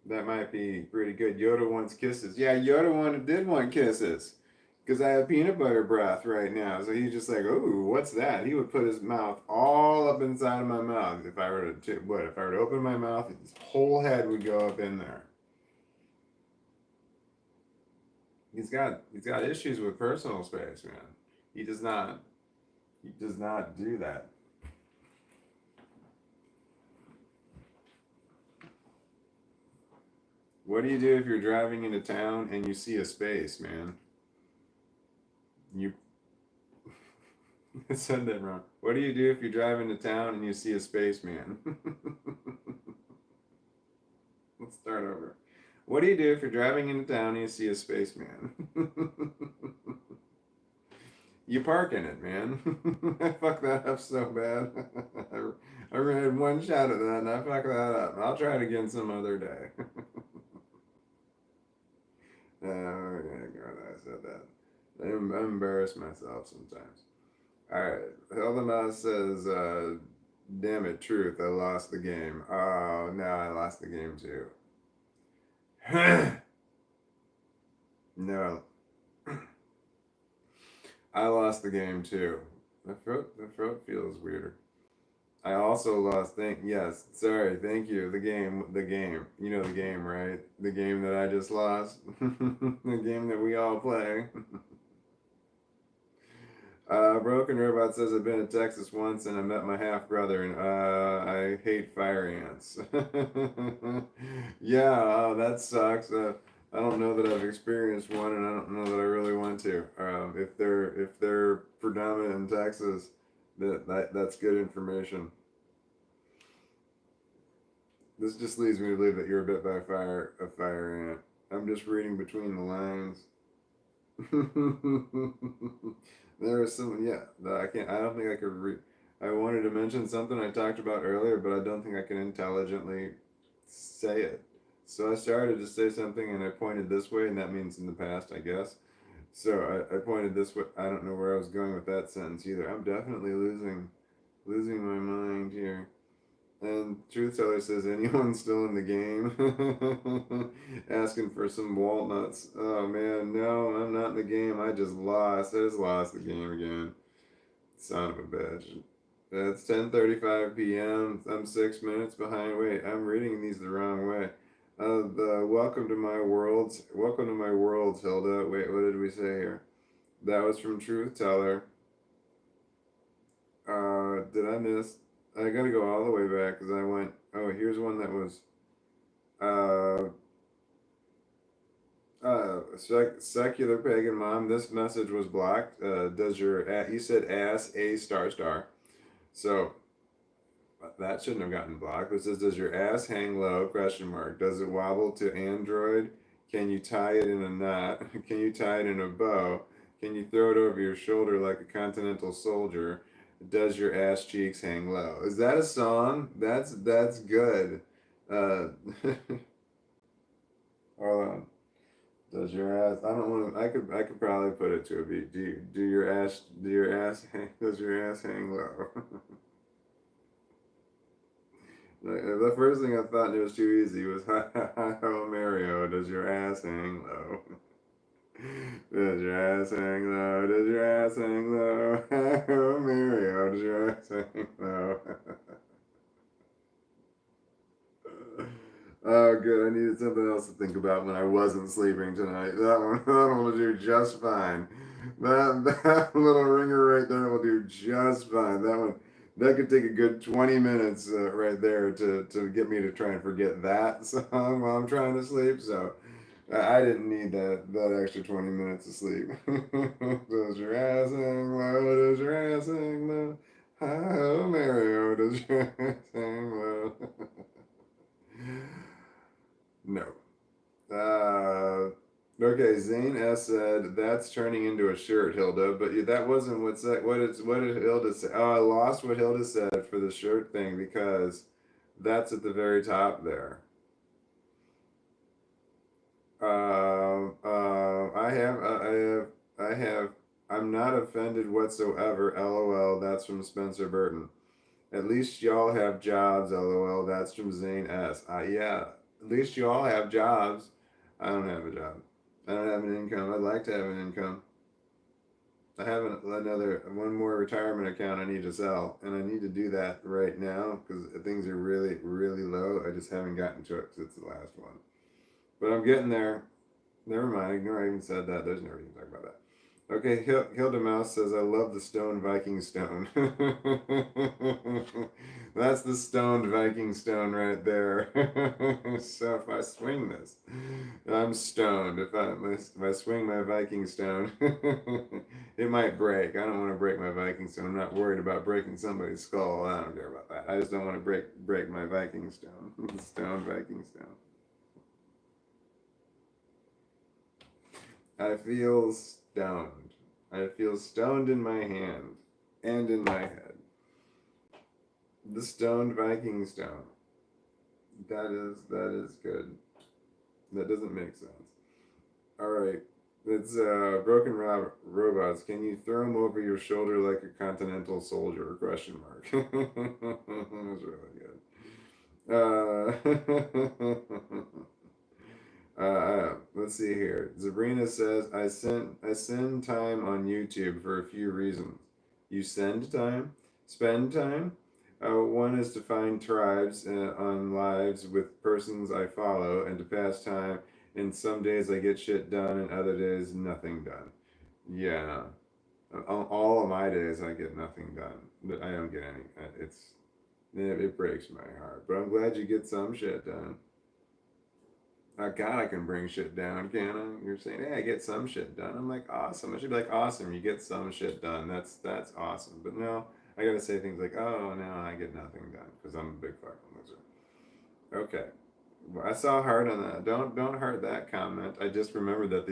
That might be pretty good. Yoda wants kisses. Yeah, Yoda did want kisses. Because I have peanut butter breath right now. So he's just like, ooh, what's that? He would put his mouth all up inside of my mouth. If I were to open my mouth, his whole head would go up in there. He's got issues with personal space, man. He does not do that. What do you do if you're driving into town and you see a space, man? You said that wrong. What do you do if you drive into town and you see a spaceman? Let's start over. What do you do if you're driving into town and you see a spaceman? You park in it, man. I fucked that up so bad. I ran one shot at that and I fucked that up. I'll try it again some other day. I said that. I embarrass myself sometimes. Alright, Hildemouse says, damn it, truth, I lost the game. Oh, no, I lost the game too. No. I lost the game too. The throat feels weirder. I also lost, thank you. The game. You know the game, right? The game that I just lost. The game that we all play. Broken Robot says, I've been to Texas once and I met my half-brother and I hate fire ants. Yeah, that sucks. I don't know that I've experienced one and I don't know that I really want to. If they're predominant in Texas, that's good information. This just leads me to believe that you're bit by a fire ant. I'm just reading between the lines. There are some, yeah, I don't think I could read. I wanted to mention something I talked about earlier, but I don't think I can intelligently say it. So I started to say something and I pointed this way, and that means in the past, I guess. So I pointed this way. I don't know where I was going with that sentence either. I'm definitely losing my mind here. And Truth Teller says, anyone still in the game? Asking for some walnuts. Oh man, no, I'm not in the game. I just lost the game again. Son of a bitch. It's 10:35 p.m. I'm 6 minutes behind. Wait, I'm reading these the wrong way. Welcome to my worlds, Hilda. Wait, what did we say here? That was from Truth Teller. Did I miss? I gotta go all the way back because I went. Oh, here's one that was. Secular pagan mom, this message was blocked. Does your you said ass a star star, so that shouldn't have gotten blocked. It says, does your ass hang low? Question mark. Does it wobble to Android? Can you tie it in a knot? Can you tie it in a bow? Can you throw it over your shoulder like a continental soldier? Does your ass cheeks hang low? Is that a song? That's good. Uh, hold on. Does your ass? I don't want to. I could probably put it to a beat. Do your ass hang? Does your ass hang low? The first thing I thought it was too easy was hi ho Mario. Does your ass hang low? Does your ass hang low? Does your ass hang low? Hi ho Mario. Does your ass hang low? Oh, good. I needed something else to think about when I wasn't sleeping tonight. That one will do just fine. That little ringer right there will do just fine. That could take a good 20 minutes right there to get me to try and forget that song while I'm trying to sleep. So I didn't need that extra 20 minutes of sleep. Does your ass hang low? Does your ass hang low? Hi, oh Mario. Does your ass hang low? No. Okay, Zane S said that's turning into a shirt, Hilda, but that wasn't what said. What did Hilda say? Oh, I lost what Hilda said for the shirt thing because that's at the very top there. I have. I'm not offended whatsoever. LOL. That's from Spencer Burton. At least y'all have jobs. LOL. That's from Zane S. Yeah. At least you all have jobs. I don't have a job. I don't have an income. I'd like to have an income. I have another one more retirement account I need to sell, and I need to do that right now because things are really, really low. I just haven't gotten to it because it's the last one. But I'm getting there. Never mind. Ignore I even said that. There's no reason to talk about that. Okay, Hilda Mouse says, I love the stone Viking stone. That's the stoned Viking stone right there. So if I swing this, I'm stoned. If I swing my Viking stone, it might break. I don't want to break my Viking stone. I'm not worried about breaking somebody's skull. I don't care about that. I just don't want to break my Viking stone. Stone Viking stone. I feel stoned. I feel stoned in my hand and in my head. The stoned Viking stone. That is good. That doesn't make sense. All right. It's broken robots. Can you throw them over your shoulder like a continental soldier? Question mark. That was really good. Let's see here. Sabrina says, I send time on YouTube for a few reasons. You send time? Spend time? One is to find tribes on lives with persons I follow and to pass time. And some days I get shit done and other days nothing done. Yeah. All of my days I get nothing done. But I don't get any. It breaks my heart. But I'm glad you get some shit done. God, I can bring shit down, can I? You're saying, hey, I get some shit done. I'm like, awesome. I should be like, awesome. You get some shit done. That's awesome. But no, I gotta say things like, oh no, I get nothing done because I'm a big fucking loser. Okay, well, I saw heart on that. Don't heart that comment. I just remembered that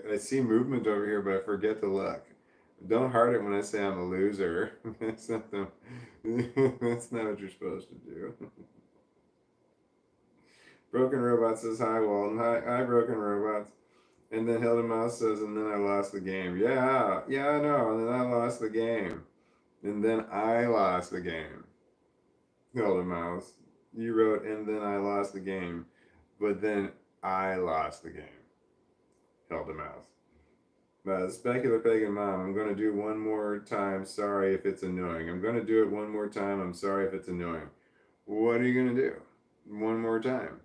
I see movement over here, but I forget to look. Don't heart it when I say I'm a loser. That's not that's not what you're supposed to do. Broken Robot says, hi, Walton. Hi, Broken Robots. And then Hilda Mouse says, and then I lost the game. Yeah, I know. And then I lost the game. And then I lost the game. Hilda Mouse. You wrote, and then I lost the game. But then I lost the game. Hilda Mouse. Specular Pagan Mom, I'm going to do one more time. Sorry if it's annoying. I'm going to do it one more time. I'm sorry if it's annoying. What are you going to do? One more time.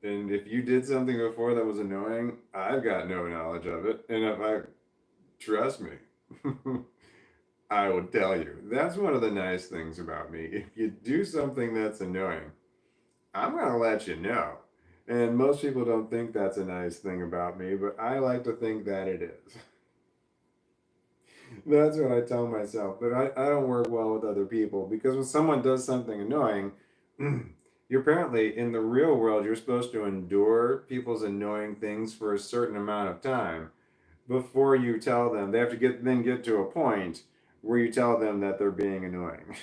And if you did something before that was annoying, I've got no knowledge of it. And if I trust me, I will tell you. That's one of the nice things about me. If you do something that's annoying, I'm going to let you know. And most people don't think that's a nice thing about me, but I like to think that it is. That's what I tell myself. But I don't work well with other people because when someone does something annoying, you're apparently in the real world, you're supposed to endure people's annoying things for a certain amount of time before you tell them. They have to get to a point where you tell them that they're being annoying.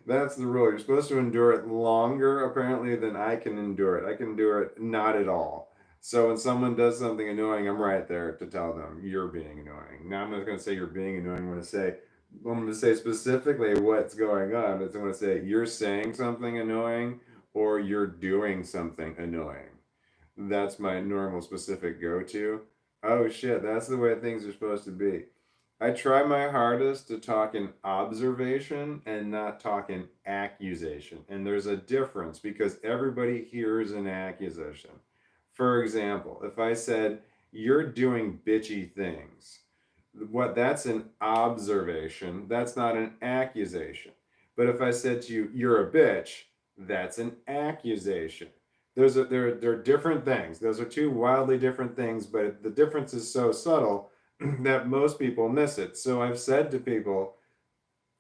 That's the rule. You're supposed to endure it longer, apparently, than I can endure it. I can endure it not at all. So when someone does something annoying, I'm right there to tell them you're being annoying. Now I'm not going to say you're being annoying. I'm going to say specifically what's going on. I'm going to say you're saying something annoying or you're doing something annoying. That's my normal specific go-to. Oh shit, that's the way things are supposed to be. I try my hardest to talk in observation and not talk in accusation. And there's a difference because everybody hears an accusation. For example, if I said, you're doing bitchy things, that's an observation, that's not an accusation. But if I said to you, you're a bitch, that's an accusation. They're different things. Those are two wildly different things, but the difference is so subtle that most people miss it. So I've said to people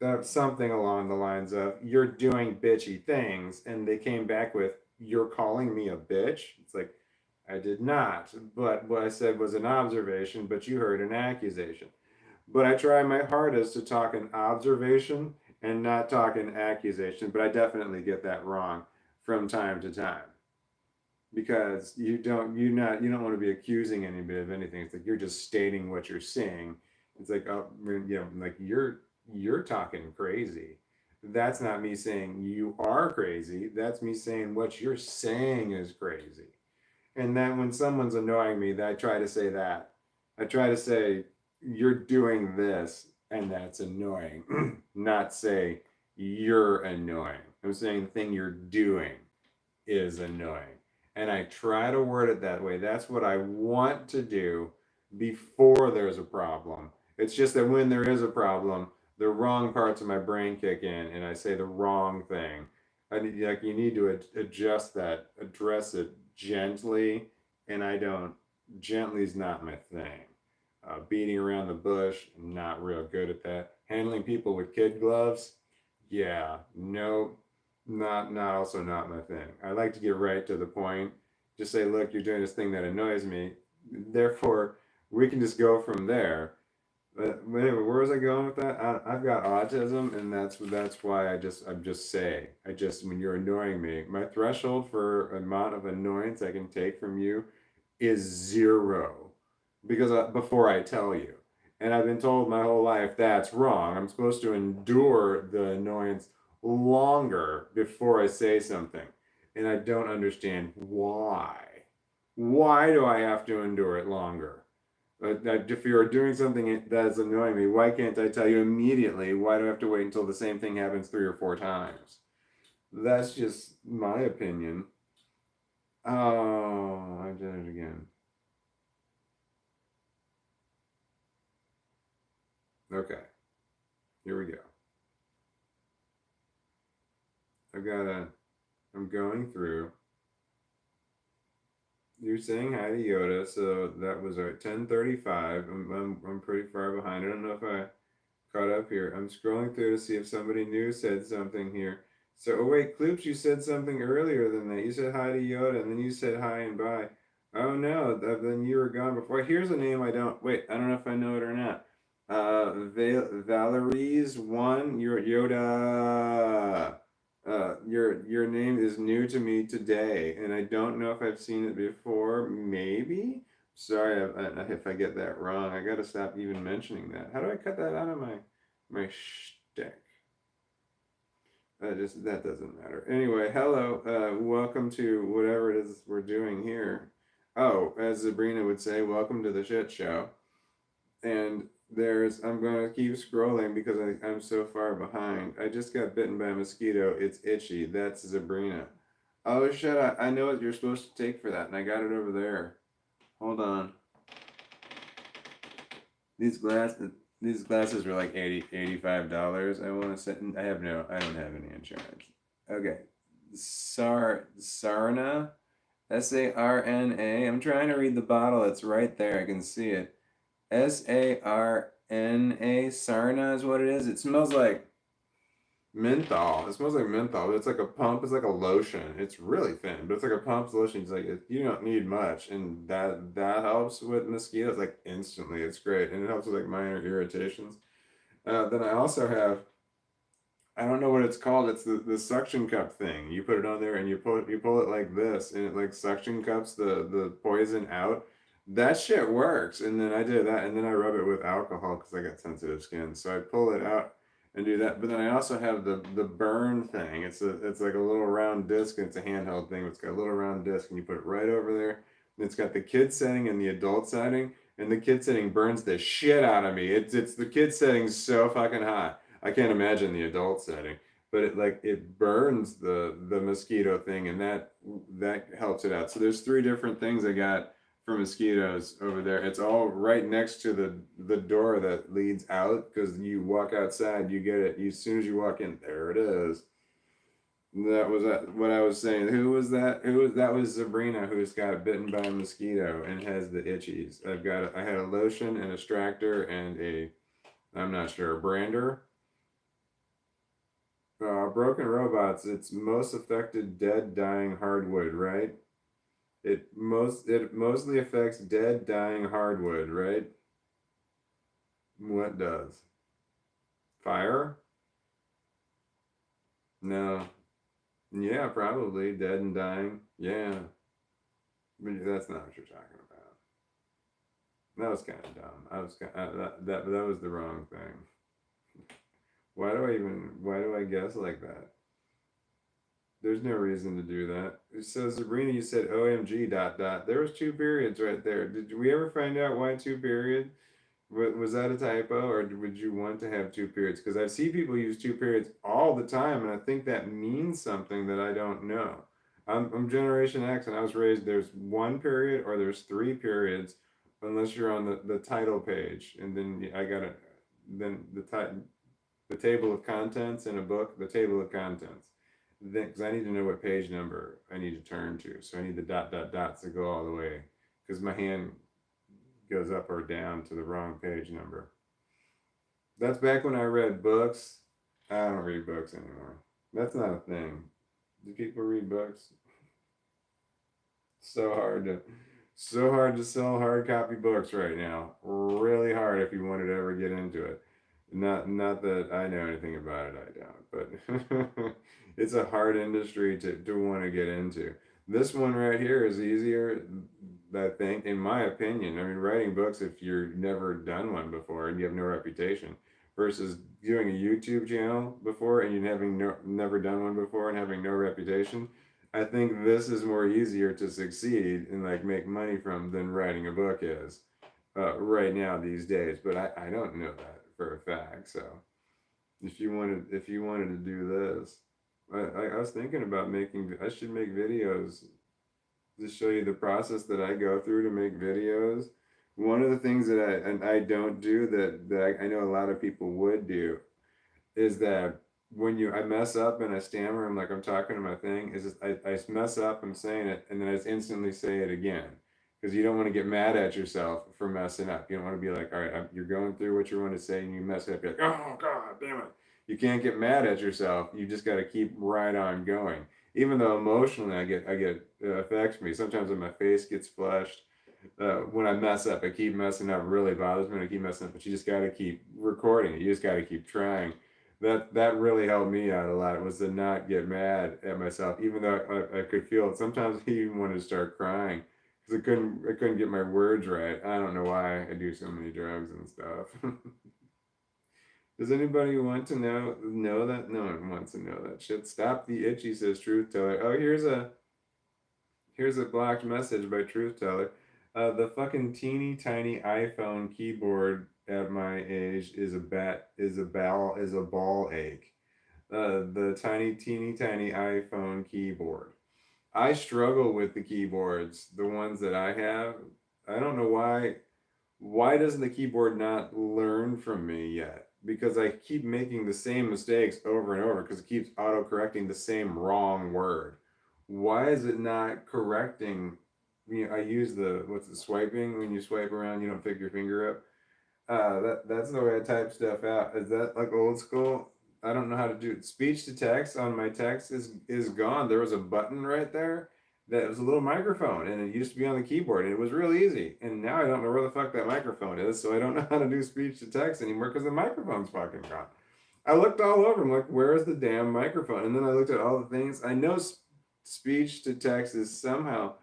that something along the lines of, you're doing bitchy things, and they came back with, you're calling me a bitch? It's like, I did not. But what I said was an observation, but you heard an accusation. But I try my hardest to talk in observation and not talk in accusation, but I definitely get that wrong from time to time because you don't want to be accusing anybody of anything. It's like you're just stating what you're seeing. It's like, oh, like you're talking crazy. That's not me saying you are crazy. That's me saying what you're saying is crazy. And then when someone's annoying me, that I try to say that. I try to say you're doing this and that's annoying, not say you're annoying. I'm saying the thing you're doing is annoying. And I try to word it that way. That's what I want to do before there's a problem. It's just that when there is a problem, the wrong parts of my brain kick in and I say the wrong thing. Like you need to adjust that, address it gently, and I don't. Gently is not my thing. Beating around the bush, I'm not real good at that. Handling people with kid gloves, yeah, no, not also not my thing. I like to get right to the point. Just say, look, you're doing this thing that annoys me. Therefore, we can just go from there. But anyway, where was I going with that? I've got autism, and that's why I'm just say I just when you're annoying me, my threshold for amount of annoyance I can take from you is zero, because before I tell you, and I've been told my whole life that's wrong. I'm supposed to endure the annoyance longer before I say something, and I don't understand why. Why do I have to endure it longer? If you're doing something that's annoying me, why can't I tell you immediately? Why do I have to wait until the same thing happens 3 or 4 times? That's just my opinion. Oh, I did it again. Okay, here we go. I've got a. I'm going through. You're saying hi to Yoda, so that was at 10:35. I'm pretty far behind. I don't know if I caught up here. I'm scrolling through to see if somebody new said something here. So, oh wait, Kloops, you said something earlier than that. You said hi to Yoda, and then you said hi and bye. Oh no, then you were gone before. Here's a name I don't. Wait, I don't know if I know it or not. Valerie's one. You're Yoda. Your name is new to me today, and I don't know if I've seen it before. Maybe. Sorry if I get that wrong. I gotta stop even mentioning that. How do I cut that out of my shtick? That doesn't matter. Anyway, hello. Welcome to whatever it is we're doing here. Oh, as Sabrina would say, welcome to the shit show. And I'm gonna keep scrolling because I'm so far behind. I just got bitten by a mosquito. It's itchy. That's Sabrina. Oh shit! I know what you're supposed to take for that, and I got it over there. Hold on. These glasses. These glasses were like $85. I want to set. I don't have any insurance. Okay. Sarna, Sarna. I'm trying to read the bottle. It's right there. I can see it. Sarna, Sarna is what it is. It smells like menthol. It smells like menthol. But it's like a pump. It's like a lotion. It's really thin, but it's like a pump lotion. It's like you don't need much, and that helps with mosquitoes like instantly. It's great, and it helps with like minor irritations. Then I also have, I don't know what it's called. It's the suction cup thing. You put it on there and you pull it like this, and it like suction cups the poison out. That shit works. And then I did that, and then I rub it with alcohol because I got sensitive skin. So I pull it out and do that. But then I also have the burn thing. It's like a little round disc, and it's a handheld thing. It's got a little round disc, and you put it right over there. And it's got the kid setting and the adult setting, and the kid setting burns the shit out of me. It's the kid setting so fucking hot. I can't imagine the adult setting, but it burns the mosquito thing, and that helps it out. So there's three different things I got for mosquitoes over there. It's all right next to the door that leads out, because you walk outside, you get it. As soon as you walk in, there it is. That was what I was saying. Who was that? That was Sabrina, who's got bitten by a mosquito and has the itchies. I had a lotion and a extractor and a, I'm not sure, a brander. Broken Robots, it's most affected dead, dying hardwood, right? It mostly affects dead, dying hardwood, right? What does? Fire? No. Yeah, probably dead and dying. Yeah, but that's not what you're talking about. That was kind of dumb. I was that was the wrong thing. Why do I guess like that? There's no reason to do that. So Sabrina, you said OMG dot dot. There was two periods right there. Did we ever find out why two periods? Was that a typo, or would you want to have two periods? Because I see people use two periods all the time, and I think that means something that I don't know. I'm Generation X, and I was raised there's one period or there's three periods, unless you're on the title page, and then I got it. Then the table of contents in a book, the table of contents. Then, because I need to know what page number I need to turn to, so I need the dot dot dots to go all the way, because my hand goes up or down to the wrong page number. That's back when I read books. I don't read books anymore. That's not a thing. Do people read books? So hard to so hard to sell hard copy books right now. Really hard if you wanted to ever get into it. Not that I know anything about it, I don't, but it's a hard industry to want to get into. This one right here is easier, I think, in my opinion. I mean, writing books, if you've never done one before and you have no reputation, versus doing a YouTube channel before and you having never done one before and having no reputation, I think this is more easier to succeed and like make money from than writing a book is right now these days. But I don't know that for a fact. So if you wanted to do this, I was thinking about making. I should make videos to show you the process that I go through to make videos. One of the things that I don't do that I know a lot of people would do is that when I mess up and I stammer, I'm talking to my thing, is just, I mess up, I'm saying it, and then I just instantly say it again. Because you don't want to get mad at yourself for messing up. You don't want to be like, all right, you're going through what you want to say and you mess up. You're like, oh, God, damn it. You can't get mad at yourself. You just got to keep right on going. Even though emotionally it affects me. Sometimes when my face gets flushed, when I mess up, I keep messing up. It really bothers me when I keep messing up. But you just got to keep recording it. You just got to keep trying. That really helped me out a lot. Was to not get mad at myself, even though I could feel it. Sometimes I even wanted to start crying because I couldn't get my words right. I don't know why I do so many drugs and stuff. Does anybody want to know that? No one wants to know that shit. Stop the itchy, says Truth Teller. Oh, here's a blocked message by Truth Teller. The fucking teeny tiny iPhone keyboard at my age is a ball ache. The tiny teeny tiny iPhone keyboard. I struggle with the keyboards, the ones that I have. I don't know why doesn't the keyboard not learn from me yet? Because I keep making the same mistakes over and over because it keeps auto correcting the same wrong word. Why is it not correcting? I use the what's the swiping when you swipe around, you don't pick your finger up. That's the way I type stuff out. Is that like old school? I don't know how to do it. Speech to text on my text is gone. There was a button right there that was a little microphone, and it used to be on the keyboard, and it was real easy. And now I don't know where the fuck that microphone is, so I don't know how to do speech to text anymore because the microphone's fucking gone. I looked all over. I'm like, where's the damn microphone? And then I looked at all the things. I know speech to text is somehow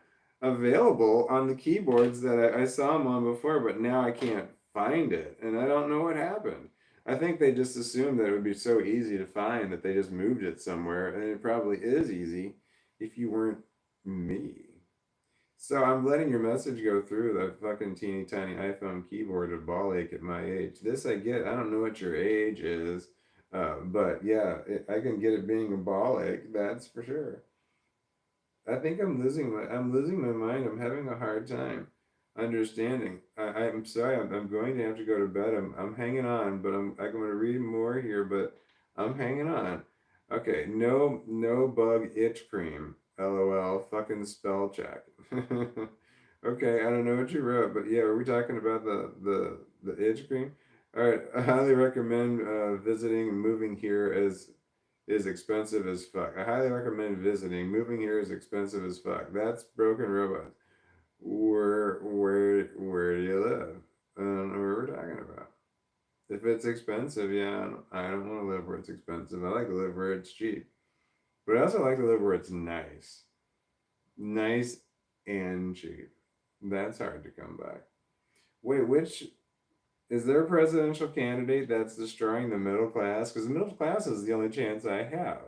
available on the keyboards that I saw them on before, but now I can't find it, and I don't know what happened. I think they just assumed that it would be so easy to find that they just moved it somewhere, and it probably is easy if you weren't me. So I'm letting your message go through the fucking teeny tiny iPhone keyboard of ball ache at my age. This I get. I don't know what your age is, but yeah, I can get it being a ball ache. That's for sure. I think I'm losing my mind. I'm having a hard time understanding. I'm sorry. I'm going to have to go to bed. I'm hanging on, but I'm going to read more here, but I'm hanging on. Okay, no bug itch cream. LOL. Fucking spell check. Okay, I don't know what you wrote, but yeah, are we talking about the itch cream? All right, I highly recommend visiting. Moving here is expensive as fuck. I highly recommend visiting. Moving here is expensive as fuck. That's Broken Robots. Where do you live? I don't know where we're talking about. If it's expensive, yeah, I don't want to live where it's expensive. I like to live where it's cheap. But I also like to live where it's nice. Nice and cheap. That's hard to come by. Wait, which is there a presidential candidate that's destroying the middle class? Because the middle class is the only chance I have.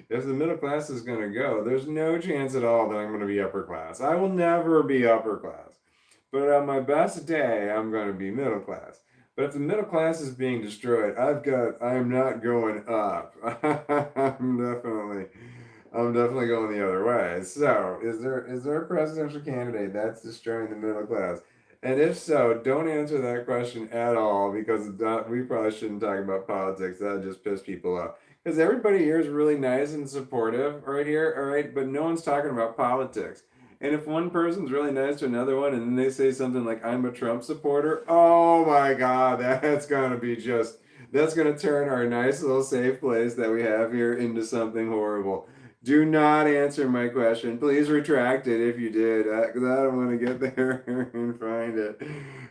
If the middle class is going to go, there's no chance at all that I'm going to be upper class. I will never be upper class. But on my best day, I'm going to be middle class. But if the middle class is being destroyed, I'm not going up. I'm definitely going the other way. So, is there a presidential candidate that's destroying the middle class? And if so, don't answer that question at all because we probably shouldn't talk about politics. That'll just piss people off. Because everybody here is really nice and supportive right here, all right? But no one's talking about politics. And if one person's really nice to another one and then they say something like, I'm a Trump supporter, oh my God, that's going to turn our nice little safe place that we have here into something horrible. Do not answer my question. Please retract it if you did, because I don't want to get there and find it.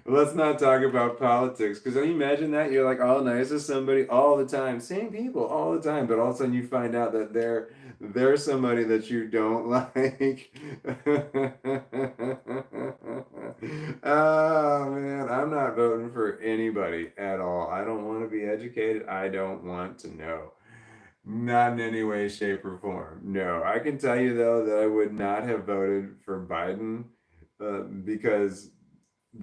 Let's not talk about politics, because can you imagine that? You're like all nice to somebody all the time, same people all the time, but all of a sudden you find out that they're somebody that you don't like. Oh man, I'm not voting for anybody at all. I don't want to be educated. I don't want to know. Not in any way, shape, or form. No, I can tell you though that I would not have voted for Biden because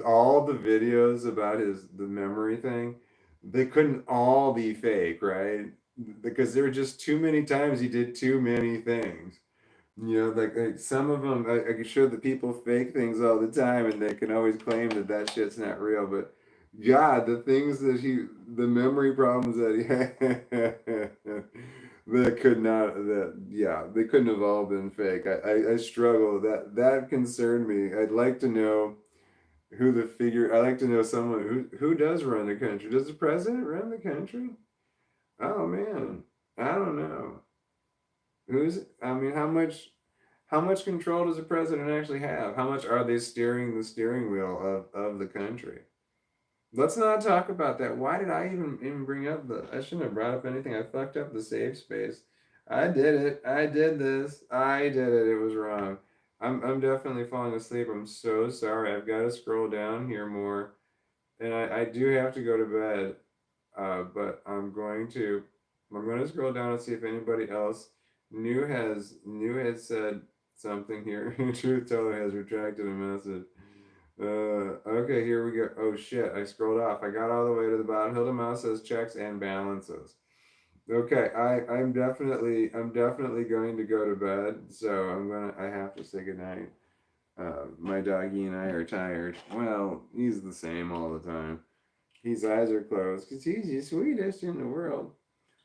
all the videos about the memory thing, they couldn't all be fake, right? Because there were just too many times he did too many things. Like some of them, I can show the people fake things all the time, and they can always claim that shit's not real. But God, the memory problems that he had, that could not, that yeah, they couldn't have all been fake. I struggle. That concerned me. I'd like to know who the figure. I like to know someone who does run the country. Does the president run the country? Oh man, I don't know. I mean, how much control does the president actually have? How much are they steering the steering wheel of the country? Let's not talk about that. Why did I even bring up I shouldn't have brought up anything. I fucked up the safe space. I did it. I did this. I did it. It was wrong. I'm definitely falling asleep. I'm so sorry. I've got to scroll down here more. And I do have to go to bed. But I'm going to scroll down and see if anybody else new has said something here. Truth teller has retracted a message. Okay, here we go. Oh shit, I scrolled off. I got all the way to the bottom. Hilda Mouse says checks and balances. Okay, I'm definitely going to go to bed, so I have to say goodnight. My doggy and I are tired. Well, he's the same all the time. His eyes are closed because he's the sweetest in the world.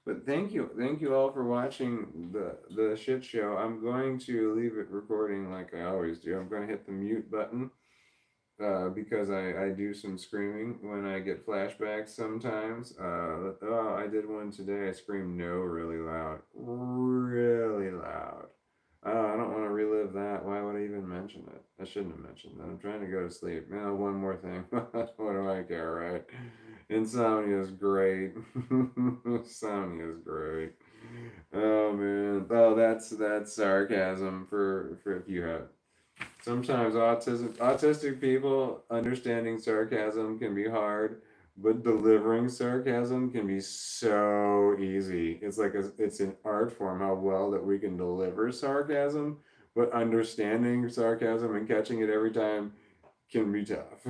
But thank you all for watching the shit show. I'm going to leave it recording like I always do. I'm going to hit the mute button because I do some screaming when I get flashbacks sometimes. Oh, I did one today. I screamed no really loud. Really loud. Oh, I don't want to relive that. Why would I even mention it? I shouldn't have mentioned that. I'm trying to go to sleep. Now, one more thing. What do I care, right? Insomnia is great. Insomnia is great. Oh man. Oh, that's sarcasm for if you have. Sometimes autistic people understanding sarcasm can be hard, but delivering sarcasm can be so easy. It's like it's an art form how well that we can deliver sarcasm, but understanding sarcasm and catching it every time can be tough.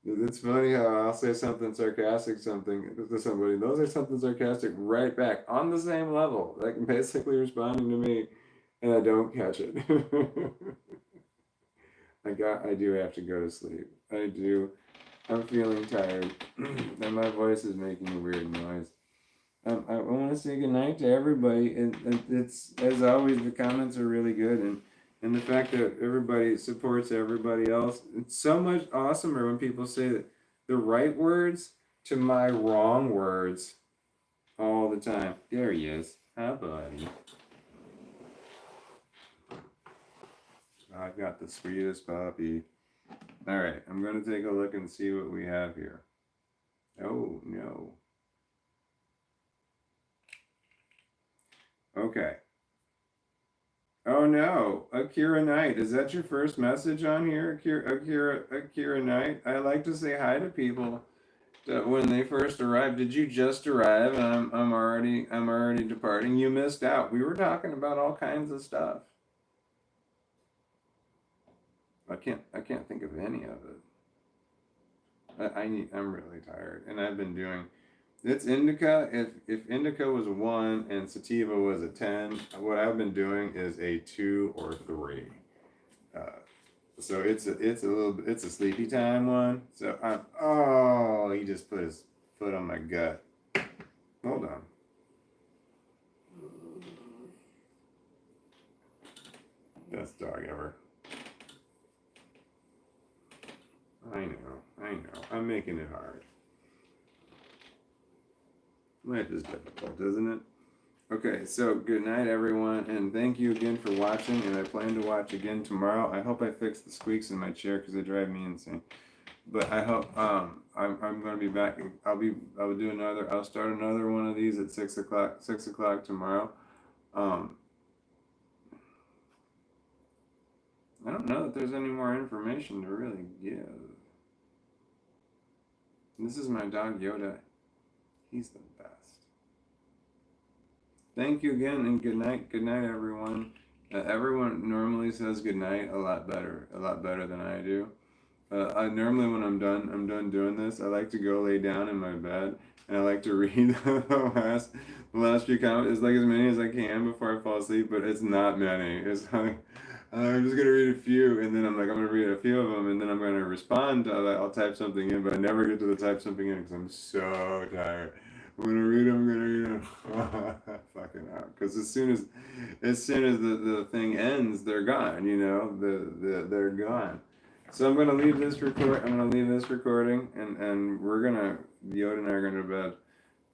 It's funny how I'll say something sarcastic something to somebody, and they'll say something sarcastic right back on the same level, like basically responding to me, and I don't catch it. I do have to go to sleep. I do. I'm feeling tired, and my voice is making a weird noise. I want to say goodnight to everybody, and it's as always the comments are really good, and the fact that everybody supports everybody else. It's so much awesomer when people say that the right words to my wrong words all the time. There he is. Hi, buddy. I've got the sweetest puppy. All right, I'm going to take a look and see what we have here. Oh, no. Okay. Oh, no. Akira Knight. Is that your first message on here, Akira Knight? I like to say hi to people when they first arrive. Did you just arrive and I'm already departing? You missed out. We were talking about all kinds of stuff. I can't think of any of it. I'm really tired, and I've been doing. It's indica. If indica was a 1 and sativa was a 10, what I've been doing is a 2 or 3. Uh, so it's a sleepy time one. So he just put his foot on my gut. Hold on. Best dog ever. I know. I'm making it hard. Life is difficult, isn't it? Okay, so good night, everyone, and thank you again for watching. And I plan to watch again tomorrow. I hope I fix the squeaks in my chair because they drive me insane. But I hope I'm going to be back. I'll start another one of these at 6 o'clock tomorrow. I don't know that there's any more information to really give. This is my dog Yoda. He's the best. Thank you again, and good night. Good night, everyone. Everyone normally says good night a lot better than I do. I normally when I'm done doing this. I like to go lay down in my bed, and I like to read the last few comments. It's like as many as I can before I fall asleep, but it's not many. It's like I'm just gonna read a few, and then I'm gonna read a few of them, and then I'm gonna respond. I'll type something in, but I never get to the type something in because I'm so tired. I'm gonna read them. I'm gonna read them. Fucking out. Because as soon as the thing ends, they're gone. You know, they're gone. So I'm gonna leave this recording, and Yoda and I are gonna bed.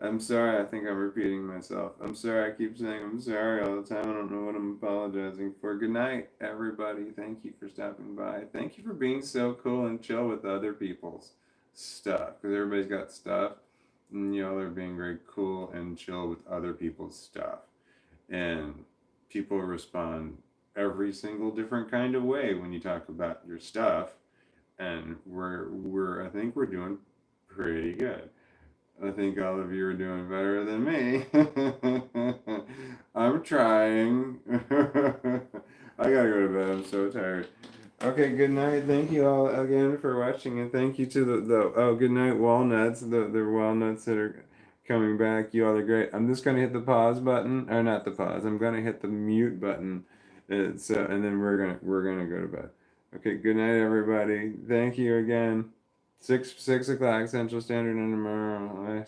I'm sorry, I think I'm repeating myself. I'm sorry, I keep saying I'm sorry all the time. I don't know what I'm apologizing for. Good night, everybody. Thank you for stopping by. Thank you for being so cool and chill with other people's stuff. Because everybody's got stuff, and y'all are being very cool and chill with other people's stuff. And people respond every single different kind of way when you talk about your stuff. And I think we're doing pretty good. I think all of you are doing better than me. I'm trying. I gotta go to bed. I'm so tired. Okay, good night. Thank you all again for watching, and thank you to the good night Walnuts, the Walnuts that are coming back. You all are great. I'm just gonna hit the pause button, or not the pause. I'm gonna hit the mute button, It's and then we're gonna go to bed. Okay, good night, everybody. Thank you again. 6 o'clock Central Standard and tomorrow. I